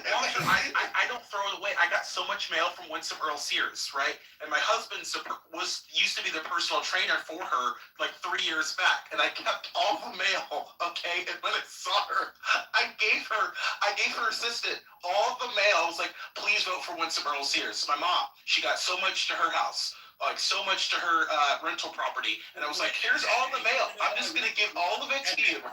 Speaker 16: I don't throw it away. I got so much mail from Winsome Earl Sears, right? And my husband used to be the personal trainer for her like 3 years back, and I kept all the mail. Okay, and when I saw her, I gave her assistant all the mail. I was like, please vote for Winsome Earl Sears. My mom, she got so much to her house. Like so much to her rental property, and I was like, "Here's all the mail. I'm just gonna give all of it to you.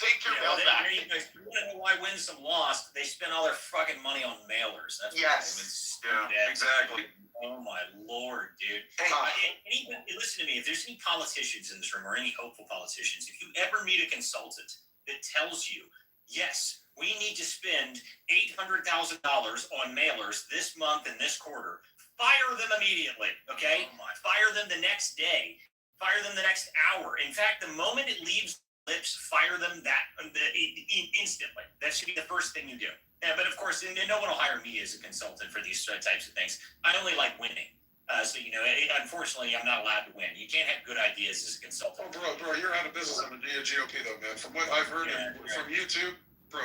Speaker 16: Take your mail back."
Speaker 8: You want to know why Winsome lost? They spent all their fucking money on mailers. That's
Speaker 16: exactly.
Speaker 8: Oh my lord, dude. Hey, listen to me. If there's any politicians in this room or any hopeful politicians, if you ever meet a consultant that tells you, yes, we need to spend $800,000 on mailers this month and this quarter, fire them immediately, okay? Fire them the next day. Fire them the next hour. In fact, the moment it leaves lips, fire them instantly. That should be the first thing you do. Yeah, but of course, no one will hire me as a consultant for these types of things. I only like winning. So, unfortunately, I'm not allowed to win. You can't have good ideas as a consultant.
Speaker 15: Oh, bro, you're out of business on the GOP, though, man. From what I've heard from YouTube, bro,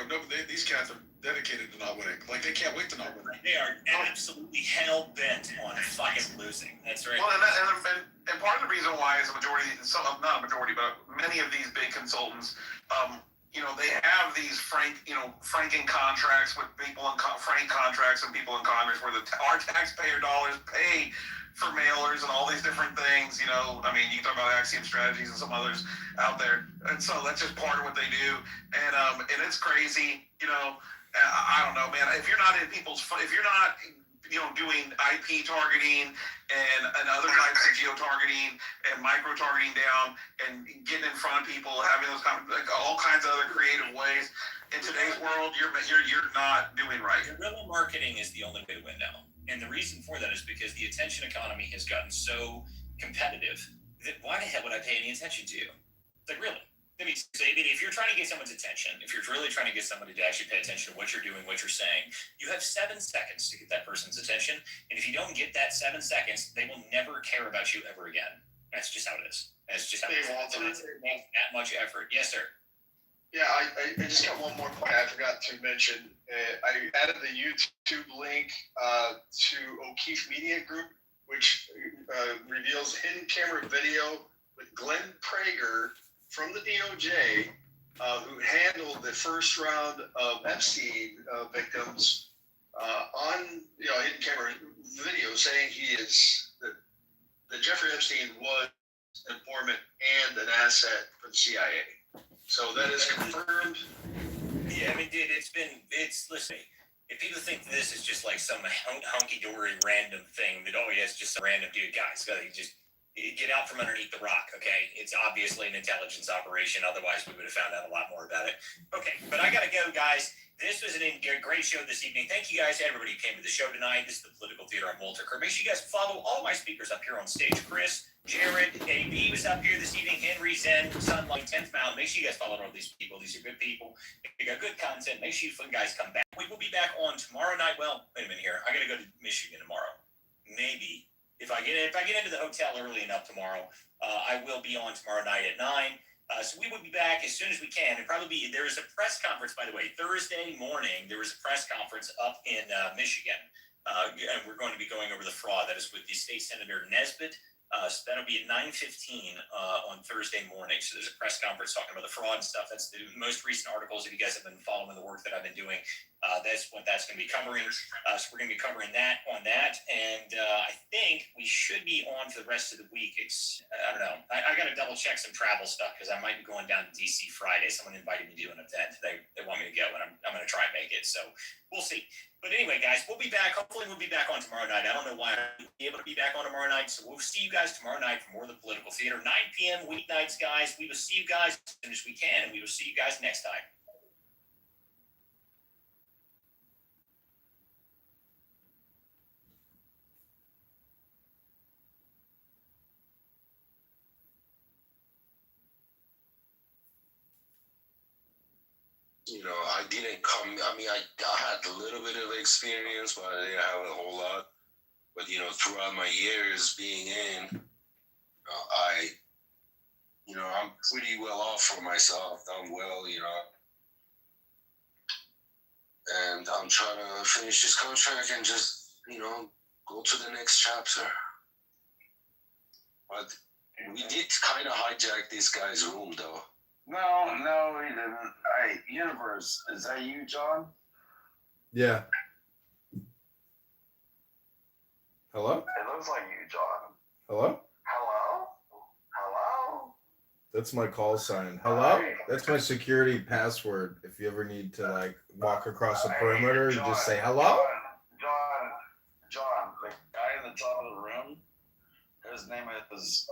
Speaker 15: these cats are dedicated to not winning. Like, they can't wait to not win.
Speaker 8: They are absolutely hell-bent on fucking losing. That's right.
Speaker 16: Well, and part of the reason why is not a majority, but many of these big consultants, they have these franking contracts with people in frank contracts and people in Congress where our taxpayer dollars pay for mailers and all these different things. You can talk about Axiom Strategies and some others out there, and so that's just part of what they do. And it's crazy. I don't know, man. If you're not doing IP targeting and other types of geo-targeting and micro-targeting down and getting in front of people, having those all kinds of other creative ways. In today's world, you're not doing right.
Speaker 8: Guerrilla marketing is the only way to win now. And the reason for that is because the attention economy has gotten so competitive that why the hell would I pay any attention to you? Like, really? If you're trying to get someone's attention, if you're really trying to get somebody to actually pay attention to what you're doing, what you're saying, you have 7 seconds to get that person's attention. And if you don't get that 7 seconds, they will never care about you ever again. That's just how it is. That's just how it is. That much effort. Yes, sir.
Speaker 20: Yeah, I just got one more point I forgot to mention. I added the YouTube link to O'Keefe Media Group, which reveals hidden camera video with Glenn Prager from the DOJ, who handled the first round of Epstein victims on hidden camera video, saying he is that Jeffrey Epstein was an informant and an asset for the CIA. So that is confirmed.
Speaker 8: Yeah, dude, listen, if people think this is just like some hunky-dory random thing that, it's just some random dude, guys, just get out from underneath the rock, okay? It's obviously an intelligence operation. Otherwise, we would have found out a lot more about it. Okay, but I got to go, guys. This was a great show this evening. Thank you guys, everybody who came to the show tonight. This is the Political Theater on Walter Kerr. Make sure you guys follow all my speakers up here on stage. Chris, Jared, AB was up here this evening. Henry, Zen, Sunlight, 10th Mountain. Make sure you guys follow all these people. These are good people. They got good content. Make sure you guys come back. We will be back on tomorrow night. Well, wait a minute here. I got to go to Michigan tomorrow. Maybe. If I get into the hotel early enough tomorrow, I will be on tomorrow night at 9. So we will be back as soon as we can. And probably there is a press conference, by the way, Thursday morning. There was a press conference up in Michigan, and we're going to be going over the fraud. That is with the state senator Nesbitt. So that'll be at 9:15 on Thursday morning. So there's a press conference talking about the fraud and stuff. That's the most recent articles. If you guys have been following the work that I've been doing, that's what that's going to be covering. So we're going to be covering that on that. And I think we should be on for the rest of the week. I don't know. I got to double check some travel stuff because I might be going down to DC Friday. Someone invited me to an event. They want me to go, and I'm going to try and make it. So we'll see. But anyway, guys, we'll be back. Hopefully we'll be back on tomorrow night. I don't know why I'll be able to be back on tomorrow night. So we'll see you guys tomorrow night for more of the Political Theater. 9 p.m. weeknights, guys. We will see you guys as soon as we can, and we will see you guys next time.
Speaker 11: You know, I didn't come. I mean, I had a little bit of experience, but I didn't have a whole lot. But you know, throughout my years being in, I'm pretty well off for myself. I'm well, and I'm trying to finish this contract and just, go to the next chapter. But we did kind of hijack this guy's room, though.
Speaker 14: No, we didn't. Hey, Universe, is that you, John?
Speaker 12: Yeah. Hello?
Speaker 14: It looks like you, John.
Speaker 12: Hello?
Speaker 14: Hello? Hello?
Speaker 12: That's my call sign. Hello? That's my security password. If you ever need to like walk across the perimeter, you just say hello.
Speaker 14: John, the guy in the top of the room, his name is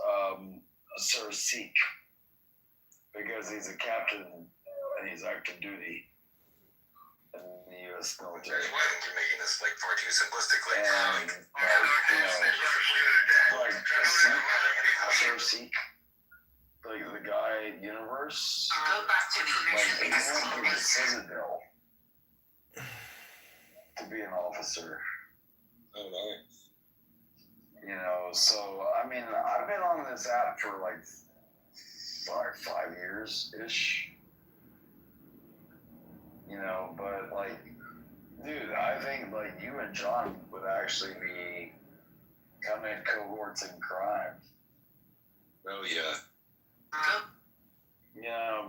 Speaker 14: Sir Seek. Because he's a captain and he's active duty in the U.S. military.
Speaker 10: I think you're making this like far too simplistically.
Speaker 14: Sir Seek, like the guy Universe.
Speaker 5: Go back to the
Speaker 14: Like he went to the Citadel to be an officer.
Speaker 11: Oh, nice.
Speaker 14: So I mean, I've been on this app for like 5 years ish. But like, dude, I think like you and John would actually be kind of cohorts in crime.
Speaker 11: Oh yeah.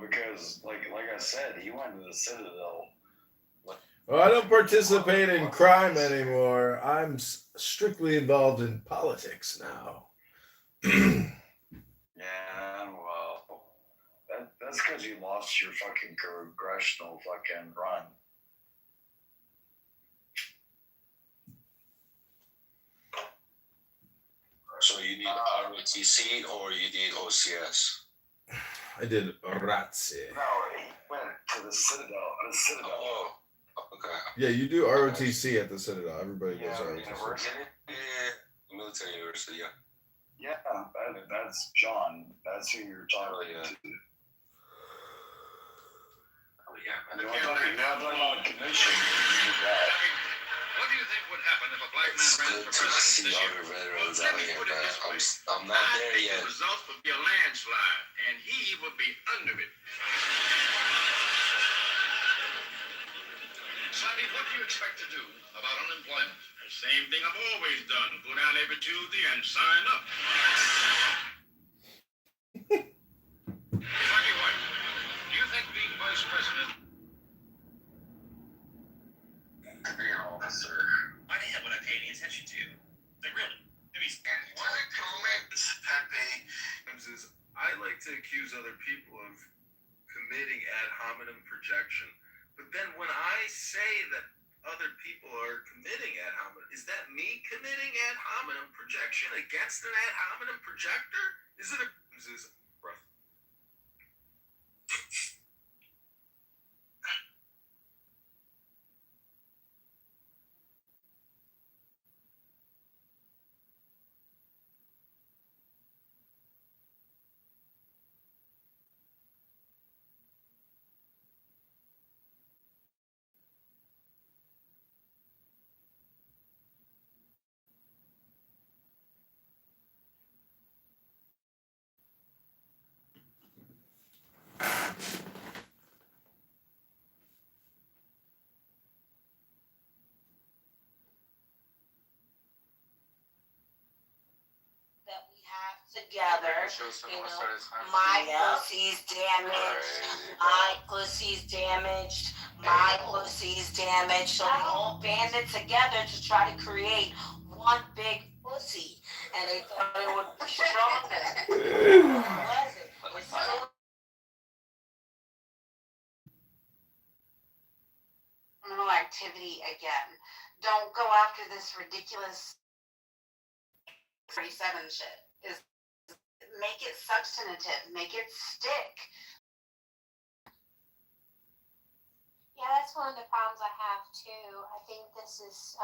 Speaker 14: Because like I said, he went to the Citadel.
Speaker 12: Well, I don't participate in crime anymore. I'm strictly involved in politics now.
Speaker 14: Yeah, well, that's because you lost your fucking congressional fucking run.
Speaker 11: So you need ROTC or you need OCS?
Speaker 12: I did ROTC.
Speaker 14: No, he went to the Citadel.
Speaker 11: Oh, okay.
Speaker 12: Yeah, you do ROTC at the Citadel. Everybody does ROTC.
Speaker 11: University? Yeah, military university, yeah.
Speaker 14: Yeah, that's John. That's who you're talking to.
Speaker 11: Oh, yeah.
Speaker 14: You're talking about a commission.
Speaker 10: What do you think would happen if a black man
Speaker 11: It's
Speaker 10: ran
Speaker 11: good
Speaker 10: for
Speaker 11: to
Speaker 10: president
Speaker 11: see
Speaker 10: this year?
Speaker 11: other veterans
Speaker 10: Let
Speaker 11: out
Speaker 10: me
Speaker 11: here,
Speaker 10: put it
Speaker 11: but
Speaker 10: this way.
Speaker 11: I'm not there
Speaker 10: I think
Speaker 11: yet.
Speaker 10: the results would be a landslide, and he would be under it. Slappy, what do you expect to do about unemployment? The same thing I've always done. Go down every Tuesday and sign up. Slappy White, do you think being vice president
Speaker 14: To be an officer.
Speaker 8: Why the hell would I pay any attention to? Like, really? I mean,
Speaker 22: I like to accuse other people of committing ad hominem projection. But then when I say that other people are committing ad hominem, is that me committing ad hominem projection against an ad hominem projector? Is it
Speaker 24: that we have together, my pussy's damaged, my pussy's damaged, my pussy's damaged, so they all banded together to try to create one big pussy, and they thought it would be stronger. It wasn't. It's still
Speaker 6: Criminal activity again. Don't go after this ridiculous 37 shit. Make it substantive. Make it stick.
Speaker 21: Yeah, that's one of the problems I have too. I think this is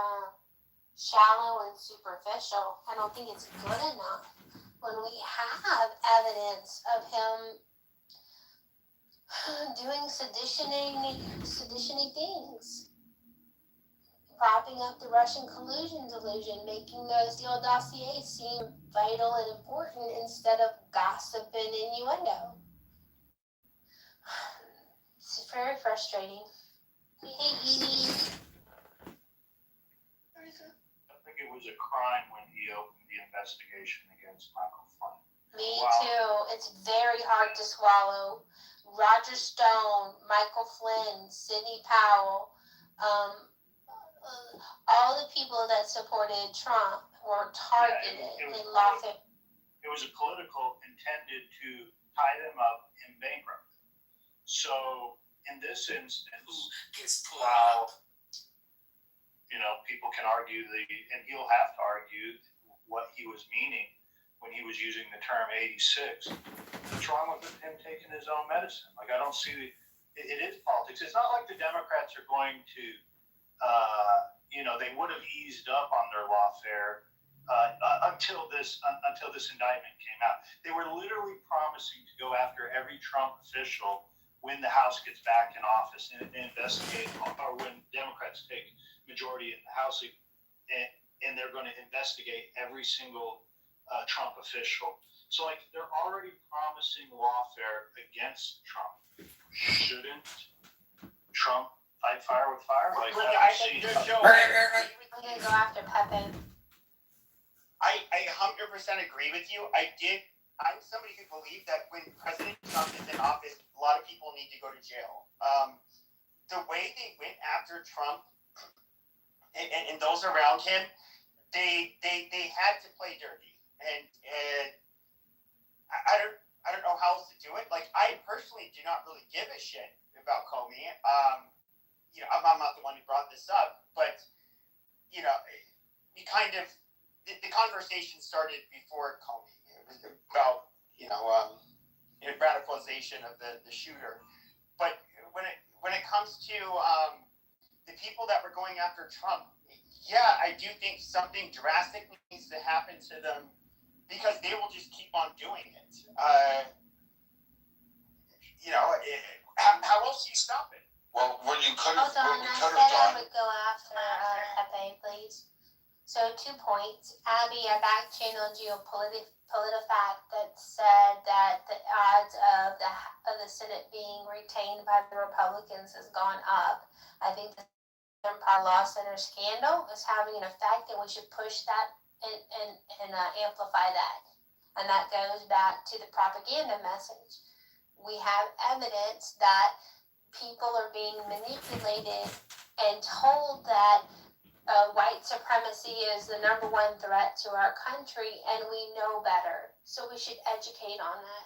Speaker 21: shallow and superficial. I don't think it's good enough when we have evidence of him doing seditiony things, propping up the Russian collusion delusion, making the Steele dossier seem vital and important instead of gossip and innuendo. It's very frustrating. We hate Edie.
Speaker 3: I think it was a crime when he opened the investigation against Michael Flynn.
Speaker 21: Me too. It's very hard to swallow. Roger Stone, Michael Flynn, Sidney Powell, all the people that supported Trump were targeted in lawfare.
Speaker 3: It was a political intended to tie them up and bankrupt them. So in this instance, while people can argue and he'll have to argue what he was meaning when he was using the term 86. What's wrong with him taking his own medicine? Like, I don't see it is politics. It's not like the Democrats are going to, they would have eased up on their lawfare until this indictment came out. They were literally promising to go after every Trump official when the House gets back in office and investigate, or when Democrats take majority in the House, and they're going to investigate every single Trump official. So, they're already promising lawfare against Trump. Shouldn't Trump fight fire with fire?
Speaker 21: I think I'm gonna go after Pepe.
Speaker 13: I 100% agree with you. I'm somebody who believes that when President Trump is in office, a lot of people need to go to jail. The way they went after Trump and those around him, they had to play dirty, and I don't know how else to do it. I personally do not really give a shit about Comey. I'm not the one who brought this up, but we kind of the conversation started before Comey. It was about radicalization of the shooter, but when it comes to the people that were going after Trump, yeah, I do think something drastic needs to happen to them because they will just keep on doing it. How else do you stop it?
Speaker 11: Well, when you cut it,
Speaker 21: Hold on, I said I would go after Pepe, please. So 2 points. Abby, I back channeled you a PolitiFact that said that the odds of the Senate being retained by the Republicans has gone up. I think the Empire Law Center scandal is having an effect, and we should push that and amplify that. And that goes back to the propaganda message. We have evidence that people are being manipulated and told that white supremacy is the #1 threat to our country, and we know better. So we should educate on that.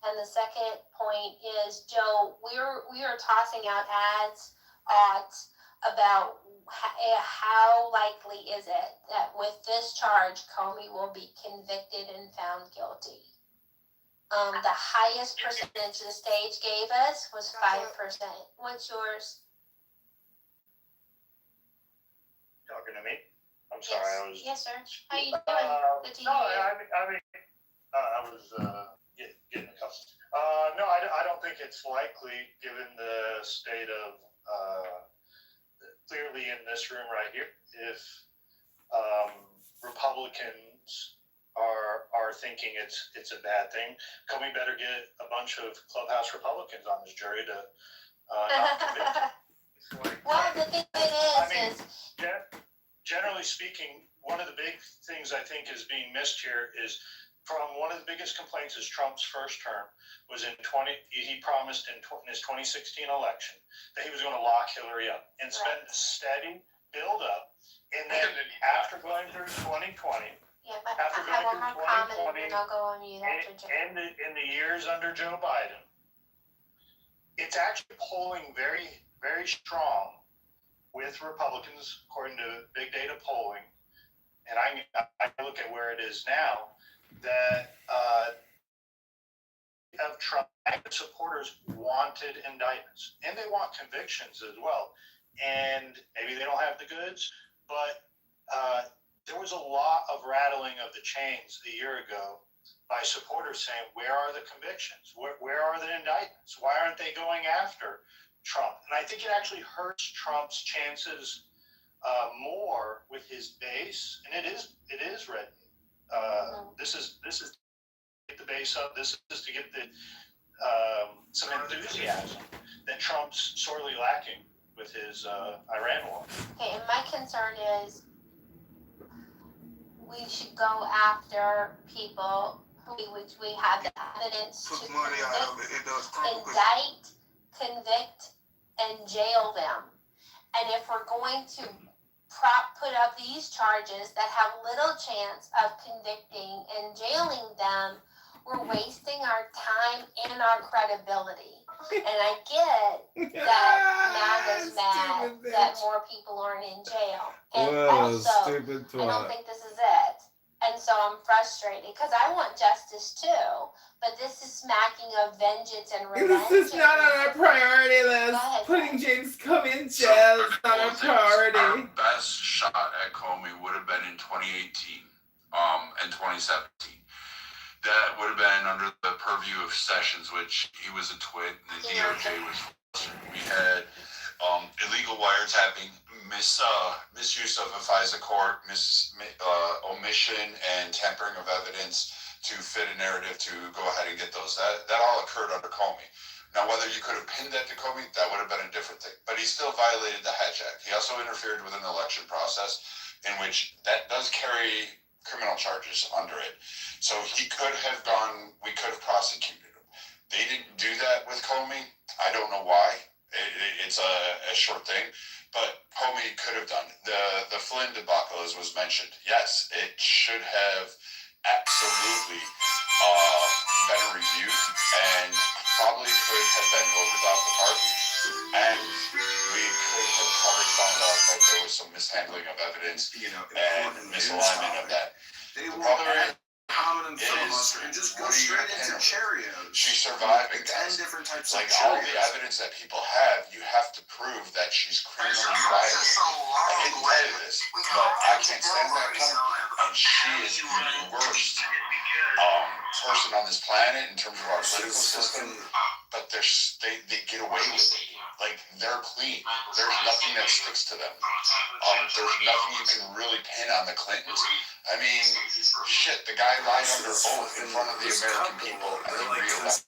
Speaker 21: And the second point is, Joe, we are tossing out odds about how likely is it that with this charge, Comey will be convicted and found guilty. The highest percentage the stage gave us was 5%. What's yours?
Speaker 3: Talking to me? I'm sorry,
Speaker 21: Yes. Yes, sir. How you doing? Good to hear you.
Speaker 3: I was getting accustomed. No, I don't think it's likely, given the state of clearly in this room right here, if Republicans are thinking it's a bad thing. Comey better get a bunch of clubhouse Republicans on this jury to not convict.
Speaker 21: Well, the thing is
Speaker 3: Generally speaking, one of the big things I think is being missed here is from one of the biggest complaints is Trump's first term was he promised in his 2016 election that he was going to lock Hillary up and spend a steady build up, and then after going through 2020, after going through 2020 and in the years under Joe Biden, it's actually polling very, very strong with Republicans, according to big data polling, and I look at where it is now, that of Trump supporters wanted indictments, and they want convictions as well. And maybe they don't have the goods, but there was a lot of rattling of the chains a year ago my supporters saying, where are the convictions? Where are the indictments? Why aren't they going after Trump? And I think it actually hurts Trump's chances more with his base, and it is red. This is to get the base up. This is to get the some enthusiasm that Trump's sorely lacking with his Iran war.
Speaker 21: Okay, and my concern is we should go after people which we have the evidence to indict, convict, and jail them. And if we're going to put up these charges that have little chance of convicting and jailing them, we're wasting our time and our credibility. And I get that MAGA's mad that more people aren't in jail. And also, I don't think this is it. And so I'm frustrated because I want justice too, but this is smacking of vengeance and revenge.
Speaker 12: This is not on our priority list. Putting James Comey in jail is not our priority.
Speaker 7: Our best shot at Comey would have been in 2018, and 2017. That would have been under the purview of Sessions, which he was a twit, and the DOJ was frustrated. We had illegal wiretapping, misuse of a FISA court, omission and tampering of evidence to fit a narrative to go ahead and get those. That all occurred under Comey. Now, whether you could have pinned that to Comey, that would have been a different thing. But he still violated the Hatch Act. He also interfered with an election process in which that does carry criminal charges under it. So we could have prosecuted him. They didn't do that with Comey. I don't know why. It's a short thing, but Comey could have done it. The Flynn debacle, as was mentioned, yes, it should have absolutely been reviewed and probably could have been voted off the party, and we could have probably found out that there was some mishandling of evidence and misalignment of that. The brother
Speaker 11: just go straight into Cheerios.
Speaker 7: She's surviving.
Speaker 11: 10 different types
Speaker 7: like
Speaker 11: of
Speaker 7: all the evidence that people have, you have to prove that she's criminally violent. I didn't tell you this, but I can't stand that kind. And she is the worst person on this planet in terms of our political system. But they get away with it. Like, they're clean. There's nothing that sticks to them. There's nothing you can really pin on the Clintons. I mean, shit, the guy lied under oath in front of the American people and they realized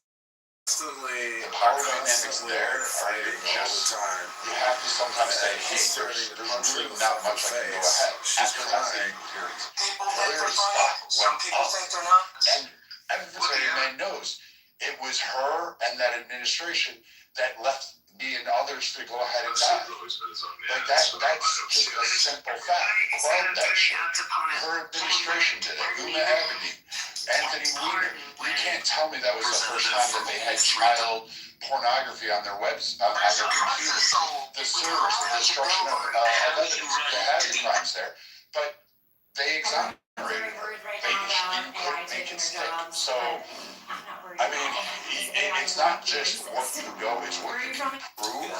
Speaker 7: the power dynamics there are just, you have to sometimes say, hey, there's really not much I can go ahead. After that, Hillary Scott went up. And everybody knows it was her and that administration that left me and others to go ahead and die. Like that's just a simple fact. Quote that shit. Her administration did it. Uma Abedin, Anthony Weiner. You can't tell me that was the first time that they had child pornography on their webs, on their computers. The servers, the destruction of evidence. They had the crimes there, but they exonerated her. They just didn't make it stick. So, I mean, it's not just what you know, it's what you can prove.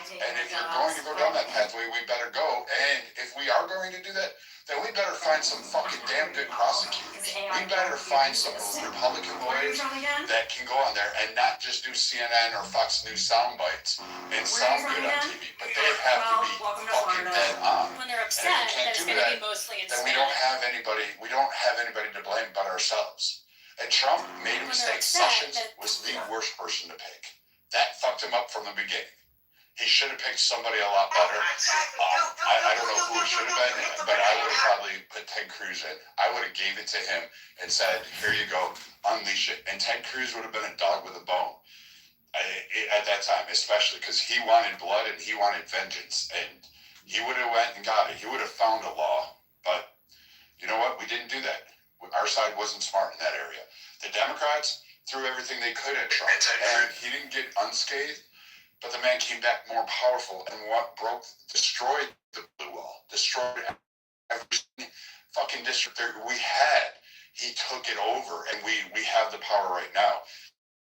Speaker 7: And if you're going to go down that pathway, we better go. And if we are going to do that, then we better find some fucking damn good prosecutors. We better find some Republican lawyers that can go on there and not just do CNN or Fox News sound bites and sound good on TV, but they have to be fucking dead on.
Speaker 21: When they're upset, then it's going to be mostly in
Speaker 7: then we don't have anybody to blame but ourselves. And Trump made a mistake. Sessions was the worst person to pick. That fucked him up from the beginning. He should have picked somebody a lot better. I don't know who it should have been, but I would have probably put Ted Cruz in. I would have gave it to him and said, here you go, unleash it. And Ted Cruz would have been a dog with a bone at that time, especially because he wanted blood and he wanted vengeance. And he would have went and got it. He would have found a law. But you know what? We didn't do that. Our side wasn't smart in that area. The Democrats threw everything they could at Trump. And he didn't get unscathed. But the man came back more powerful and destroyed the blue wall, destroyed every fucking district there we had. He took it over, and we have the power right now.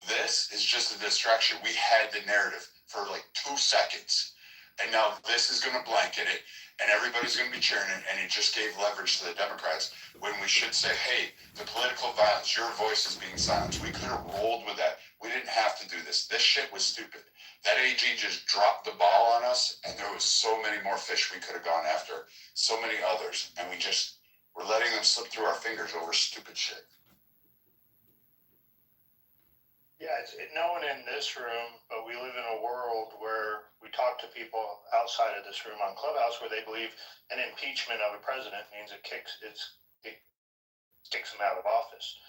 Speaker 7: This is just a distraction. We had the narrative for like 2 seconds. And now this is going to blanket it, and everybody's going to be cheering it, and it just gave leverage to the Democrats when we should say, hey, the political violence, your voice is being silenced. We could have rolled with that. We didn't have to do this. This shit was stupid. That AG just dropped the ball on us, and there was so many more fish we could have gone after, so many others, and we're letting them slip through our fingers over stupid shit.
Speaker 3: Yeah, no one in this room, but we live in a world where we talk to people outside of this room on Clubhouse where they believe an impeachment of a president means it kicks them out of office.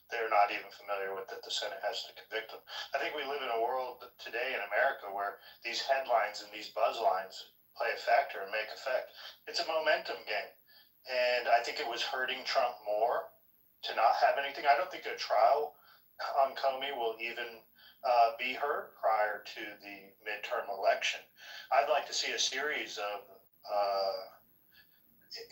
Speaker 3: They're not even familiar with that the Senate has to convict them. I think we live in a world today in America where these headlines and these buzz lines play a factor and make effect. It's a momentum game. And I think it was hurting Trump more to not have anything. I don't think a trial on Comey will even be heard prior to the midterm election. I'd like to see a series of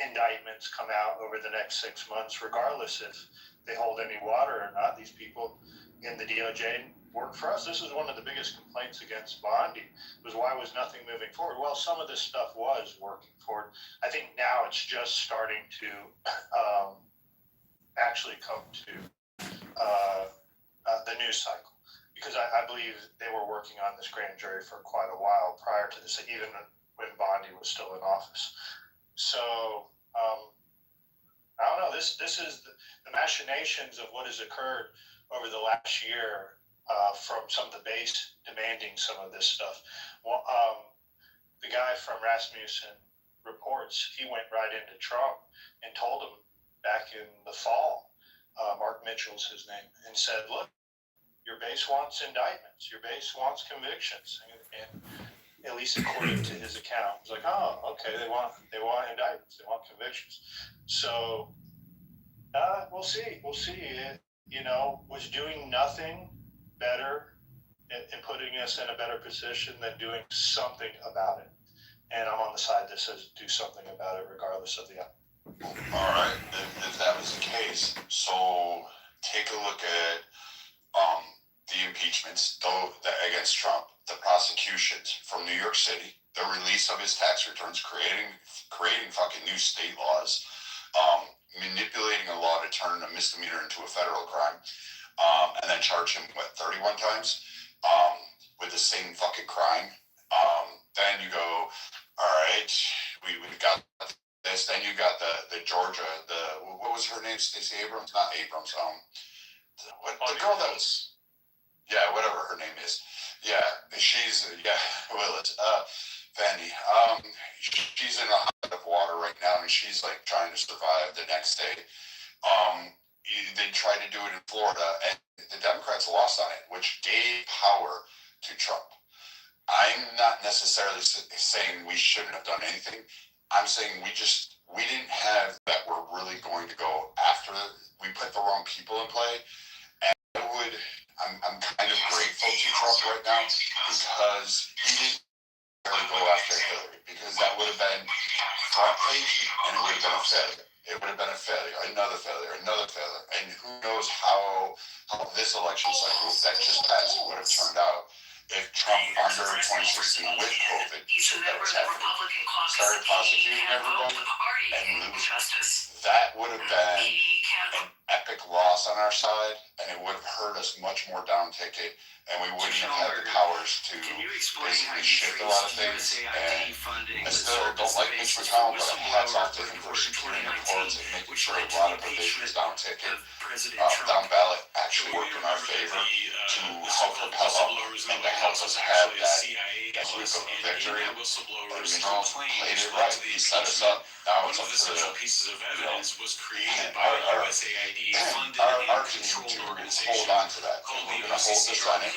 Speaker 3: indictments come out over the next 6 months, regardless if they hold any water or not. These people in the DOJ work for us. This is one of the biggest complaints against Bondi, was why was nothing moving forward? Well, some of this stuff was working forward. I think now it's just starting to actually come to the news cycle, because I believe they were working on this grand jury for quite a while prior to this, even when Bondi was still in office. So I don't know. This is the machinations of what has occurred over the last year from some of the base demanding some of this stuff. Well, the guy from Rasmussen Reports, he went right into Trump and told him back in the fall, Mark Mitchell's his name, and said, look, your base wants indictments, your base wants convictions, and at least according to his account, it's like, oh, okay, they want indictments, they want convictions. So we'll see. It, was doing nothing better in putting us in a better position than doing something about it. And I'm on the side that says do something about it, regardless of the outcome.
Speaker 7: All right, if that was the case, so take a look at the impeachments against Trump, the prosecutions from New York City, the release of his tax returns, creating fucking new state laws, manipulating a law to turn a misdemeanor into a federal crime, and then charge him, 31 times with the same fucking crime. Then you go, all right, we got this. Then you got the Georgia, what was her name? Stacey Abrams? Not Abrams. The girl that was, yeah, whatever her name is. Yeah, she's Willett. Vandy. She's in a hot of water right now, and she's like trying to survive the next day. They tried to do it in Florida, and the Democrats lost on it, which gave power to Trump. I'm not necessarily saying we shouldn't have done anything. I'm saying we didn't have that we're really going to go after it. We put the wrong people in play. And I'm kind of grateful to Trump right now because he didn't really go after Hillary, because that would have been front page and it would have been a failure. It would have been a failure, another failure, and who knows how this election cycle that just passed would have turned out if Trump under 2016 with COVID that was happening started prosecuting everybody and lose. That would have been an epic loss on our side, and it would have hurt us much more down ticket, and we wouldn't have had the powers to basically shift a lot of things. And I still don't like Mitch McConnell, but hats off to him for securing reports and making sure a lot of provisions down ticket, down ballot actually worked in our favor to help propel up and to help us have that whip of a victory. And Mitch played it right. He set us up. Now it's up to the was created by USAID, funded and controlled organization. Hold on to that. We're going to hold the Senate,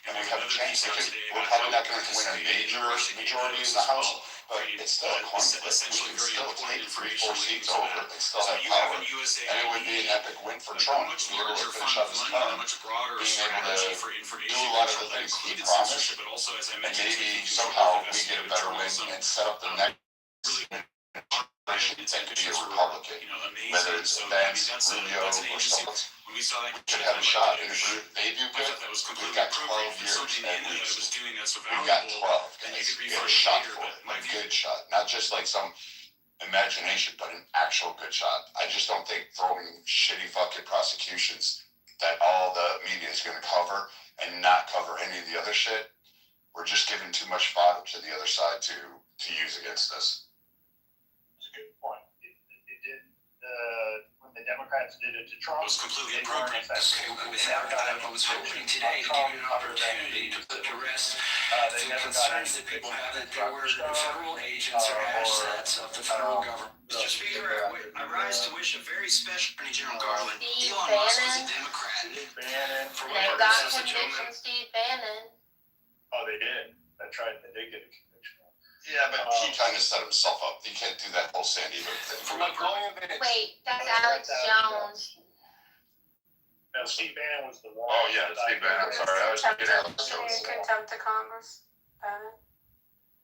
Speaker 7: and we have a chance. We're probably not going to win a major majority in the House, but it's still a coin flip. We can still take 3-4 seats over. They still have power, and it would be an epic win for Trump to be able to finish out his term, being able to do a lot of the things he promised, and maybe somehow we get a better win and set up the next that could be a Republican, whether it's Vance, Rubio, or Stoltz. We could have a shot. And if they do good, we've got 12 years at least. We've got 12 guys. We have a shot for it, a good shot. Not just like some imagination, but an actual good shot. I just don't think throwing shitty fucking prosecutions that all the media is going to cover and not cover any of the other shit. We're just giving too much fodder to the other side to use against us.
Speaker 3: That's a good point. It did when the Democrats did it to Trump.
Speaker 10: It was completely appropriate. I was hoping today to give you an opportunity to put to rest the concerns that people have that there were federal agents or assets of the federal government. Mr. Speaker, I rise to wish a very special Attorney General Garland. Elon Musk was a Democrat. For what
Speaker 21: They got
Speaker 10: purposes, the gentleman.
Speaker 21: conviction, Steve Bannon.
Speaker 3: Oh, they did. That's right. They did get a conviction.
Speaker 7: Yeah, but he kind of set himself up. He can't do that whole Sandy Hook thing.
Speaker 21: Wait, that's Alex Jones.
Speaker 3: No, Steve Bannon was the one.
Speaker 7: Oh, yeah, Steve Bannon. Sorry, I was thinking Alex Jones.
Speaker 21: Contempt of Congress. Bannon.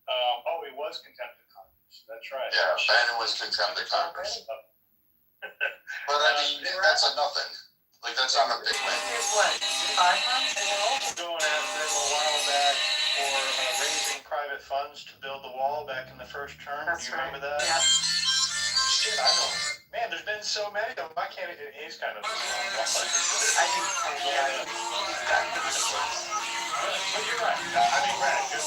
Speaker 3: Oh, he was contempt of Congress. That's right.
Speaker 7: Yeah, Bannon was contempt of Congress. But I mean, that's a nothing. Like, that's not a big win.
Speaker 21: What? 5 months?
Speaker 3: They were also going after him a while back for raising private funds to build the wall back in the first term.
Speaker 21: That's
Speaker 3: Do you remember
Speaker 21: right.
Speaker 3: that?
Speaker 21: Yeah.
Speaker 3: Shit, I don't. Man, there's been so many of them. I can't. He's kind of.
Speaker 21: I think so, yeah.
Speaker 3: But you're right. I mean, Brad, it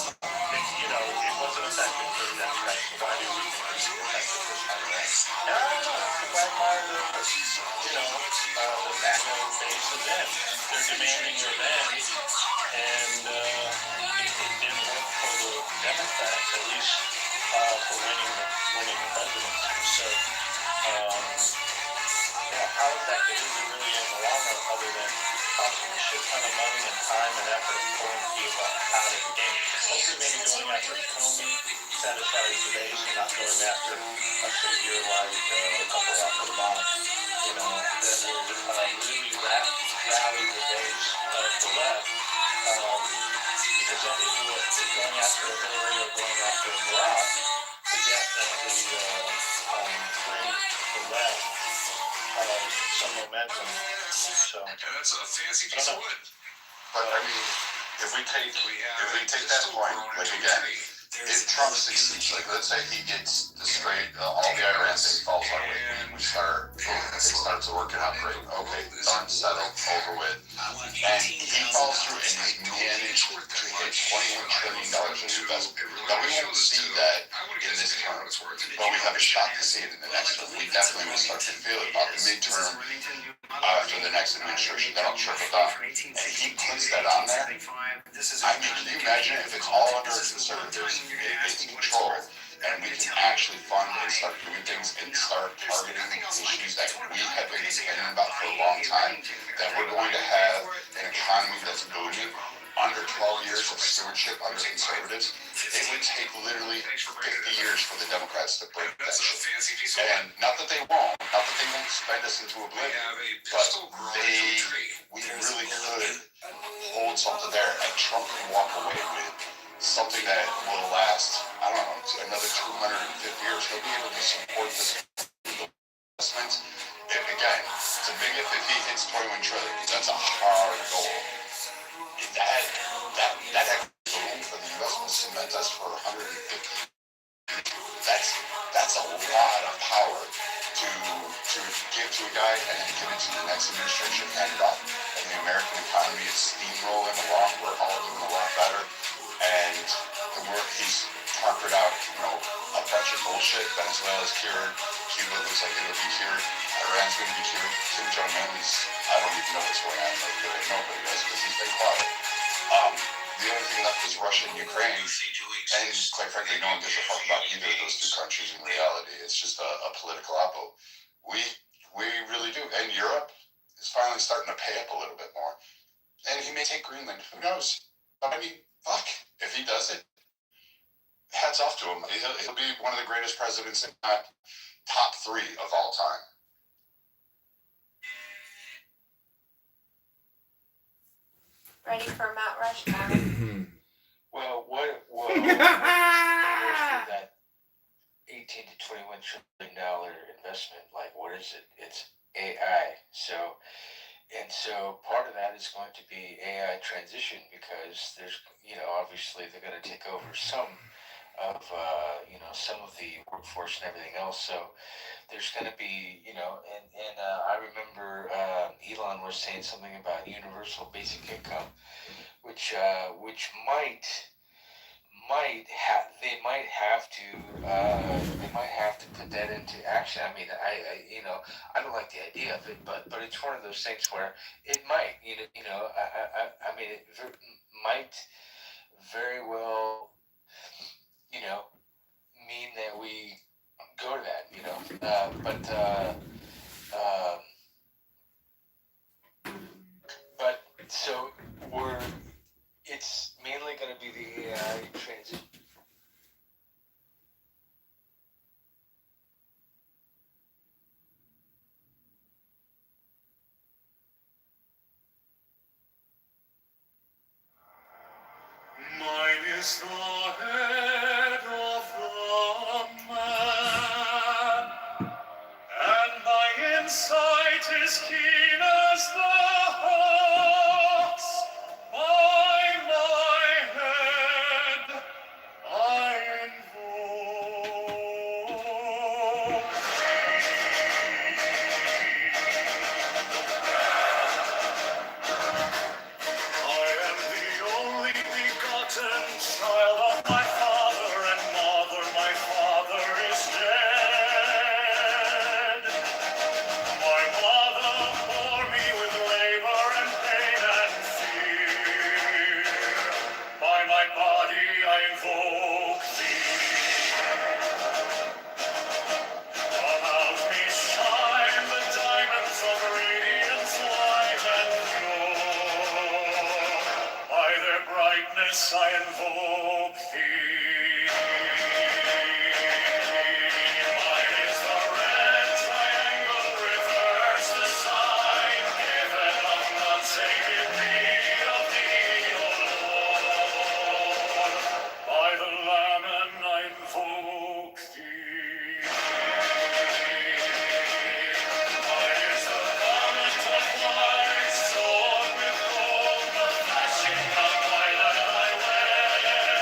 Speaker 3: wasn't effective for the Democrats. Why do we think it's effective this time around? And I don't know. It's the quagmire that, the background base is in. They're demanding revenge, and it didn't work for the Democrats, at least for winning the presidency. So, how effective is it really in the long run, other than costing a shit ton of money and time and effort and pulling people out of the game? Hopefully, maybe going after Comey satisfies the base and not going after a figure like Barack Obama. That will really rally the base of the left. Because that is what going after Hillary or going after Barack to definitely bring the left some momentum. So
Speaker 10: That's a fancy piece of wood.
Speaker 7: But I mean, if we take that point, like again, if Trump succeeds, like let's say he gets the straight, all the Iran thing falls our way, we start, it starts working out great. Okay, done, settled, over with, and he falls through and he managed to hit $21 trillion in investment. Now we won't see that in this term, but we have a shot to see it in the next term. We definitely will start to feel it about the midterm. For the next administration, that'll trickle down. And he puts that on there. I mean, can you imagine if it's all under conservatives, it's controlled, and we can actually fund and start doing things and start targeting issues that we have been complaining about for a long time, that we're going to have an economy that's booming. Under 12 years of stewardship under conservatives, it would take literally 50 years for the Democrats to break that shit. And not that they won't spend us into oblivion, but we really could hold something there, and Trump can walk away with something that will last, I don't know, another 250 years. He'll be able to support this investment. Again, it's a big if he hits 21 trillion. That's a hard goal. That goal for the U.S. will cement us for 150. That's a lot of power to give to a guy and then give it to the next administration, hand it off. And the American economy is steamrolling along. We're all doing a lot better. And the work he's conquered out, a bunch of bullshit. Venezuela's cured. Cuba looks like it'll be cured. Iran's going to be cured. Kim Jong-un I don't even know what's going on. Nobody does because he's been quiet. The only thing left is Russia and Ukraine, and quite frankly, no one gives a fuck about either of those two countries in reality. It's just a political oppo. We really do. And Europe is finally starting to pay up a little bit more. And he may take Greenland. Who knows? But I mean, fuck. If he does it, hats off to him. He'll be one of the greatest presidents, if not top 3 of all time.
Speaker 21: Ready for Mount Rushmore?
Speaker 10: Well, what that 18 to
Speaker 17: $21 trillion investment. Like, what is it? It's AI. So part of that is going to be AI transition because there's, obviously they're going to take over some of, some of the workforce and everything else. So there's going to be, I remember Elon was saying something about universal basic income, which they might have to put that into action. I mean, I don't like the idea of it, but it's one of those things where it might, I mean, it might very well, mean that we go to that, but so it's mainly going to be the AI transition.
Speaker 18: Mine is the head of the man, and my insight is keen as the hawk's. By my head I invoke I am the only begotten child of my father and mother. My father is dead. My mother bore me with labor and pain and fear. By my body I invoke thee. About me shine the diamonds of radiance light and pure. By their brightness I invoke thee. Mine is the red triangle reverse, the sign given of none save it be of thee, O Lord. By the Lamb I invoke thee. Mine is the garment of white, sword with gold, the flashing of my light I wear.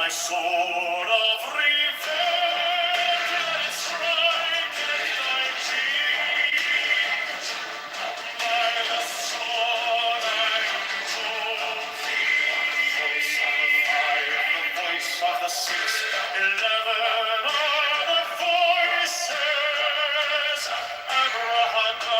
Speaker 18: my sword of revenge, let it strike at thy cheek. By the sword I told thee, the voice of the 611 are the voices, Abrahadabra.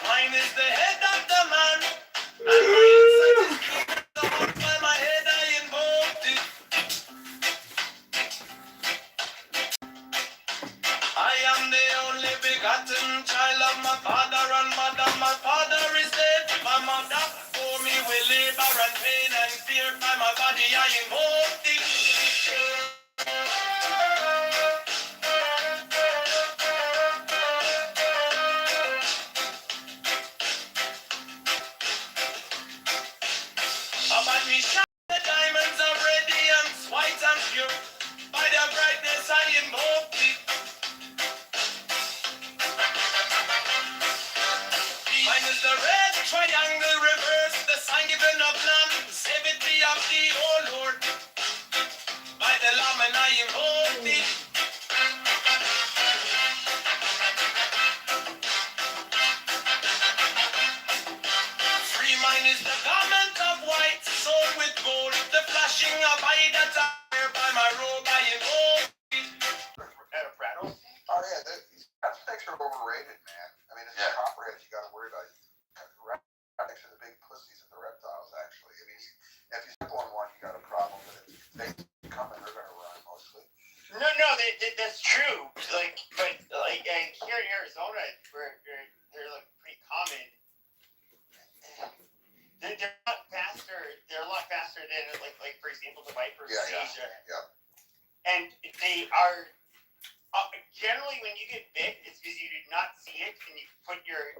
Speaker 18: Mine is the head of the man, and my insight is clear as the heart. By my head I invoked it. I am the only begotten child of my father and mother. My father is dead. My mother for me with labor and pain and fear. By my body I invoke thee. About me shine the diamonds of radiance, white and pure. By their brightness I invoke thee. Mine is the red triangle reverse, the sign given of none. Save it be of thee, O Lord. By the Lamb and I invoke thee. Free mine is the garment of white, sold with gold. The flashing of eye that I wear by my robe I invoke thee.
Speaker 13: At a rattle.
Speaker 7: Oh yeah, these rattlesnakes are overrated, man. I mean, it's the copperheads you gotta worry about. Rattlesnakes are the big pussies of the reptiles, actually. I mean, if you step on one, you got a problem. But if they come in, they're gonna run mostly.
Speaker 13: No, that's true. Like, but like here in Arizona, where they're like pretty common. They're not faster. They're a lot faster than like for example the vipers in Asia.
Speaker 7: Yeah.
Speaker 13: And they are generally when you get bit, it's because you did not see it and you put your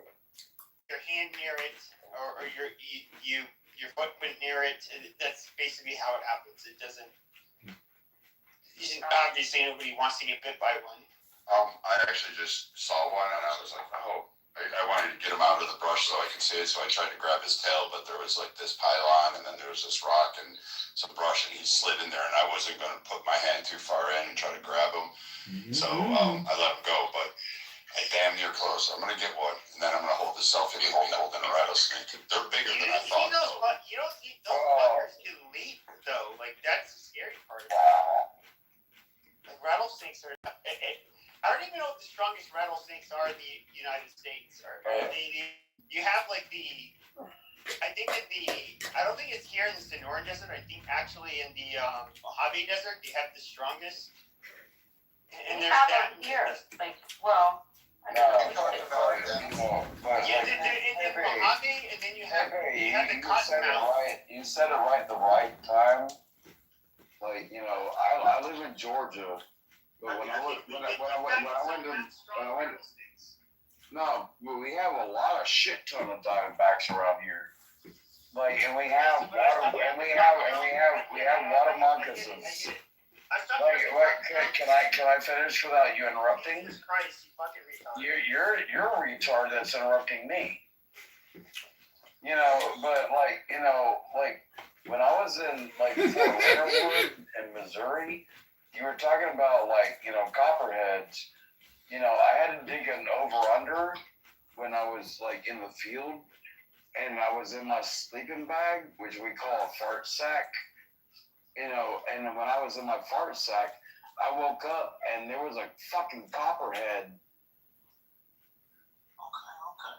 Speaker 13: hand near it or your foot went near it. And that's basically how it happens. It doesn't. Obviously, nobody wants to get bit by one.
Speaker 7: I actually just saw one and I was like, oh. I wanted to get him out of the brush so I could see it, so I tried to grab his tail, but there was like this pylon and then there was this rock and some brush and he slid in there and I wasn't going to put my hand too far in and try to grab him. So I let him go, but I damn near close. I'm going to get one and then I'm going to hold the selfie with me holding a rattlesnake. They're bigger than I thought.
Speaker 13: You don't see those fuckers can leap though. Like that's the scary part. Like rattlesnakes are. I don't even know what the strongest rattlesnakes are in the United States. You have like I don't think it's here in the Sonoran Desert. I think actually in the Mojave Desert they have the strongest. And there's that
Speaker 24: here. Like, well, I don't
Speaker 13: know. Yeah, in Mojave, and then you have the cottonmouth.
Speaker 14: You said it right the right time. Like, you know, I live in Georgia. But when I went we have a lot of shit ton of diamondbacks around here. Like, and we have water moccasins. Like, can I finish without you interrupting?
Speaker 13: Jesus Christ, you fucking retard.
Speaker 14: You're a retard that's interrupting me. You know, but like when I was in like Fort Leonard in Missouri. You were talking about copperheads. You know, I had to dig an over-under when I was like in the field, and I was in my sleeping bag, which we call a fart sack. You know, and when I was in my fart sack, I woke up and there was a fucking copperhead.
Speaker 3: Okay.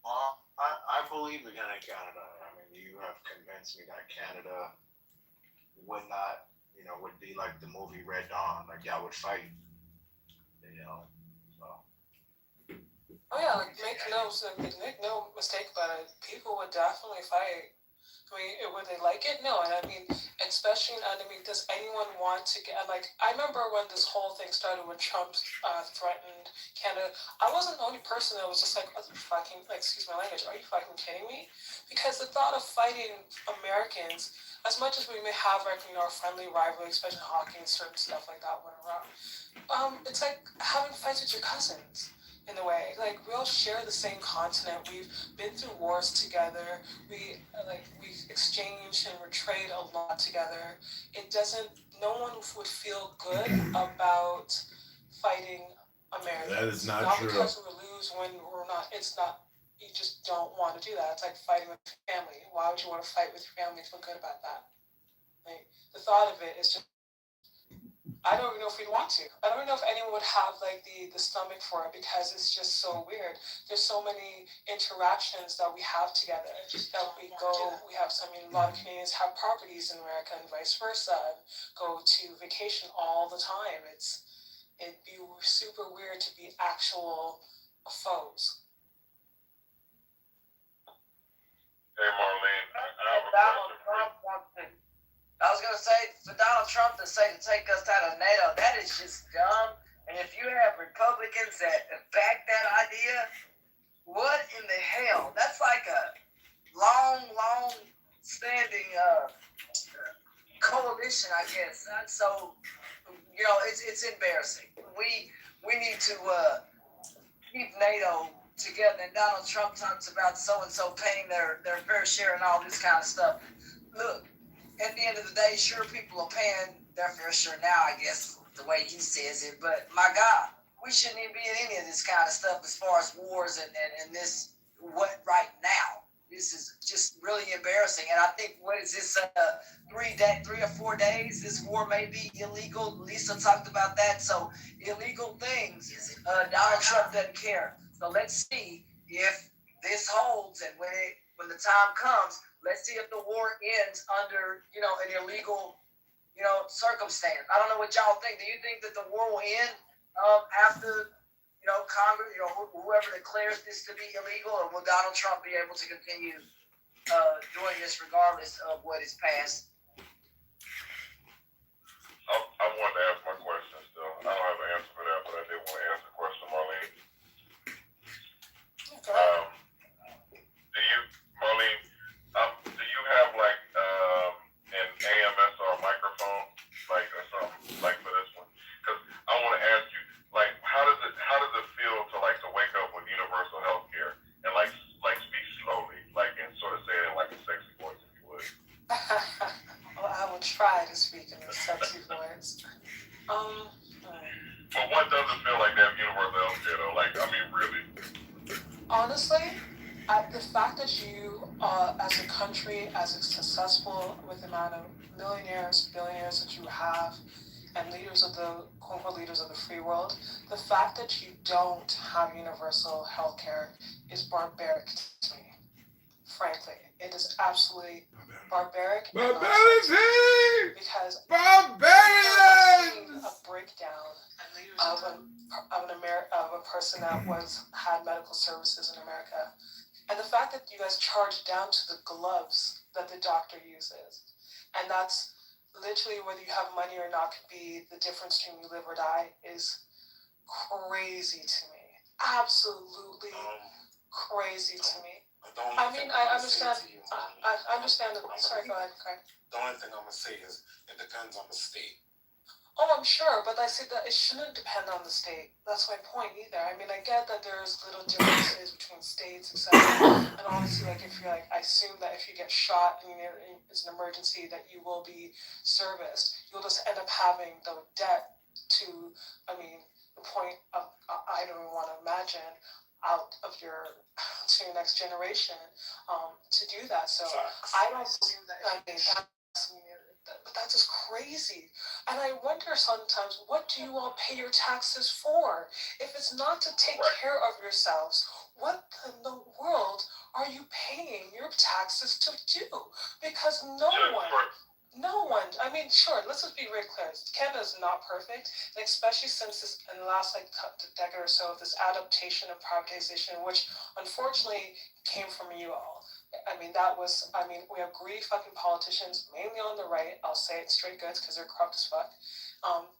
Speaker 3: Well, I believe again in Canada. I mean, you have convinced me that Canada would not. Would be like the movie Red Dawn, like y'all would fight, so.
Speaker 2: Oh yeah, make no mistake about it. People would definitely fight. I mean, would they like it? No. And I mean, especially, and I mean, does anyone want to get, like, I remember when this whole thing started when Trump threatened Canada, I wasn't the only person that was just like, what the fucking, like, excuse my language, are you fucking kidding me? Because the thought of fighting Americans, as much as we may have, like, you know, a friendly rivalry, especially hockey and certain stuff like that went around, it's like having fights with your cousins. In a way, like we all share the same continent. We've been through wars together. We exchanged and we trade a lot together. It doesn't. No one would feel good about fighting Americans.
Speaker 12: That is not true.
Speaker 2: Because we lose when we're not. It's not. You just don't want to do that. It's like fighting with your family. Why would you want to fight with your family and feel good about that? Like the thought of it is just. I don't even know if we'd want to. I don't even know if anyone would have like the stomach for it because it's just so weird. There's so many interactions that we have together. That we go, we have. I mean, a lot of Canadians have properties in America and vice versa. And go to vacation all the time. It'd be super weird to be actual foes.
Speaker 9: Hey Marlene, I have a
Speaker 24: Donald
Speaker 9: question for
Speaker 24: Trump wants to. I was gonna say for Donald Trump to say to take us out of NATO, that is just dumb. And if you have Republicans that back that idea, what in the hell? That's like a long standing coalition, I guess. And so, you know, it's embarrassing. We need to keep NATO together. And Donald Trump talks about so and so paying their fair share and all this kind of stuff. Look. At the end of the day, sure, people are paying their fair share now, I guess, the way he says it. But, my God, we shouldn't even be in any of this kind of stuff as far as wars and this, what right now. This is just really embarrassing. And I think, what is this, 3 or 4 days? This war may be illegal. Lisa talked about that. So, illegal things, Donald Trump doesn't care. So, let's see if this holds and when the time comes, let's see if the war ends under, you know, an illegal, you know, circumstance. I don't know what y'all think. Do you think that the war will end after, you know, Congress, you know, whoever declares this to be illegal, or will Donald Trump be able to continue doing this regardless of what is passed?
Speaker 9: I wanted to ask my question still. I don't have an answer for that, but I did want to ask a question, Marlene. Marlene, do you have like an AMS or a microphone, like or something, like for this one? Because I want to ask you, like, how does it feel to wake up with universal health care and like speak slowly, like and sort of say it in like a sexy voice, if you would?
Speaker 2: Well, I will try to speak in a sexy voice.
Speaker 9: But what does it feel like to have universal health care though? Like, I mean, really?
Speaker 2: Honestly, the fact that you, as a country, as successful with the amount of millionaires, billionaires that you have, and leaders of the quote-unquote leaders of the free world, the fact that you don't have universal health care is barbaric to me. Frankly, it is absolutely barbaric. Because I've seen a breakdown of a person that had medical services in America. And the fact that you guys charge down to the gloves that the doctor uses, and that's literally whether you have money or not could be the difference between you live or die, is crazy to me. Absolutely crazy to me. I mean, I understand. I understand. Sorry, go ahead, Craig.
Speaker 19: The only thing I'm gonna say is it depends on the state.
Speaker 2: Oh, I'm sure, but I said that it shouldn't depend on the state. That's my point either. I mean, I get that there's little differences between states, etc. And honestly, like if you're like, I assume that if you get shot and it's an emergency, that you will be serviced. You'll just end up having the debt to, I mean, the point of, I don't even want to imagine, out of your to your next generation to do that. So I don't believe that. I mean, but that's just crazy. And I wonder sometimes, what do you all pay your taxes for? If it's not to take care of yourselves, what in the world are you paying your taxes to do? Because no one, I mean, sure, let's just be very clear. Canada is not perfect, and especially since this, in the last decade or so, this adaptation of privatization, which unfortunately came from you all. I mean, we have greedy fucking politicians, mainly on the right. I'll say it straight goods because they're corrupt as fuck.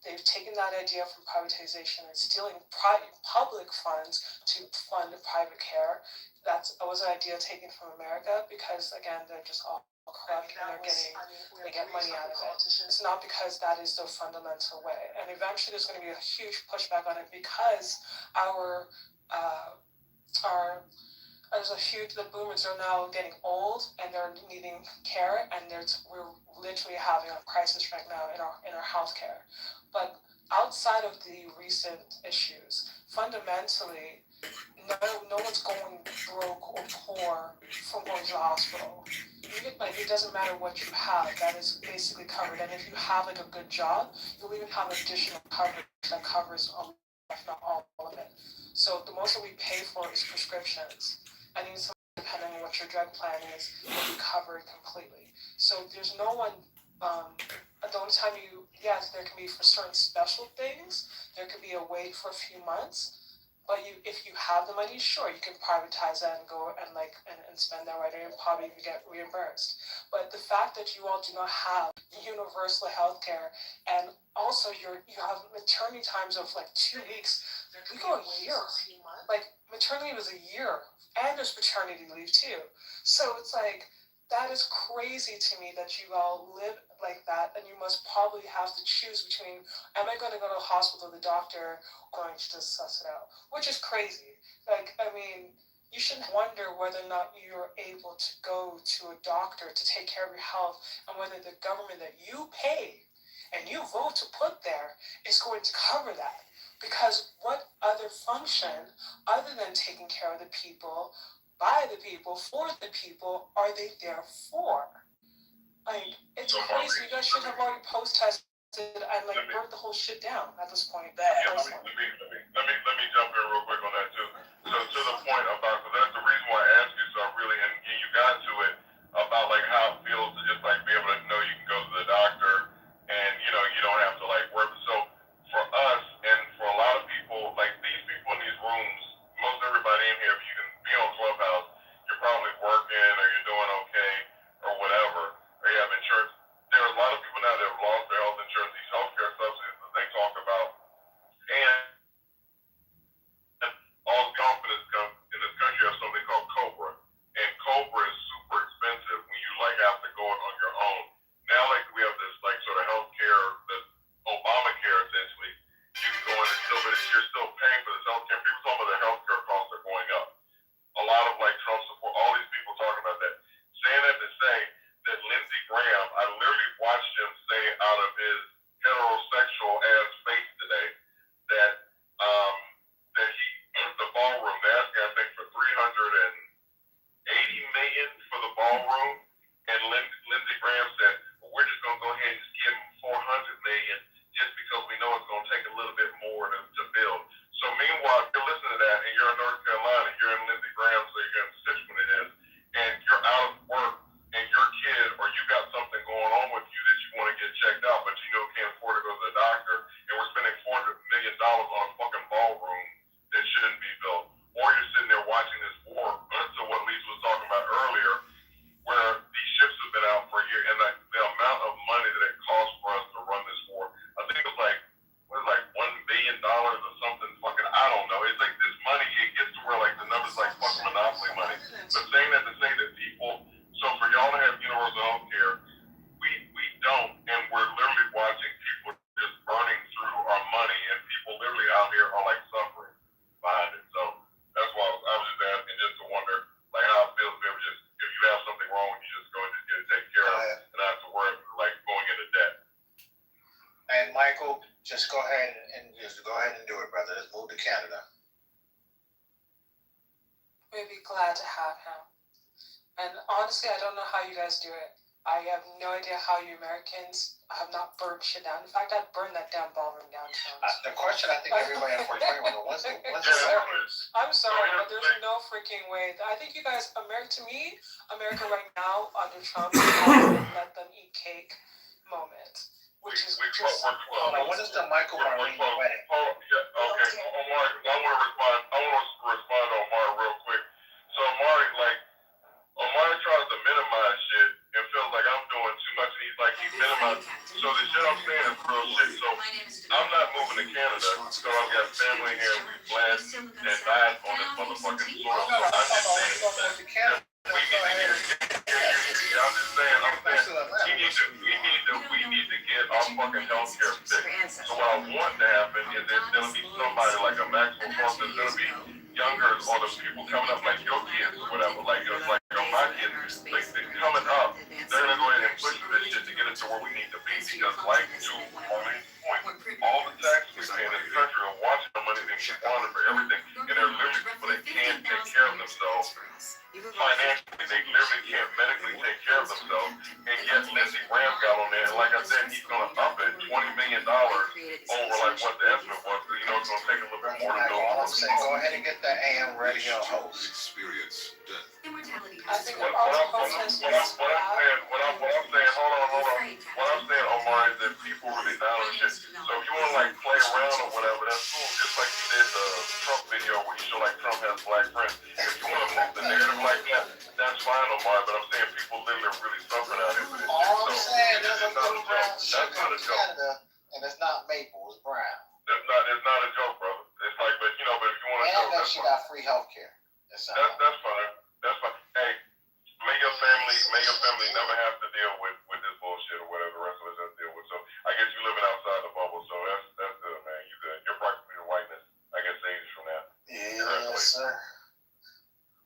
Speaker 2: They've taken that idea from privatization and stealing public funds to fund private care. That was an idea taken from America because, again, they're just all corrupt and they get money out of it. It's not because that is the fundamental way. And eventually there's going to be a huge pushback on it because the boomers are now getting old and they're needing care, and we're literally having a crisis right now in our healthcare. But outside of the recent issues, fundamentally, no one's going broke or poor from going to the hospital. It doesn't matter what you have, that is basically covered. And if you have like a good job, you'll even have additional coverage that covers if not all of it. So the most that we pay for is prescriptions. And even depending on what your drug plan is, will be covered completely. So there's no one, the only time yes, there can be for certain special things, there could be a wait for a few months, but if you have the money, sure, you can privatize that and go and spend that right there and probably even get reimbursed. But the fact that you all do not have universal health care, and also you have maternity times of like 2 weeks, we go a year. Like maternity was a year, and there's paternity leave too. So it's like, that is crazy to me that you all live like that, and you must probably have to choose between, am I going to go to the hospital, the doctor, or going to just suss it out, which is crazy. Like, I mean, you shouldn't wonder whether or not you're able to go to a doctor to take care of your health, and whether the government that you pay and you vote to put there is going to cover that. Because what other function, other than taking care of the people, by the people, for the people, are they there for? Like, it's crazy. You guys should have already post-tested and burnt the whole shit down at this point.
Speaker 9: Let me jump in real quick on that too. So to the point about, so that's the reason why I asked you, so I really, and you got to it about like how it feels to just like be able to know you can go to the doctor and you don't have to like work. So for us and for a lot of people, like these people in these rooms, most everybody in here, if you can be on Clubhouse, you're probably working or you're doing okay or whatever, or you have insurance. There are a lot of people now that have lost their health insurance, these healthcare subsidies that they talk about, and all the companies in this country have something called Cobra, and Cobra is super expensive when you like have to go it on your own. Now, like we have this like sort of healthcare, the Obamacare essentially. You can go in and still, but you're still paying for this healthcare. People talk about their healthcare costs are going up. A lot of like Trump support, all these people talking about that. Saying that to say that Lindsey Graham, I literally watched him say out of his heterosexual ass face today that he the ballroom, they asked I think for $380 million for the ballroom, and Lindsey Graham said, well, we're just gonna go ahead and just give him $400 million just because we know it's gonna take a little bit more to build. So meanwhile, if you're listening to that and you're in North Carolina, you're in Lindsey Graham, so you're in Stitch when it is, and you're out of work and your kid or you got something going on with you that you want to get checked out, but you can't afford to go to the doctor, and we're spending $400 million on a fucking ballroom that shouldn't be built. Or you're sitting there watching this war, to what Lisa was talking about earlier, where these ships have been out for a year, and the amount of money that it costs for us to run this war, I think it was like $1 billion or something fucking, I don't know. It's like this money, it gets to where like the numbers like fucking monopoly money. But saying that to say that people, so for y'all to have universal health care, we don't, and we're literally watching people just burning through our money, and people literally out here are like suffering behind it. So that's why I was just asking just to wonder like how it feels to be able to just, if you have something wrong, you just go and just get it taken care of and not have to worry like going into debt.
Speaker 1: And Michael, just go ahead and do it, brother. Let's move to Canada.
Speaker 2: We'd be glad to have him. And honestly, I don't know how you guys do it. I have no idea how you Americans have not burned shit down. In fact, I'd burn that damn ballroom down.
Speaker 1: The question I think everybody on 421 what's the
Speaker 2: I'm sorry, but there's no freaking way. I think you guys, to me, America right now under Trump has let them eat cake moment. Which is just.
Speaker 1: Hold on, what is the Michael Marlene wedding?
Speaker 9: Okay, Omar, I want to respond to Omar real quick. So Omar, like, Omar tried shit. So I'm not moving to Canada. So I've got family here. We bled and died on this motherfucking soil. So I'm just saying that we need to get. I'm just saying. We need to get our fucking healthcare fixed. So what I want to happen is that there'll be somebody like a Maxwell Funk that's gonna be younger or the people coming up like your kids or whatever. Like my kids, they're coming up. They're gonna go ahead and push this shit to get us to where we need to be because like to point, all the taxes we pay in this country are watching the money they squander for everything, and they're literally people that can't take care of themselves. Financially, they literally can't medically take care of themselves, and yet Lindsey Graham got on there, and like I said, he's going to up it $20 million over like what the estimate was. You know, it's going to take a little bit more to do.
Speaker 1: All I'm saying, go ahead and get that AM radio host.
Speaker 19: Experience death.
Speaker 2: I think all the protests
Speaker 9: What I'm saying, hold on. What I'm saying, Omar, is that people really down on shit. So if you want to like play around or whatever, that's cool. Just like you did the Trump video where you show like Trump has black friends. If you want to move the narrative like that, that's fine, Omar. But I'm saying people literally are really suffering out here for this.
Speaker 1: All I'm saying, there's a
Speaker 9: It's not
Speaker 1: little brown
Speaker 9: That's
Speaker 1: sugar
Speaker 9: not
Speaker 1: in
Speaker 9: a joke.
Speaker 1: Canada, and it's not maple, it's brown.
Speaker 9: It's not a joke, brother. It's like, but you know, but if you want to
Speaker 1: And
Speaker 9: joke,
Speaker 1: that
Speaker 9: that's
Speaker 1: she
Speaker 9: fine.
Speaker 1: got free health care.
Speaker 9: That's fine. That's fine. Hey, may your family never have to deal with this bullshit or whatever the rest of us have to deal with. So I guess you living outside the bubble, so that's good, man. You good. You're practically the whiteness. I guess ages from now.
Speaker 1: Yes, sir.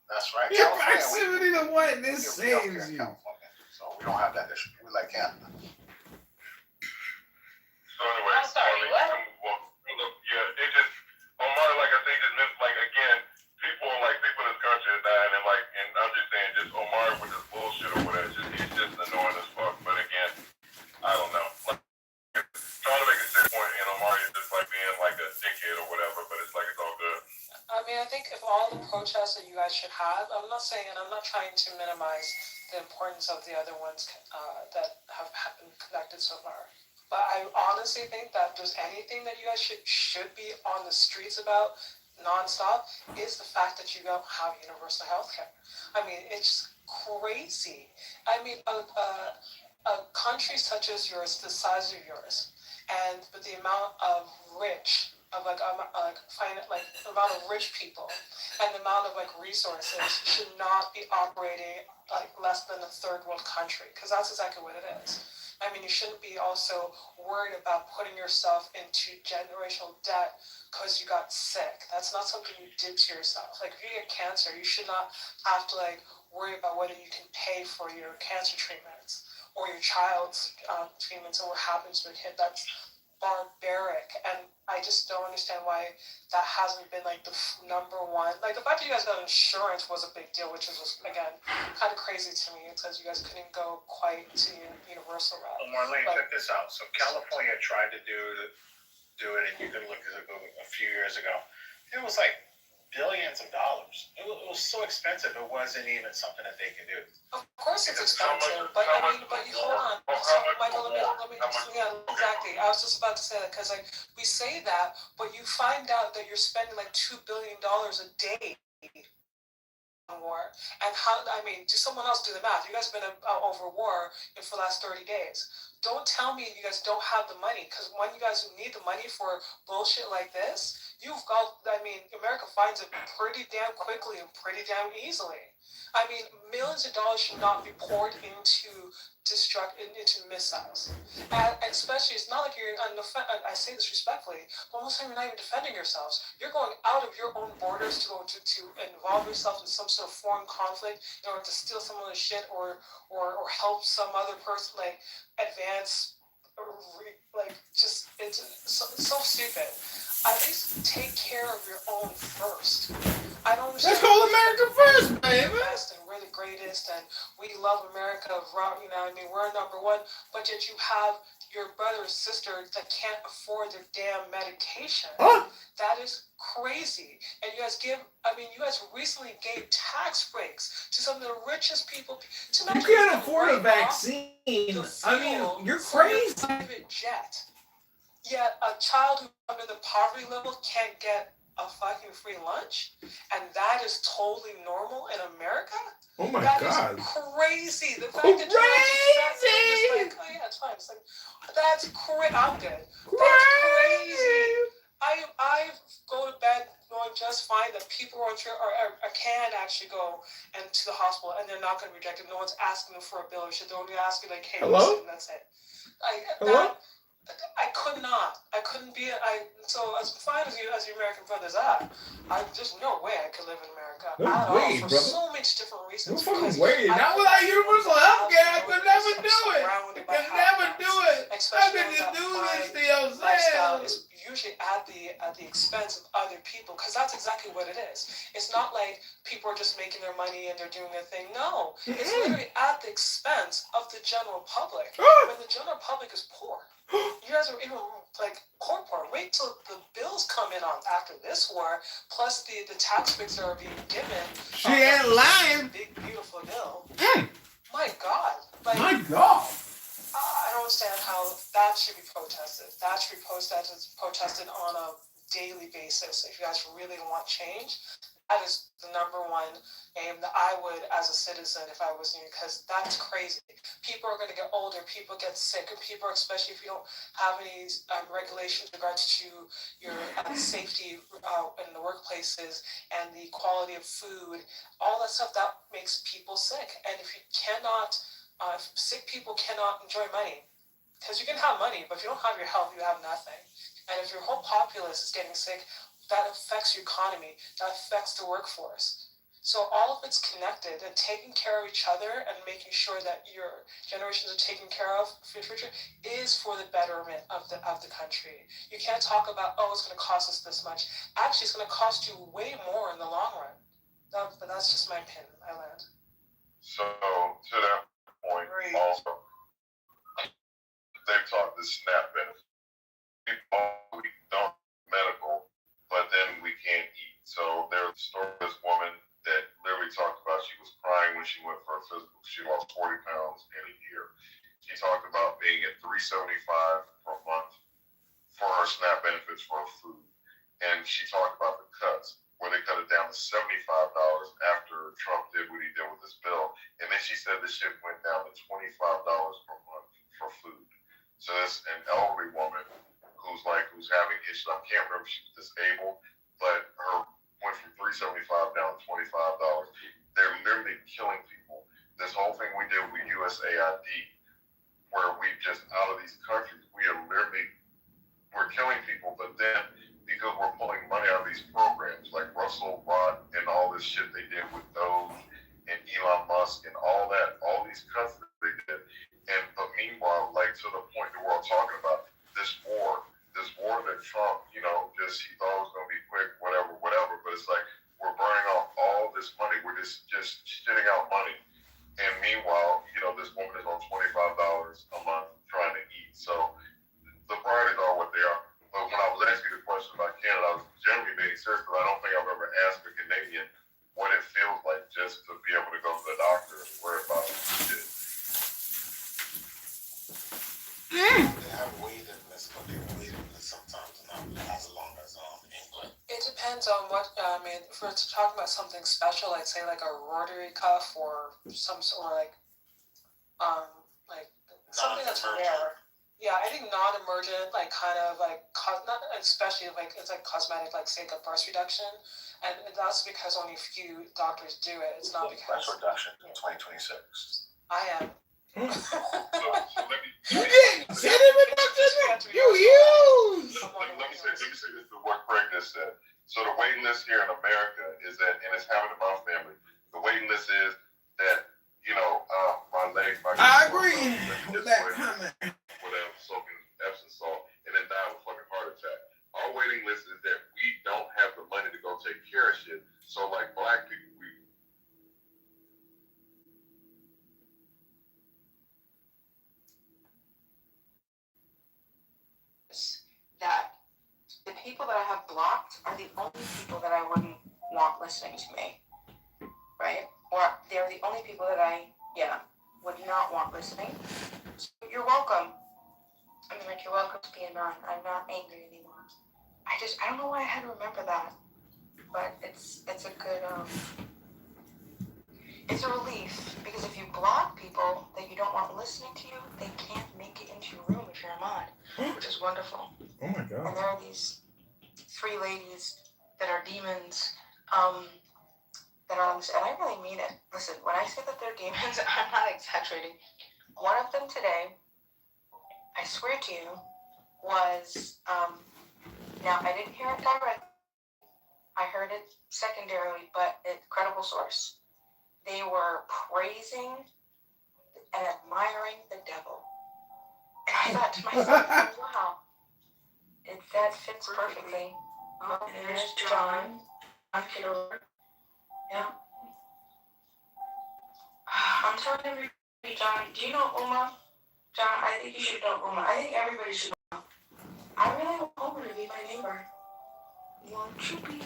Speaker 1: That's right.
Speaker 12: Your
Speaker 1: California,
Speaker 12: proximity to whiteness
Speaker 1: we give health
Speaker 12: saves
Speaker 1: care in
Speaker 12: you.
Speaker 1: California. So we don't have that issue. We like Canada.
Speaker 9: So anyway,
Speaker 24: I'm sorry, what?
Speaker 9: Look, yeah, it just Omar, like I say, just missed like again, people in this country are dying and I'm just saying just Omar with this bullshit or whatever, he's just annoying as fuck. But again, I don't know. Like, trying to make a serious point and Omar is just like being like a dickhead or whatever, but it's like it's all good.
Speaker 2: I mean, I think if all the protests that you guys should have, I'm not saying, and I'm not trying to minimize the importance of the other ones that have been conducted so far. But I honestly think that if there's anything that you guys should be on the streets about nonstop is the fact that you don't have universal health care. I mean, it's crazy. I mean, a country such as yours, the size of yours, and with the amount of amount of rich people and the amount of resources should not be operating like less than a third world country, because that's exactly what it is. I mean, you shouldn't be also worried about putting yourself into generational debt because you got sick. That's not something you did to yourself. Like, if you get cancer, you should not have to worry about whether you can pay for your cancer treatments or your child's treatments and what happens to a kid. That's barbaric, and I just don't understand why that hasn't been the number one. Like, the fact that you guys got insurance was a big deal, which was again kind of crazy to me. It says you guys couldn't go quite to universal route.
Speaker 1: Marlene, check this out. So California tried to do it, and you can look at it a few years ago. It was like billions of dollars. It was so expensive. It wasn't even something that they could do.
Speaker 2: Of course it's expensive, but you hold on. So, Michael, let me exactly. I was just about to say that because we say that, but you find out that you're spending $2 billion a day on war. And do someone else do the math? You guys have been over war for the last 30 days. Don't tell me you guys don't have the money, because when you guys need the money for bullshit like this, America finds it pretty damn quickly and pretty damn easily. I mean, millions of dollars should not be poured into missiles. And especially, it's not like you're, I say this respectfully, but most of the time you're not even defending yourselves. You're going out of your own borders to involve yourself in some sort of foreign conflict in order to steal someone's shit or help some other person advance. It's so stupid. At least take care of your own first. I don't understand.
Speaker 12: Let's call America first, baby.
Speaker 2: We're the greatest, and we love America. We're number one. But yet you have your brother or sister that can't afford their damn medication.
Speaker 12: Huh?
Speaker 2: That is crazy. And you guys recently gave tax breaks to some of the richest people.
Speaker 12: You can't afford a vaccine. You're crazy.
Speaker 2: Private jet. Yet a child who's under the poverty level can't get a fucking free lunch, and that is totally normal in America.
Speaker 12: Oh my
Speaker 2: That
Speaker 12: God.
Speaker 2: is crazy. The fact that you're just like, oh yeah, it's fine. It's like, that's crazy. I'm good. That's crazy. I go to bed knowing just fine that people are can actually go and to the hospital and they're not going to reject it. No one's asking them for a bill or shit. They're only asking like, hey,
Speaker 12: Hello?
Speaker 2: listen, that's it.
Speaker 12: Hello?
Speaker 2: I could not. I couldn't be. So as fine as your American brothers are, there's no way I could live in America
Speaker 12: No
Speaker 2: at
Speaker 12: way,
Speaker 2: all for
Speaker 12: brother.
Speaker 2: so many different
Speaker 12: No
Speaker 2: reasons.
Speaker 12: fucking way. Not without universal healthcare. I could never do it. I could never do it. How could you do this to yourself?
Speaker 2: Is usually at the expense of other people, because that's exactly what it is. It's not like people are just making their money and they're doing their thing. No, it's literally at the expense of the general public. When the general public is poor. You guys are even like poor. Wait till the bills come in on after this war, plus the tax breaks that are being given.
Speaker 12: She ain't lying.
Speaker 2: Big beautiful bill.
Speaker 12: Mm.
Speaker 2: My God. Like,
Speaker 12: My God.
Speaker 2: I don't understand how that should be protested. That should be protested on a daily basis. If you guys really want change, that is the number one aim that I would, as a citizen, if I was you, because that's crazy. People are going to get older, people get sick, and people, especially if you don't have any regulations in regards to your safety in the workplaces and the quality of food, all that stuff, that makes people sick. And if you cannot, sick people cannot enjoy money. Because you can have money, but if you don't have your health, you have nothing. And if your whole populace is getting sick, that affects your economy, that affects the workforce. So all of it's connected, and taking care of each other and making sure that your generations are taken care of for the future is for the betterment of the country. You can't talk about, oh, it's going to cost us this much. Actually, it's going to cost you way more in the long run. But that's just my opinion. I learned.
Speaker 9: So to that point, also, they've taught the SNAP benefit. We don't medical, but then we can't eat. So there's a story of this woman that literally talked about she was crying when she went for a physical. She lost 40 pounds in a year. She talked about being at $375 per month for her SNAP benefits for her food. And she talked about the cuts, where they cut it down to $75 after Trump did what he did with this bill. And then she said the shit went down to $25 per month for food. So that's an elderly woman who's having issues. I can't remember if she was disabled, but her went from $375 down to $25. They're literally killing people. This whole thing we did with USAID, where we just out of these countries, we're killing people, but then because we're pulling money out of these programs, like Russell Watt and all this shit they did with those and Elon Musk and all that, all these cuts that they did. But meanwhile, like to the point that we're all talking about, this war that Trump, he thought it was going to be quick, whatever, but it's like we're burning off all this money. We're just shitting out money. And meanwhile, this woman is on $25 a month trying to eat. So the priorities are what they are. But when I was asking the question about Canada, I was generally being serious because I don't think I've ever asked a Canadian what it feels like just to be able to go to the doctor and worry about shit.
Speaker 19: They have waiting lists, but their waiting list sometimes not as long as England.
Speaker 2: It depends on what, if we're talking about something special, like say like a rotary cuff or some sort of like something that's rare. Yeah, I think non-emergent, like kind of like, not especially like, it's like cosmetic, like say like breast reduction. And that's because only a few doctors do it. It's not because.
Speaker 19: Breast reduction in 2026.
Speaker 2: I am.
Speaker 9: So let me
Speaker 12: You get gender reduction? You huge!
Speaker 9: Let me say this is what Craig just said. So the waiting list here in America is that, and it's happened in my family, the waiting list is that, my leg,
Speaker 12: I agree with that comment.
Speaker 9: Whatever, soaking Epsom salt, and then die of a fucking heart attack. Our waiting list is that we don't have the money to go take care of shit. So like black people,
Speaker 24: that the people that I have blocked are the only people that I wouldn't want listening to me, right? Or they're the only people that I, would not want listening. So you're welcome. I mean, like, you're welcome to be annoying. I'm not angry anymore. I
Speaker 4: I don't know why I had to remember that, but it's a good it's a relief, because if you block people that you don't want listening to you, they can't make it into your room if you're a mod, which is wonderful.
Speaker 12: Oh my god.
Speaker 4: And there are these 3 ladies that are demons, that are on this, and I really mean it. Listen, when I say that they're demons, I'm not exaggerating. One of them today, I swear to you, was, now I didn't hear it directly, I heard it secondarily, but it's credible source. They were praising and admiring the devil. And I thought to myself, oh, wow, that fits perfectly. Oh, and there's John Kitover. Yeah. I'm telling everybody, John, do you know Uma? John, I think you should know Uma. I think everybody should know Uma. I really want Uma to be my neighbor. Won't you be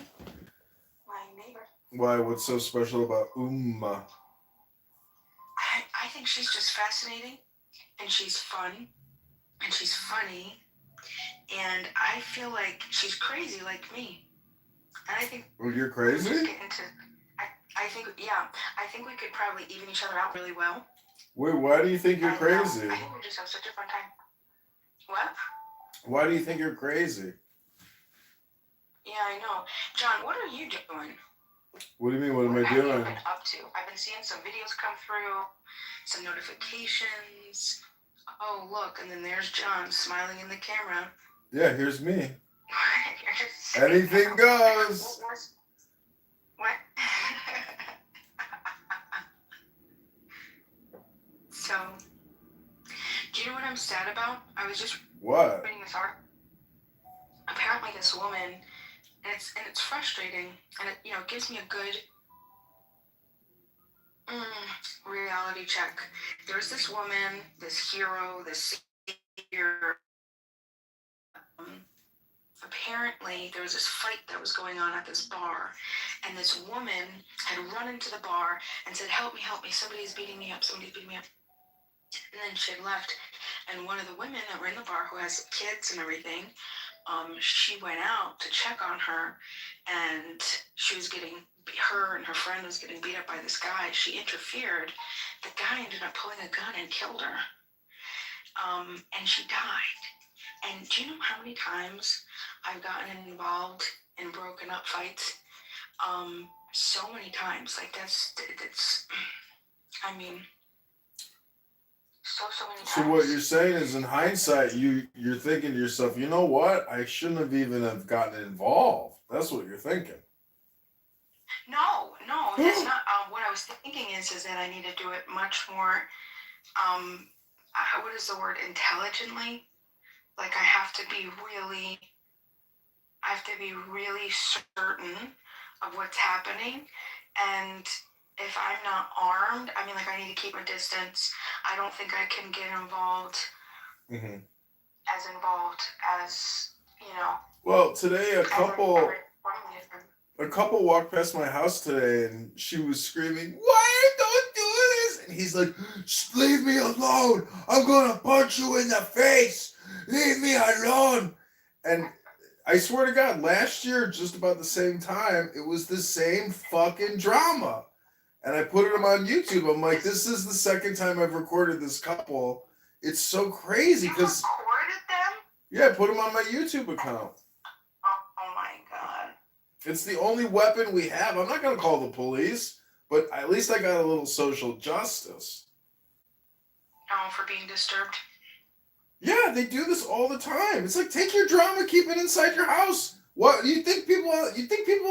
Speaker 4: my neighbor?
Speaker 12: Why? What's so special about
Speaker 4: I think she's just fascinating, and she's fun, and she's funny, and I feel like she's crazy like me. And I think
Speaker 12: Well, you're
Speaker 4: we
Speaker 12: crazy?
Speaker 4: just get into, I think, yeah, I think we could probably even each other out really well.
Speaker 12: Wait, why do you think you're
Speaker 4: And,
Speaker 12: crazy?
Speaker 4: I think we just have such a fun time. What?
Speaker 12: Why do you think you're crazy?
Speaker 4: Yeah, I know. John, what are you doing?
Speaker 12: What do you mean, what am I
Speaker 4: What have you
Speaker 12: doing?
Speaker 4: been up to? I've been seeing some videos come through, some notifications. Oh, look, and then there's John smiling in the camera.
Speaker 12: Yeah, here's me.
Speaker 4: You're just
Speaker 12: Anything goes.
Speaker 4: What? So, do you know what I'm sad about? I was just
Speaker 12: What?
Speaker 4: reading this article. Apparently, this woman, and it's frustrating, and it gives me a good reality check. There's this woman, this hero, this savior. Apparently, there was this fight that was going on at this bar, and this woman had run into the bar and said, help me, somebody's beating me up. And then she had left, and one of the women that were in the bar, who has kids and everything, she went out to check on her, and her and her friend was getting beat up by this guy. She interfered. The guy ended up pulling a gun and killed her, and she died. And do you know how many times I've gotten involved in broken up fights? So many times. Like that's I mean, so many times.
Speaker 12: So what you're saying is, in hindsight, you're thinking to yourself, you know what? I shouldn't have even have gotten involved. That's what you're thinking.
Speaker 4: No, that's not. What I was thinking is that I need to do it much more. What is the word? Intelligently. Like I have to be really certain of what's happening, and if I'm not armed, I mean, like I need to keep a distance. I don't think I can get involved.
Speaker 12: Mm-hmm.
Speaker 4: As involved as
Speaker 12: Well, today a couple walked past my house today, and she was screaming, "Why don't do this?" And he's like, "Leave me alone! I'm gonna punch you in the face! Leave me alone!" And I swear to God, last year, just about the same time, it was the same fucking drama. And I put them on YouTube. I'm like, this is the second time I've recorded this couple. It's so crazy because
Speaker 4: recorded them?
Speaker 12: Yeah, put them on my YouTube account.
Speaker 4: Oh my God.
Speaker 12: It's the only weapon we have. I'm not gonna call the police, but at least I got a little social justice.
Speaker 4: Oh, for being disturbed.
Speaker 12: Yeah, they do this all the time. It's like, take your drama, keep it inside your house. What you think people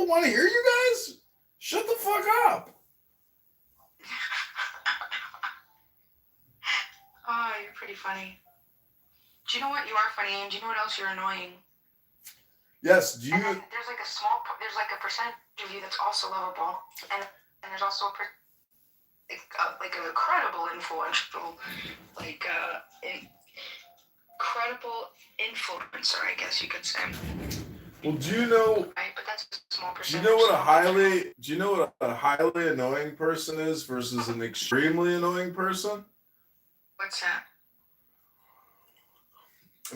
Speaker 12: want to hear you guys? Shut the fuck up.
Speaker 4: Oh, you're pretty funny. Do you know what? You are funny, and do you know what else you're annoying?
Speaker 12: Yes, do you?
Speaker 4: And then there's like a percentage of you that's also lovable, and there's also like an incredible influential, incredible influencer, I guess you could say.
Speaker 12: Well, do you know?
Speaker 4: Right, but that's a small
Speaker 12: Do
Speaker 4: percentage.
Speaker 12: you know what a highly annoying person is versus an extremely annoying person?
Speaker 4: What's that?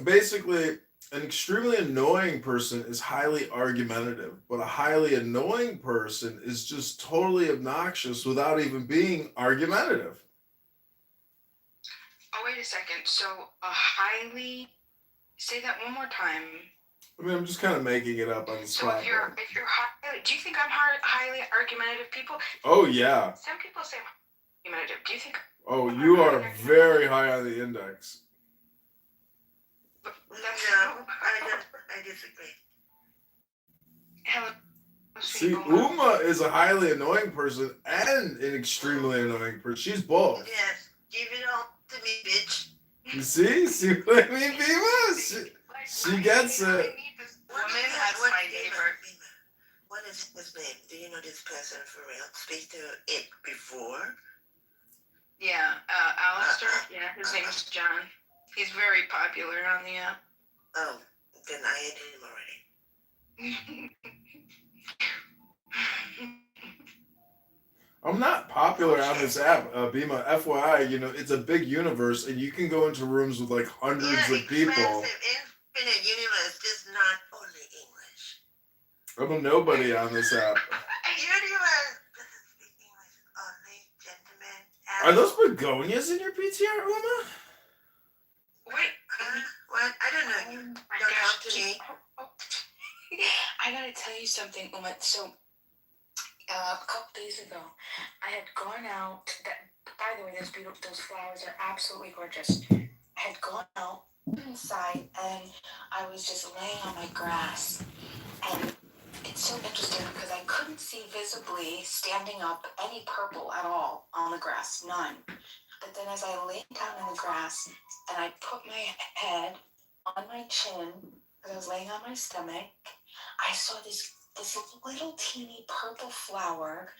Speaker 12: Basically, An extremely annoying person is highly argumentative, but a highly annoying person is just totally obnoxious without even being argumentative.
Speaker 4: Oh, wait a second. So a highly, say that one more time.
Speaker 12: I mean, I'm just kind of making it up on the
Speaker 4: So
Speaker 12: spot.
Speaker 4: if you're highly, do you think I'm highly argumentative? People.
Speaker 12: Oh yeah.
Speaker 4: Some people say I'm argumentative. Do you think?
Speaker 12: Oh, you are very high on the index.
Speaker 24: I disagree.
Speaker 4: Hello.
Speaker 12: See, Uma is a highly annoying person and an extremely annoying person. She's both.
Speaker 24: Yes, give it all to me, bitch.
Speaker 12: You see what I mean, Bima? She gets it.
Speaker 24: What is his name? Do you know this person for real? Speak to it before?
Speaker 4: Yeah, Alistair. Yeah, his name is John. He's very popular on the app.
Speaker 24: Oh, then I hate him already.
Speaker 12: I'm not popular on this app, Bima. FYI, it's a big universe, and you can go into rooms with like hundreds of people.
Speaker 24: Infinite universe is not only English.
Speaker 12: I'm a nobody on this app.
Speaker 24: Universe doesn't speak English only, gentlemen.
Speaker 12: Are those begonias in your PTR, Uma?
Speaker 4: Wait.
Speaker 24: What? I don't know. You don't talk to me.
Speaker 4: I gotta tell you something, Uma. So, a couple days ago, I had gone out. By the way, those flowers are absolutely gorgeous. I had gone out inside, and I was just laying on my grass, and it's so interesting because I couldn't see visibly standing up any purple at all on the grass, none. But then as I laid down in the grass and I put my head on my chin, because I was laying on my stomach, I saw this little teeny purple flower,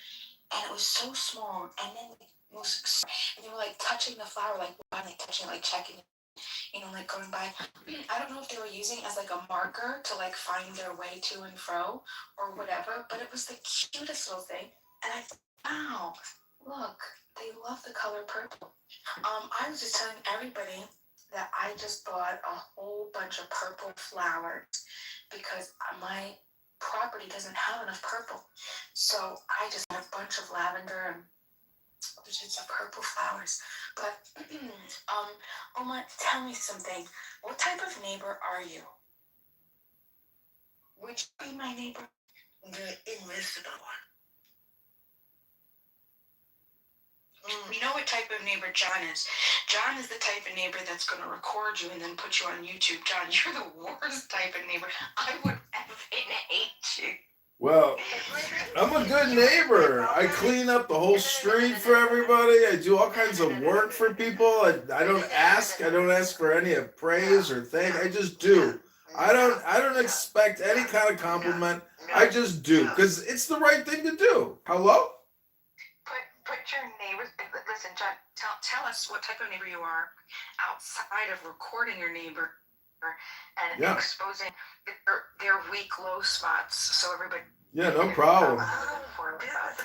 Speaker 4: and it was so small, and then they were like touching the flower, like touching, like checking, like going by. I don't know if they were using it as like a marker to like find their way to and fro or whatever, but it was the cutest little thing. And I thought, wow, look, they love the color purple. I was just telling everybody that I just bought a whole bunch of purple flowers because my property doesn't have enough purple. So I just got a bunch of lavender and just purple flowers. But Oma, tell me something. What type of neighbor are you? Would you be my neighbor?
Speaker 24: The invisible one.
Speaker 4: You know what type of neighbor John is. John is the type of neighbor that's going to record you and then put you on YouTube. John, you're the worst type of neighbor. I would effing hate you.
Speaker 12: Well, I'm a good neighbor. I clean up the whole street for everybody. I do all kinds of work for people. I don't ask. I don't ask for any praise or thank. I just do. I don't expect any kind of compliment. I just do because it's the right thing to do. Hello?
Speaker 4: Put your neighbors. Listen, John. Tell us what type of neighbor you are outside of recording your neighbor and exposing their weak, low spots, so everybody.
Speaker 12: Yeah, no problem.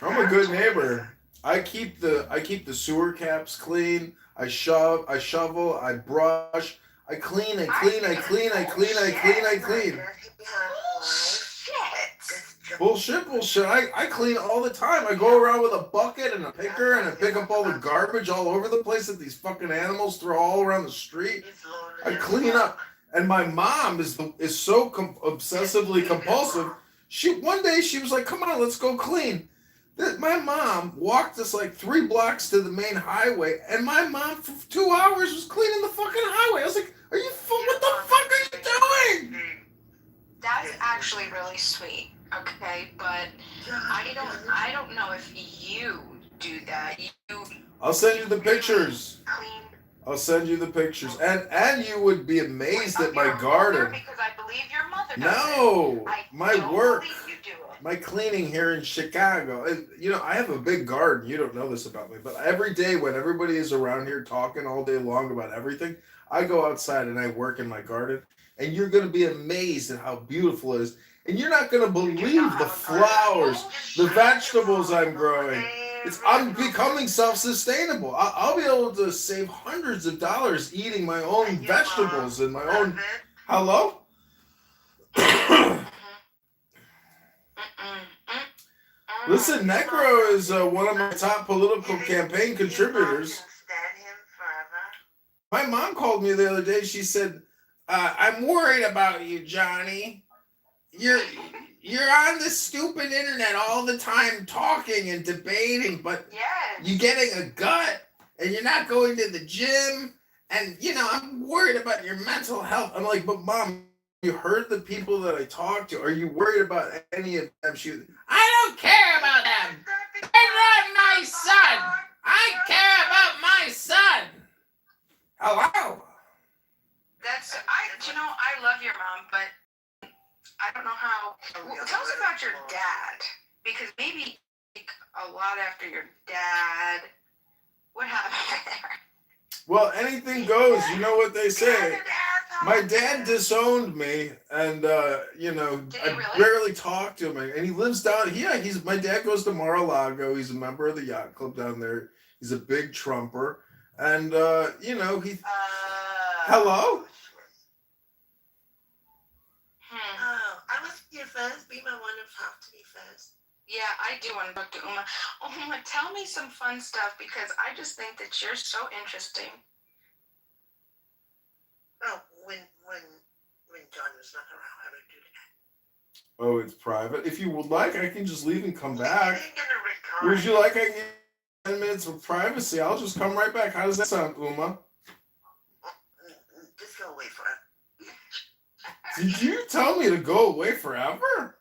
Speaker 12: I'm a good neighbor. I keep the sewer caps clean. I shovel. I brush. I clean. I clean. I clean. I clean. I clean. I clean. Bullshit. I clean all the time. I go around with a bucket and a picker and I pick up all the garbage all over the place that these fucking animals throw all around the street. I clean up. And my mom is so obsessively compulsive. One day she was like, "Come on, let's go clean." My mom walked us like 3 blocks to the main highway, and my mom for 2 hours was cleaning the fucking highway. I was like, what the fuck are you doing?
Speaker 4: That's actually really sweet. Okay, but I don't know if you do that.
Speaker 12: I'll send you the pictures. I'll send you the pictures, and you would be amazed at my garden.
Speaker 4: Because I believe your mother does.
Speaker 12: No, my work, my cleaning here in Chicago. And, I have a big garden. You don't know this about me, but every day when everybody is around here talking all day long about everything, I go outside and I work in my garden, and you're going to be amazed at how beautiful it is. And you're not going to believe the flowers, the vegetables I'm growing. I'm becoming self-sustainable. I'll be able to save hundreds of dollars eating my own vegetables and my own. Hello? Listen, Necro is one of my top political campaign contributors. My mom called me the other day. She said, "I'm worried about you, Johnny. You're on this stupid internet all the time talking and debating, but you're getting a gut and you're not going to the gym. And, I'm worried about your mental health." I'm like, "But Mom, you heard the people that I talked to. Are you worried about any of them?" "I don't care about them. They're not my son. I care about my son." Hello?
Speaker 4: I love your mom, but I don't know how. Well, tell us about your dad, because maybe a lot after your dad. What happened there?
Speaker 12: Well, anything goes. You know what they say. My dad disowned me, and I barely talk to him. And he lives down. Yeah, my dad goes to Mar-a-Lago. He's a member of the yacht club down there. He's a big trumper, and he. Hello.
Speaker 24: I was here first. Be my one to talk to me first.
Speaker 4: Yeah, I do want to talk to Uma. Uma, tell me some fun stuff, because I just think that you're so interesting.
Speaker 24: Oh, when John was not around, I would do that.
Speaker 12: Oh, it's private. If you would like, I can just leave and come back. Would you like I can get 10 minutes of privacy? I'll just come right back. How does that sound, Uma?
Speaker 24: Just go away forever.
Speaker 12: Did you tell me to go away forever?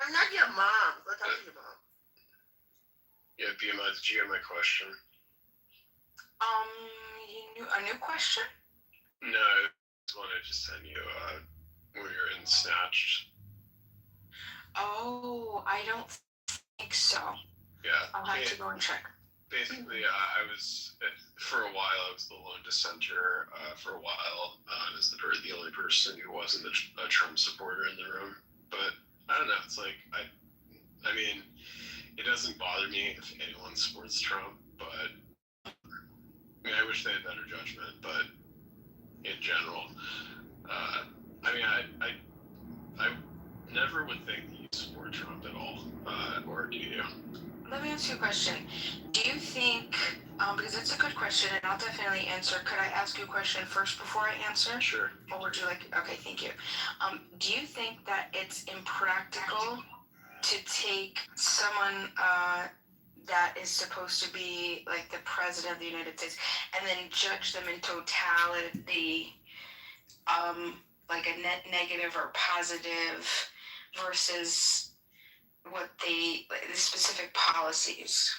Speaker 24: I'm not your mom. Go talk to your mom.
Speaker 11: Yeah, BMI, did you hear my question?
Speaker 4: A new question?
Speaker 11: No, I just wanted to send you when you're in Snatched.
Speaker 4: Oh, I don't think so.
Speaker 11: Yeah.
Speaker 4: I'll have to go and check.
Speaker 11: Basically, I was, for a while, I was the lone dissenter for a while, as the only person who wasn't a Trump supporter in the room. But I don't know, it's like, I mean, it doesn't bother me if anyone supports Trump, but I wish they had better judgment, but in general, I never would think that you support Trump at all, or do you?
Speaker 4: Let me ask you a question. Do you think, because it's a good question, and I'll definitely answer. Could I ask you a question first before I answer?
Speaker 11: Sure.
Speaker 4: Or would you like, okay, thank you. Do you think that it's impractical to take someone that is supposed to be like the president of the United States and then judge them in totality, like a net negative or positive versus what the specific policies?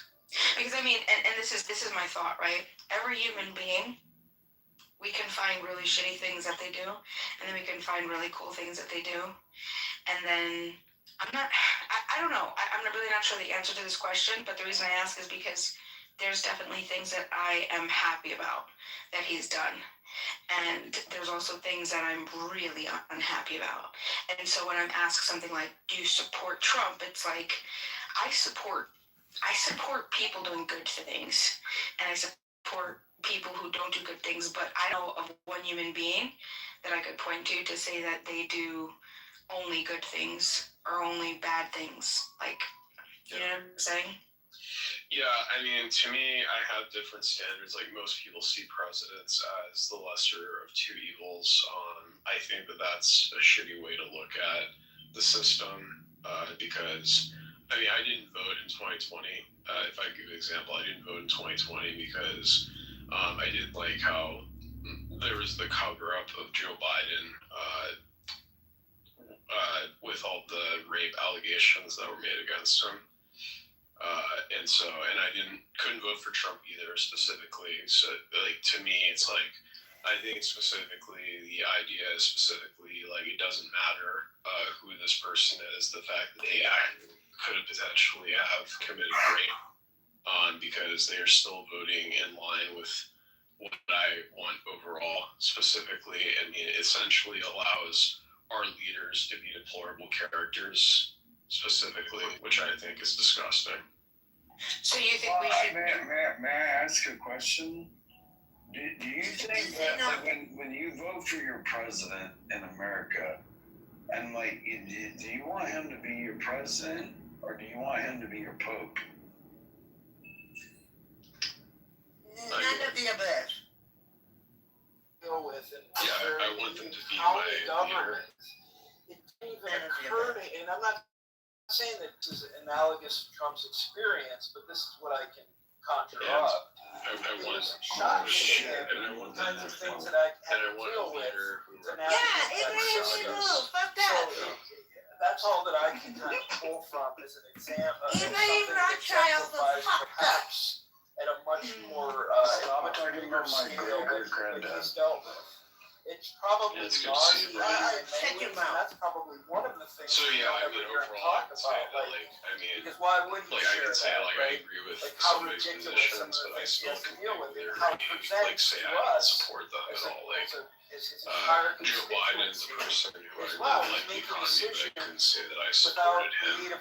Speaker 4: Because I mean, and this is my thought, right? Every human being, we can find really shitty things that they do, and then we can find really cool things that they do, and then I don't know. I'm really not sure the answer to this question, but the reason I ask is because there's definitely things that I am happy about that he's done. And there's also things that I'm really unhappy about. And so when I'm asked something like, do you support Trump? It's like, I support people doing good things. And I support people who don't do good things. But I know of one human being that I could point to say that they do only good things or only bad things. Like, you know what I'm saying?
Speaker 11: Yeah, I mean, to me, I have different standards. Like, most people see presidents as the lesser of two evils. I think that that's a shitty way to look at the system because, I mean, I didn't vote in 2020. If I give you an example, I didn't vote in 2020 because I didn't like how there was the cover-up of Joe Biden with all the rape allegations that were made against him. And I couldn't vote for Trump either specifically. So, like, to me, it's like, I think specifically, the idea is specifically, like, it doesn't matter who this person is, the fact that they could have potentially have committed rape because they are still voting in line with what I want overall, specifically. I mean, it essentially allows our leaders to be deplorable characters, specifically, which I think is disgusting.
Speaker 4: So you think we should?
Speaker 14: May I ask a question? Do you think that like when you vote for your president in America, and like, do you want him to be your president or do you want him to be your pope?
Speaker 10: None of the above.
Speaker 15: Deal with and
Speaker 11: I want them to be
Speaker 15: county
Speaker 11: my
Speaker 15: government. It didn't even occur to, and I'm not saying that this is analogous to Trump's experience, but this is what I can conjure up.
Speaker 11: I want
Speaker 15: Shocking,
Speaker 11: and I want
Speaker 15: kinds of things that I had to deal with.
Speaker 10: Yeah, Abraham Lincoln, fuck that.
Speaker 15: So, that's all that I can kind of pull from as an example.
Speaker 10: Abraham Rothschild was fucked up.
Speaker 15: Perhaps at a much more bigger scale that he's dealt with. It's probably
Speaker 11: It's good to see you,
Speaker 15: nauseating
Speaker 11: Brian.
Speaker 15: in many ways, and that's probably one of the things
Speaker 11: So
Speaker 15: we
Speaker 11: yeah, I
Speaker 15: don't
Speaker 11: mean
Speaker 15: ever
Speaker 11: overall I
Speaker 15: talk
Speaker 11: can say
Speaker 15: about.
Speaker 11: that like I mean
Speaker 15: Because why wouldn't you
Speaker 11: like I
Speaker 15: share
Speaker 11: can say
Speaker 15: that,
Speaker 11: like
Speaker 15: right?
Speaker 11: I agree with
Speaker 15: Like how
Speaker 11: some of his
Speaker 15: ridiculous some
Speaker 11: positions,
Speaker 15: of the
Speaker 11: but I
Speaker 15: things he
Speaker 11: still
Speaker 15: has to
Speaker 11: can
Speaker 15: deal with,
Speaker 11: like
Speaker 15: and how it
Speaker 11: like
Speaker 15: presents
Speaker 11: say
Speaker 15: to
Speaker 11: I don't
Speaker 15: us
Speaker 11: support them at all. Like
Speaker 15: his entire
Speaker 11: Joe Biden is a person who I
Speaker 15: as well.
Speaker 11: really like the
Speaker 15: Make a
Speaker 11: economy, but I
Speaker 15: decision
Speaker 11: couldn't say that I
Speaker 15: without
Speaker 11: supported him
Speaker 15: creative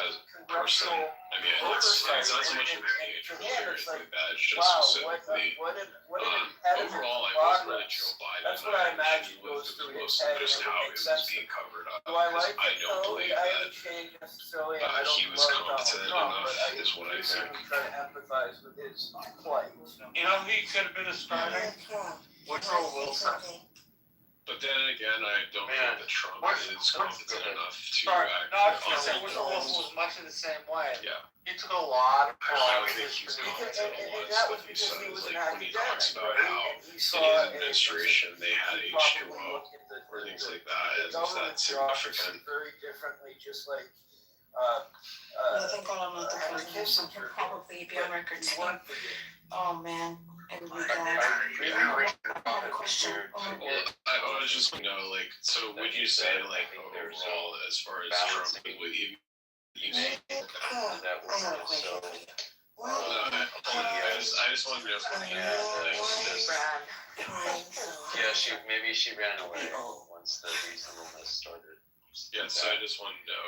Speaker 11: as a person. I mean, it's not so much of an age or anything like that. It's just specifically. Overall, I wasn't really Joe Biden.
Speaker 15: That's what I imagine
Speaker 11: was
Speaker 15: goes through his
Speaker 11: mostly
Speaker 15: head.
Speaker 11: just
Speaker 15: And
Speaker 11: how
Speaker 15: it
Speaker 11: it
Speaker 15: makes
Speaker 11: was
Speaker 15: sense.
Speaker 11: being covered up.
Speaker 15: Do I
Speaker 11: Because
Speaker 15: like
Speaker 11: I
Speaker 15: it?
Speaker 11: don't
Speaker 15: No,
Speaker 11: believe
Speaker 15: I
Speaker 11: that
Speaker 15: haven't changed necessarily, and I don't
Speaker 11: he was
Speaker 15: love
Speaker 11: competent
Speaker 15: Donald Trump,
Speaker 11: enough,
Speaker 15: but I
Speaker 11: is what I think.
Speaker 15: increasingly try to empathize with his plight.
Speaker 3: You know who he could have been describing? Woodrow Wilson.
Speaker 11: But then again, I don't think that Trump is competent enough to
Speaker 3: Sorry,
Speaker 11: act.
Speaker 3: no, I was gonna say Woodrow Wilson was much in the same way.
Speaker 11: Yeah.
Speaker 3: He took a lot of
Speaker 11: I
Speaker 3: pride
Speaker 11: don't
Speaker 3: in
Speaker 11: think
Speaker 3: his
Speaker 11: he's
Speaker 3: position.
Speaker 11: competent on a lot of
Speaker 15: that was
Speaker 11: stuff he
Speaker 15: because he
Speaker 11: says.
Speaker 15: was
Speaker 11: Like
Speaker 15: an
Speaker 11: when he talks about
Speaker 15: academic,
Speaker 11: how
Speaker 15: and he
Speaker 11: in
Speaker 15: saw
Speaker 11: his
Speaker 15: it
Speaker 11: administration they had H2O or things like that. Is that
Speaker 15: government
Speaker 11: significant?
Speaker 15: very differently, just like
Speaker 4: I think all of the
Speaker 15: Henry
Speaker 4: presidents
Speaker 15: Kissinger.
Speaker 4: can probably be on record too. Oh man, it would be bad. I had a question.
Speaker 11: Well, I was just like, so would you say like overall as far as Trump would you say? I just wanted to know from you,
Speaker 17: Yeah, maybe she ran away once the reasonableness started.
Speaker 11: Yeah, so I just wanted to know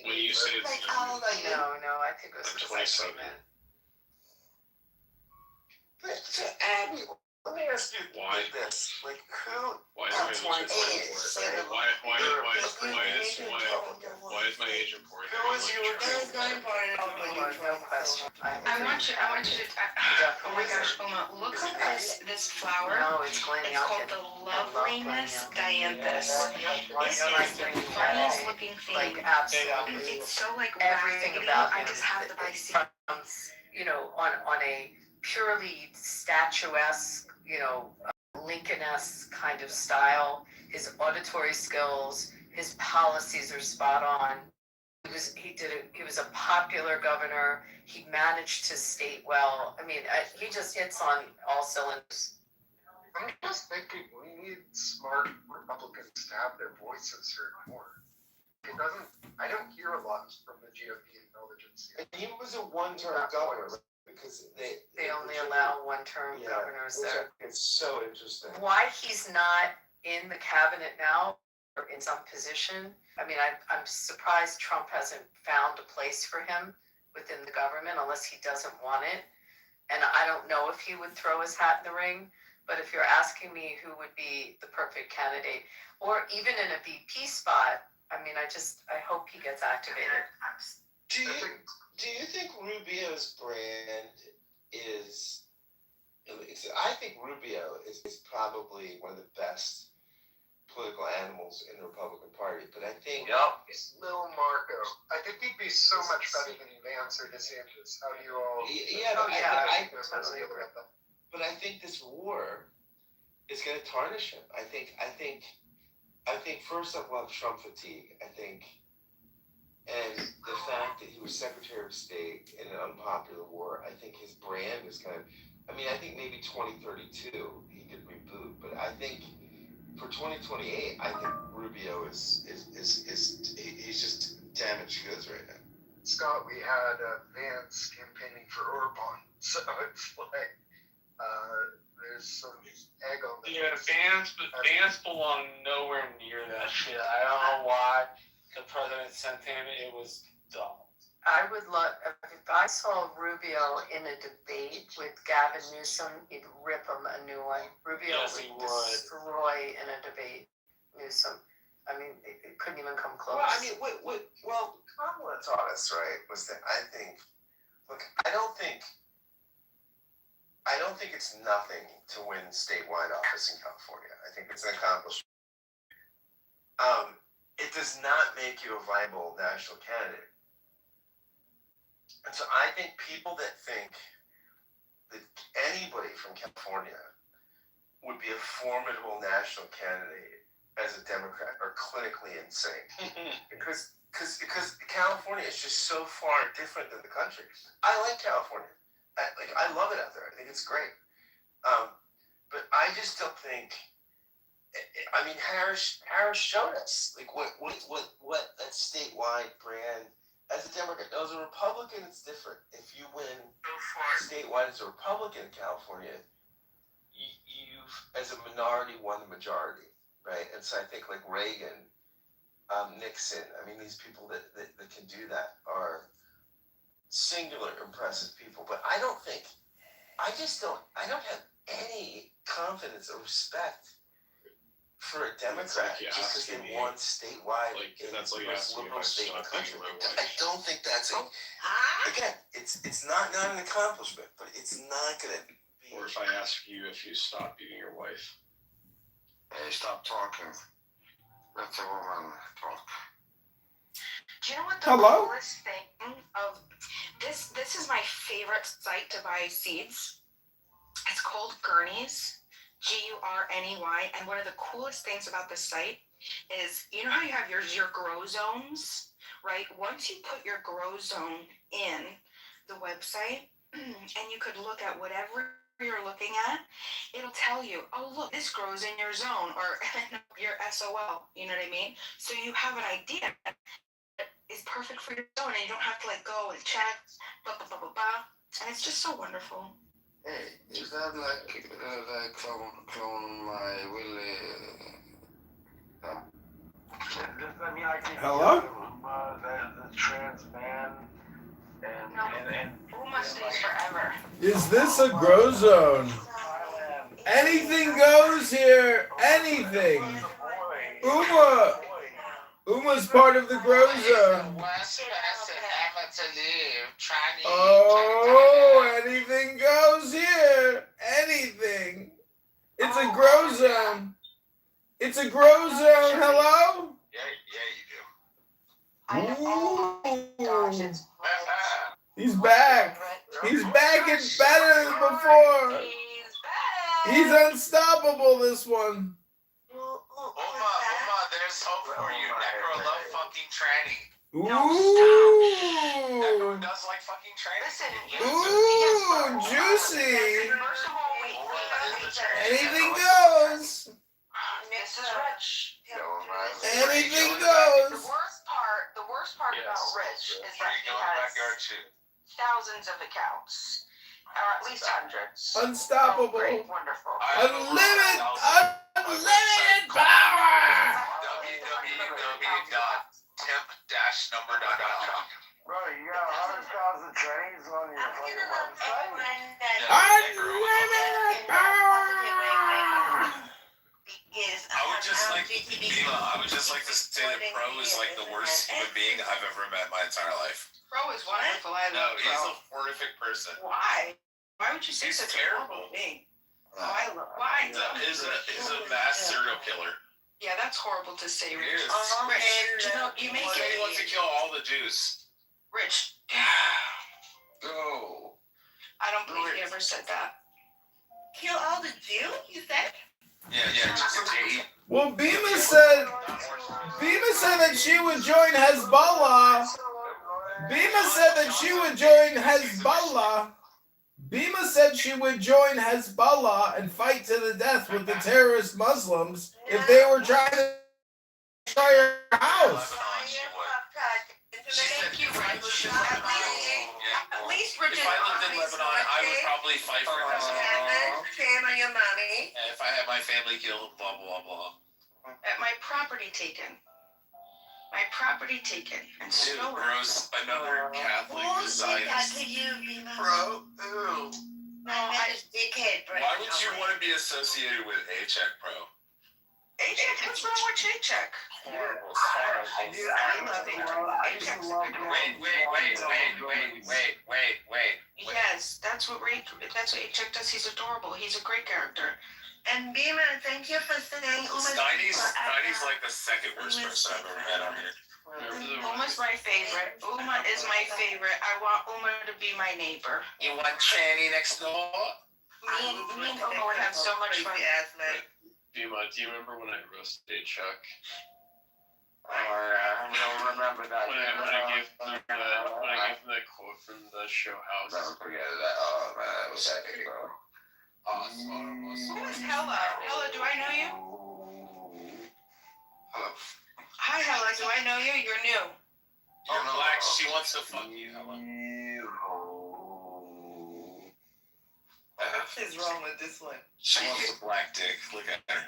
Speaker 11: when you say it's
Speaker 5: No, I think it was because I
Speaker 11: 27.
Speaker 5: came in.
Speaker 17: But Abby, let me ask you this: like, who?
Speaker 11: Why is my age important? Why is my age important?
Speaker 17: Who is you?
Speaker 5: No question.
Speaker 4: I want you to, oh my gosh, Uma, look at this flower.
Speaker 5: No, it's Glenn
Speaker 4: It's called the Loveliness Dianthus. This is the funniest looking thing.
Speaker 5: Like absolutely.
Speaker 4: It's so like
Speaker 5: Everything
Speaker 4: raggedy.
Speaker 5: about
Speaker 4: I
Speaker 5: him
Speaker 4: just have to buy seeds.
Speaker 5: On a purely statuesque, Lincoln-esque kind of style. His auditory skills, his policies are spot on. He was a popular governor. He managed his state well. I mean, he just hits on all cylinders.
Speaker 16: I'm just thinking we need smart Republicans to have their voices heard more. I don't hear a lot from the GOP intelligence yet.
Speaker 20: He was a one-term governor, right? Because
Speaker 5: they only allow one-term governors there.
Speaker 20: It's so interesting.
Speaker 5: Why he's not in the cabinet now or in some position? I mean, I'm surprised Trump hasn't found a place for him within the government unless he doesn't want it. And I don't know if he would throw his hat in the ring. But if you're asking me who would be the perfect candidate, or even in a VP spot, I mean, I hope he gets activated.
Speaker 20: Do you think Rubio's brand is? I think Rubio is probably one of the best political animals in the Republican Party, but I think
Speaker 16: Lil Marco. I think he'd be so much better than Vance or DeSantis. How do you all?
Speaker 20: I totally agree with that. But I think this war is going to tarnish him. I think first off, we'll have Trump fatigue. And the fact that he was Secretary of State in an unpopular war, I think his brand is going to. I mean, I think maybe 2032 he could reboot, but I think for 2028, I think Rubio is he's just damaged goods right now.
Speaker 16: Scott, we had Vance campaigning for Orban, so it's like there's some egg on the.
Speaker 3: Yeah, Vance belonged nowhere near that shit. I don't know why the president sent him. It was dumb.
Speaker 5: I would love, if I saw Rubio in a debate with Gavin Newsom, he'd rip him a new one. Rubio
Speaker 3: Yes, he
Speaker 5: would
Speaker 3: would.
Speaker 5: destroy in a debate Newsom. I mean, it couldn't even come close.
Speaker 20: Well, I mean, well, Kamala taught us, right, was that I think it's nothing to win statewide office in California. I think it's an accomplishment. It does not make you a viable national candidate. And so I think people that think that anybody from California would be a formidable national candidate as a Democrat are clinically insane. because California is just so far different than the country. I like California. I love it out there. I think it's great. But I just don't think. I mean, Harris showed us like what that statewide brand as a Democrat. As a Republican, it's different. If you win statewide as a Republican in California, you've as a minority won the majority, right? And so I think like Reagan, Nixon. I mean, these people that can do that are singular impressive people. But I don't have any confidence or respect for a Democrat just because they won statewide in the most liberal state in the country. I don't think that's again, it's not an accomplishment, but it's not gonna be.
Speaker 11: Or if I ask you if you stop beating your wife.
Speaker 10: Hey, stop talking. Let the woman talk.
Speaker 4: Do you know what the
Speaker 12: Hello?
Speaker 4: coolest thing of this? This is my favorite site to buy seeds. It's called Gurney's, Gurney. And one of the coolest things about this site is, you know how you have your grow zones, right? Once you put your grow zone in the website, and you could look at whatever you're looking at, it'll tell you, oh look, this grows in your zone or your SOL. You know what I mean? So you have an idea that is perfect for your zone, and you don't have to like go and check, blah blah blah blah blah. And it's just so wonderful.
Speaker 10: Hey, is that like clone my Willie?
Speaker 15: I mean, I can
Speaker 12: Hello?
Speaker 15: the trans man and
Speaker 4: Uma stays forever.
Speaker 12: Is this a grow zone? Anything goes here. Anything. Uma's part of the grow zone. Oh, anything goes here. Anything. It's a grow zone. It's a grow zone. Hello? Ooh. He's back. He's back and better than before. He's unstoppable, this one.
Speaker 10: Uma, there's hope for you. Necro love fucking tranny.
Speaker 12: Ooh.
Speaker 10: Necro does like fucking tranny.
Speaker 4: Listen,
Speaker 12: Ooh, juicy. Anything goes.
Speaker 4: This is Rich.
Speaker 12: Anything goes.
Speaker 4: The worst part about Rich is that he has thousands of accounts, or at least hundreds.
Speaker 12: Unstoppable.
Speaker 4: Great, wonderful.
Speaker 12: Unlimited power.
Speaker 10: www.temp-number.com.
Speaker 14: Bro, you got 100,000 trainings on your fucking website?
Speaker 12: Unlimited power.
Speaker 10: I would just like to say that Pro is like the worst human being I've ever met in my entire life.
Speaker 4: Pro is wonderful. I
Speaker 10: No,
Speaker 4: love
Speaker 10: he's
Speaker 4: Pro.
Speaker 10: a horrific person.
Speaker 4: Why? Why would you say
Speaker 10: He's
Speaker 4: such
Speaker 10: terrible.
Speaker 4: a thing? Why?
Speaker 10: He's a mass serial killer.
Speaker 4: Yeah, that's horrible to say,
Speaker 10: He
Speaker 4: Rich.
Speaker 10: is.
Speaker 4: Rich, you make
Speaker 10: He
Speaker 4: it.
Speaker 10: wants to kill all the Jews.
Speaker 4: Rich,
Speaker 10: Go.
Speaker 4: I don't believe he ever said that.
Speaker 24: Kill all the Jews, you said?
Speaker 10: Yeah, just continue.
Speaker 12: Well, Bima said that she would join Hezbollah. Bima said that she would join Hezbollah. Bima said she would join Hezbollah and fight to the death with the terrorist Muslims if they were trying to destroy her house.
Speaker 24: Thank you, Rich. At least Rich is
Speaker 10: If I lived in Lebanon, I would probably fight for Hezbollah.
Speaker 24: Shame on your mommy.
Speaker 10: And if I had my family killed, blah, blah, blah.
Speaker 4: My property taken. my property taken and stolen.
Speaker 7: Gross, another Catholic Zionist. Bro, ew. Why would you want to be associated with A-Check, bro?
Speaker 4: A-Check? What's wrong with A-Check?
Speaker 1: Horrible.
Speaker 7: Wait.
Speaker 4: Yes, that's what A-Check does. He's adorable. He's a great character. And Bima, thank you for saying
Speaker 7: Steiny's like the second worst person I've ever met on here.
Speaker 4: Uma's my favorite. Uma is my favorite. I want Uma to be my neighbor.
Speaker 7: You want Tranny next door?
Speaker 4: Me and Uma would have so much fun.
Speaker 11: Bima, do you remember when I roasted Chuck?
Speaker 20: I don't remember that.
Speaker 11: When I gave him that quote from the show House.
Speaker 20: Never forget that. Oh man, that was epic, bro.
Speaker 4: Who is Hella? Hella, do I know you?
Speaker 20: Hello.
Speaker 4: Hi, Hella. Do I know you? You're new.
Speaker 7: You're black. She wants to fuck you, Helen.
Speaker 6: What is wrong with this one?
Speaker 7: She wants a black dick. Look at her.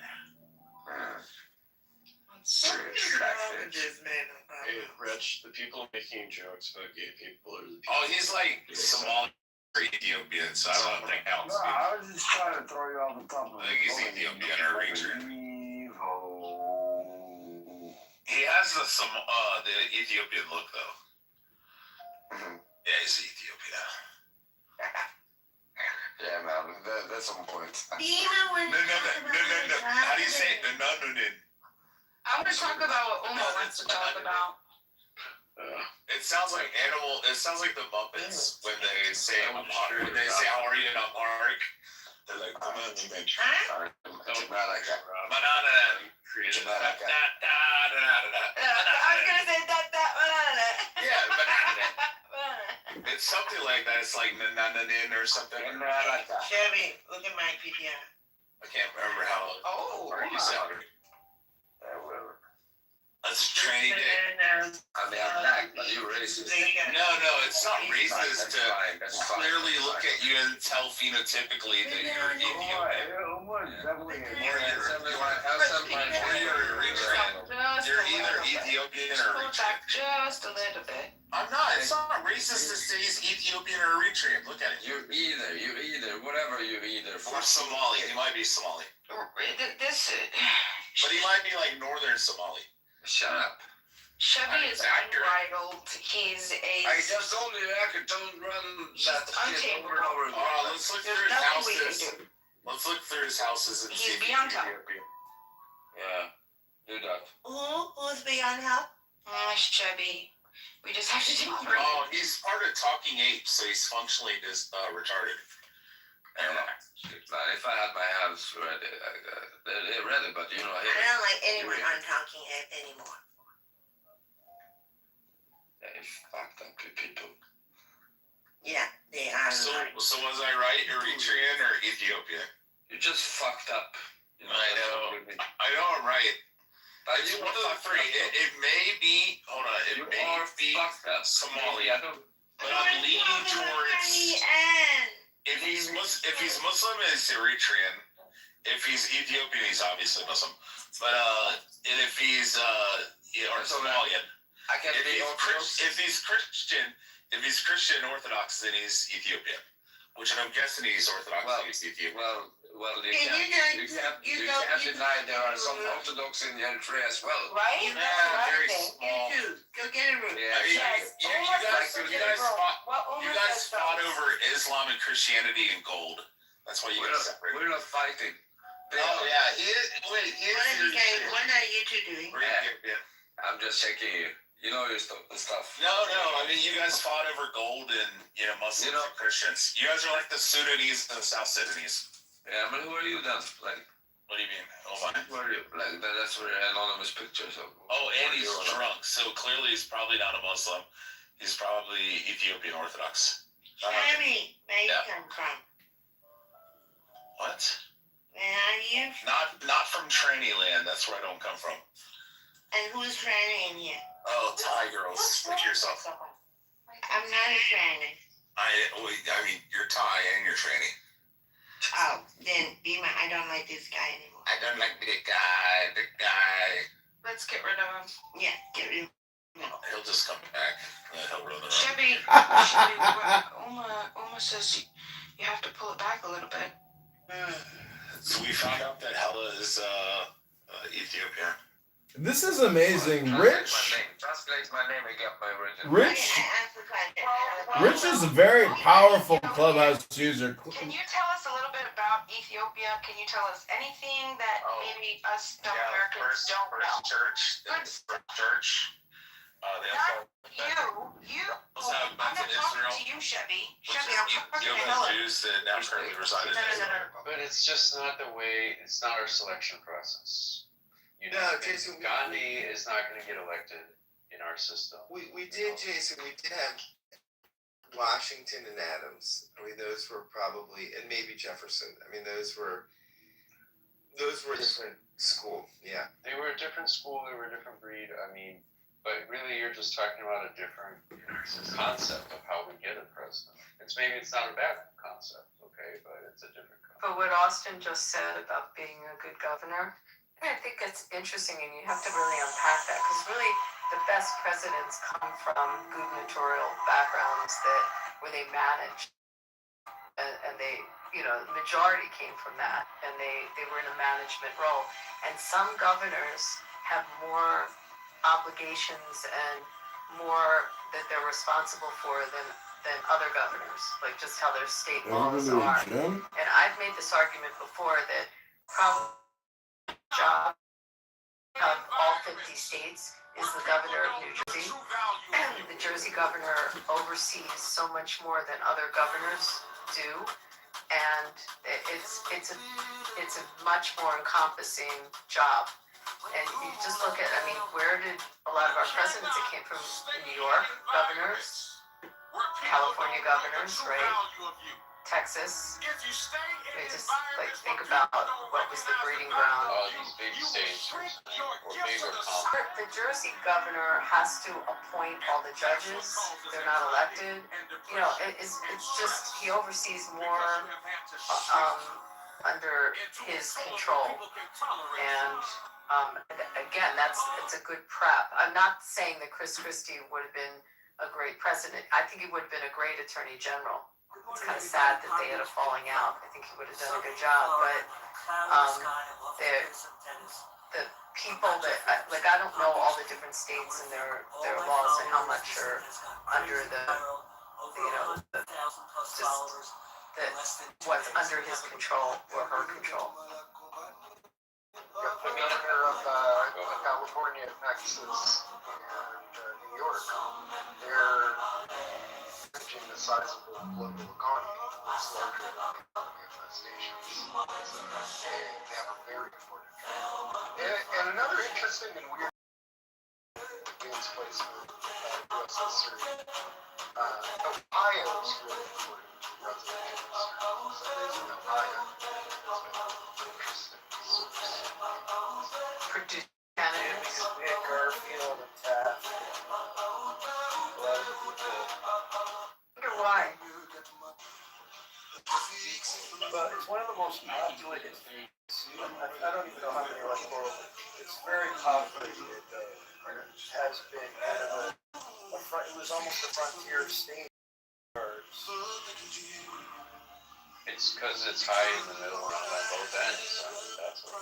Speaker 6: What is wrong with this man?
Speaker 11: Hey, Rich, the people making jokes about gay people are the people.
Speaker 7: Oh, he's like Somali or Ethiopian, so I don't think that counts.
Speaker 14: No, I was just trying to throw you off the top of
Speaker 7: I think he's Ethiopian or Eritrean.
Speaker 14: Evil.
Speaker 7: He has the Ethiopian look though. Yeah, he's Ethiopian.
Speaker 20: Yeah, man, that's on point.
Speaker 7: No. How do you say it? No.
Speaker 4: I'm going to talk about what Uma wants to talk about.
Speaker 7: It sounds like animal. It sounds like the Muppets when they say how are you in Amharic. They're like banana.
Speaker 4: I was going to say that.
Speaker 7: Yeah, banana. It's something like that. It's like nanananin or something.
Speaker 6: Chevy, look at my PTR.
Speaker 7: I can't remember how.
Speaker 4: Oh,
Speaker 7: Or you sounded.
Speaker 20: Whatever.
Speaker 7: That's tranny dick.
Speaker 20: I mean, I'm black, but you're racist.
Speaker 7: No, it's not racist to clearly look at you and tell phenotypically that you're Ethiopian. You're either Ethiopian or Eritrean.
Speaker 4: Just a little bit.
Speaker 7: I'm not. It's not racist to say he's Ethiopian or Eritrean. Look at it.
Speaker 20: You're either, whatever you're either.
Speaker 7: Or Somali. He might be Somali. But he might be like northern Somali.
Speaker 20: Shut up.
Speaker 4: Chevy is unbridled. He's
Speaker 20: I just told you I could run that shit over and over again.
Speaker 7: Let's look through his houses. Let's look through his houses and see if he's Ethiopian.
Speaker 20: Yeah, do that.
Speaker 6: Who's beyond help?
Speaker 4: Chevy. We just have to do it.
Speaker 7: Oh, he's part of Talking Apes, so he's functionally retarded.
Speaker 20: If I had my house ready, they're ready, but you know.
Speaker 6: I don't like anyone on Talking Ape anymore.
Speaker 20: They fucked up people.
Speaker 6: Yeah, they are.
Speaker 7: So was I right? Eritrean or Ethiopian?
Speaker 20: You just fucked up. You know,
Speaker 7: I know I'm right. It's one of the three. It may be. Hold on. It may be Somali. But I'm leaning towards. If he's Muslim, it's Eritrean. If he's Ethiopian, he's obviously Muslim. But and if he's or Somalian. If he's Christian Orthodox, then he's Ethiopian. Which I'm guessing he's Orthodox. He's Ethiopian.
Speaker 20: Well, you can't deny there are some Orthodox in Eritrea as well.
Speaker 6: Right?
Speaker 7: Very small.
Speaker 6: Go get a room.
Speaker 7: Yeah, you guys fought over Islam and Christianity and gold. That's why you guys separated.
Speaker 20: We're not fighting.
Speaker 7: Oh yeah,
Speaker 6: What are you two doing?
Speaker 20: I'm just checking you. You know your stuff.
Speaker 7: No. I mean, you guys fought over gold and Muslims and Christians. You guys are like the Sudanese and the South Sudanese.
Speaker 20: Yeah, but who are you then? Like,
Speaker 7: what do you mean? Oh my.
Speaker 20: Who are you? Like, that's where anonymous pictures of.
Speaker 7: Oh, and he's drunk, so clearly he's probably not a Muslim. He's probably Ethiopian Orthodox.
Speaker 6: Sammy, where you come from?
Speaker 7: What?
Speaker 6: Where are you from?
Speaker 7: Not from tranny land. That's where I don't come from.
Speaker 6: And who's tranny in here?
Speaker 7: Oh, Thai girls, like yourself.
Speaker 6: I'm not a tranny.
Speaker 7: I mean, you're Thai and you're tranny.
Speaker 6: Oh, then Bima, I don't like this guy anymore.
Speaker 7: I don't like the guy.
Speaker 4: Let's get rid of him.
Speaker 6: Yeah, get rid of
Speaker 19: He'll just come back. He'll run around.
Speaker 4: Chevy, Uma says you have to pull it back a little bit.
Speaker 19: So we found out that Hella is Ethiopian.
Speaker 12: This is amazing. Rich
Speaker 10: Translate my name again, my original.
Speaker 12: Rich is a very powerful Clubhouse user.
Speaker 4: Can you tell us a little bit about Ethiopia? Can you tell us anything that maybe us dumb Americans don't know?
Speaker 19: Church.
Speaker 4: You. I'm not talking to you, Chevy. Chevy, I'm talking to Helen.
Speaker 19: Jews that now currently reside in Israel.
Speaker 8: But it's just not the way. It's not our selection process. You know,
Speaker 20: No, Jason,
Speaker 8: Gandhi is not going to get elected in our system.
Speaker 20: we did, Jason. We did have Washington and Adams. I mean, those were probably, and maybe Jefferson. I mean, those were different school. Yeah,
Speaker 8: They were a different school. They were a different breed. I mean, but really, you're just talking about a different concept of how we get a president. It's not a bad concept, okay, but it's a different concept.
Speaker 5: But what Austin just said about being a good governor, I think it's interesting, and you have to really unpack that, because really the best presidents come from gubernatorial backgrounds where they manage, and they, the majority came from that, and they were in a management role. And some governors have more obligations and more that they're responsible for than other governors, like just how their state laws are. And I've made this argument before that probably job of all 50 states is the governor of New Jersey. The Jersey governor oversees so much more than other governors do, and it's a much more encompassing job. And you just look at, where did a lot of our presidents that came from New York governors, California governors, right? Texas. Just think about what was the breeding ground.
Speaker 8: These big states or bigger colonies.
Speaker 5: The Jersey governor has to appoint all the judges. They're not elected. It's just he oversees more under his control. And again, it's a good prep. I'm not saying that Chris Christie would have been a great president. I think he would have been a great attorney general. It's kind of sad that they had a falling out. I think he would have done a good job, but the people that I don't know all the different states and their laws and how much are under what's under his control or her control.
Speaker 16: The governor of California, Texas, and New York, they're managing the sizable global economy. It's larger than the economy of most nations. They have a very important job. And another interesting and weird Gaines placement U.S. history. Ohio is really important to presidential history. So there's an Ohio that's been interesting source.
Speaker 5: Produce candidates.
Speaker 15: Garfield and Taft.
Speaker 5: Wonder why.
Speaker 15: But it's one of the most populated states. I don't even know how many electoral. It's very populated. It has been kind of it was almost a frontier state.
Speaker 8: It's because it's high in the middle and on both ends. That's what.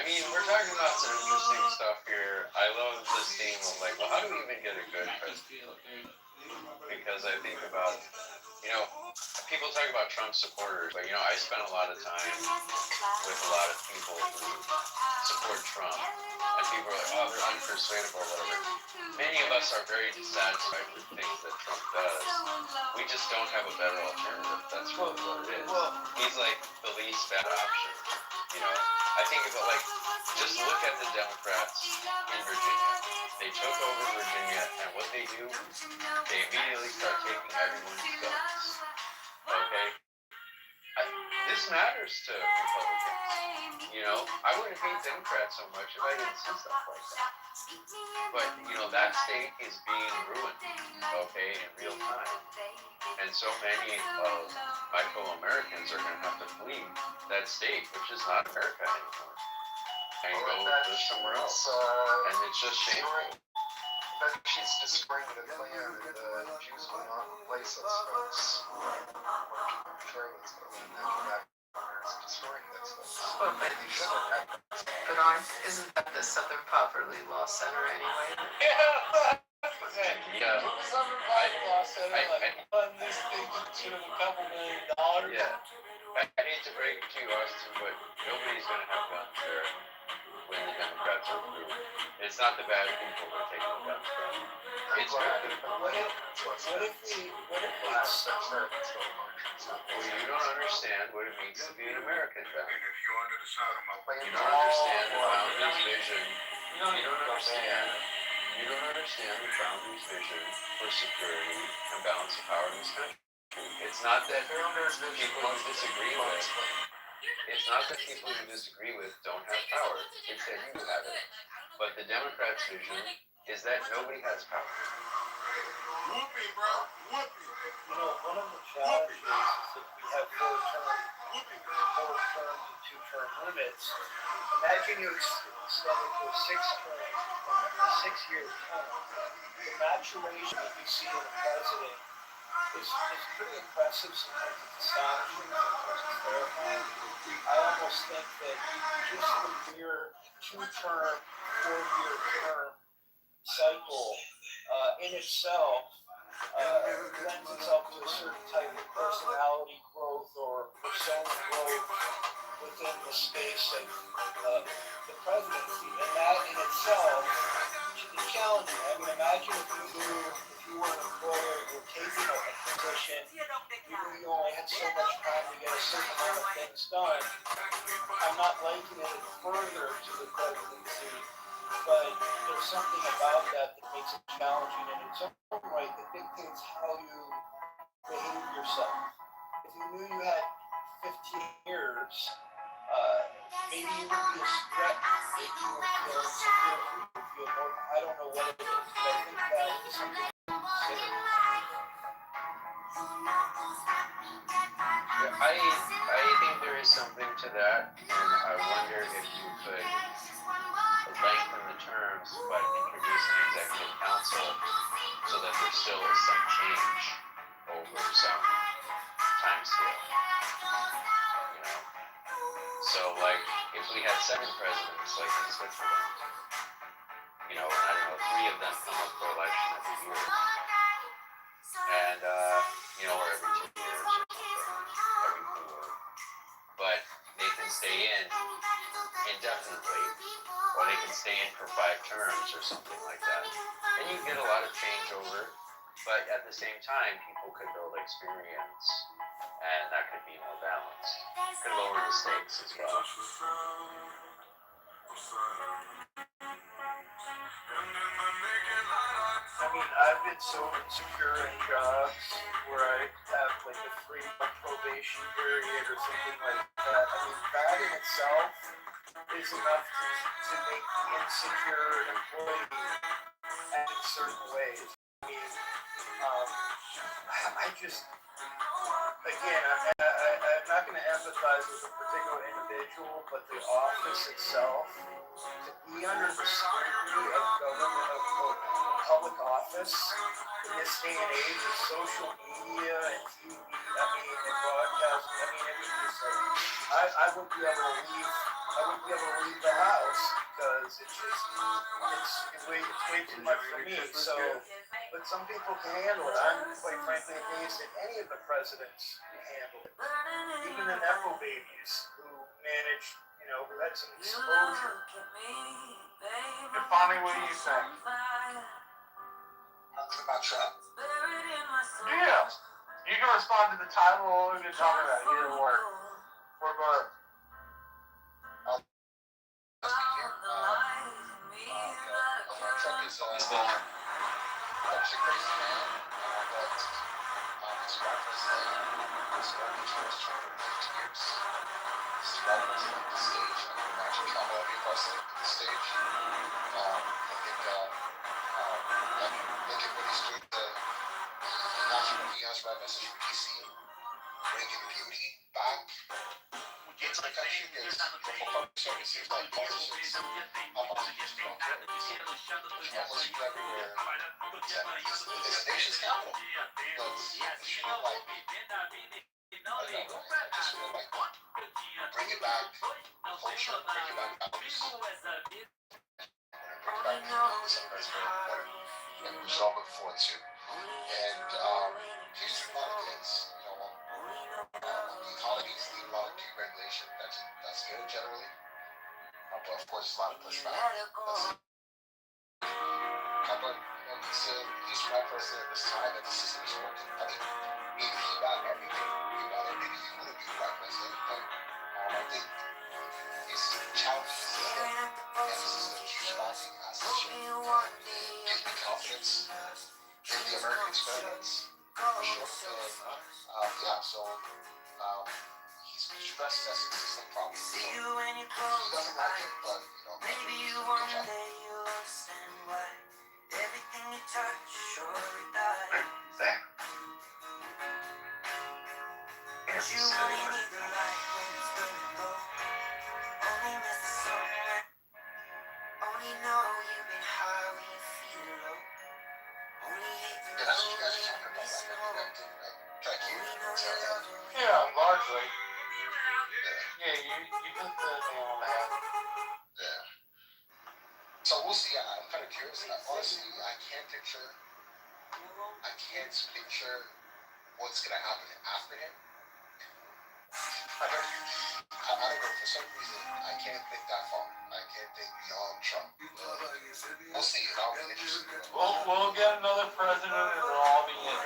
Speaker 8: We're talking about some interesting stuff here. I love this theme of well, how do we even get a good president? Because I think about, people talk about Trump supporters, but I spend a lot of time with a lot of people who support Trump, and people are like, oh, they're unpersuadable or whatever. Many of us are very dissatisfied with things that Trump does. We just don't have a better alternative. That's really what it is. He's the least bad option. I think about just look at the Democrats in Virginia. They took over Virginia, and what they do, they immediately start taking everyone's guns. Okay? this matters to Republicans. You know, I wouldn't hate Democrats so much if I didn't see stuff like that. But, you know, that state is being ruined, okay, in real time. And so many of my fellow Americans are going to have to flee that state, which is not America anymore, and go live somewhere else. And it's just shameful.
Speaker 16: That she's destroying the Klan and the Jews will not replace us, folks. Portray that stuff and then come back and destroying that stuff.
Speaker 5: Well, but isn't that the Southern Poverty Law Center anyway?
Speaker 8: Yeah.
Speaker 15: Southern Poverty Law Center, like, fund this thing to the tune of $2 million.
Speaker 8: Yeah. I hate to break it to you, Austin, but nobody's going to have guns there when the Democrats are through. It's not the bad people who are taking the guns from. It's good people.
Speaker 15: What if it's
Speaker 8: Well, you don't understand what it means to be an American, Ben.
Speaker 9: If you under the sun,
Speaker 8: You don't understand the founder's vision. You don't understand. You don't understand the founder's vision for security and balance of power in this country. It's not that people you disagree with. It's not that people you disagree with don't have power. It's that you have it. But the Democrats' vision is that nobody has power.
Speaker 16: Whoopee, bro. Whoopee.
Speaker 15: You know, one of the challenges is that we have 4 terms and 2-term limits. Imagine you extend it to a 6-year term. The maturation that you see in the president is pretty impressive. Sometimes it's astonishing, sometimes it's terrifying. I almost think that just the mere 2-term, 4-year term cycle in itself lends itself to a certain type of personality growth or persona growth within the space of the presidency. And that in itself is challenging. I mean, imagine if you were an employer, you were taking a position, you knew you only had so much time to get a certain amount of things done. I'm not likening it further to the presidency, but there's something about that makes it challenging in its own right that dictates how you behave yourself. If you knew you had 15 years, maybe you would be a threat. Maybe you would feel insecure. You would feel more. I don't know what it is, but I think that is something to consider.
Speaker 8: Yeah, I think there is something to that, and I wonder if you could lengthen the terms but introduce an executive council so that there still is some change over some time scale. You know? So like if we had 7 presidents like in Switzerland, you know, and I don't know, 3 of them come up for election every year. And you know, or every 2 years or something. Every 4. But they can stay in indefinitely, or they can stay in for 5 terms or something like that. And you get a lot of changeover, but at the same time, people could build experience, and that could be more balanced. Could lower the stakes as well.
Speaker 15: I mean, I've been so insecure in jobs where I have like a 3-month probation period or something like that. I mean, that in itself is enough to make me insecure employee act in certain ways. I mean, I just, again, I'm not going to empathize with a particular individual, but the office itself, to be under the scrutiny of government, of public office in this day and age of social media and TV, I mean, and broadcasting, I mean, it was just like, I wouldn't be able to leave the house because it's way too much for me. So, but some people can handle it. I'm quite frankly amazed at any of the presidents who handle it. Even the Nepo babies who managed, you know, who had some exposure.
Speaker 16: And finally, what do you think?
Speaker 19: Nothing about Trump.
Speaker 16: Yeah. You can respond to the title or you can tell me that. Either or. Or both.
Speaker 19: Trump is he's a crazy man, but his wife was his first 250 years.
Speaker 7: flag president at this stage. I can imagine Kamala being president at this stage. Look at what he's doing to National Neon's right message for DC, bringing beauty back into the country because for public service, it seems like politicians have politicians who don't care. Almost you everywhere. It's a nation's capital. But it should like, I don't know, right? I just feel like bring it back culture, bring it back values. Bring it back this is very important. And we're so looking forward to. And he's doing a lot of things, the economy's needing a lot of deregulation. That's good generally. But of course, there's a lot of pushback. But he's the right president at this time, and the system is working. I mean, maybe he got everything. Maybe he wouldn't be the right president, but I think he's challenging the system, and the system is responding as such. Gives me confidence in the American experiments, for sure. And he's stress testing the system probably. He doesn't like it, but maybe he's doing a good job.
Speaker 10: Everything you touch surely dies. And you only need the light when it's burning low. Only miss the sun. Only know you've been high when you're feeling low. Only hate the
Speaker 7: Yeah, that's what you guys are talking about, that reconnecting, right? Thank you.
Speaker 3: Yeah, largely. Yeah, you hit the nail on the head.
Speaker 7: Yeah. So we'll see. I'm kind of curious. Honestly, I can't picture what's going to happen after him. I don't know. For some reason, I can't think that far. I can't think beyond Trump. We'll see. It'll be interesting.
Speaker 3: We'll get another president and it'll all be in.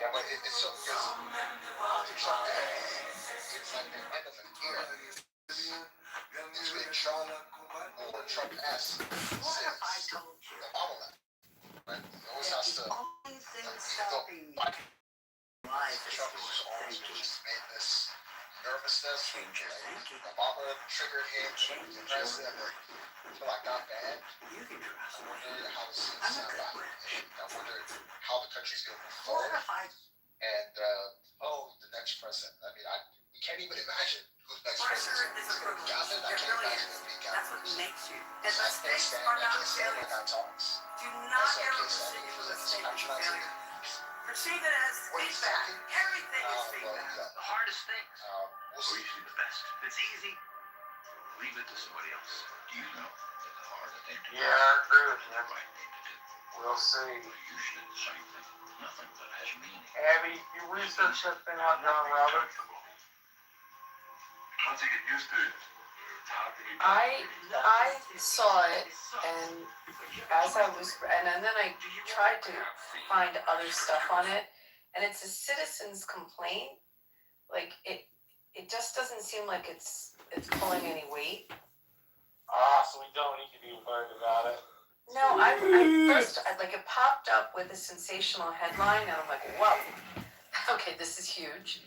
Speaker 7: Yeah, but it's so because after Trump it's like the end of an era. It's been Trump or Trump-esque since the Obama left. Right? It always has to. Trump has just always just made this nervousness. Obama triggered him to be president. I feel like not bad. I wonder how the scenes sound back. I wonder how the country's going to move forward. And the next president. I mean, we can't even imagine who the next president is. Gavin, I can't imagine it being Gavin.
Speaker 10: That's what makes you.
Speaker 7: I can't stand when that talks.
Speaker 10: Do not ever receive it as a statement of failure. Perceive it as feedback. Everything is feedback.
Speaker 7: The hardest thing.
Speaker 10: We'll see. The best. If it's easy, leave it to somebody else. Do you know that the harder thing to do?
Speaker 3: Yeah, I agree with you.
Speaker 10: Right thing to do.
Speaker 3: We'll see.
Speaker 10: You should say nothing that has meaning.
Speaker 3: Abby, you researched that thing on John Roberts?
Speaker 10: Once you get used to it,
Speaker 5: I saw it, and as I was, and then I tried to find other stuff on it, and it's a citizen's complaint. Like it just doesn't seem like it's pulling any weight.
Speaker 3: So we don't need to be worried about it.
Speaker 5: No, I first it popped up with a sensational headline, and I'm like, whoa, okay, this is huge.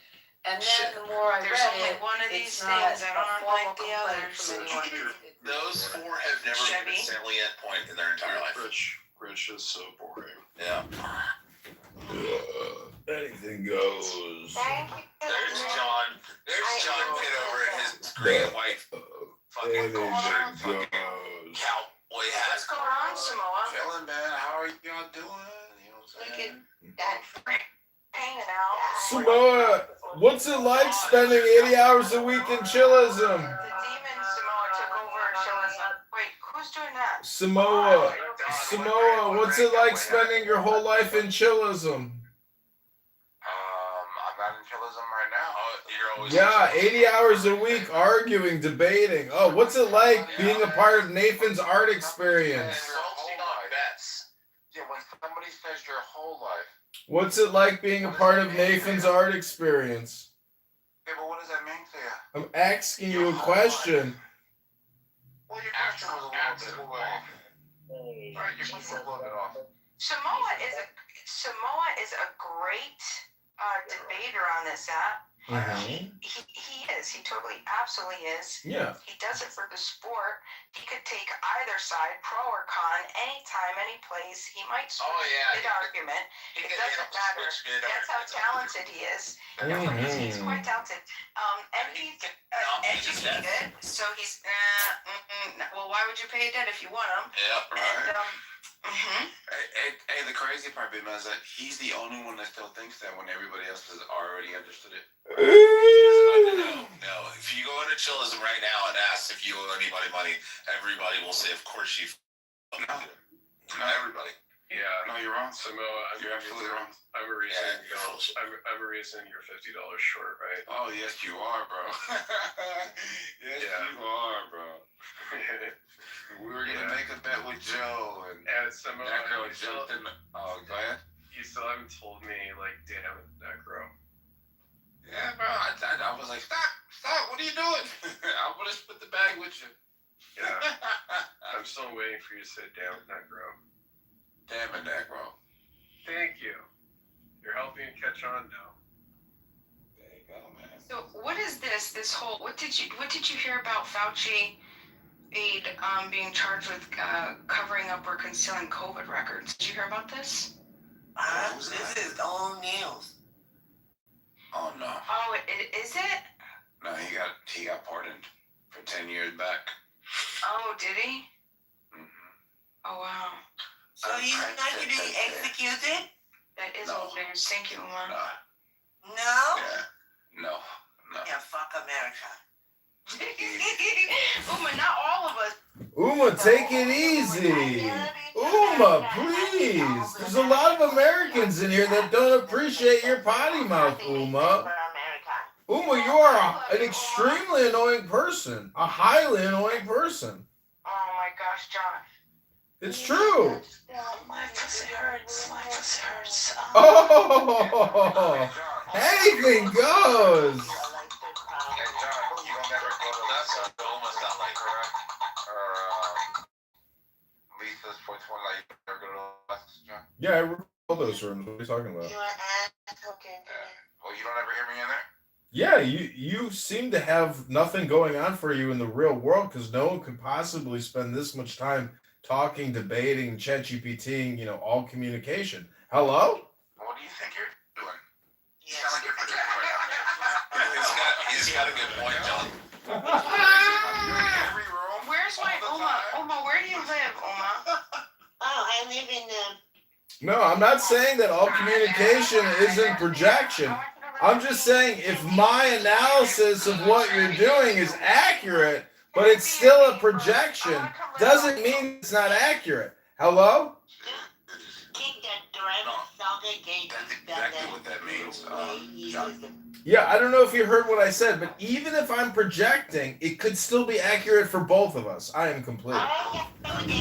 Speaker 5: And then the more I
Speaker 4: There's
Speaker 5: read
Speaker 4: only
Speaker 5: it,
Speaker 4: one of
Speaker 5: it's
Speaker 4: these
Speaker 5: not
Speaker 4: things that
Speaker 5: a
Speaker 4: aren't
Speaker 5: formal
Speaker 4: like the
Speaker 5: complaint
Speaker 4: others.
Speaker 5: from anyone.
Speaker 10: Those four have never been a salient point in their entire life.
Speaker 11: Rich is so boring.
Speaker 10: Yeah.
Speaker 12: Anything goes.
Speaker 6: Thank you.
Speaker 10: There's John Kitover and his green and white fucking
Speaker 12: Anything goes.
Speaker 10: cowboy hat.
Speaker 4: What's going on, Samoa?
Speaker 19: Chilling, man. How are y'all doing? You know what I'm saying?
Speaker 4: Hanging out.
Speaker 12: Samoa, what's it like spending 80 hours a week in chillism?
Speaker 4: The demon Samoa took over Chillism. Wait, who's doing that?
Speaker 12: Samoa, what's it like spending your whole life in chillism?
Speaker 19: I'm not in chillism right now.
Speaker 10: You're always
Speaker 12: Yeah, 80 hours a week arguing, debating. Oh, what's it like being a part of Nathan's art experience?
Speaker 19: Yeah, when somebody says your whole life.
Speaker 12: What's it like being a part of Nathan's art experience?
Speaker 19: Yeah, but what does that mean to you?
Speaker 12: I'm asking you a question.
Speaker 19: Well, your question was a little bit off. Alright, your question was a little bit off.
Speaker 4: Samoa is a great debater on this app.
Speaker 12: Mhm.
Speaker 4: He is. He totally, absolutely is.
Speaker 12: Yeah.
Speaker 4: He does it for the sport. He could take either side, pro or con, anytime, any place. He might switch mid-argument. It doesn't matter. That's how talented he is. No, he's quite talented. And he's educated, so he's, well, why would you pay a debt if you want him?
Speaker 7: Yeah, right.
Speaker 4: And,
Speaker 7: Hey, the crazy part, Big Man, is that he's the only one that still thinks that when everybody else has already understood it. No. If you go into chillism right now and ask if you owe anybody money, everybody will say, of course you No, not everybody.
Speaker 11: Yeah.
Speaker 7: No, you're wrong.
Speaker 11: Samoa,
Speaker 7: You're absolutely wrong.
Speaker 11: I'm a reason I'm a reason you're $50 short, right?
Speaker 7: Oh, yes, you are, bro. Yes, you are, bro. We were gonna make a bet with Joe, and
Speaker 11: Samoa,
Speaker 7: that girl jumped in. Oh, go ahead.
Speaker 11: You still haven't told me, like, damn it, Necro.
Speaker 7: Yeah, bro. I was like, stop. What are you doing? I'm gonna split the bag with you.
Speaker 11: Yeah. I'm still waiting for you to say damn it, Necro.
Speaker 7: Damn it, Necro.
Speaker 11: Thank you. You're helping me catch on now.
Speaker 7: There you go, man.
Speaker 4: so what is this? This whole what did you hear about Fauci aide being charged with covering up or concealing COVID records? Did you hear about this?
Speaker 24: This is old news.
Speaker 7: Oh no.
Speaker 4: Oh, is it?
Speaker 7: No, he got pardoned for 10 years back.
Speaker 4: Oh, did he?
Speaker 7: Mm-hmm.
Speaker 4: Oh wow.
Speaker 24: So he's not going to be executed?
Speaker 4: That is old news. Thank you, Uma.
Speaker 24: No?
Speaker 7: Yeah. No.
Speaker 24: Yeah, fuck America.
Speaker 4: Uma, not all of us.
Speaker 12: Uma, take it easy. Uma, please. There's a lot of Americans in here that don't appreciate your potty mouth, Uma. Uma, you are an extremely annoying person. A highly annoying person.
Speaker 4: Oh my gosh, John.
Speaker 12: It's true.
Speaker 2: My pussy hurts. My pussy hurts.
Speaker 12: Oh, anything goes.
Speaker 7: Hey, John, you don't ever go to Lisa. Almost not like her Lisa's 420. Like, you ever go to Lisa, John?
Speaker 12: Yeah, I remember all those rooms. What are you talking about?
Speaker 7: Well, you don't ever hear me in there?
Speaker 12: Yeah, you seem to have nothing going on for you in the real world because no one could possibly spend this much time talking, debating, ChatGPTing, all communication. Hello?
Speaker 7: What do you think you're doing? You sound like you're projecting right now. He's got a good point, John. You're in every room.
Speaker 4: Where's my Uma? Uma, where do you live, Uma?
Speaker 6: Oh, I live in
Speaker 12: No, I'm not saying that all communication isn't projection. I'm just saying if my analysis of what you're doing is accurate, but it's still a projection, doesn't mean it's not accurate. Hello?
Speaker 7: That's exactly what that means, John.
Speaker 12: Yeah, I don't know if you heard what I said, but even if I'm projecting, it could still be accurate for both of us. I am complete.
Speaker 7: Absolutely.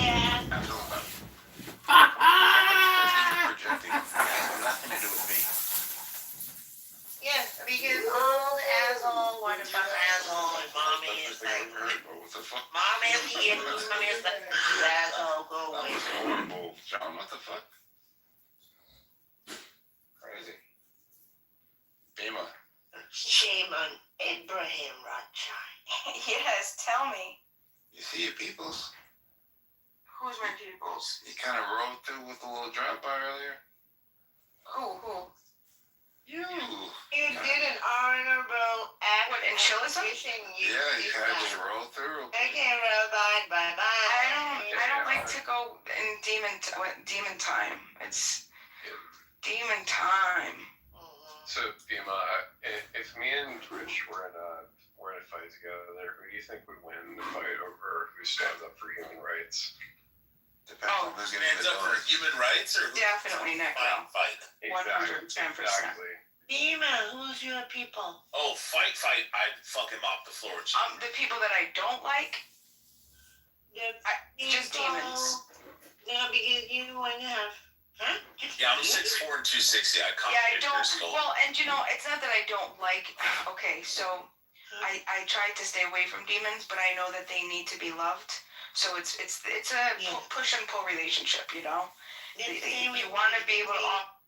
Speaker 7: Projecting has nothing to do with me.
Speaker 6: Yes, because old asshole, what the fuck asshole, and mommy is like, mommy is here, mommy is like, you asshole, go away.
Speaker 7: Horrible, John. What the fuck? Crazy. Bima.
Speaker 6: Shame on Abraham Rothschild.
Speaker 4: Yes, tell me.
Speaker 7: You see your peoples?
Speaker 4: Who's my peoples?
Speaker 7: You kind of rolled through with a little drop by earlier.
Speaker 4: Who?
Speaker 7: You.
Speaker 6: You did an honorable act.
Speaker 4: What, in chillism?
Speaker 7: Yeah, you kind of just rolled through.
Speaker 6: Okay, robot, bye bye.
Speaker 4: I don't like to go in demon time. It's demon time.
Speaker 11: So, Bima, if me and Rich were in a fight together, who do you think would win the fight over who stands up for human rights?
Speaker 7: Depends on who's going to stand up for human rights or who's
Speaker 4: Definitely Necro.
Speaker 7: fight.
Speaker 4: 110%.
Speaker 6: Bima, who's your people?
Speaker 7: Oh, fight. I'd fuck him off the floor.
Speaker 4: The people that I don't like, just demons.
Speaker 6: No, because you want to have, huh?
Speaker 7: Yeah, I'm 6'4" and 260. I
Speaker 4: Yeah, I don't. Well, and it's not that I don't like. Okay, so I try to stay away from demons, but I know that they need to be loved. So it's a push and pull relationship, You want to be able to.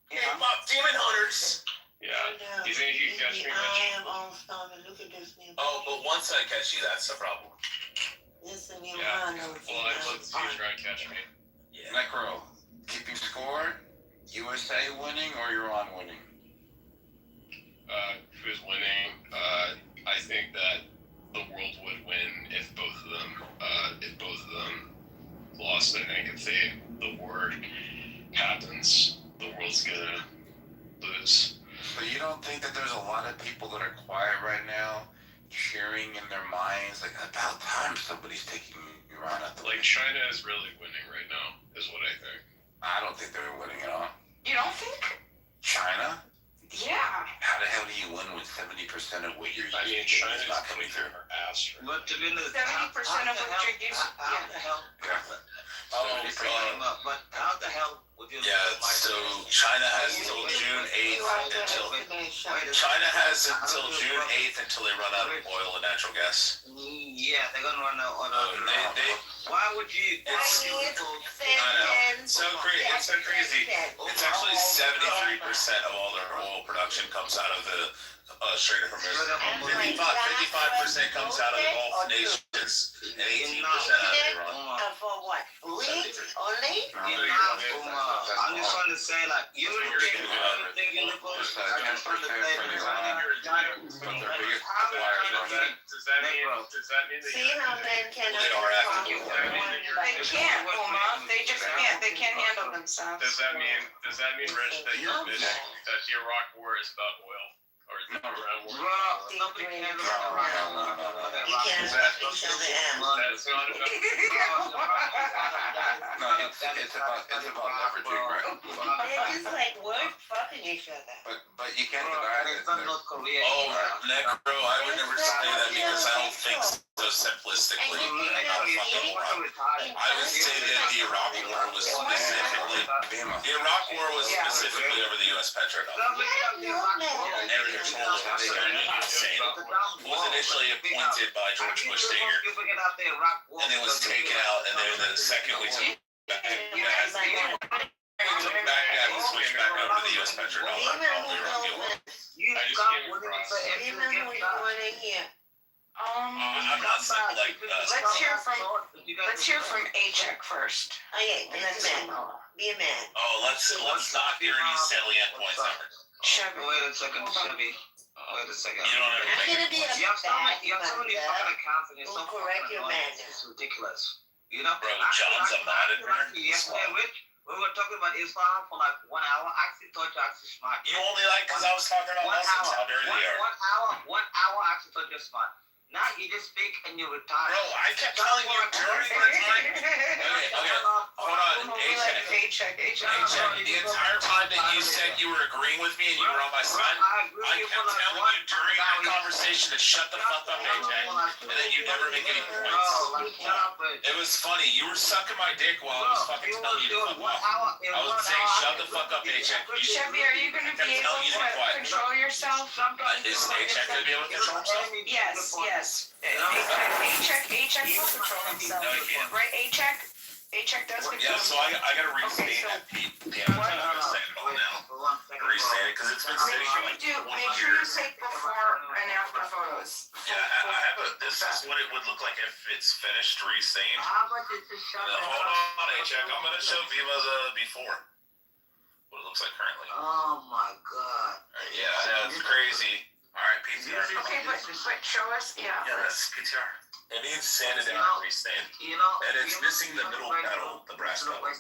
Speaker 7: Demon hunters.
Speaker 11: Yeah. You think you can catch me, Rich?
Speaker 6: I am on stomach. Look at this new.
Speaker 10: Oh, but once I catch you, that's the problem.
Speaker 6: Listen, you
Speaker 11: Yeah.
Speaker 6: know.
Speaker 11: Well, let's see you try and catch me.
Speaker 10: Yeah.
Speaker 7: Necro, keeping score, USA winning or Iran winning?
Speaker 11: Who's winning? I think that the world would win if both of them lost. I think if the war happens, the world's gonna lose.
Speaker 7: But you don't think that there's a lot of people that are quiet right now, cheering in their minds, like, about time somebody's taking Iran out the
Speaker 11: Like, China is really winning right now, is what I think.
Speaker 7: I don't think they're winning at all.
Speaker 4: You don't think?
Speaker 7: China?
Speaker 4: Yeah.
Speaker 7: How the hell do you win when 70% of what you're using
Speaker 11: China's
Speaker 7: is not coming through?
Speaker 11: her ass right now.
Speaker 10: But to be honest,
Speaker 4: 70% of what you're using.
Speaker 10: how the hell? But how the hell would you?
Speaker 7: Yeah, so China has until June 8th until they run out of oil and natural gas.
Speaker 10: Yeah, they're gonna run out of
Speaker 7: They
Speaker 10: Why would you?
Speaker 7: It's so crazy. It's so crazy. It's actually 73% of all their oil production comes out of the Strait of Hormuz. 55% comes out of the Gulf nations, and 18% out of Iran.
Speaker 6: For what? Only?
Speaker 10: I'm just trying to say, like, you think you look good. I just want to say,
Speaker 11: Does that mean that
Speaker 6: See how men can
Speaker 4: They can't, Uma. They just can't. They can't handle themselves.
Speaker 11: Does that mean, Rich, that you're admitting that the Iraq War is about oil? Or is it around war?
Speaker 10: Nobody cares about
Speaker 6: You can't each other out.
Speaker 11: That's not enough.
Speaker 7: No, it's about leveraging, right?
Speaker 6: They're just like word fucking each other.
Speaker 7: But you can't deny that.
Speaker 10: North Korea.
Speaker 7: Oh, Necro, I would never say that because I don't think so simplistically. I would say that the Iraq War was specifically over the U.S. petrodollar. Never controlled it. Was initially appointed by George Bush Sr. and it was taken out, and then the second we took back, we switched back over to the U.S. petrodollar. I'm not saying like.
Speaker 4: Let's hear from A-Check first.
Speaker 6: Okay, be a man. Be a man.
Speaker 7: Oh, let's not hear any salient points on it.
Speaker 4: Chevy.
Speaker 10: Wait a second, Chevy. Wait a second.
Speaker 7: You don't ever
Speaker 6: I'm gonna be a
Speaker 10: You have so
Speaker 6: bad
Speaker 10: many fucking accounts and it's so
Speaker 6: correct your
Speaker 10: annoying.
Speaker 6: manners.
Speaker 10: It's ridiculous. You know?
Speaker 7: Bro, John's a monitor.
Speaker 10: Yesterday, Rich, we were talking about Islam for like 1 hour. I actually thought you actually smart.
Speaker 7: You only like because I was talking about Muslims, how dirty they are.
Speaker 10: 1 hour, I actually thought you're smart. Now you just speak and you retire.
Speaker 7: Bro, I kept telling you during the time. Okay, hold on.
Speaker 4: A-Check.
Speaker 7: The entire time that you said you were agreeing with me and you were on my side, I kept telling you during that conversation to shut the fuck up, AJ, and then you never make any points. It was funny. You were sucking my dick while I was fucking telling you to fuck off. I was saying, shut the fuck up, AJ.
Speaker 4: Chevy, are you going to be able to control yourself?
Speaker 7: Is AJ going to be able to control himself?
Speaker 4: Yes. A-Check will control himself.
Speaker 7: No, he can't.
Speaker 4: Right, A-Check? A-Check does control
Speaker 7: Yeah, so I gotta restate that, Pete. Yeah, I'm gonna say it all now. Restate it, because it's been sitting for like 20
Speaker 4: Make sure you
Speaker 7: years.
Speaker 4: take before and after photos.
Speaker 7: Yeah, I have this is what it would look like if it's finished restained. Hold on, A-Check. I'm gonna show Viva the before. What it looks like currently.
Speaker 10: Oh my god.
Speaker 7: Yeah, I know, it's crazy. Alright, PTR.
Speaker 4: Okay, but show us, yeah.
Speaker 7: Yeah, that's PTR. It needs sanded down and restained.
Speaker 10: You know,
Speaker 7: And it's missing the middle pedal, the brass pedal. But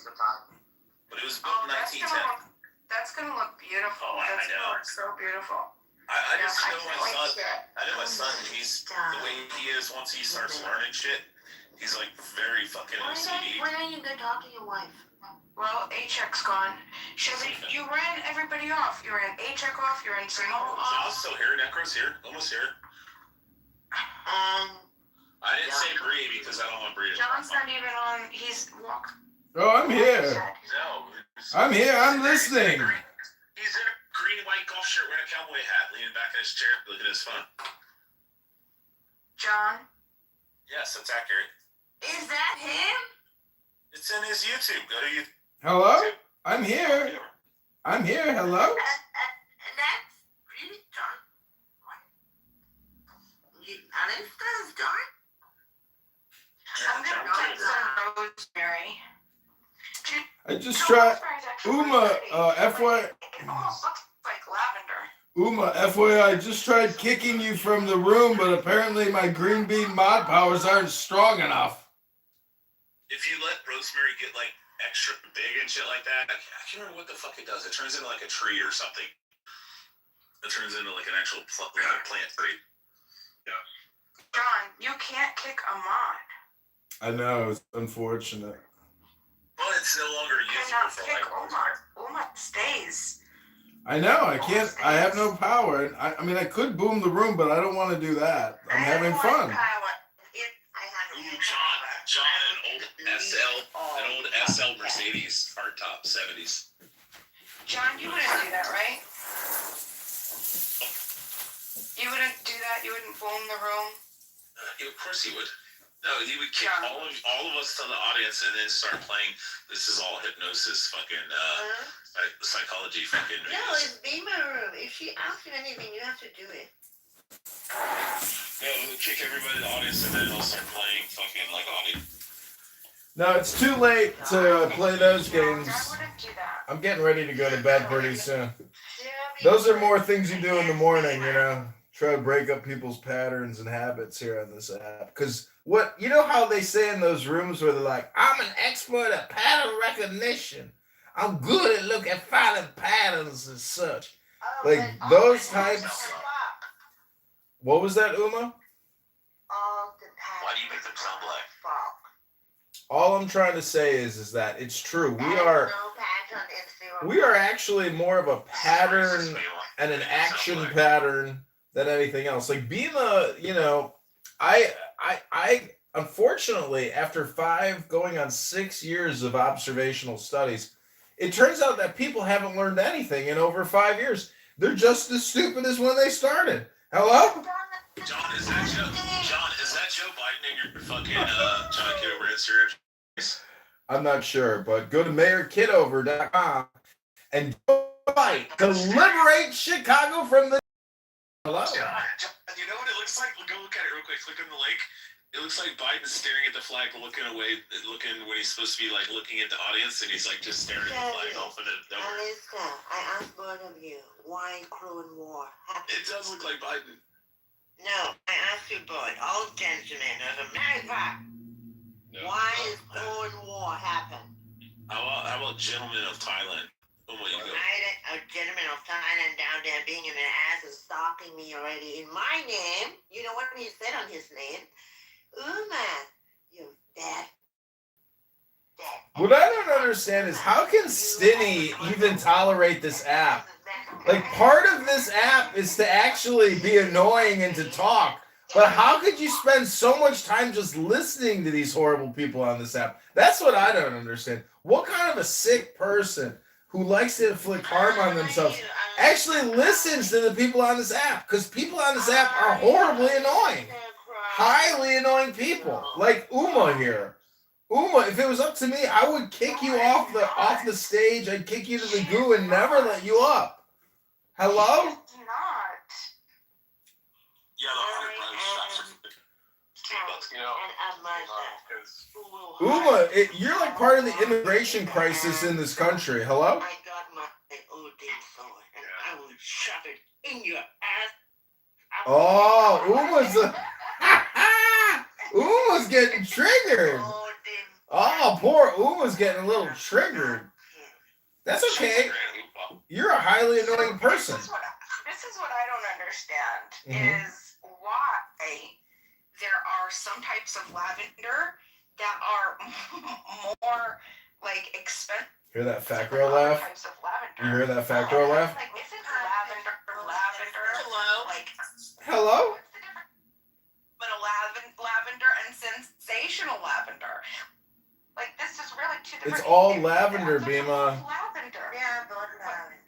Speaker 7: it was built in 1910.
Speaker 4: That's gonna look beautiful.
Speaker 7: Oh, I
Speaker 4: That's
Speaker 7: know.
Speaker 4: gonna look so beautiful.
Speaker 7: I just know my
Speaker 4: can't wait
Speaker 7: son.
Speaker 4: to hear it.
Speaker 7: I know my son. He's the way he is. Once he starts learning shit, he's like very fucking OCD.
Speaker 24: When are you gonna talk to your wife?
Speaker 4: Well, A-Check's gone. Chevy, you ran everybody off. You ran A-Check off, you ran Simone off.
Speaker 7: John's still here. Necro's here. Almost here. I didn't say Bree because I don't want Bree to.
Speaker 4: John's not even on. He's walk.
Speaker 12: Oh, I'm here.
Speaker 7: No.
Speaker 12: I'm here. I'm listening.
Speaker 7: He's in a green white golf shirt wearing a cowboy hat, leaning back in his chair, looking at his phone.
Speaker 4: John?
Speaker 7: Yes, that's accurate.
Speaker 24: Is that him?
Speaker 7: It's in his YouTube. Go to YouTube.
Speaker 12: Hello? I'm here. I'm here. Hello?
Speaker 24: instance, John?
Speaker 4: I'm gonna put some rosemary.
Speaker 12: I just tried Uma, FY.
Speaker 4: It almost looks like lavender.
Speaker 12: Uma, FYI, I just tried kicking you from the room, but apparently my green bean mod powers aren't strong enough.
Speaker 10: If you let rosemary get like extra big and shit like that, I can't remember what the fuck it does. It turns into like a tree or something. It turns into like an actual plant tree. Yeah.
Speaker 4: John, you can't kick a mod.
Speaker 12: I know, it's unfortunate.
Speaker 10: Well, it's no longer
Speaker 4: You
Speaker 10: useful
Speaker 4: cannot
Speaker 10: for
Speaker 4: kick
Speaker 10: like.
Speaker 4: Uma stays.
Speaker 12: I know, I can't, I have no power. I mean, I could boom the room, but I don't want to do that. I'm having fun.
Speaker 10: John, an old SL Mercedes hardtop 70s.
Speaker 4: John, you wouldn't do that, right? You wouldn't do that? You wouldn't boom the room?
Speaker 10: Yeah, of course he would. No, he would kick all of us to the audience and then start playing. This is all hypnosis, fucking psychology, fucking.
Speaker 24: No, it's Bima room. If she asks you anything, you have to do it.
Speaker 10: No, he'll kick everybody in the audience and then he'll start playing fucking like audio.
Speaker 12: No, it's too late to play those games. I'm getting ready to go to bed pretty soon. Those are more things you do in the morning, you know. Try to break up people's patterns and habits here on this app. Because you know how they say in those rooms where they're like, I'm an expert at pattern recognition. I'm good at looking at finding patterns and such. Like those types. What was that, Uma?
Speaker 10: Why do you make them sound black?
Speaker 12: All I'm trying to say is that it's true. We are actually more of a pattern and an action pattern than anything else. Like Bima, you know, I unfortunately, after 5 going on 6 years of observational studies, it turns out that people haven't learned anything in over 5 years. They're just as stupid as when they started. Hello?
Speaker 10: John, is that Joe Biden in your fucking John Kitover Instagram?
Speaker 12: I'm not sure, but go to mayorkitover.com and fight to liberate Chicago from the. Hello.
Speaker 10: You know what it looks like? Go look at it real quick. Click on the link. It looks like Biden's staring at the flag, looking away, looking when he's supposed to be like looking at the audience, and he's like just staring at the flag off in the nowhere.
Speaker 24: Aliska, I asked both of you, why crew and war happened?
Speaker 10: It does look like Biden.
Speaker 24: No, I asked you both, all gentlemen of America, why is crew and war happen?
Speaker 10: How about gentlemen of Thailand? Oh, what you go?
Speaker 24: A gentleman of Thailand down there being in an ass and stalking me already in my name. You know what he said on his name? Uma, you dead.
Speaker 12: What I don't understand is how can Stinny even tolerate this app? Like, part of this app is to actually be annoying and to talk. But how could you spend so much time just listening to these horrible people on this app? That's what I don't understand. What kind of a sick person who likes to inflict harm on themselves actually listens to the people on this app? Because people on this app are horribly annoying. Highly annoying people. Like Uma here. Uma, if it was up to me, I would kick you off the stage. I'd kick you to the goo and never let you up. Hello?
Speaker 10: Yeah, the $100
Speaker 12: Uma, you're like part of the immigration crisis in this country. Hello?
Speaker 24: I got my old thing sword and I will shove it in your ass.
Speaker 12: Oh, Uma's getting triggered. Oh, poor Uma's getting a little triggered. That's okay. You're a highly annoying person.
Speaker 4: This is what I don't understand is why there are some types of lavender that are more like expensive.
Speaker 12: Hear that fat girl laugh? You hear that fat girl laugh?
Speaker 4: Like, isn't lavender? Hello? Like,
Speaker 12: hello?
Speaker 4: But a lavender and sensational lavender. Like, this is really two different.
Speaker 12: It's all lavender, Bima.
Speaker 4: Lavender. Yeah, but lavender.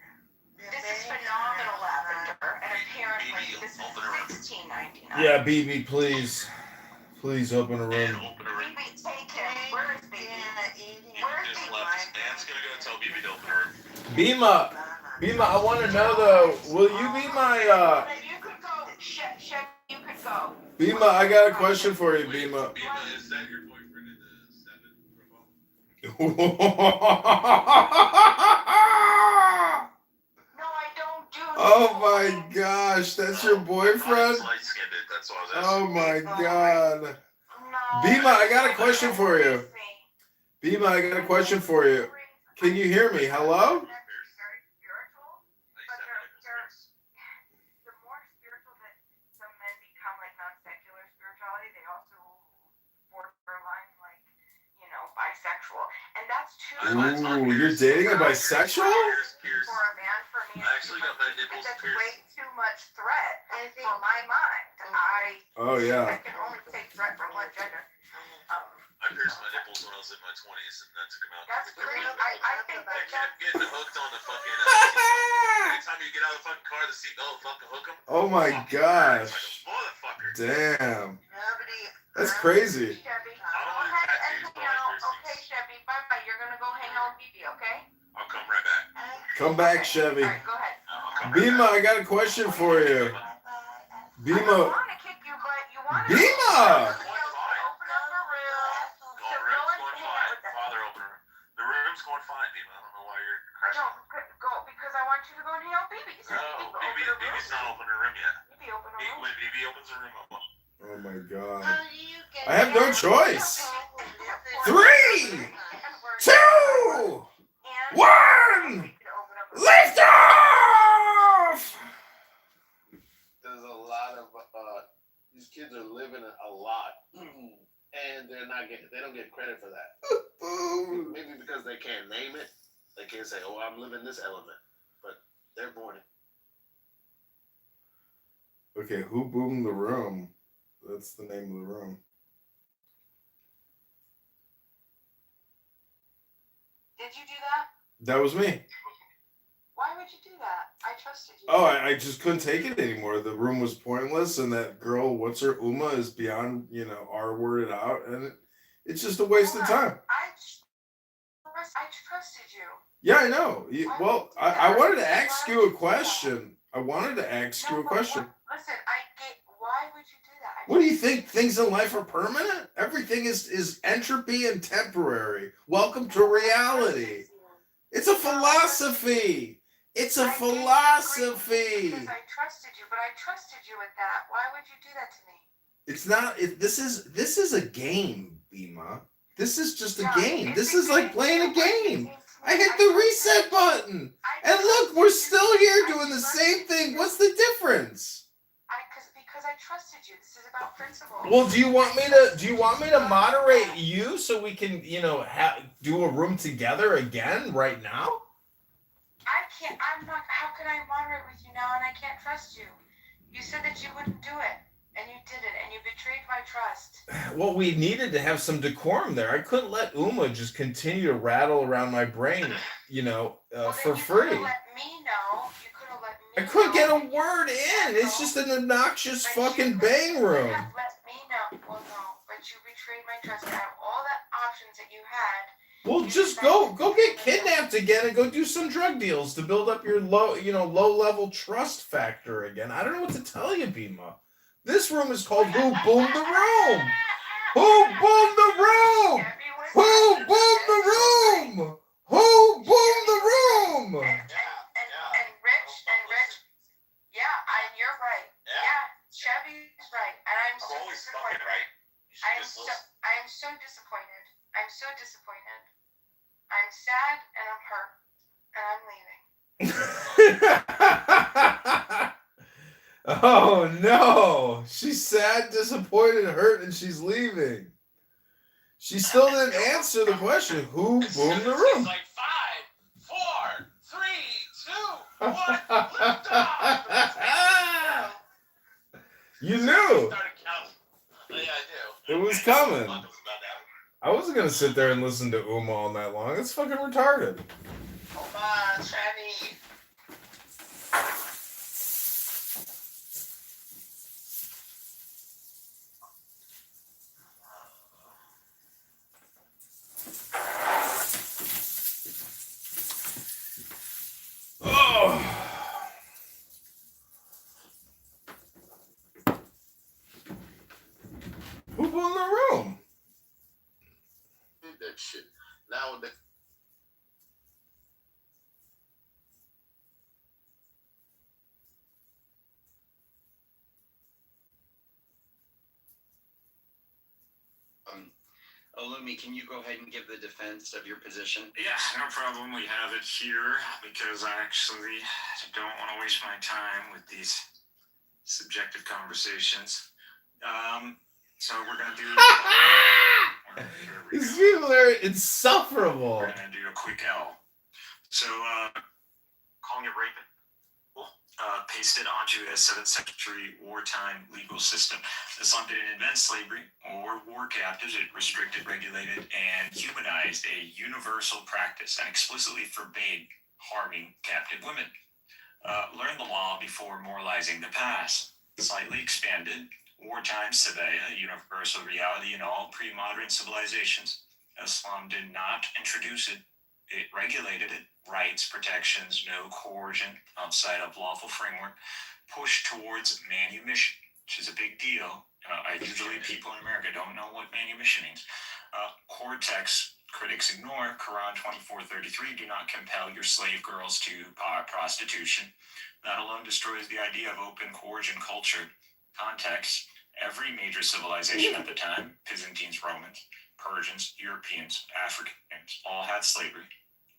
Speaker 4: This is phenomenal lavender, and apparently this is $16.99.
Speaker 12: Yeah, BB, please. Please open a room.
Speaker 4: BB, take it. Where is BB? Where's BB?
Speaker 10: Dan's gonna go tell BB to open a room.
Speaker 12: Bima, I want to know though, will you be my,
Speaker 4: You could go, Chef, you could go.
Speaker 12: Bima, I got a question for you, Bima.
Speaker 8: Bima, is that your boyfriend in the 7 profile?
Speaker 24: No, I don't do
Speaker 12: Oh my gosh, that's your boyfriend?
Speaker 8: Light-skinned, that's all I was
Speaker 12: Oh
Speaker 8: asking.
Speaker 12: my god.
Speaker 24: No.
Speaker 12: Bima, I got a question for you. Bima, I got a question for you. Can you hear me? Hello?
Speaker 24: The more spiritual that some men become, like non-secular spirituality, they also borderline, like, bisexual. And that's too much.
Speaker 12: Ooh, you're dating a bisexual?
Speaker 24: For a man, for me,
Speaker 8: I actually got my nipples
Speaker 24: that's
Speaker 8: pierced.
Speaker 24: way too much threat for my mind.
Speaker 12: Oh
Speaker 24: I
Speaker 12: yeah.
Speaker 24: can only take threat from one gender.
Speaker 8: I pierced my nipples when I was in my 20s, and that took them out.
Speaker 24: That's crazy. I think
Speaker 8: I
Speaker 24: that
Speaker 8: kept getting hooked on the fucking anytime you get out of the fucking car, the seatbelt fucking hook them.
Speaker 12: Oh my gosh.
Speaker 8: Motherfucker.
Speaker 12: Damn.
Speaker 24: nobody.
Speaker 12: That's crazy.
Speaker 24: Chevy, go ahead and hang out. Okay, Chevy, bye bye. You're gonna go hang out with BB, okay?
Speaker 8: I'll come right back.
Speaker 12: Come back, Chevy.
Speaker 24: Alright, go ahead.
Speaker 12: Bima, I got a question for you.
Speaker 24: I
Speaker 12: Bima.
Speaker 24: don't wanna kick you, but you wanna.
Speaker 12: Bima!
Speaker 24: Open up the room.
Speaker 8: The room's going fine. Father, open her. The room's going fine, Bima. I don't know why you're crashing.
Speaker 24: No, go because I want you to go and hang out with BB.
Speaker 8: No, BB's not opening her room yet.
Speaker 24: BB, open her room.
Speaker 8: When BB opens her room, I'll
Speaker 12: Oh my god.
Speaker 24: I
Speaker 12: I have no choice. 3, 2, 1, lift off!
Speaker 15: There's a lot of these kids are living a lot, and they don't get credit for that. Maybe because they can't name it, they can't say, "Oh, I'm living this element," but they're born it.
Speaker 12: Okay, who boomed the room? That's the name of the room.
Speaker 24: Did you do that?
Speaker 12: That was me.
Speaker 24: Why would you do that? I trusted you.
Speaker 12: Oh, I just couldn't take it anymore. The room was pointless, and that girl, what's her, Uma, is beyond, R-worded out, and it's just a waste of time.
Speaker 24: I trusted you.
Speaker 12: Yeah, I know. Well, I wanted to ask you a question. I wanted to ask you a question.
Speaker 24: Listen, why would you do that?
Speaker 12: What do you think? Things in life are permanent? Everything is entropy and temporary. Welcome to reality. It's a philosophy. It's a philosophy.
Speaker 24: Because I trusted you, but I trusted you with that. Why would you do that to me?
Speaker 12: It's not. This is a game, Bima. This is just a game. This is like playing a game. I hit the reset button, and look, we're still here doing the same thing. What's the difference?
Speaker 24: Because I trusted you. This is about principle.
Speaker 12: Well, do you want me to moderate you so we can, do a room together again right now?
Speaker 24: I can't. I'm not. How can I moderate with you now and I can't trust you? You said that you wouldn't do it, and you did it, and you betrayed my trust.
Speaker 12: Well, we needed to have some decorum there. I couldn't let Uma just continue to rattle around my brain, for free.
Speaker 24: You could have let me know. You could have let me
Speaker 12: I couldn't get a word in. It's just an obnoxious fucking bang room.
Speaker 24: Let me know. Well, no, but you betrayed my trust. Out of all the options that you had.
Speaker 12: Well, just go get kidnapped again and go do some drug deals to build up your low level trust factor again. I don't know what to tell you, Bima. This room is called Who Boomed the Room? Who boomed the room? Who boomed the room? Who boomed the room?
Speaker 24: And Rich, yeah, you're right. Yeah, Chevy's right, and I'm so disappointed. I am so disappointed. I'm so disappointed. I'm sad and I'm hurt, and I'm leaving.
Speaker 12: Oh no! She's sad, disappointed, hurt, and she's leaving. She still didn't answer the question. Who boomed the room?
Speaker 10: Like 5, 4, 3, 2, 1. Lift off.
Speaker 12: You knew.
Speaker 10: Oh, yeah, I do.
Speaker 12: It was coming. I wasn't gonna sit there and listen to Uma all night long. It's fucking retarded.
Speaker 6: Come on, Chevy.
Speaker 12: People in the room.
Speaker 19: Did that shit. Nowadays.
Speaker 18: Olumi, can you go ahead and give the defense of your position?
Speaker 21: Yeah, no problem. We have it here because I actually don't want to waste my time with these subjective conversations. So we're gonna do.
Speaker 12: These people are insufferable.
Speaker 21: We're gonna do a quick L. So, calling it rape. Pasted onto a 7th century wartime legal system. Islam didn't invent slavery or war captives. It restricted, regulated, and humanized a universal practice and explicitly forbade harming captive women. Learn the law before moralizing the past. Slightly expanded, wartime Sabaya, universal reality in all pre-modern civilizations. Islam did not introduce it. It regulated it. Rights, protections, no coercion outside of lawful framework, push towards manumission, which is a big deal. Usually people in America don't know what manumission means. Core texts critics ignore. Quran 24:33, do not compel your slave girls to prostitution. That alone destroys the idea of open coercion culture. Context, every major civilization at the time, Byzantines, Romans, Persians, Europeans, Africans, all had slavery.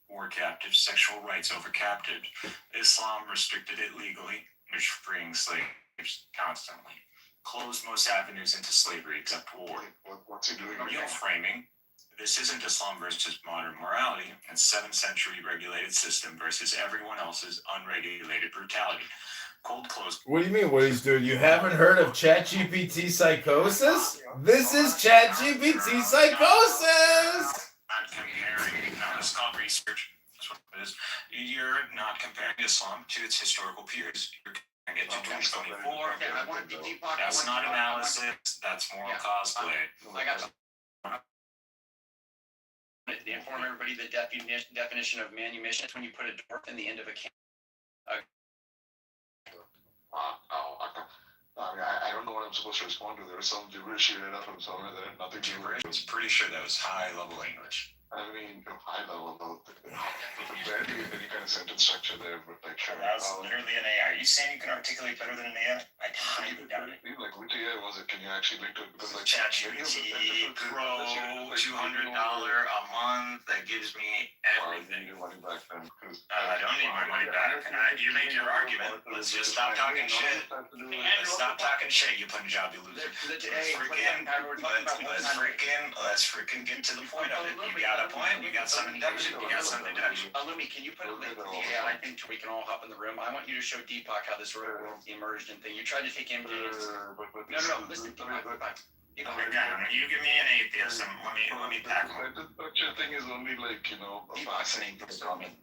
Speaker 21: War captives, sexual rights over captives. Islam restricted it legally, which freeing slaves constantly. Closed most avenues into slavery except war.
Speaker 19: What's he doing?
Speaker 21: Real framing. This isn't Islam versus modern morality. It's 7th century regulated system versus everyone else's unregulated brutality. Cold close.
Speaker 12: What do you mean what he's doing? You haven't heard of ChatGPT psychosis? This is ChatGPT psychosis!
Speaker 21: Not comparing, it's called research. That's what it is. You're not comparing Islam to its historical peers. You're comparing it to 2024. That's not analysis. That's moral cosplay.
Speaker 18: I got to inform everybody the definition of manumission is when you put a dwarf in the end of a can.
Speaker 19: I don't know what I'm supposed to respond to. There was some gibberish you read out from somewhere that had nothing to do with it.
Speaker 21: I was pretty sure that was high level English.
Speaker 19: I mean, high level though. Barely any kind of sentence structure there, but like sure.
Speaker 21: That was literally an AI. Are you saying you can articulate better than an AI? I highly doubt it.
Speaker 19: Like which AI was it? Can you actually link to it? Because like
Speaker 21: ChatGPT Pro, $200 a month that gives me everything.
Speaker 19: You need money back then.
Speaker 21: I don't need my money back. You made your argument. Let's just stop talking shit. Let's stop talking shit, you Punjabi loser. Let's freaking get to the point of it. You got a point. You got some induction. You got some deduction.
Speaker 18: Lumi, can you put a link to the AI thing so we can all hop in the room? I want you to show Deepak how this works, the immersion thing. You tried to take MJ's. No, listen, Deepak.
Speaker 21: You give me an atheism. Let me pack one.
Speaker 19: The structure thing is only like, a fascinating comment.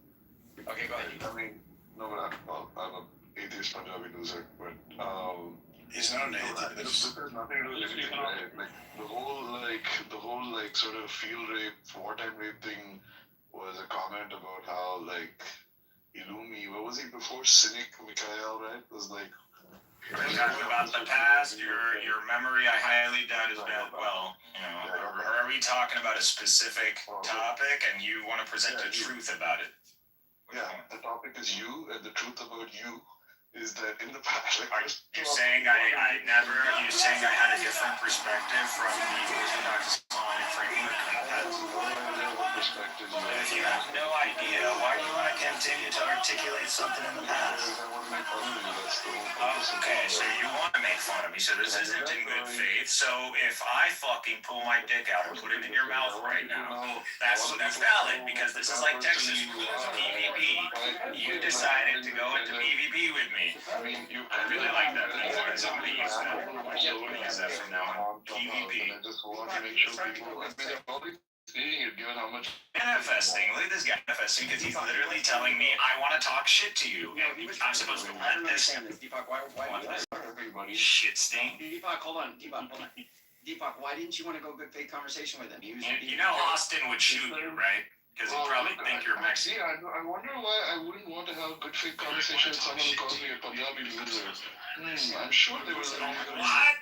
Speaker 18: Okay, go ahead.
Speaker 19: I mean, no, but I'm an atheist Punjabi loser, but
Speaker 21: he's not an atheist.
Speaker 19: This has nothing to do with anything, right? Like the whole sort of field rape, wartime rape thing was a comment about how like Illumi, what was he before? Cynic Mikhail, right? Was like
Speaker 21: about the past, your memory, I highly doubt is bad. Well, are we talking about a specific topic and you want to present the truth about it?
Speaker 19: Yeah, the topic is you, and the truth about you is that in the past,
Speaker 21: you're saying you're saying I had a different perspective from the Orthodox Islamic framework? If you have no idea, why do you want to continue to articulate something in the past? Okay, so you want to make fun of me, so this isn't in good faith. So if I fucking pull my dick out and put it in your mouth right now, that's valid, because this is like Texas rules, PvP. You decided to go into PvP with me. I really like that. Somebody use that. Use that from now on. PvP.
Speaker 19: I just want to make sure people seeing it, given how much
Speaker 21: manifesting. Look at this guy manifesting because he's literally telling me I want to talk shit to you. I'm supposed to let this.
Speaker 18: Deepak, why
Speaker 21: everybody shit stain?
Speaker 18: Deepak, hold on. Deepak, why didn't you want to go good faith conversation with him?
Speaker 21: You know Austin would shoot you, right? Because he'd probably think you're Mexican.
Speaker 19: I wonder why I wouldn't want to have a good faith conversation with someone who calls me a Punjabi loser. I'm sure there was a reason.
Speaker 21: What?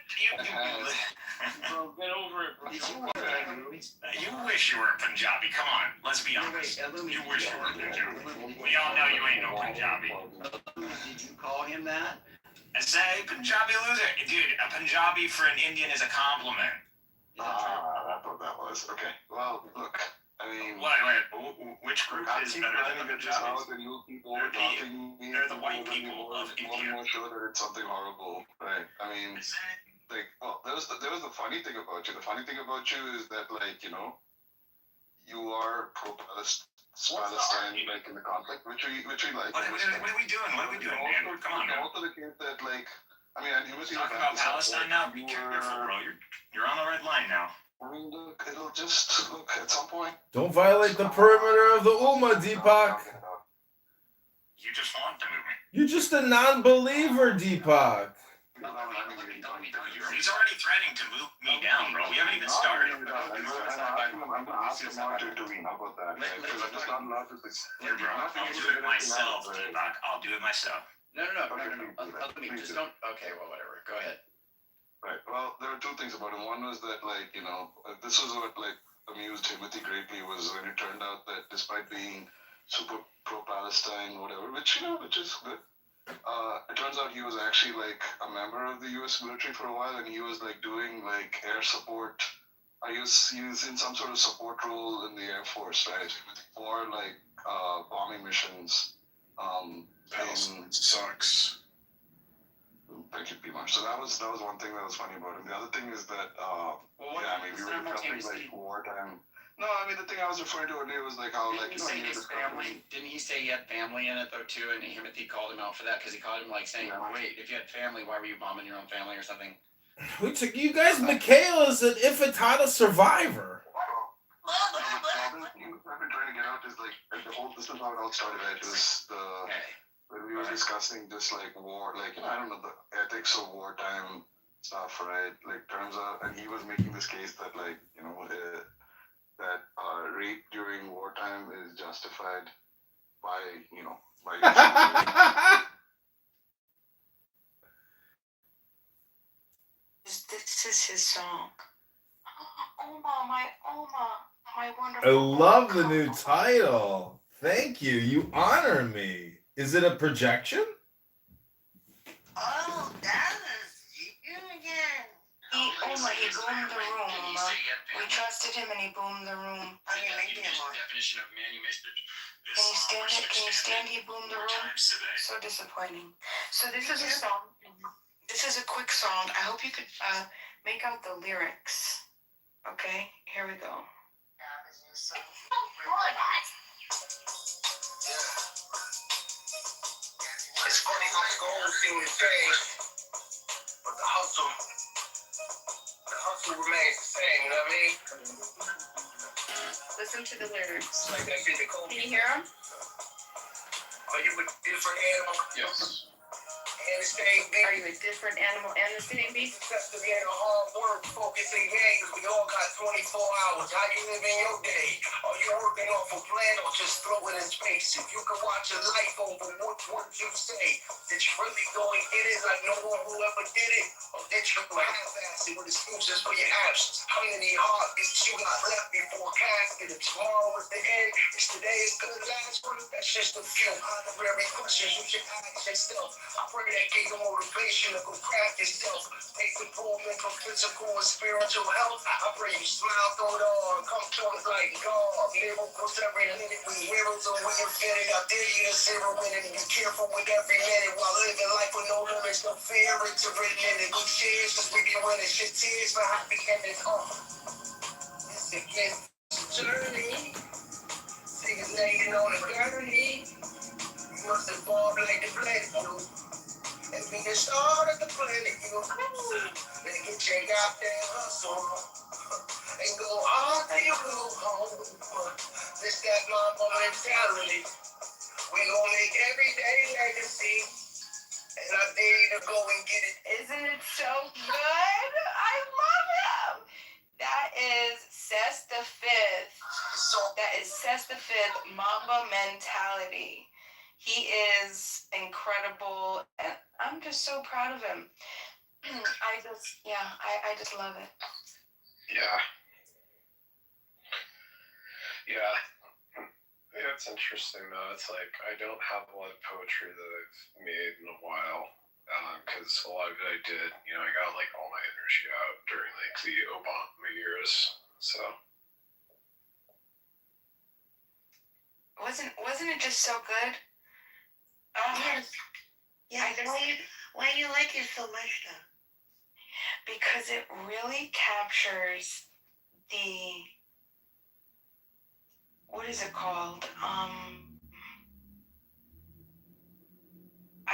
Speaker 18: Bro, get over it, bro.
Speaker 21: You wish you were a Punjabi. Come on, let's be honest. You wish you were a Punjabi. We all know you ain't no Punjabi.
Speaker 18: Did you call him that?
Speaker 21: I say Punjabi loser. Dude, a Punjabi for an Indian is a compliment.
Speaker 19: That's what that was. Okay. Well, look. I mean,
Speaker 21: wait. Which group is better than the Punjabis?
Speaker 19: They're
Speaker 21: the white people of India.
Speaker 19: More sure that it's something horrible, right? I mean, like, well, there was the funny thing about you. The funny thing about you is that, like, you know, you are pro-Palestine, like, in the conflict, which we like.
Speaker 21: What are we doing? What are we doing, man? Come on, man.
Speaker 19: Also the case that, like, I mean, and he was
Speaker 21: talking about Palestine now. Be careful, bro. You're on the red line now.
Speaker 19: I mean, look, it'll just look at some point.
Speaker 12: Don't violate the perimeter of the Ummah, Deepak.
Speaker 21: You just want to move me.
Speaker 12: You're just a non-believer, Deepak.
Speaker 21: He's already threatening to move me down, bro. We haven't even started.
Speaker 19: I'm gonna ask him not to intervene. How about that? Because I'm just not allowed to.
Speaker 21: Here, bro. I'll do it myself, Deepak. I'll do it myself.
Speaker 18: No. Let me just don't. Okay, well, whatever. Go ahead.
Speaker 19: Right. Well, there are two things about him. One was that, like, you know, this was what, like, amused Timothy greatly was when it turned out that despite being super pro-Palestine, whatever, which is good, it turns out he was actually, like, a member of the U.S. military for a while, and he was, like, doing, like, air support. He was in some sort of support role in the Air Force, right? For, like, bombing missions.
Speaker 11: Palestine sucks.
Speaker 19: Thank you, Pima. So that was one thing that was funny about him. The other thing is that, we were discussing, like, wartime. No, I mean, the thing I was referring to earlier was, like, how,
Speaker 18: Didn't he say his family? Didn't he say he had family in it, though, too? And Timothy called him out for that because he called him, like, saying, wait, if you had family, why were you bombing your own family or something?
Speaker 12: You guys, Michaela's an Ifitata survivor.
Speaker 19: I've been trying to get out is, like, this is how it all started, right? It was when we were discussing just, like, war, like, I don't know, the ethics of wartime stuff, right? Like, turns out, and he was making this case that, like, you know, that rape during wartime is justified by, you know, by
Speaker 4: This is his song. My wonderful.
Speaker 12: I love the new title. Thank you. You honor me. Is it a projection?
Speaker 6: Oh, that is you again.
Speaker 4: He boomed the room. We trusted him and he boomed the room.
Speaker 6: Okay, make me more.
Speaker 21: Definition of manufactured.
Speaker 4: Can you stand? He boomed the room. So disappointing. So this is a song. This is a quick song. I hope you could make out the lyrics. Okay, here we go.
Speaker 10: It's funny how the goals seem to change, but the hustle remains the same, you know what I mean?
Speaker 4: Listen to the lyrics.
Speaker 10: Like that shit that Kobe.
Speaker 4: Can you hear them?
Speaker 10: Are you a different animal?
Speaker 11: Yes.
Speaker 10: And the same beat.
Speaker 4: Are you a different animal and the same beast?
Speaker 10: Success to being a hard work, focusing games. We all got 24 hours. How you live in your day? Are you working off a plan or just throw it in space? If you could watch your life over, what would you say? Did you really go and get it like no one who ever did it? Or did you half-ass it with excuses for your absence? How many heartbeats you got left before casket? If tomorrow was the end, it's today is good last one. That's just a few honorary questions you should ask yourself. I pray that gave you motivation to go craft yourself. Take improvement for physical and spiritual health. I pray you smile through it all and come to it like God. Miracles every minute we heroes are when you're getting. I dare you to zero in it. Be careful with every minute while living life with no limits. No fear, it's a written in it. We cheers cause we be winning. Shit tears for happy endings. It's a gift. Journey. See you laying on the journey. You must evolve like the planet, you. And be the star of the planet, you. Then get check out that hustle. And go hard till you go home. This that mama mentality. We gon' make everyday legacy. And I dare you to go and get it.
Speaker 4: Isn't it so good? I love him. That is Cess the Fifth. That is Cess the Fifth. Mamba mentality. He is incredible, and I'm just so proud of him. I just love it.
Speaker 11: Yeah. Yeah. Yeah, it's interesting though. It's like I don't have a lot of poetry that I've made in a while because a lot of it I did, I got like all my energy out during like the Obama years. So
Speaker 4: wasn't it just so good?
Speaker 6: Yes. Yeah. Why do you like it so much though?
Speaker 4: Because it really captures the, what is it called? I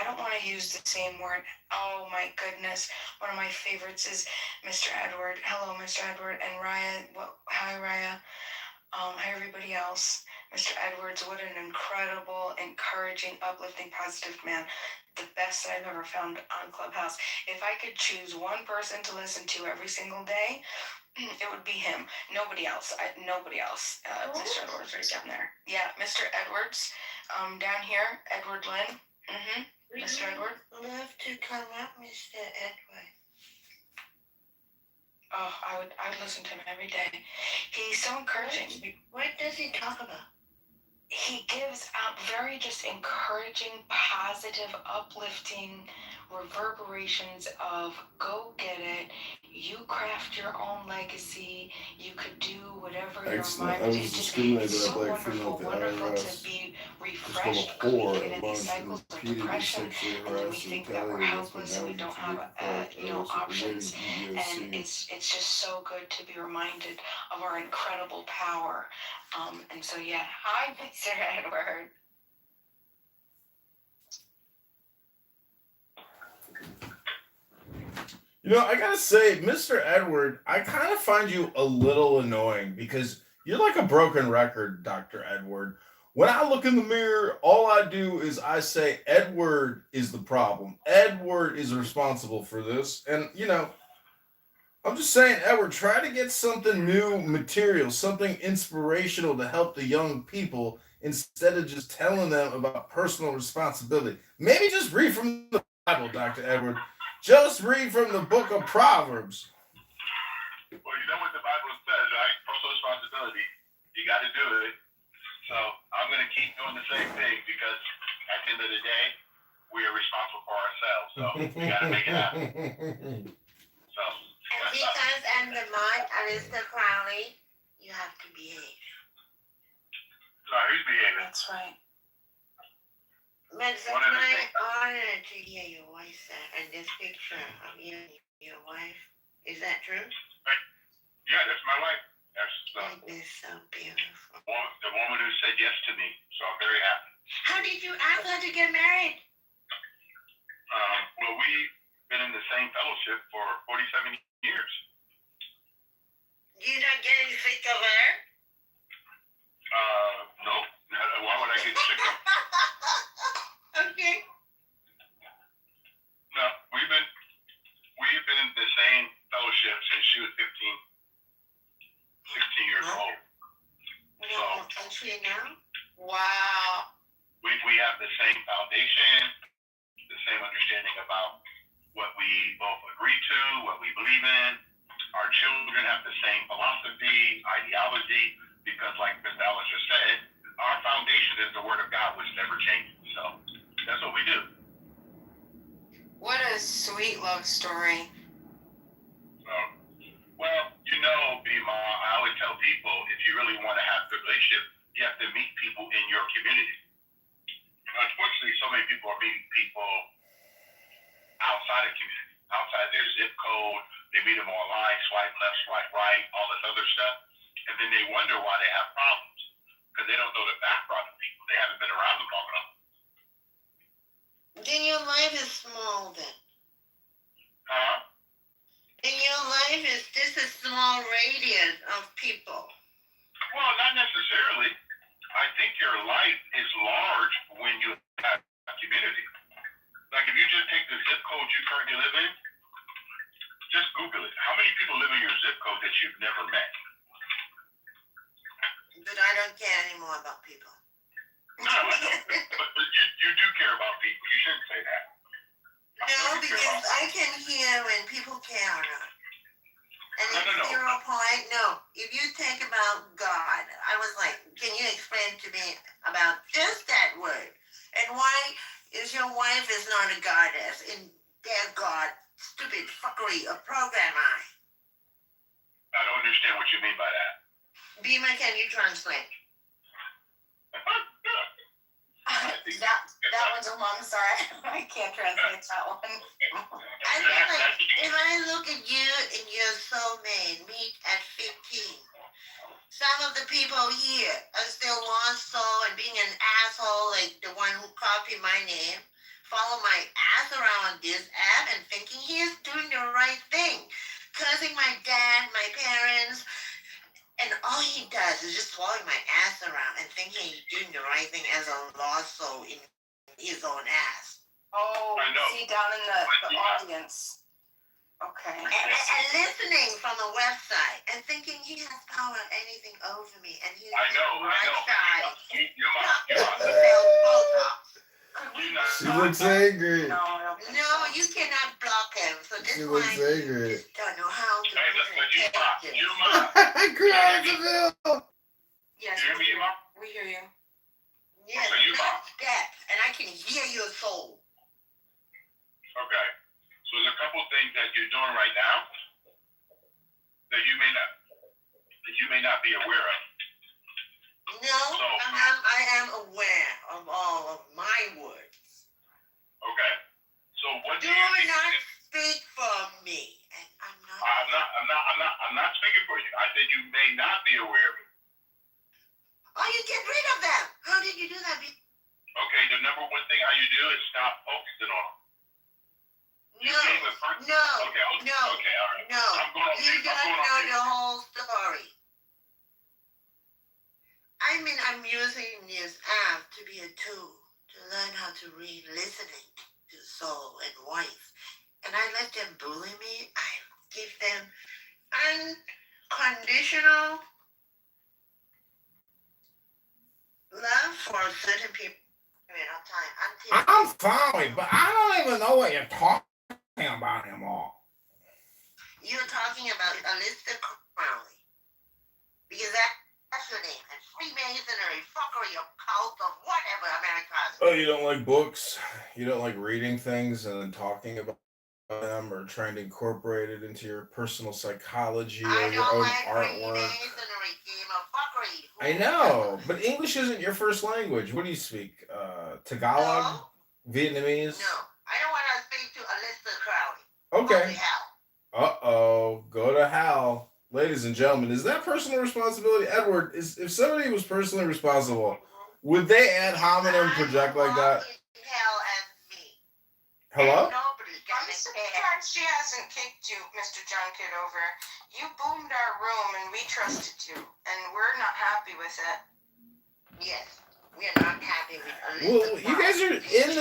Speaker 4: don't want to use the same word. Oh my goodness. One of my favorites is Mr. Edward. Hello, Mr. Edward. And Raya. Hi, Raya. Hi, everybody else. Mr. Edwards, what an incredible, encouraging, uplifting, positive man. The best I've ever found on Clubhouse. If I could choose one person to listen to every single day, it would be him. Nobody else. Nobody else. Mr. Edwards right down there. Yeah, Mr. Edwards. Down here, Edward Lynn. Mr. Edward.
Speaker 6: Love to come up, Mr. Edward.
Speaker 4: Oh, I would listen to him every day. He's so encouraging.
Speaker 6: What does he talk about?
Speaker 4: He gives out very just encouraging, positive, uplifting reverberations of go get it. You craft your own legacy. You could do whatever your mind.
Speaker 12: I was
Speaker 4: It's
Speaker 12: discriminated
Speaker 4: so
Speaker 12: by a black female
Speaker 4: wonderful
Speaker 12: at the
Speaker 4: to
Speaker 12: IRS.
Speaker 4: be
Speaker 12: Was called
Speaker 4: refreshed.
Speaker 12: a whore
Speaker 4: We get
Speaker 12: at
Speaker 4: in these
Speaker 12: lunch and
Speaker 4: cycles of
Speaker 12: repeatedly
Speaker 4: depression,
Speaker 12: sexually
Speaker 4: and then we
Speaker 12: harassed and
Speaker 4: think that we're
Speaker 12: retaliated against
Speaker 4: helpless and we
Speaker 12: my
Speaker 4: don't have options. And it's just so good to be reminded of our incredible power. And so yeah, hi, Mr. Edward.
Speaker 12: I gotta say, Mr. Edward, I kind of find you a little annoying because you're like a broken record, Dr. Edward. When I look in the mirror, all I do is I say, Edward is the problem. Edward is responsible for this. And, I'm just saying, Edward, try to get something new material, something inspirational to help the young people instead of just telling them about personal responsibility. Maybe just read from the Bible, Dr. Edward. Just read from the book of Proverbs.
Speaker 9: Well, you know what the Bible says, right? Personal responsibility. You got to do it. So I'm going to keep doing the same thing because at the end of the day, we are responsible for ourselves. So we got to make it happen. So.
Speaker 6: And because I'm the mod, Aleister Crowley, you have to behave.
Speaker 9: So who's behaving?
Speaker 4: That's right.
Speaker 6: But it's my honor to hear your voice, sir, and this picture of you and your wife. Is that true?
Speaker 9: Yeah, that's my wife. That's
Speaker 6: It is so beautiful.
Speaker 9: the woman who said yes to me. So I'm very happy.
Speaker 6: How did you ask her to get married?
Speaker 9: Well, we've been in the same fellowship for 47 years.
Speaker 6: Do you not get any sick of her?
Speaker 9: No. Why would I get sick of her?
Speaker 6: Okay.
Speaker 9: No, we've been in the same fellowship since she was 16 years old.
Speaker 6: So, and she now?
Speaker 4: Wow.
Speaker 9: We have the same foundation, the same understanding about what we both agree to, what we believe in. Our children have the same philosophy, ideology, because like Mr. Ellis just said, our foundation is the Word of God, which never changes. So that's what we do.
Speaker 4: What a sweet love story.
Speaker 9: Well, Bima, I always tell people, if you really want to have a good relationship, you have to meet people in your community. Unfortunately, so many people are meeting people outside of community, outside their zip code. They meet them online, swipe left, swipe right, all this other stuff. And then they wonder why they have problems because they don't know the background of people. They haven't been around them long enough.
Speaker 6: Then your life is small then.
Speaker 9: Huh?
Speaker 6: In your life is just a small radius of people.
Speaker 9: Well, not necessarily. I think your life is large when you have a community. Like if you just take the zip code you currently live in, just Google it. How many people live in your zip code that you've never met?
Speaker 6: But I don't care anymore about people.
Speaker 9: No, I know. But you do care about people. You shouldn't say that.
Speaker 6: No, because I can hear when people care or not. And if 0 point, no. If you think about God, I was like, can you explain to me about just that word? And why is your wife is not a goddess? And their God, stupid fuckery of program
Speaker 9: I don't understand what you mean by that.
Speaker 6: Beamer, can you translate?
Speaker 24: That one's a long story. I can't translate that one.
Speaker 6: I mean, like, if I look at you and your soulmate meet at 15, some of the people here are still lost soul and being an asshole, like the one who copied my name, follow my ass around this app and thinking he is doing the right thing, cursing my dad, my parents, and all he does is just following my ass around and thinking he's doing the right thing as a lost soul in his own ass.
Speaker 24: Oh, see down in the audience. Okay.
Speaker 6: And listening from the website and thinking he has power anything over me and he's
Speaker 12: She looks angry.
Speaker 6: No, you cannot block him. So this
Speaker 12: She looks angry.
Speaker 6: don't know how to
Speaker 12: Crazaville.
Speaker 24: Yes, we hear you.
Speaker 6: Yes, not that. And I can hear your soul.
Speaker 9: Okay. So there's a couple things that you're doing right now that you may not be aware of.
Speaker 6: No, I am aware of all of my words.
Speaker 9: Okay. So what
Speaker 6: do not speak for me. And
Speaker 9: I'm not speaking for you. I said you may not be aware of it.
Speaker 6: Oh, you get rid of them. How did you do that?
Speaker 9: Okay, the number one thing how you do is stop focusing on them.
Speaker 6: No, all right. No. You don't know the whole story. I mean, I'm using this app to be a tool to learn how to read listening to soul and voice. And I let them bully me. I give them unconditional love for a certain period of time.
Speaker 12: I'm sorry, but I don't even know what you're talking about anymore.
Speaker 6: You're talking about Aleister Crowley. Because that's your name. And Freemasonry, fuckery, occult, of whatever America has.
Speaker 12: Oh, you don't like books? You don't like reading things and then talking about them or trying to incorporate it into your personal psychology or your own artwork? I know, but English isn't your first language. What do you speak? Tagalog? Vietnamese?
Speaker 6: No, I don't want to speak to Aleister Crowley.
Speaker 12: Okay. Uh-oh, go to hell. Ladies and gentlemen, is that personal responsibility? Edward, if somebody was personally responsible, would they ad hominem project like that? Hello?
Speaker 24: I'm surprised she hasn't kicked you, Mr. John Kitover. You boomed our room and we trusted you, and we're not happy with it.
Speaker 6: Yes, we are not happy with it.
Speaker 12: Well, you guys are in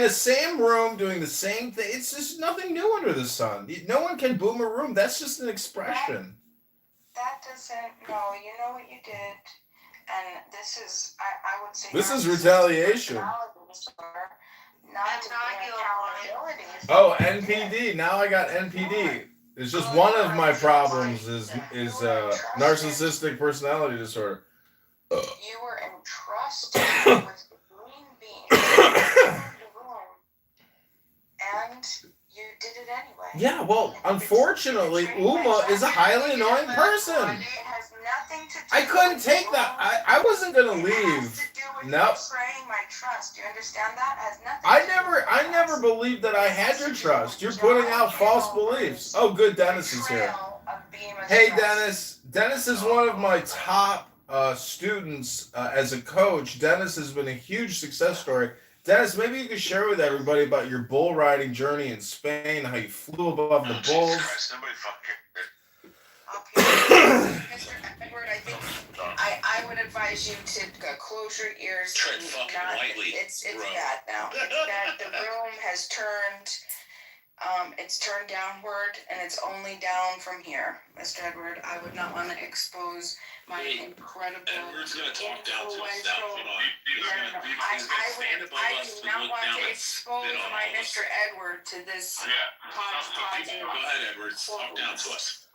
Speaker 12: the same room doing the same thing. It's just nothing new under the sun. No one can boom a room. That's just an expression.
Speaker 24: That doesn't. No, you know what you did, and this is. I would say.
Speaker 12: This is retaliation.
Speaker 24: Not to accountability.
Speaker 12: Oh, NPD. Now I got NPD. It's just one of my problems is narcissistic personality disorder.
Speaker 24: You were entrusted with the green bean and you did it anyway.
Speaker 12: Yeah, well, unfortunately, Uma is a highly annoying person.
Speaker 24: It has nothing to do.
Speaker 12: I couldn't take that. I wasn't gonna leave. No.
Speaker 24: Betraying my trust. You understand that? It has nothing.
Speaker 12: I never believed that I had your trust. You're putting out false beliefs. Oh, good, Dennis is here. Hey, Dennis. Dennis is one of my top students as a coach. Dennis has been a huge success story. Dennis, maybe you could share with everybody about your bull riding journey in Spain, how you flew above the bulls.
Speaker 24: Mr. Edward, I think I would advise you to close your ears.
Speaker 10: Tread fucking lightly.
Speaker 24: It's bad now. It's bad. The room has turned
Speaker 4: It's turned downward and it's only down from here, Mr. Edward. I would not want to expose my incredible
Speaker 10: Edward's gonna talk down to us now.
Speaker 4: influential.
Speaker 10: Hold on. He's gonna stand above
Speaker 4: I
Speaker 10: us
Speaker 4: do
Speaker 10: to
Speaker 4: not
Speaker 10: look
Speaker 4: want
Speaker 10: down
Speaker 4: to
Speaker 10: and
Speaker 4: expose
Speaker 10: spit on
Speaker 4: my
Speaker 10: all of us.
Speaker 4: Mr. Edward to this
Speaker 9: Yeah.
Speaker 4: hodgepodge.
Speaker 10: Go ahead, Edward. Talk down to us.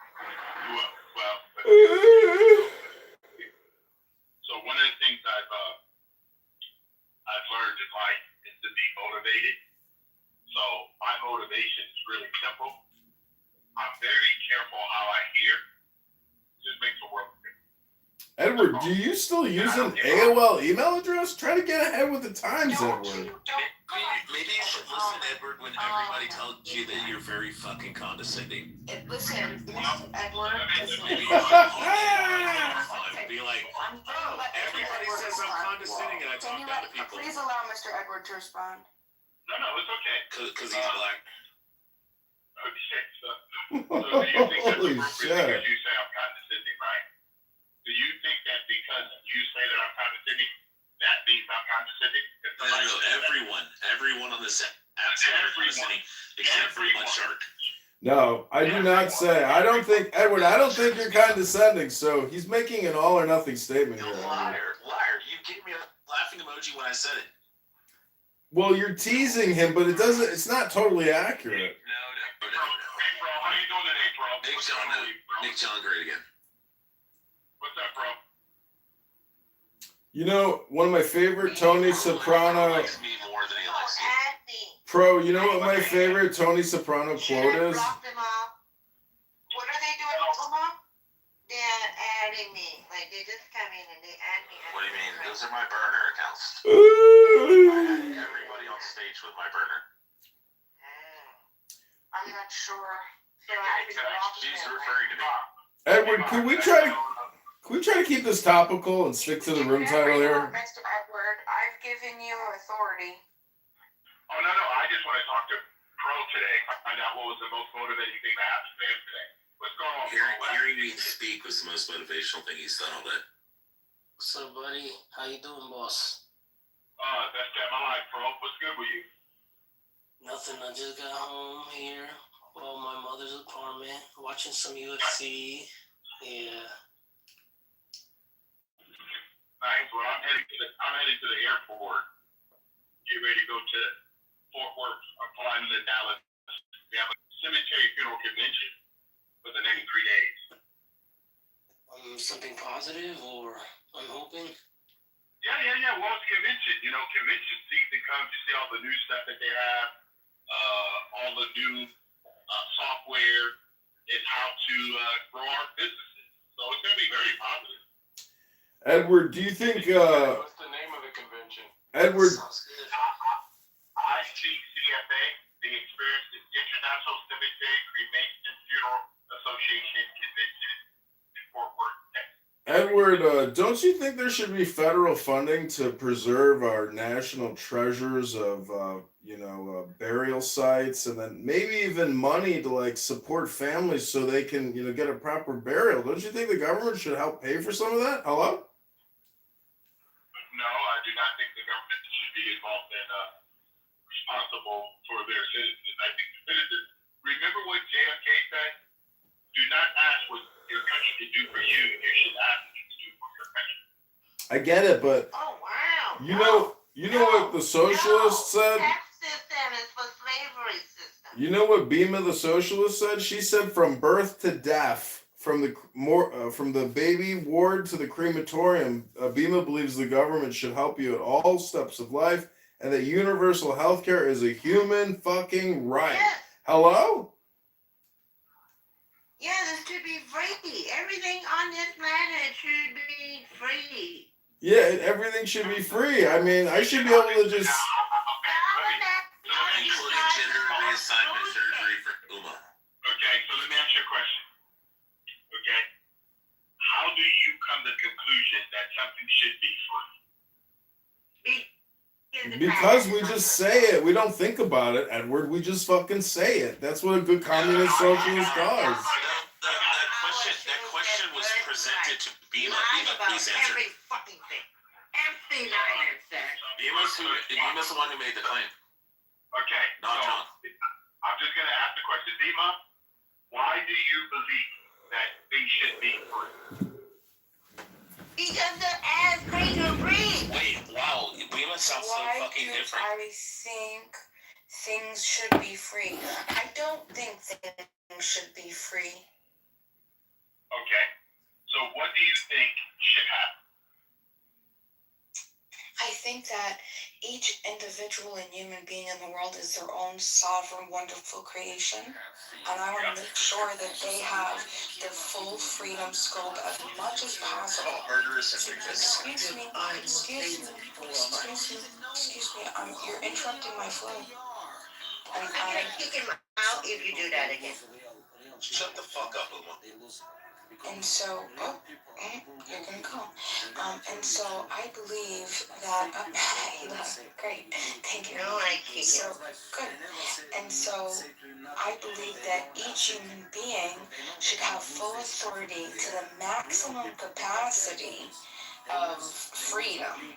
Speaker 9: Well, so one of the things I've learned in life is to be motivated. So my motivation is really simple. I'm very careful how I hear. It just makes the world of difference.
Speaker 12: Edward, do you still use an AOL email address? Try to get ahead with the times, Edward.
Speaker 10: Maybe you should listen, Edward, when everybody tells you that you're very fucking condescending.
Speaker 4: Listen, Edward.
Speaker 10: Maybe you should be like, oh, everybody says I'm condescending and I talk down to people.
Speaker 4: Please allow Mr. Edward to respond.
Speaker 9: No, it's okay.
Speaker 10: Because he's black.
Speaker 9: Okay, so do you think that's
Speaker 12: Holy
Speaker 9: appropriate
Speaker 12: shit.
Speaker 9: because you say I'm condescending, right? Do you think that because you say that I'm condescending, that means I'm condescending?
Speaker 10: No, everyone on this app is condescending, except for Mud Shark.
Speaker 12: No, I do not say. I don't think, Edward, I don't think you're condescending, so he's making an all or nothing statement here.
Speaker 10: Liar. You gave me a laughing emoji when I said it.
Speaker 12: Well, you're teasing him, but it's not totally accurate.
Speaker 10: No.
Speaker 9: Hey, bro, how you doing today, bro?
Speaker 10: Nick John great again.
Speaker 9: What's up, bro?
Speaker 12: You know, one of my favorite Tony Soprano.
Speaker 10: He likes me more than he likes you.
Speaker 12: Pro, you know what my favorite Tony Soprano quote is?
Speaker 6: What are they doing, Oklahoma? They're adding me. Like, they just come in and they add me.
Speaker 10: What do you mean? Those are my burner accounts. I had everybody on stage with my burner.
Speaker 4: I'm not sure.
Speaker 10: She's referring to me.
Speaker 12: Edward, can we try to keep this topical and stick to the room title here?
Speaker 4: Mr. Edward, I've given you authority.
Speaker 9: Oh, no, I just want to talk to Pro today. Find out what was the most motivating thing that happened to him today. What's going on, Pro?
Speaker 10: Hearing me speak was the most motivational thing he's done all day.
Speaker 13: What's up, buddy? How you doing, boss?
Speaker 9: That's that my life, Pro. What's good with you?
Speaker 13: Nothing. I just got home here. Well, my mother's apartment, watching some UFC. Yeah.
Speaker 9: Nice. Well, I'm heading to the airport. Get ready to go to Fort Worth. I'm flying to Dallas. We have a cemetery funeral convention for the next 3 days.
Speaker 13: Something positive, or I'm hoping.
Speaker 9: Yeah. Well, it's convention. You know, convention season comes. You see all the new stuff that they have, all the new software, and how to grow our businesses. So it's going to be very positive.
Speaker 12: Edward, do you think,
Speaker 9: What's the name of the convention?
Speaker 12: Edward,
Speaker 9: ICCFA, the International Cemetery Cremation and Funeral Association Convention in Fort Worth, Texas.
Speaker 12: Edward, don't you think there should be federal funding to preserve our national treasures of, burial sites, and then maybe even money to like support families so they can, get a proper burial? Don't you think the government should help pay for some of that? Hello?
Speaker 9: No, I do not think the government should be involved in responsible for their citizens. I think the citizens, remember what JFK said? Do not ask what your country can do for you. You should ask what you can do for your country.
Speaker 12: I get it, but
Speaker 6: Oh, wow.
Speaker 12: you know what the socialist said?
Speaker 6: Tax system is for slavery system.
Speaker 12: You know what Bima the socialist said? She said from birth to death, from the baby ward to the crematorium, Bima believes the government should help you at all steps of life, and that universal health care is a human fucking right.
Speaker 6: Yes.
Speaker 12: Hello?
Speaker 6: Yeah, this should be free. Everything on this planet should be free.
Speaker 12: Yeah, everything should be free. I mean, I should be able to just...
Speaker 10: Including gender reassignment surgery for Uma.
Speaker 9: Okay, so let me ask you a question. Okay, how do you come to the conclusion that something should be free?
Speaker 12: Because we just say it. We don't think about it, Edward. We just fucking say it. That's what a good communist socialist does.
Speaker 10: That question was presented to Bima. Bima, please answer.
Speaker 6: Every fucking thing. Everything I said.
Speaker 10: Bima's the one who made the claim.
Speaker 9: Okay,
Speaker 10: not John.
Speaker 9: I'm just gonna ask the question, Dima. Why do you believe that they should be free?
Speaker 6: Because they're as free to breathe.
Speaker 13: Wait, wow, Bima sounds so fucking different.
Speaker 4: I think things should be free? I don't think things should be free.
Speaker 9: Okay. So what do you think should happen?
Speaker 4: I think that each individual and human being in the world is their own sovereign, wonderful creation. And I want to make sure that they have the full freedom scope as much as possible. Excuse me, you're interrupting my flow.
Speaker 6: I'm gonna kick him out if you do that again.
Speaker 10: Shut the fuck up, Uma.
Speaker 4: And so, you're gonna call. And so I believe that, great, thank you.
Speaker 6: No, I kick
Speaker 4: So, good. And so I believe that each human being should have full authority to the maximum capacity of freedom,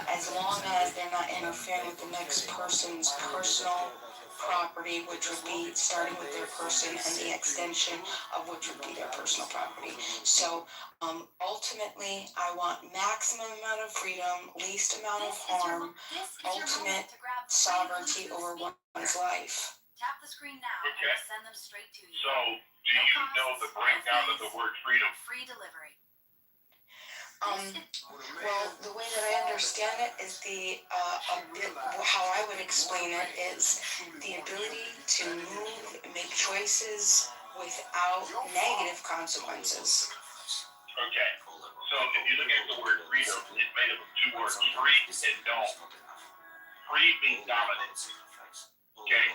Speaker 4: as long as they're not interfering with the next person's personal property, which would be starting with their person and the extension of which would be their personal property. So ultimately, I want maximum amount of freedom, least amount of harm, ultimate sovereignty over one's life.
Speaker 1: Tap the screen now and
Speaker 9: Okay.
Speaker 1: we'll send them straight to you.
Speaker 9: So do you know the breakdown of the word freedom?
Speaker 1: Free delivery.
Speaker 4: Well, the way that I understand it is how I would explain it is the ability to move, make choices without negative consequences.
Speaker 9: Okay. So if you look at the word freedom, it's made up of two words, free and don't. Free means dominant. Okay?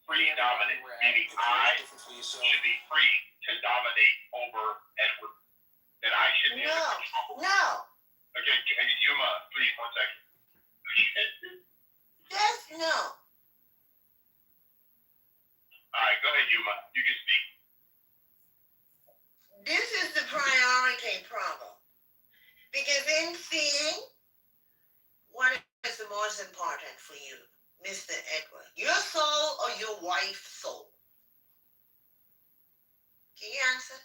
Speaker 9: Free and dominant, meaning I should be free to dominate over Edward. That I should be able to control.
Speaker 6: No.
Speaker 9: Okay, Yuma, please, 1 second.
Speaker 6: Just no.
Speaker 9: Alright, go ahead, Yuma. You can speak.
Speaker 6: This is the priority problem. Because in seeing, what is the most important for you, Mr. Edward? Your soul or your wife's soul? Can you answer?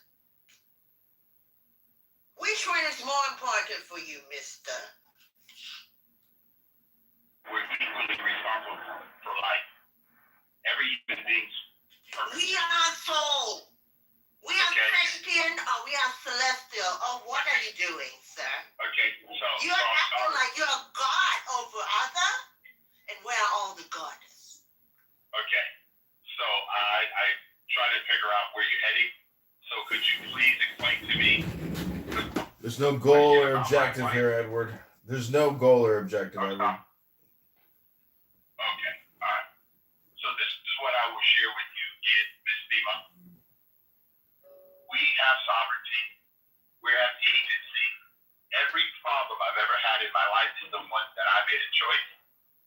Speaker 6: Which one is more important for you, mister?
Speaker 9: We're equally responsible for life. Every human being's purpose.
Speaker 6: We are soul. We are Christian or we are celestial. Or what are you doing, sir?
Speaker 9: Okay, so
Speaker 6: You're acting like you're a god over other, and we're all the goddess.
Speaker 9: Okay, so I try to figure out where you're heading. So could you please explain to me?
Speaker 12: There's no goal or objective here, Edward. There's no goal or objective, Edward.
Speaker 9: Okay, alright. So this is what I will share with you is Ms. Dima. We have sovereignty. We have agency. Every problem I've ever had in my life is the one that I made a choice,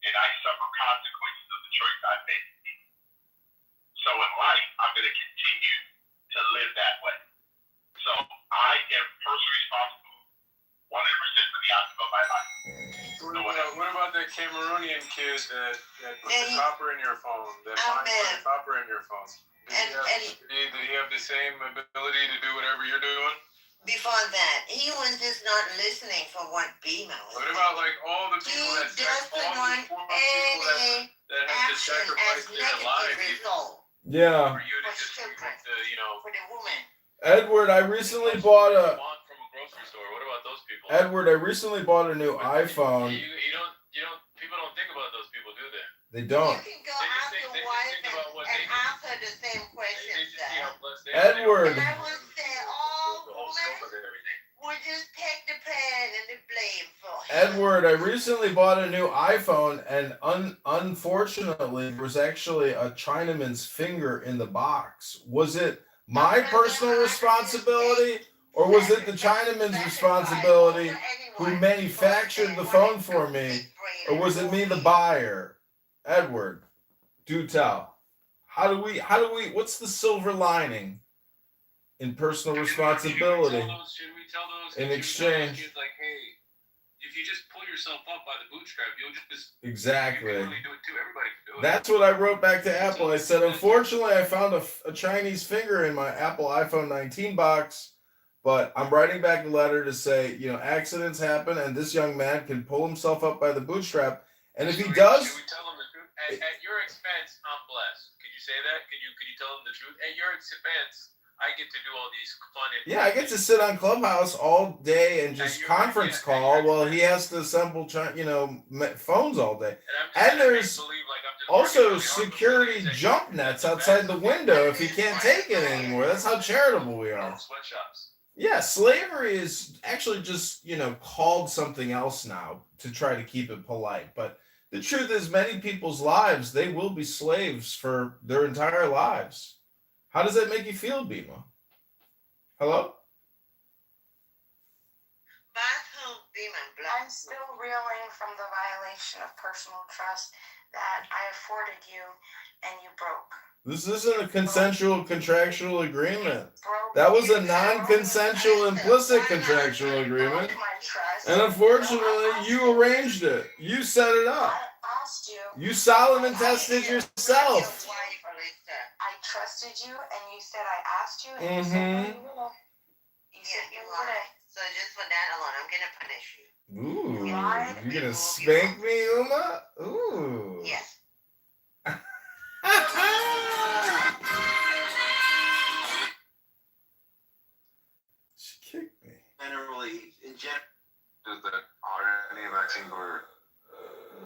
Speaker 9: and I suffer consequences of the choice I made. So in life, I'm going to continue to live that way. So I am personally responsible 100% for the outcome of my life.
Speaker 8: What about that Cameroonian kid that put the copper in your phone? That put the copper in your phone? Did he have the same ability to do whatever you're doing?
Speaker 6: Before that, he was just not listening for what Bima was.
Speaker 8: What about like all the people
Speaker 6: that doesn't want any
Speaker 8: that have to
Speaker 6: action
Speaker 8: sacrifice
Speaker 6: as
Speaker 8: their
Speaker 6: negative
Speaker 8: lives
Speaker 6: result
Speaker 12: Yeah.
Speaker 8: for you to just
Speaker 6: for the woman?
Speaker 12: Edward, I recently bought a.
Speaker 8: from a grocery store? What about those people?
Speaker 12: Edward, I recently bought a new iPhone.
Speaker 8: You don't. People don't think about those people, do they?
Speaker 12: They don't.
Speaker 6: You can go after wife and ask her the same questions.
Speaker 12: Edward.
Speaker 6: And I would say all women would just take the pain and the blame for him.
Speaker 12: Edward, I recently bought a new iPhone, and unfortunately, there was actually a Chinaman's finger in the box. Was it my personal responsibility, or was it the Chinaman's responsibility who manufactured the phone for me, or was it me, the buyer? Edward, do tell. How do we? What's the silver lining in personal responsibility?
Speaker 8: Should we tell those
Speaker 12: in exchange?
Speaker 8: kids like, hey, you
Speaker 14: if you just pull yourself up by the bootstrap, you'll just
Speaker 12: Exactly.
Speaker 14: You can really do it too. Everybody can do it.
Speaker 12: That's what I wrote back to Apple. I said, unfortunately, I found a Chinese finger in my Apple iPhone 19 box, but I'm writing back a letter to say, accidents happen, and this young man can pull himself up by the bootstrap. And if he does,
Speaker 14: Should we tell them the truth? At your expense, I'm blessed. Could you say that? Could you tell them the truth? At your expense, I get to do all these fun.
Speaker 12: yeah, I get to sit on Clubhouse all day and just conference call while he has to assemble, phones all day. And there's also security jump nets outside the window if he can't take it anymore. That's how charitable we are.
Speaker 14: Sweatshops.
Speaker 12: Yeah, slavery is actually just, called something else now to try to keep it polite. But the truth is, many people's lives, they will be slaves for their entire lives. How does that make you feel, Bima? Hello?
Speaker 4: I'm still reeling from the violation of personal trust that I afforded you and you broke.
Speaker 12: This isn't a consensual contractual agreement. That was a non-consensual implicit contractual agreement. And unfortunately, you arranged it. You set it up.
Speaker 4: I asked you.
Speaker 12: You Solomon tested yourself.
Speaker 4: I trusted you, and you said I asked you, and you said you will. You said you would.
Speaker 6: So just for that alone, I'm gonna punish you.
Speaker 12: Ooh, you're gonna spank me, Uma? Ooh.
Speaker 6: Yes.
Speaker 12: She kicked me.
Speaker 20: Generally, in general,
Speaker 19: Is that RNA vaccines were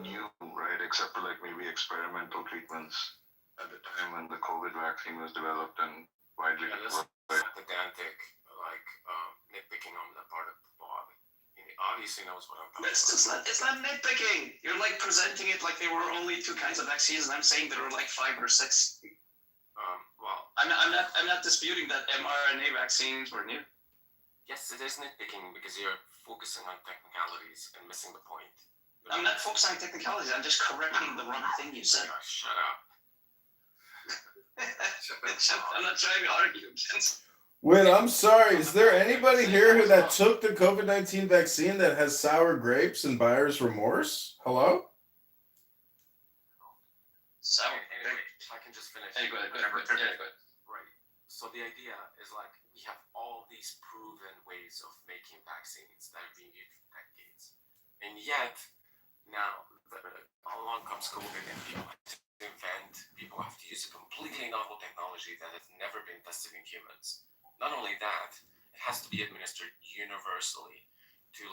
Speaker 19: new, right? Except for like maybe experimental treatments at the time when the COVID vaccine was developed and widely deployed.
Speaker 17: Pedantic, nitpicking on that part of the blog. He obviously knows what I'm talking about.
Speaker 18: It's not nitpicking. You're like presenting it like there were only two kinds of vaccines, and I'm saying there were like 5 or 6.
Speaker 17: Well,
Speaker 18: I'm not disputing that mRNA vaccines were new.
Speaker 17: yes, it is nitpicking because you're focusing on technicalities and missing the point.
Speaker 18: I'm not focusing on technicalities. I'm just correcting the wrong thing you said.
Speaker 17: Shut up.
Speaker 18: I'm not trying to argue against.
Speaker 12: Wait, I'm sorry. Is there anybody here that took the COVID-19 vaccine that has sour grapes and buyer's remorse? Hello?
Speaker 17: So, if I can just finish.
Speaker 18: Hey, go ahead.
Speaker 17: Right. So the idea is like we have all these proven ways of making vaccines that have been used for decades, and yet now along comes COVID, and people have to invent. People have to use a completely novel technology that has never been tested in humans. Not only that, it has to be administered universally to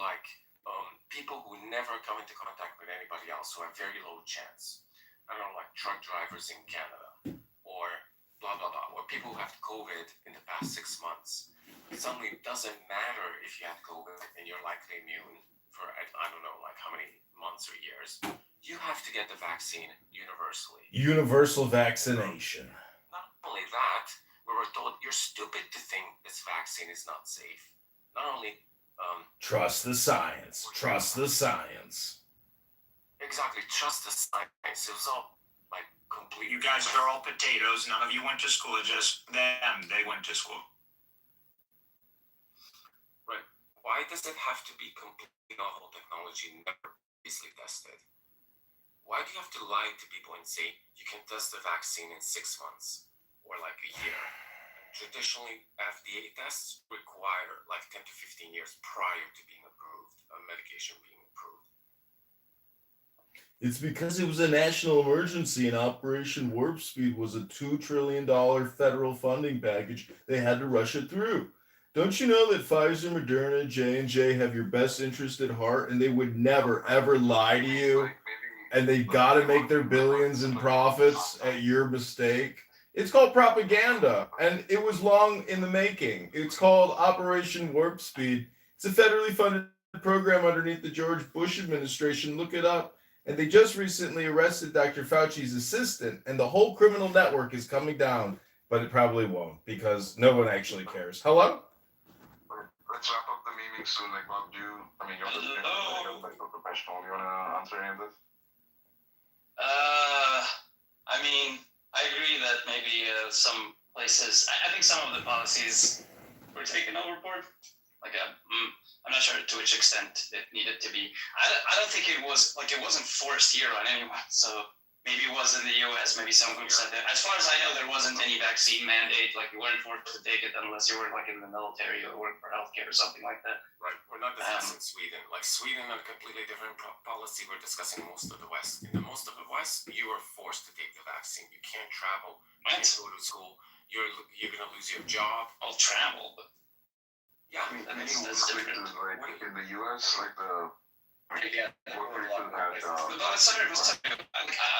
Speaker 17: people who never come into contact with anybody else, who have very low chance. I don't know, like truck drivers in Canada, or blah blah blah, or people who have COVID in the past 6 months. It suddenly doesn't matter if you had COVID and you're likely immune for I don't know, like how many months or years. You have to get the vaccine universally.
Speaker 12: Universal vaccination.
Speaker 17: Not only that, we were told you're stupid to think this vaccine is not safe. Not only
Speaker 12: Trust the science. Trust the science.
Speaker 17: exactly, trust the science. It was all like complete.
Speaker 22: You guys are all potatoes. None of you went to school. Just them. They went to school.
Speaker 17: Right. Why does it have to be completely novel technology, never previously tested? Why do you have to lie to people and say you can test the vaccine in 6 months or like a year? Traditionally, FDA tests require like 10 to 15 years prior to being approved, a medication being approved.
Speaker 12: It's because it was a national emergency and Operation Warp Speed was a $2 trillion federal funding package. They had to rush it through. Don't you know that Pfizer, Moderna, J&J have your best interest at heart and they would never, ever lie to you? And they got to make their billions in profits at your mistake. It's called propaganda, and it was long in the making. It's called Operation Warp Speed. It's a federally funded program underneath the George Bush administration. Look it up. And they just recently arrested Dr. Fauci's assistant, and the whole criminal network is coming down, but it probably won't because no one actually cares. Hello?
Speaker 19: Let's wrap up the meeting soon. Like, Bob, you're a professional. You want to answer any of this?
Speaker 18: I mean, I agree that maybe some places, I think some of the policies were taken overboard. Like, I'm not sure to which extent it needed to be. I don't think it wasn't forced here on anyone. So maybe it was in the U.S. Maybe some groups said that. As far as I know, there wasn't any vaccine mandate. Like you weren't forced to take it unless you were like in the military or worked for healthcare or something like that.
Speaker 17: Right. We're not discussing Sweden. Like Sweden had a completely different policy. We're discussing most of the West. In the most of the West, you are forced to take the vaccine. You can't travel. You can't go to school. You're gonna lose your job.
Speaker 18: I'll travel, but
Speaker 17: yeah,
Speaker 19: I mean, that's different. Like in the US, like the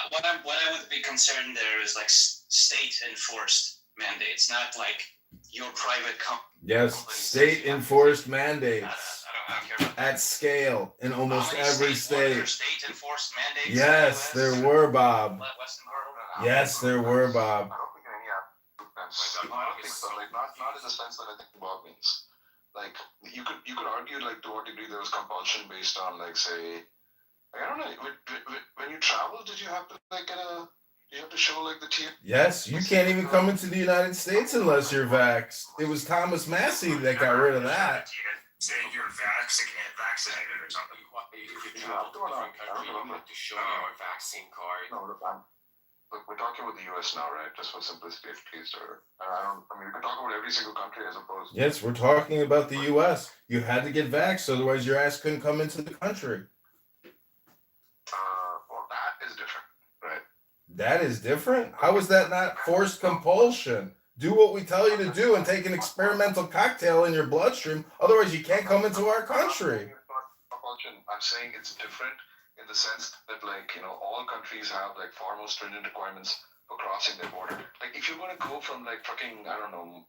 Speaker 18: what I would be concerned there is like state enforced mandates, not like your private company.
Speaker 12: Yes, state enforced mandates at scale in almost every state.
Speaker 18: State enforced mandates.
Speaker 12: Yes, there were, Bob. Yes, there were, Bob.
Speaker 19: I don't think any not in the sense that I think Bob means. Like you could argue like to what degree there was compulsion based on like say I don't know when you travel did you have to like you have to show like the tier?
Speaker 12: Yes, you can't even come into the United States unless you're vaxxed. It was Thomas Massey that got rid of that.
Speaker 21: Say you're vaccinated or something.
Speaker 17: If you travel to a different country, you have to show your vaccine card.
Speaker 19: No, look, we're talking about the U.S. now, right? Just for simplicity, at least. I mean, we can talk about every single country as opposed.
Speaker 12: Yes, we're talking about the U.S. You had to get vaxxed, otherwise your ass couldn't come into the country.
Speaker 19: Well, that is different, right?
Speaker 12: That is different? How is that not forced compulsion? Do what we tell you to do and take an experimental cocktail in your bloodstream, otherwise you can't come into our country.
Speaker 19: I'm saying it's different in the sense that, like, you know, all countries have like far more stringent requirements for crossing their border. Like, if you're going to go from like fucking, I don't know,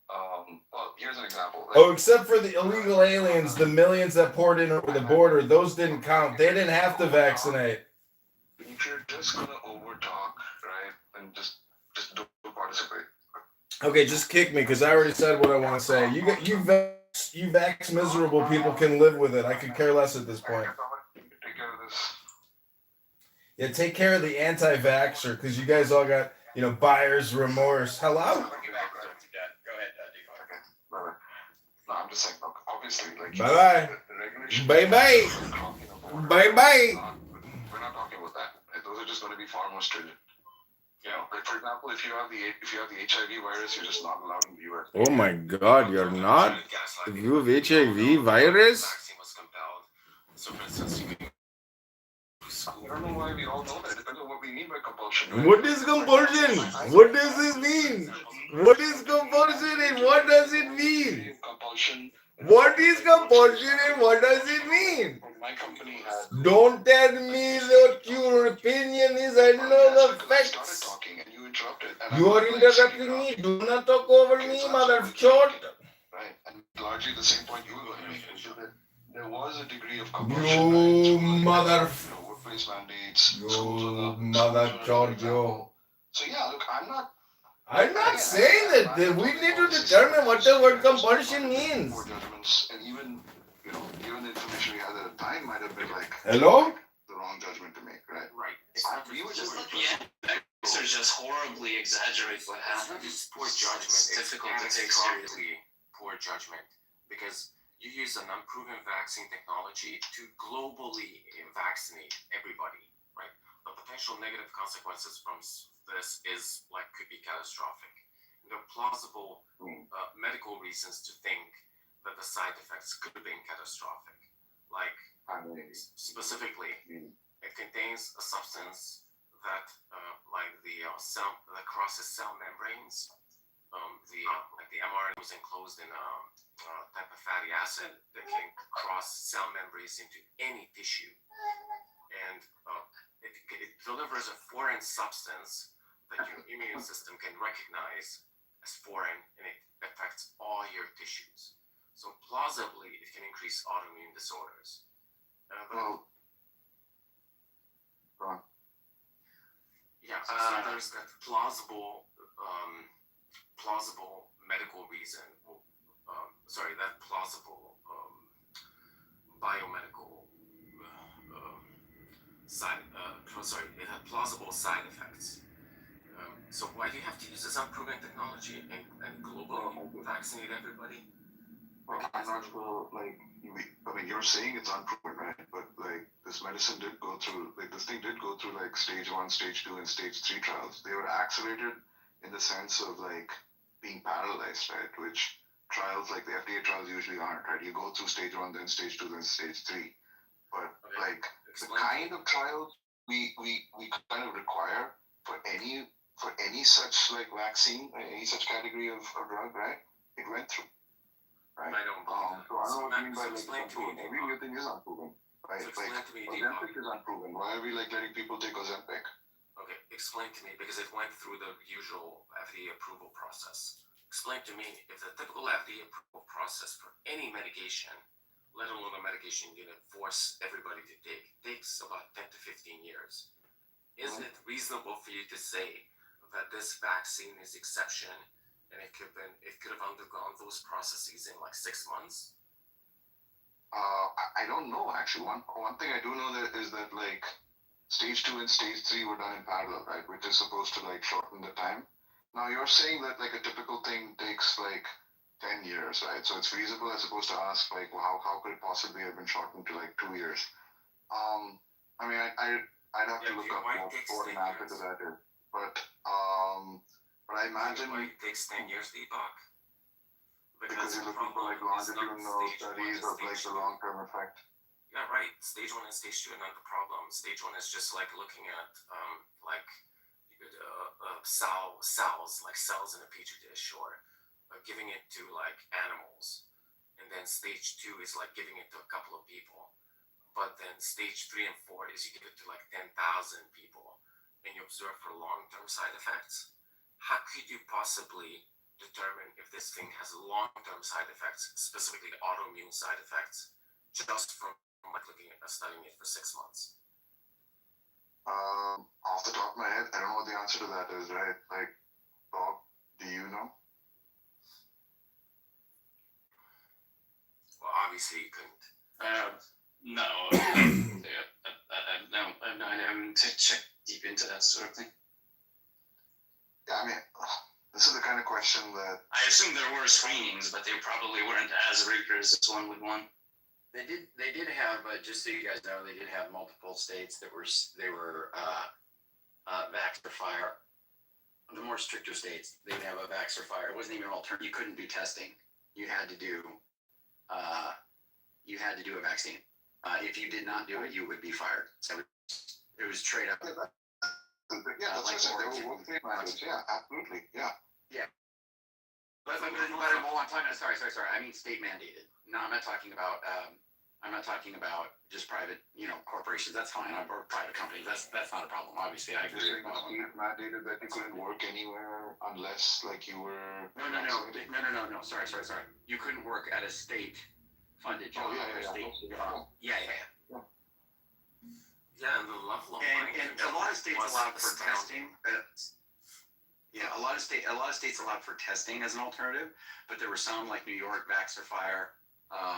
Speaker 19: well, here's an example. Like,
Speaker 12: Oh, except for the illegal aliens, the millions that poured in over the border, those didn't count. They didn't have to vaccinate.
Speaker 19: If you're just going to overtalk, right, then just don't participate.
Speaker 12: Okay, just kick me because I already said what I want to say. You vax miserable people can live with it. I could care less at this point.
Speaker 19: Take care of this.
Speaker 12: Yeah, take care of the anti-vaxxer because you guys all got, buyer's remorse. Hello?
Speaker 18: Go ahead,
Speaker 19: No, I'm just saying, look, obviously, like...
Speaker 12: Bye-bye. Bye-bye. Bye-bye.
Speaker 19: We're not talking about that. Those are just going to be far more stringent. Like, for example, if you have the HIV virus, you're just not allowed in the US.
Speaker 12: Oh my God, you're not? If you have HIV virus?
Speaker 17: So, for instance, you can
Speaker 19: I don't know why we all know that. It depends on what we mean by compulsion. Right?
Speaker 12: What is compulsion? What does it mean? What is compulsion and what does it mean?
Speaker 19: Compulsion.
Speaker 12: What is compulsion and what does it mean?
Speaker 19: My company has...
Speaker 12: Don't tell me what your opinion is. I know the facts.
Speaker 19: I started talking and you interrupted.
Speaker 12: You are interrupting me. Do not talk over me, mother chort.
Speaker 19: Right, and largely the same point you were going to make. There was a degree of compulsion.
Speaker 12: You mother...
Speaker 19: workplace mandates.
Speaker 12: You mother chort, yo.
Speaker 19: So yeah, look, I'm
Speaker 12: not saying that. We need to determine what the word compulsion means.
Speaker 19: And even the information we had at the time might have been like...
Speaker 12: Hello?
Speaker 19: The wrong judgment to make, right?
Speaker 17: Right.
Speaker 18: We were just just horribly exaggerate what happened.
Speaker 17: It's poor judgment.
Speaker 18: It's difficult to take seriously.
Speaker 17: Poor judgment, because you use an unproven vaccine technology to globally vaccinate everybody, right? The potential negative consequences from this could be catastrophic. There are plausible medical reasons to think that the side effects could have been catastrophic. Like, specifically, it contains a substance that, that crosses cell membranes. The mRNA was enclosed in a type of fatty acid that can cross cell membranes into any tissue, and it delivers a foreign substance that your immune system can recognize as foreign, and it affects all your tissues. So plausibly, it can increase autoimmune disorders. So there's that plausible medical reason. That plausible biomedical it had plausible side effects. So why do you have to use this unproven technology and globally vaccinate everybody?
Speaker 19: Well, I'm not sure, like, you're saying it's unproven, right? But like this medicine did go through, like this thing did go through like stage 1, stage 2, and stage 3 trials. They were accelerated in the sense of like being parallelized, right? Which trials like the FDA trials usually aren't, right? You go through stage 1, then stage 2, then stage 3. But like the kind of trials we kind of require for any such like vaccine, any such category of drug, right? It went through. Right.
Speaker 17: I don't believe that.
Speaker 19: So I don't know what you mean by like
Speaker 17: explain to me,
Speaker 19: unproven. Every new thing is unproven, right?
Speaker 17: So explain
Speaker 19: Like
Speaker 17: to me,
Speaker 19: Ozempic is unproven. Why are we like letting people take Ozempic?
Speaker 17: Okay, explain to me, because it went through the usual FDA approval process. Explain to me if the typical FDA approval process for any medication, let alone a medication you're gonna force everybody to take, takes about 10 to 15 years. Isn't it reasonable for you to say that this vaccine is exception and it could have undergone those processes in like 6 months?
Speaker 19: I don't know actually. One thing I do know that is that like stage 2 and stage 3 were done in parallel, right? Which is supposed to like shorten the time. Now you're saying that like a typical thing takes like 10 years, right? So it's feasible, I suppose, to ask like, well, how could it possibly have been shortened to like 2 years? I mean, I'd have to look up what an answer to that is, but I imagine
Speaker 17: why it takes 10 years, Deepak?
Speaker 19: because you're looking for like longitudinal studies of like the long-term effect.
Speaker 17: Yeah, right. Stage 1 and stage 2 are not the problem. Stage 1 is just like looking at like cells in a petri dish, or giving it to like animals, and then stage 2 is like giving it to a couple of people. But then stage 3 and 4 is you give it to like 10,000 people, and you observe for long-term side effects. How could you possibly determine if this thing has long-term side effects, specifically autoimmune side effects, just from like looking at studying it for 6 months?
Speaker 19: Off the top of my head, I don't know what the answer to that is, right? Like, Bob, do you know?
Speaker 17: Well, obviously you couldn't.
Speaker 18: No, I haven't checked deep into that sort of thing.
Speaker 19: Yeah, I mean, this is the kind of question that
Speaker 18: I assume there were screenings, but they probably weren't as rigorous as one would want.
Speaker 3: They did have, just so you guys know, they did have multiple states that were vax or fire. The more stricter states, they'd have a vax or fire. It wasn't even an alternative. You couldn't do testing. You had to do a vaccine. If you did not do it, you would be fired. So it was straight up.
Speaker 19: Yeah, that's what I said. They were working language. Yeah, absolutely. Yeah.
Speaker 3: Yeah. But hold on, sorry. I mean state mandated. No, I'm not talking about just private, corporations. That's fine. Or private companies. That's not a problem. Obviously, I agree.
Speaker 19: State mandated that you couldn't work anywhere unless like you were.
Speaker 3: No. Sorry. You couldn't work at a state-funded job. Yeah.
Speaker 17: Yeah, and the level of
Speaker 3: and a lot of states allowed for testing. A lot of states allowed for testing as an alternative, but there were some like New York, Vax or Fire,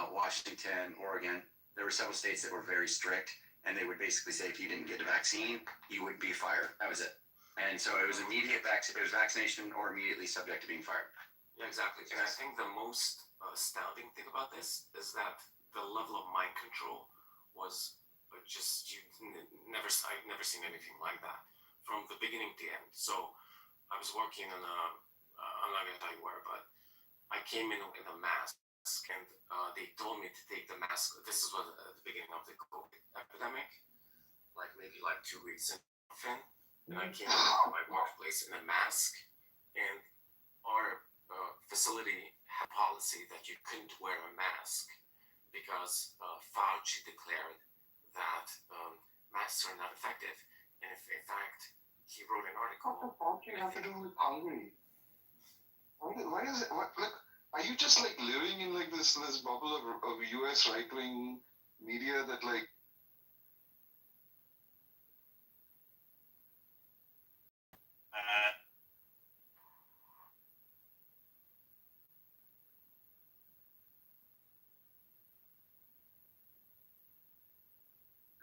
Speaker 3: Washington, Oregon. There were several states that were very strict, and they would basically say if you didn't get a vaccine, you would be fired. That was it. And so it was immediate vaccination or immediately subject to being fired.
Speaker 17: Yeah, exactly. And I think the most astounding thing about this is that the level of mind control was just I've never seen anything like that from the beginning to end. So I was working in I'm not gonna tell you where, but I came in a mask, and they told me to take the mask. This is what at the beginning of the COVID epidemic, like maybe like 2 weeks in, and I came into my workplace in a mask, and our facility had policy that you couldn't wear a mask because Fauci declared that masks are not effective, and if in fact he wrote an article.
Speaker 19: What does Fauci have to do with Hungary? Why is it? Look, are you just like living in like this bubble of U.S. right-wing media that like?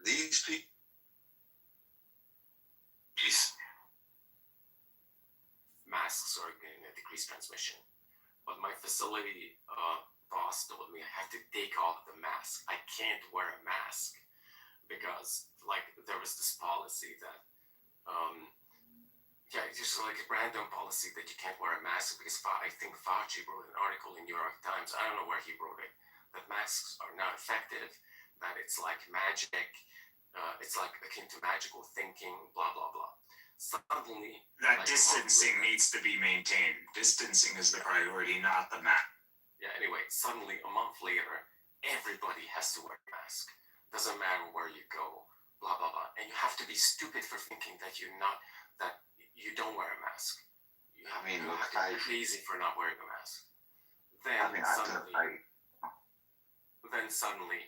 Speaker 10: These people.
Speaker 17: Masks are going to decrease transmission, but my facility boss told me I have to take off the mask. I can't wear a mask because like there was this policy that just like a random policy that you can't wear a mask because I think Fauci wrote an article in New York Times. I don't know where he wrote it. That masks are not effective. That it's like magic. It's like akin to magical thinking. Blah blah blah. Suddenly,
Speaker 21: That distancing needs to be maintained. Distancing is the priority, not the map.
Speaker 17: Yeah, anyway, suddenly a month later, everybody has to wear a mask. Doesn't matter where you go, blah, blah, blah. And you have to be stupid for thinking that you don't wear a mask. You have to be crazy for not wearing a mask. Then suddenly,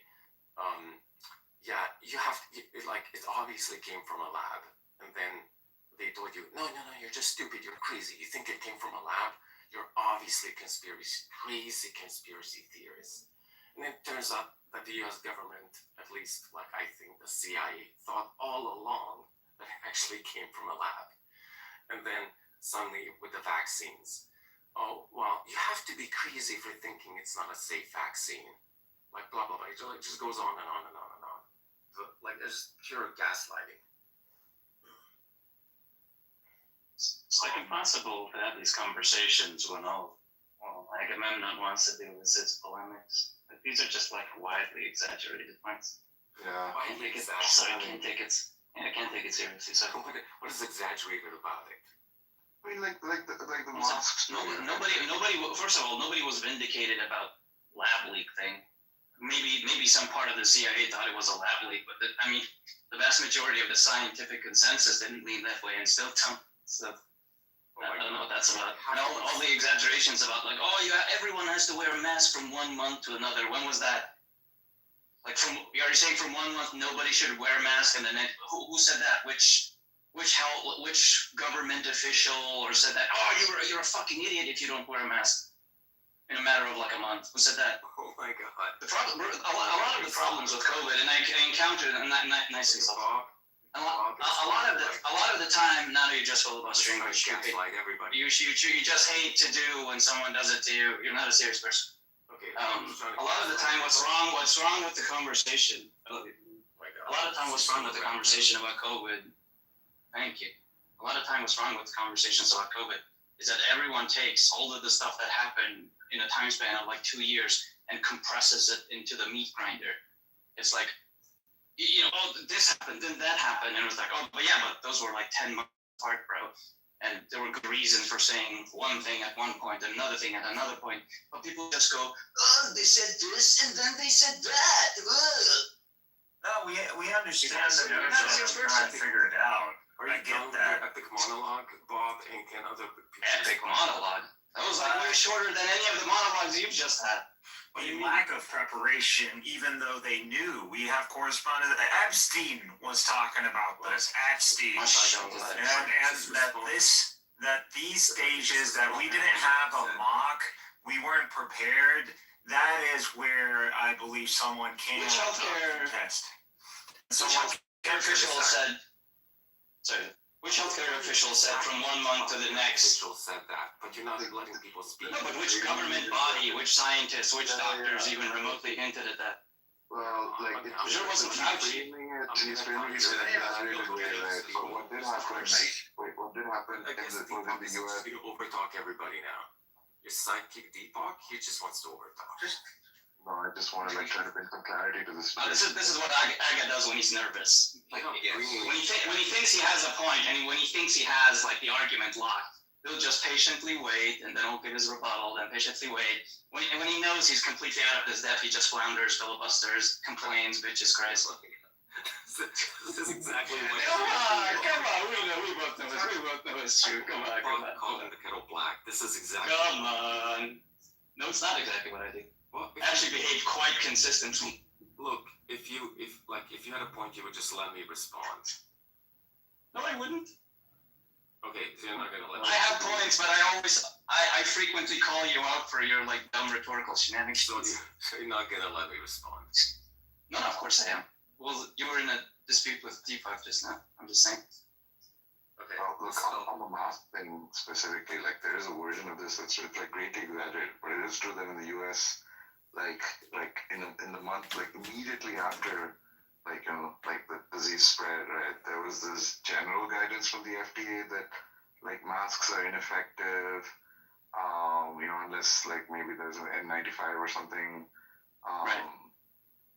Speaker 17: you have to, it obviously came from a lab. And then they told you, no, you're just stupid, you're crazy. You think it came from a lab? You're obviously crazy conspiracy theorists. And it turns out that the US government, at least like I think the CIA, thought all along that it actually came from a lab. And then suddenly with the vaccines, oh, well, you have to be crazy for thinking it's not a safe vaccine. Like blah, blah, blah. It just goes on and on and on and on. So, like there's pure gaslighting.
Speaker 18: It's like impossible to have these conversations when Agamemnon wants to do is its polemics. But these are just like widely exaggerated points.
Speaker 17: Yeah.
Speaker 18: I can't take it seriously. So
Speaker 17: what is exaggerated about it?
Speaker 19: I mean, like the masks.
Speaker 18: Nobody. First of all, nobody was vindicated about lab leak thing. Maybe some part of the CIA thought it was a lab leak, but the vast majority of the scientific consensus didn't lean that way, and still I don't know what that's about. And all the exaggerations about like, everyone has to wear a mask from 1 month to another. When was that? Like are you saying from 1 month nobody should wear a mask, and then who said that? Which government official or said that? Oh, you're a fucking idiot if you don't wear a mask in a matter of like a month. Who said that?
Speaker 17: Oh my god.
Speaker 18: The problem, a lot of the problems with COVID, and I encountered, and nice and stuff. A lot of the time, now you're just filibustering. You just hate to do when someone does it to you. You're not a serious person.
Speaker 17: Okay.
Speaker 18: A lot of the time, what's wrong with the conversation? A lot of time, what's wrong with the conversation about COVID? Thank you. A lot of time, what's wrong with the conversations about COVID is that everyone takes all of the stuff that happened in a time span of like 2 years and compresses it into the meat grinder. It's like, this happened, then that happened, and it was like, but those were like 10 months apart, bro. And there were good reasons for saying one thing at one point and another thing at another point. But people just go, they said this and then they said that.
Speaker 21: No, we understand that you're trying to figure it out.
Speaker 17: I get that. Epic monologue, Bob, and other people.
Speaker 18: Epic monologue? That was like way shorter than any of the monologues you've just had.
Speaker 21: A lack of preparation, even though they knew. We have correspondents. Epstein was talking about this. Epstein, and that these stages that we didn't have a mock, we weren't prepared. That is where I believe someone can test.
Speaker 18: Which healthcare official said from 1 month to the next?
Speaker 17: Official said that, but you're not letting people speak.
Speaker 18: No, but which government body, which scientists, which doctors even remotely hinted at that?
Speaker 19: Well,
Speaker 18: sure it wasn't Fauci.
Speaker 19: He's framing it in an exaggerated way, right? But what did happen in the US?
Speaker 17: You overtalk everybody now. Your sidekick Deepak, he just wants to overtalk.
Speaker 19: No, I just want to try to bring some clarity to this.
Speaker 18: This is what Aga does when he's nervous. When he thinks he has a point, and when he thinks he has like the argument locked, he'll just patiently wait, and then he'll give his rebuttal, then patiently wait. When he knows he's completely out of his depth, he just flounders, filibusters, complains, bitches, cries.
Speaker 17: This is exactly what.
Speaker 18: Come on, we both know it's true. Come on.
Speaker 17: Calling the kettle black. This is exactly.
Speaker 18: Come on. No, it's not exactly what I did.
Speaker 17: Well,
Speaker 18: I actually behaved quite consistently.
Speaker 17: Look, if you had a point, you would just let me respond.
Speaker 18: No, I wouldn't.
Speaker 17: Okay, so you're not gonna let me.
Speaker 18: I have points, but I frequently call you out for your like dumb rhetorical shenanigans.
Speaker 17: So you're not gonna let me respond.
Speaker 18: No, of course I am. Well, you were in a dispute with Deepak just now. I'm just saying.
Speaker 17: Okay.
Speaker 19: Well, look, on the mask thing specifically, there is a version of this that's greatly exaggerated, but it is true that in the US, like in the month, like immediately after, like the disease spread, right? There was this general guidance from the FDA that like masks are ineffective, unless like maybe there's an N95 or something.
Speaker 18: Right.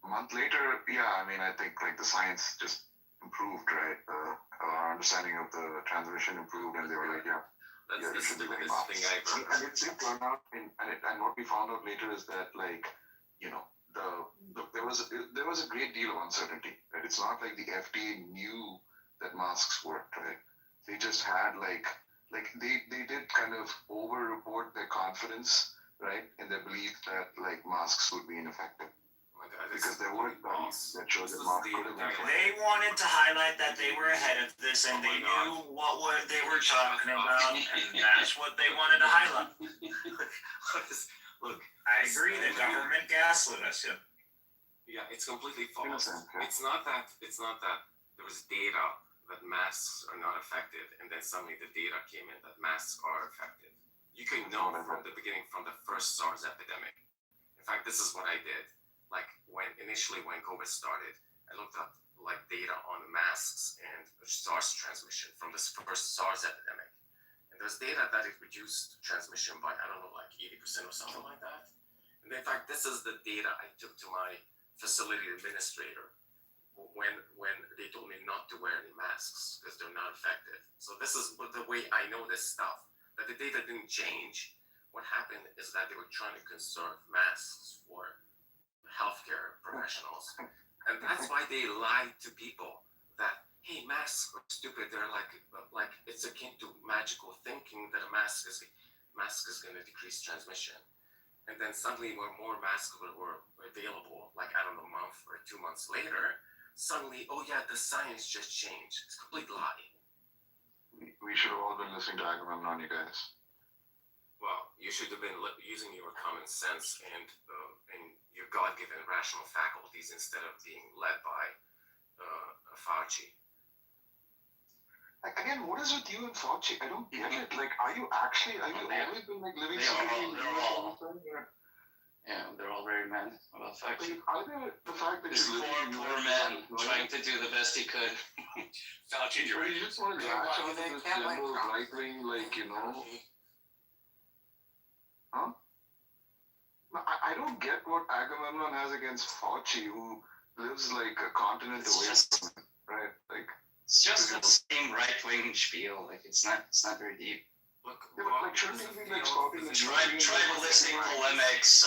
Speaker 19: A month later, yeah, I mean, I think like the science just improved, right? Our understanding of the transmission improved, and they were like, yeah,
Speaker 17: That's
Speaker 19: you
Speaker 17: the
Speaker 19: should be wearing
Speaker 17: stupidest
Speaker 19: masks.
Speaker 17: thing I've
Speaker 19: And
Speaker 17: heard.
Speaker 19: it did turn out, and what we found out later is that like, there was a great deal of uncertainty. Right? It's not like the FDA knew that masks worked, right? They just had like they did kind of over-report their confidence, right, in their belief that like masks would be ineffective.
Speaker 17: Oh my God,
Speaker 19: Because there were studies that showed that masks could have been effective.
Speaker 22: They wanted to highlight that they were ahead of this and they knew what they were talking about, and that's what they wanted to highlight.
Speaker 17: Look,
Speaker 22: I agree, the government gaslit us. Yeah.
Speaker 17: yeah, it's completely false.
Speaker 19: Innocent, yeah.
Speaker 17: It's not that there was data that masks are not effective, and then suddenly the data came in that masks are effective. You can know from the beginning, from the first SARS epidemic. In fact, this is what I did. Like when COVID started, I looked up like data on masks and SARS transmission from this first SARS epidemic. And there's data that it reduced transmission by, I don't know, like 80% or something like that. And in fact, this is the data I took to my facility administrator when they told me not to wear any masks because they're not effective. So this is the way I know this stuff, that the data didn't change. What happened is that they were trying to conserve masks for healthcare professionals. And that's why they lied to people that, hey, masks are stupid. They're like it's akin to magical thinking that a mask is going to decrease transmission. And then suddenly when more masks were available, like, I don't know, a month or 2 months later, suddenly, oh yeah, the science just changed. It's complete lie.
Speaker 19: We should have all been listening to Agamemnon, you guys.
Speaker 17: Well, you should have been using your common sense and your God-given rational faculties instead of being led by Fauci.
Speaker 19: Again, what is with you and Fauci? I don't get it. Like, are you always been like living secretly in the US?
Speaker 18: Yeah, they're all very mad about Fauci.
Speaker 19: Like, either the fact that
Speaker 18: This
Speaker 19: you're living in the
Speaker 18: poor
Speaker 19: US,
Speaker 18: man trying to do the best he could. Fauci,
Speaker 19: or you just want to latch on to this general right wing, like, huh? I don't get what Agamemnon has against Fauci, who lives like a continent away from him, right? Like,
Speaker 18: it's just the same right-wing spiel. Like, it's not very deep.
Speaker 17: Look,
Speaker 19: like, shouldn't he be like stopping the
Speaker 18: Tribalistic polemics,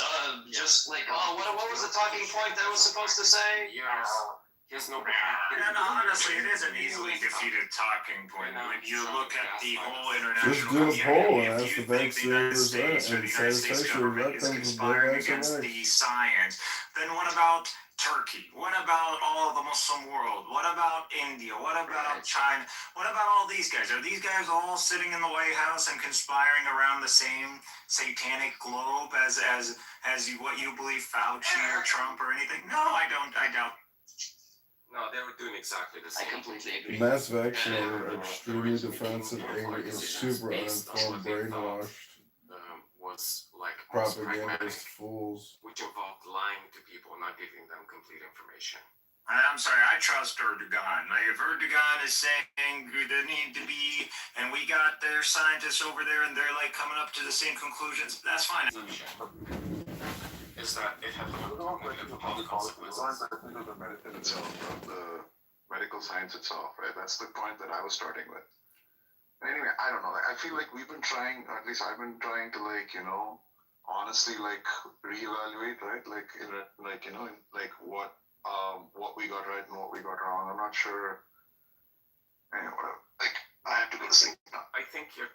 Speaker 18: just like, oh, what was the talking point that I was supposed to say?
Speaker 17: Yes. Here's no.
Speaker 22: And honestly, it is an easily defeated talking point when you look at the whole international
Speaker 12: Just do a poll and
Speaker 22: community.
Speaker 12: ask
Speaker 22: If you
Speaker 12: the
Speaker 22: think the United
Speaker 12: vaccines
Speaker 22: States or
Speaker 12: and
Speaker 22: the United States
Speaker 12: satisfaction
Speaker 22: government is
Speaker 12: outcomes of
Speaker 22: conspiring
Speaker 12: the
Speaker 22: against
Speaker 12: vaccine.
Speaker 22: the science, then what about Turkey? What about all of the Muslim world? What about India? What about China? What about all these guys? Are these guys all sitting in the White House and conspiring around the same satanic globe as what you believe, Fauci or Trump or anything? No, I doubt.
Speaker 17: No, they were doing exactly the same.
Speaker 18: I completely agree.
Speaker 12: Mass vaccine are extremely defensive, angry, and super uninformed, brainwashed
Speaker 17: Was like
Speaker 12: propagandist fools.
Speaker 17: which involved lying to people, not giving them complete information.
Speaker 22: I'm sorry, I trust Erdogan. Like, if Erdogan is saying there need to be, and we got their scientists over there and they're like coming up to the same conclusions, that's fine.
Speaker 17: Is that it had
Speaker 19: the consequences of the medicine itself, of the medical science itself, right? That's the point that I was starting with. Anyway, I don't know. I feel like we've been trying, or at least I've been trying to, like, honestly, like, reevaluate, right? Like, what we got right and what we got wrong. I'm not sure. Anyway, whatever. Like, I have to go to sleep now.
Speaker 17: I think you're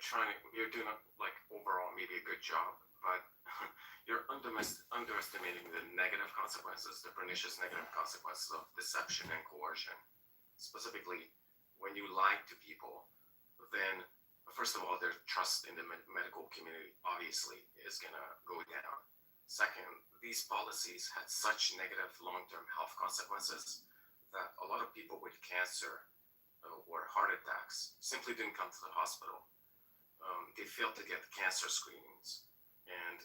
Speaker 17: doing like overall maybe a good job, but you're underestimating the negative consequences, the pernicious negative consequences of deception and coercion. Specifically, when you lie to people, then first of all, their trust in the medical community obviously is gonna go down. Second, these policies had such negative long-term health consequences that a lot of people with cancer or heart attacks simply didn't come to the hospital. They failed to get cancer screenings, and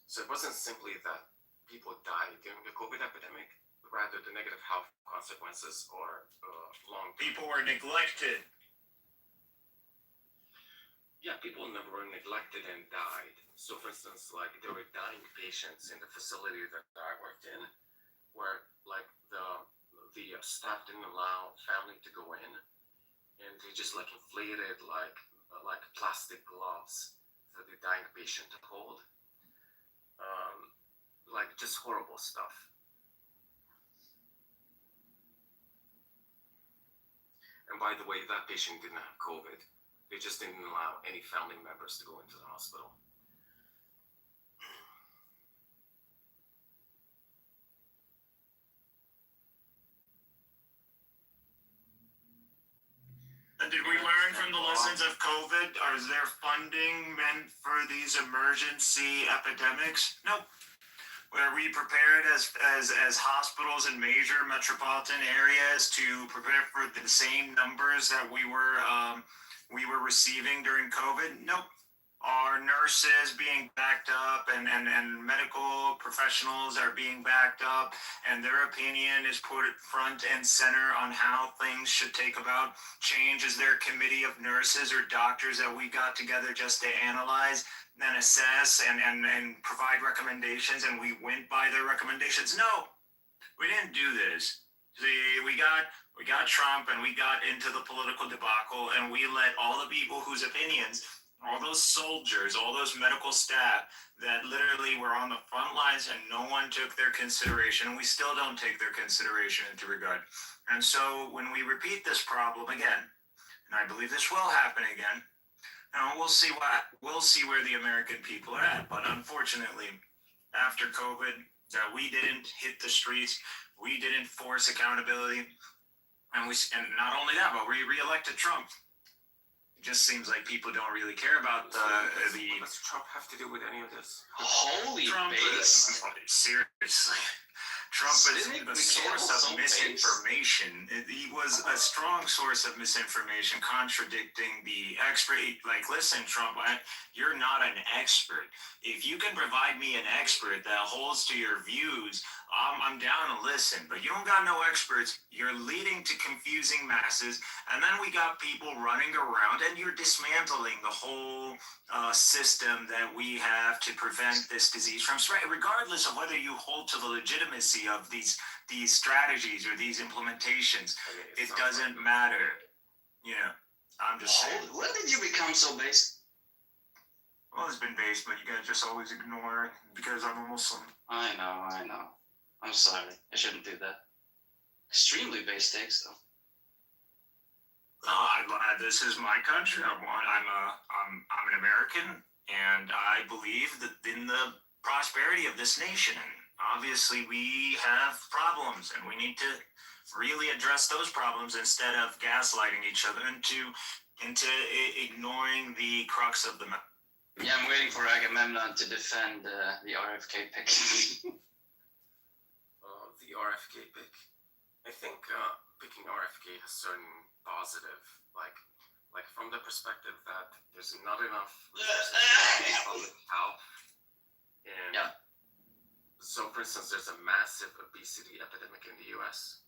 Speaker 17: so it wasn't simply that people die during the COVID epidemic, rather the negative health consequences or long.
Speaker 22: People were neglected.
Speaker 17: Yeah, people were neglected and died. So, for instance, like there were dying patients in the facility that I worked in, where like the staff didn't allow family to go in, and they just like inflated like plastic gloves for the dying patient to hold. Like just horrible stuff. And by the way, that patient didn't have COVID. They just didn't allow any family members to go into the hospital.
Speaker 22: And did we learn from the lessons of COVID? Or is there funding meant for these emergency epidemics? Nope. Were we prepared as hospitals in major metropolitan areas to prepare for the same numbers that we were receiving during COVID? Nope. Are nurses being backed up and medical professionals are being backed up and their opinion is put front and center on how things should take about change? Is there a committee of nurses or doctors that we got together just to analyze and assess and provide recommendations and we went by their recommendations? No, we didn't do this. See, we got Trump and we got into the political debacle and we let all the people whose opinions, all those soldiers, all those medical staff that literally were on the front lines and no one took their consideration, and we still don't take their consideration into regard. And so when we repeat this problem again, and I believe this will happen again, we'll see where the American people are at. But unfortunately, after COVID, we didn't hit the streets, we didn't force accountability, and not only that, but we reelected Trump. It just seems like people don't really care about the.
Speaker 17: What does Trump have to do with any of this?
Speaker 18: Holy
Speaker 22: Trump
Speaker 18: base.
Speaker 22: Seriously. Trump is a source of misinformation. He was a strong source of misinformation, contradicting the expert. Like, listen, Trump, you're not an expert. If you can provide me an expert that holds to your views, I'm down to listen. But you don't got no experts. You're leading to confusing masses. And then we got people running around, and you're dismantling the whole system that we have to prevent this disease from spreading, regardless of whether you hold to the legitimacy of these strategies or these implementations. It doesn't matter. I'm just saying.
Speaker 18: When did you become so base?
Speaker 22: Well, it's been base, but you guys just always ignore it because I'm a Muslim.
Speaker 18: I know. I'm sorry. I shouldn't do that. Extremely base takes, though.
Speaker 22: This is my country. I'm an American, and I believe that in the prosperity of this nation. And obviously, we have problems, and we need to really address those problems instead of gaslighting each other into ignoring the crux of the matter.
Speaker 18: Yeah, I'm waiting for Agamemnon to defend the RFK pick.
Speaker 17: The RFK pick. I think picking RFK has certain positive, like from the perspective that there's not enough resources for public health. And so, for instance, there's a massive obesity epidemic in the U.S.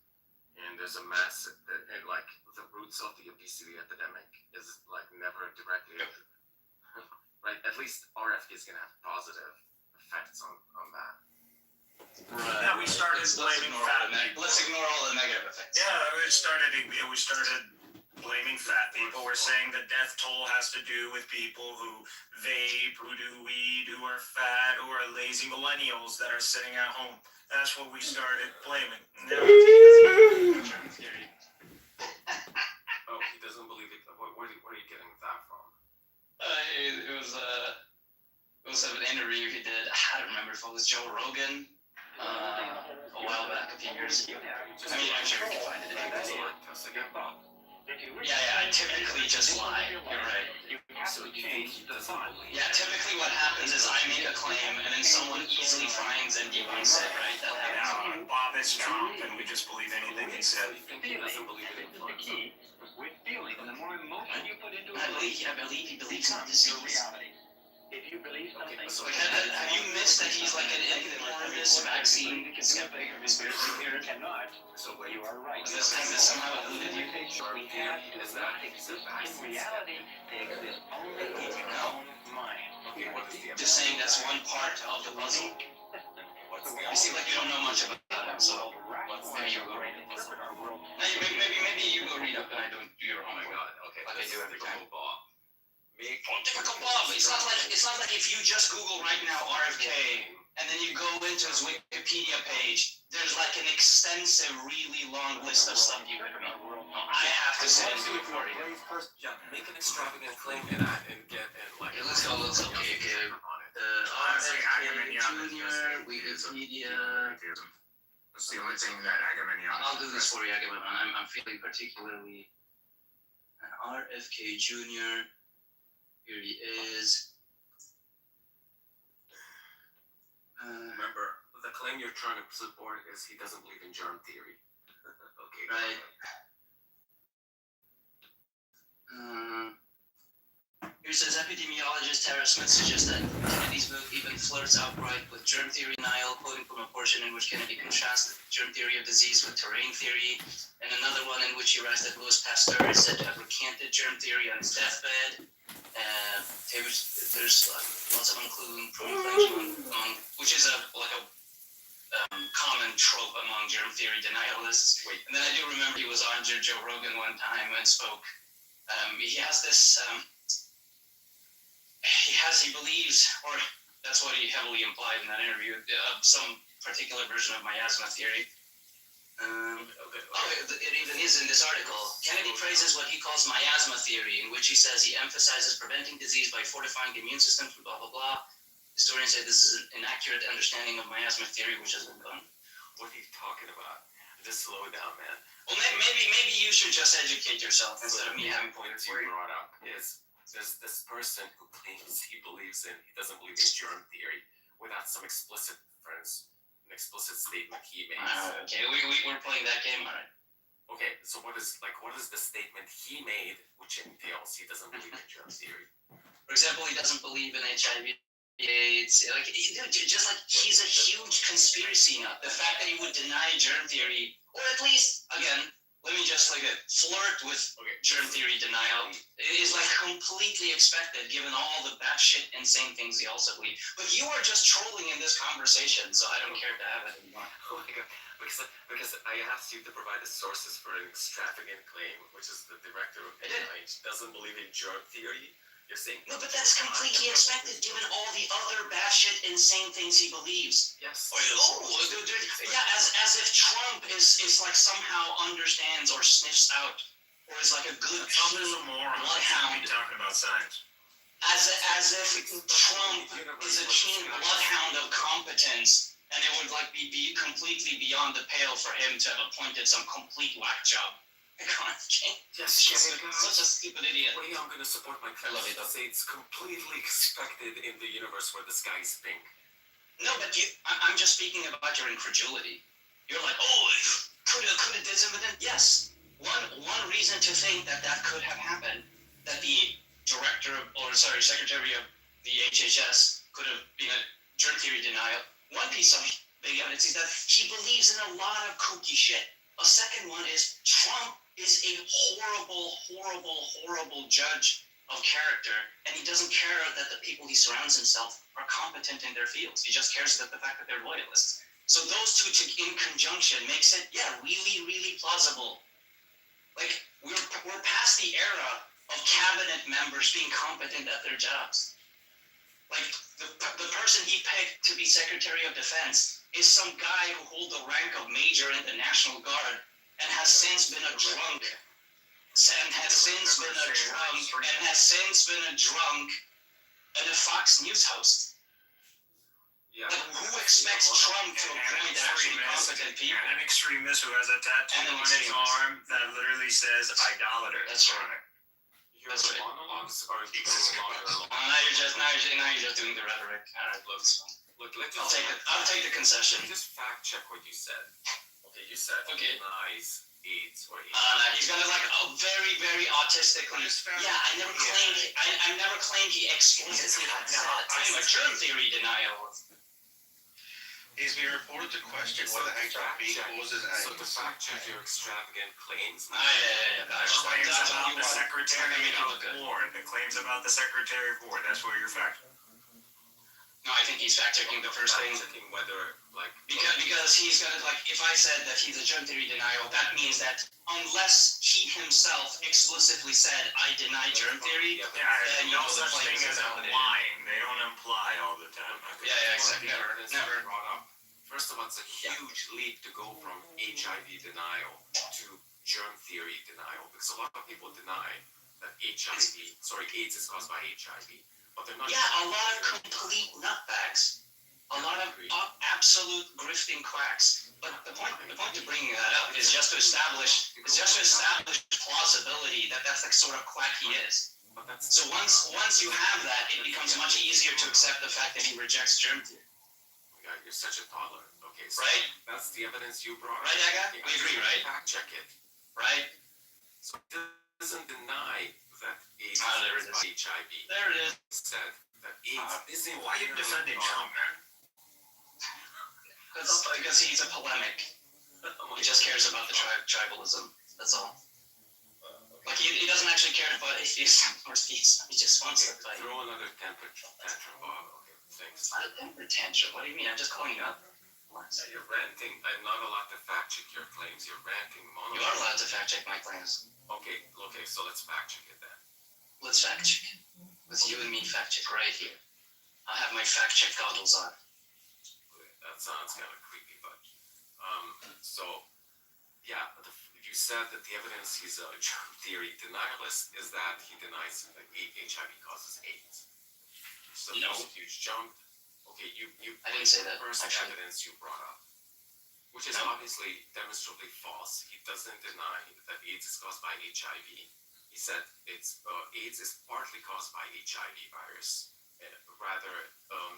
Speaker 17: And there's a massive, and like the roots of the obesity epidemic is like never directly, right? At least RFK is going to have positive effects on that.
Speaker 22: Right. Yeah, we started blaming fat people.
Speaker 18: Let's ignore all the negative effects.
Speaker 22: Yeah, we started blaming fat people. We're saying the death toll has to do with people who vape, who do weed, who are fat, who are lazy millennials that are sitting at home. That's what we started blaming.
Speaker 17: Oh, he doesn't believe it. Where are you getting that from?
Speaker 18: It was an interview he did. I don't remember if it was Joe Rogan. A while back, a few years ago. I mean, I'm sure we can find it if you guys want. Yeah, I typically just lie. You're right. Yeah, typically what happens is I make a claim and then someone easily finds and debunks it, right? That happens.
Speaker 22: Bob is Trump and we just believe anything he said.
Speaker 17: He doesn't believe it.
Speaker 18: I believe he believes in the disease. If you believe something, so have you missed that he's like an enormous vaccine skeptic or conspiracy theorist? Cannot. So where you are right. Has this somehow eluded you? We have is that in reality, they exist only in your own mind. Okay, what is the just saying that's one part of the puzzle. You seem like you don't know much about him, so maybe you go read it. Maybe you go read up and I don't do your own. Oh my god, okay. Like I do every time. Pontifical Bob. It's not like if you just Google right now RFK and then you go into his Wikipedia page, there's like an extensive, really long list of stuff you could read. I have to sit and do it for you.
Speaker 17: Yeah, make an extravagant claim and get like.
Speaker 18: Okay, let's go. Okay. RFK Jr. Wikipedia.
Speaker 21: That's the only thing that Agamemnon.
Speaker 18: I'll do this for you, Agamemnon. I'm feeling particularly. RFK Jr. Here he is.
Speaker 17: Remember, the claim you're trying to support is he doesn't believe in germ theory. Okay.
Speaker 18: Right. Here says epidemiologist Tara Smith suggests that Kennedy's book even flirts outright with germ theory denial, quoting from a portion in which Kennedy contrasted germ theory of disease with terrain theory, and another one in which he writes that Louis Pasteur is said to have recanted germ theory on his deathbed. There's lots of unproven claims among, which is a common trope among germ theory denialists. And then I do remember he was on Joe Rogan one time and spoke. He believes, or that's what he heavily implied in that interview, some particular version of miasma theory. It even is in this article. Kennedy praises what he calls miasma theory, in which he says he emphasizes preventing disease by fortifying the immune system, blah, blah, blah. Historians say this is an inaccurate understanding of miasma theory, which has been done.
Speaker 17: What are you talking about? Just slow down, man.
Speaker 18: Well, maybe you should just educate yourself instead of me having points
Speaker 17: you brought up is there's this person who claims he doesn't believe in germ theory without some explicit statement he made.
Speaker 18: Okay, we're playing that game, all right.
Speaker 17: Okay, so what is the statement he made which entails he doesn't believe in germ theory?
Speaker 18: For example, he doesn't believe in HIV. AIDS, just like he's a huge conspiracy nut. The fact that he would deny germ theory, or at least, again, let me just flirt with germ theory denial, is completely expected given all the batshit insane things he also believes. But you are just trolling in this conversation, so I don't care to have it anymore.
Speaker 17: Oh my god, because I asked you to provide the sources for an extravagant claim, which is the director of NIH doesn't believe in germ theory. You're saying
Speaker 18: no, but that's completely expected given all the other batshit insane things he believes.
Speaker 17: Yes.
Speaker 18: As if Trump is somehow understands or sniffs out or is like a good bloodhound.
Speaker 21: Talking about science.
Speaker 18: As if Trump is a keen bloodhound of competence, and it would be completely beyond the pale for him to have appointed some complete whack job. Such a stupid idiot.
Speaker 17: Well, I'm going to support my claim. I say it's completely expected in the universe where the sky is pink.
Speaker 18: No, but I'm just speaking about your incredulity. You're like, could it did something? Yes. One reason to think that could have happened, that the secretary of the HHS could have been a germ theory denial. One piece of big evidence is that he believes in a lot of kooky shit. A second one is Trump is a horrible judge of character, and he doesn't care that the people he surrounds himself are competent in their fields. He just cares that the fact that they're loyalists. So those two in conjunction makes it, really plausible. We're past the era of cabinet members being competent at their jobs. The person he picked to be Secretary of Defense is some guy who holds the rank of Major in the National Guard and has since been a drunk. And has since been a drunk and a Fox News host.
Speaker 21: Yeah.
Speaker 18: Who expects Trump to appoint actually competent people?
Speaker 21: An extremist who has a tattoo on his arm that literally says idolater.
Speaker 18: That's right. That's right.
Speaker 17: Monologues are becoming longer.
Speaker 18: Now you're just doing the rhetoric. All right, look, I'll take the concession.
Speaker 17: Just fact check what you said. Okay, you said
Speaker 18: Okay.
Speaker 17: denies AIDS or
Speaker 18: He's got it like very, very autistically. Yeah, I never claimed it. I never claimed he explicitly had said I'm a germ theory denial.
Speaker 7: He's being reported to question whether HIV causes AIDS.
Speaker 17: So to fact check your extravagant claims.
Speaker 21: Claims about the Secretary of War. The claims about the Secretary of War. That's where you're factoring.
Speaker 18: No, I think he's fact checking the first thing.
Speaker 17: Checking whether like
Speaker 18: because he's got it like if I said that he's a germ theory denial, that means that unless he himself explicitly said I deny germ theory, then
Speaker 21: no such thing as implying. They don't imply all the time.
Speaker 18: Yeah, exactly. Never.
Speaker 17: First of all, it's a huge leap to go from HIV denial to germ theory denial because a lot of people deny that AIDS is caused by HIV. But they're not.
Speaker 18: Yeah, a lot of complete nutbags. A lot of absolute grifting quacks. But the point to bringing that up is just to establish plausibility that that's the sort of quack he is. So once you have that, it becomes much easier to accept the fact that he rejects germ theory.
Speaker 17: Yeah, you're such a toddler. Okay, so
Speaker 18: right?
Speaker 17: That's the evidence you brought.
Speaker 18: Right, Aga? We agree, right?
Speaker 17: Fact check it.
Speaker 18: Right?
Speaker 17: So it doesn't deny that AIDS
Speaker 18: there it
Speaker 17: is
Speaker 18: is.
Speaker 17: by HIV.
Speaker 18: There it is.
Speaker 17: Said that AIDS isn't.
Speaker 21: Why are you defending Trump, man?
Speaker 18: Because he's a polemic. He just cares about the tribalism. That's all. Like he doesn't actually care about atheists or theists. He just wants to fight.
Speaker 17: Throw another temper tantrum, Bob. Okay, thanks.
Speaker 18: It's not a temper tantrum. What do you mean? I'm just calling you up.
Speaker 17: You're ranting. I'm not allowed to fact check your claims. You're ranting.
Speaker 18: You are allowed to fact check my claims.
Speaker 17: Okay, so let's fact check it then.
Speaker 18: Let's fact check it. Let's you and me fact check right here. I'll have my fact check goggles on.
Speaker 17: Okay, that sounds kind of creepy, but so yeah, you said that the evidence he's a germ theory denialist is that he denies that HIV causes AIDS. So
Speaker 18: No.
Speaker 17: there's a huge jump. Okay, you
Speaker 18: I didn't say that,
Speaker 17: first
Speaker 18: actually.
Speaker 17: evidence you brought up, which is
Speaker 18: No.
Speaker 17: obviously demonstrably false. He doesn't deny that AIDS is caused by HIV. He said AIDS is partly caused by HIV virus. Rather,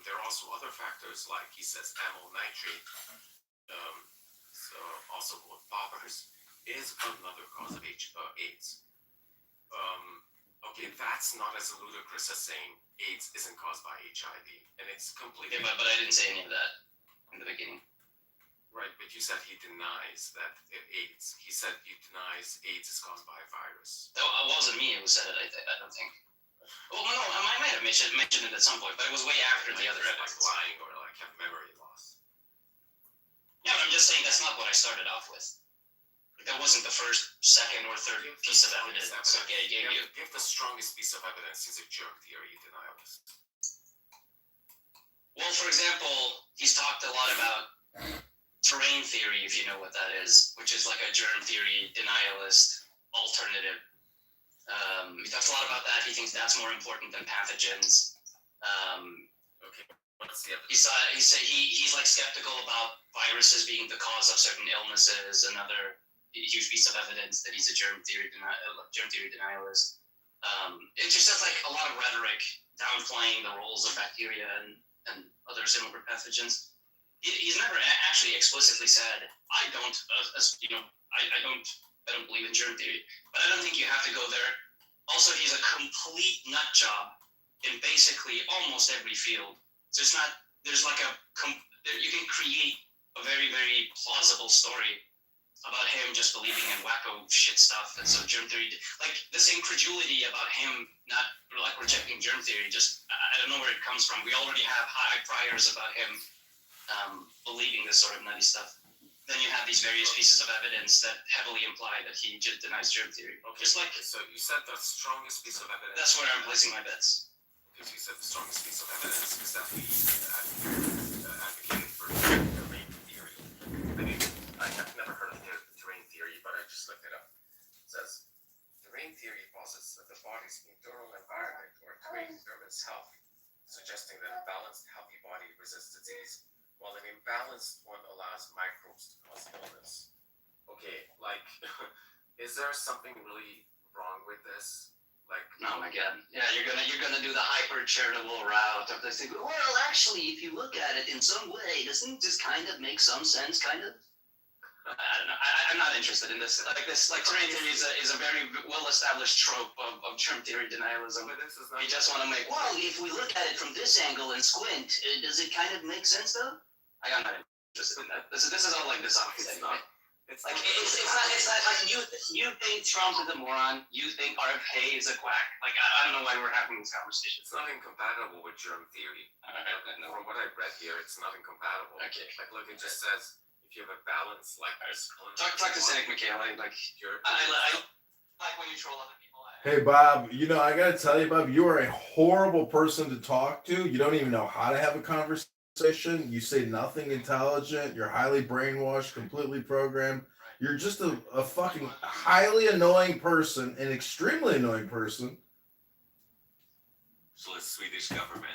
Speaker 17: there are also other factors like he says amyl nitrate, so also called poppers, is another cause of AIDS. Okay, that's not as ludicrous as saying AIDS isn't caused by HIV, and it's completely.
Speaker 18: Okay, but I didn't say any of that in the beginning.
Speaker 17: Right, but you said he denies that AIDS. He said he denies AIDS is caused by a virus.
Speaker 18: It wasn't me who said it. I don't think. Well, no, I might have mentioned it at some point, but it was way after the other
Speaker 17: like
Speaker 18: evidence.
Speaker 17: lying or like have memory loss.
Speaker 18: Yeah, but I'm just saying that's not what I started off with. That wasn't the first, second, or third piece of evidence. Okay, I gave you.
Speaker 17: Give the strongest piece of evidence is a germ theory denialist.
Speaker 18: Well, for example, he's talked a lot about terrain theory, if you know what that is, which is like a germ theory denialist alternative. He talks a lot about that. He thinks that's more important than pathogens.
Speaker 17: Okay, what's the evidence?
Speaker 18: He's like skeptical about viruses being the cause of certain illnesses. Another huge piece of evidence that he's a germ theory denialist. It's just like a lot of rhetoric downplaying the roles of bacteria and other similar pathogens. He's never actually explicitly said, I don't believe in germ theory, but I don't think you have to go there. Also, he's a complete nut job in basically almost every field. So it's not, you can create a very, very plausible story about him just believing in wacko shit stuff. And so germ theory, like this incredulity about him not like rejecting germ theory, just, I don't know where it comes from. We already have high priors about him believing this sort of nutty stuff. Then you have these various pieces of evidence that heavily imply that he just denies germ theory.
Speaker 17: Okay,
Speaker 18: Just like,
Speaker 17: so you said the strongest piece of evidence.
Speaker 18: that's where I'm placing my bets.
Speaker 17: Because you said the strongest piece of evidence is that we advocated for terrain theory. I mean, I have never heard of terrain theory, but I just looked it up. It says, terrain theory posits that the body's internal environment or terrain determines health, suggesting that a balanced, healthy body resists disease, while an imbalanced one allows microbes to cause illness. Okay, like, is there something really wrong with this? Like,
Speaker 18: Oh my god. Yeah, you're gonna do the hyper charitable route of this thing. Well, actually, if you look at it in some way, doesn't it just kind of make some sense, kind of? I don't know. I'm not interested in this. Like terrain theory is a very well-established trope of germ theory denialism.
Speaker 17: But this is not.
Speaker 18: You just want to make, well, if we look at it from this angle and squint, does it kind of make sense though? I'm not interested in that. This is all like dishonest anyway. It's not like you think Trump is a moron. You think RFK is a quack. Like I don't know why we're having this conversation.
Speaker 17: It's not incompatible with germ theory. From what I've read here, it's not incompatible.
Speaker 18: Okay.
Speaker 17: Like look, it just says if you have a balance like this.
Speaker 18: Talk to Cynic Mikhail. I like when you troll other people.
Speaker 12: Hey Bob, you know I gotta tell you, Bob, you are a horrible person to talk to. You don't even know how to have a conversation. You say nothing intelligent. You're highly brainwashed, completely programmed. You're just a fucking highly annoying person, an extremely annoying person.
Speaker 17: So the Swedish government.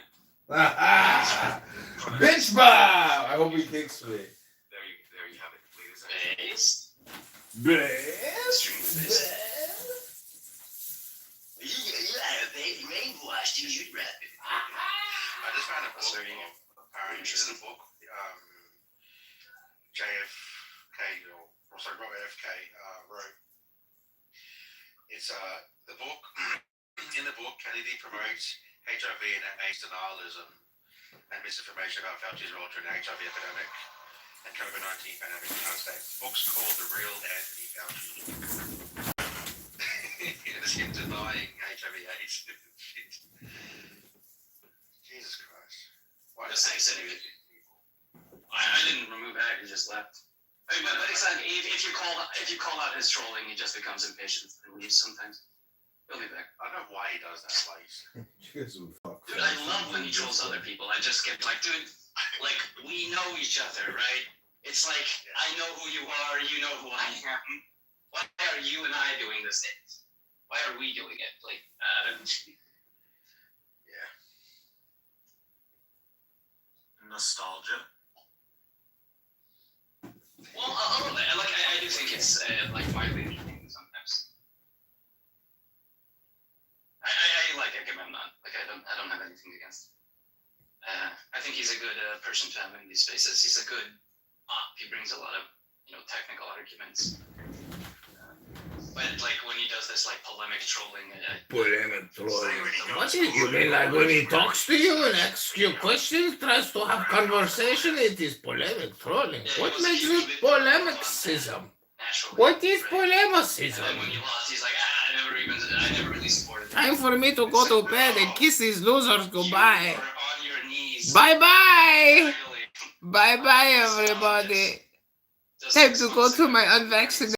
Speaker 12: Bitch Bob! I hope he kicks me.
Speaker 17: There you have it, ladies and
Speaker 12: Best.
Speaker 18: You have been brainwashed. You should rap it.
Speaker 2: I just found a book. Very interesting book. Robert F. K. Wrote. It's the book. In the book, Kennedy promotes HIV and AIDS denialism and misinformation about Fauci's role during the HIV epidemic and COVID-19 pandemic in the United States. The book's called The Real Anthony Fauci. It's him denying HIV/AIDS. Jesus Christ. Why does
Speaker 18: I didn't remove that. He just left. I mean, but it's like if you call out his trolling, he just becomes impatient and leaves sometimes. He'll be back.
Speaker 2: I don't know why he does that, like.
Speaker 12: You guys would fuck.
Speaker 18: Dude, I love when he trolls other people. I just get like, dude, like we know each other, right? It's like I know who you are, you know who I am. Why are you and I doing this thing? Why are we doing it? Like,
Speaker 2: yeah.
Speaker 21: Nostalgia.
Speaker 18: Well, a little bit. Like, I do think it's like widely entertaining sometimes. I like Agamemnon. Like, I don't have anything against. I think he's a good person to have in these spaces. He's a good he brings a lot of technical arguments. But like when he does this like polemic trolling.
Speaker 5: Polemic trolling. What is you mean? Like when he talks to you and asks you questions, tries to have conversation, it is polemic trolling. What makes it polemicism? What is polemicism?
Speaker 18: And when he lost, he's like, I never really supported.
Speaker 5: Time for me to go to bed and kiss these losers goodbye. Bye bye. Bye bye everybody. Time to go to my unvaccinated.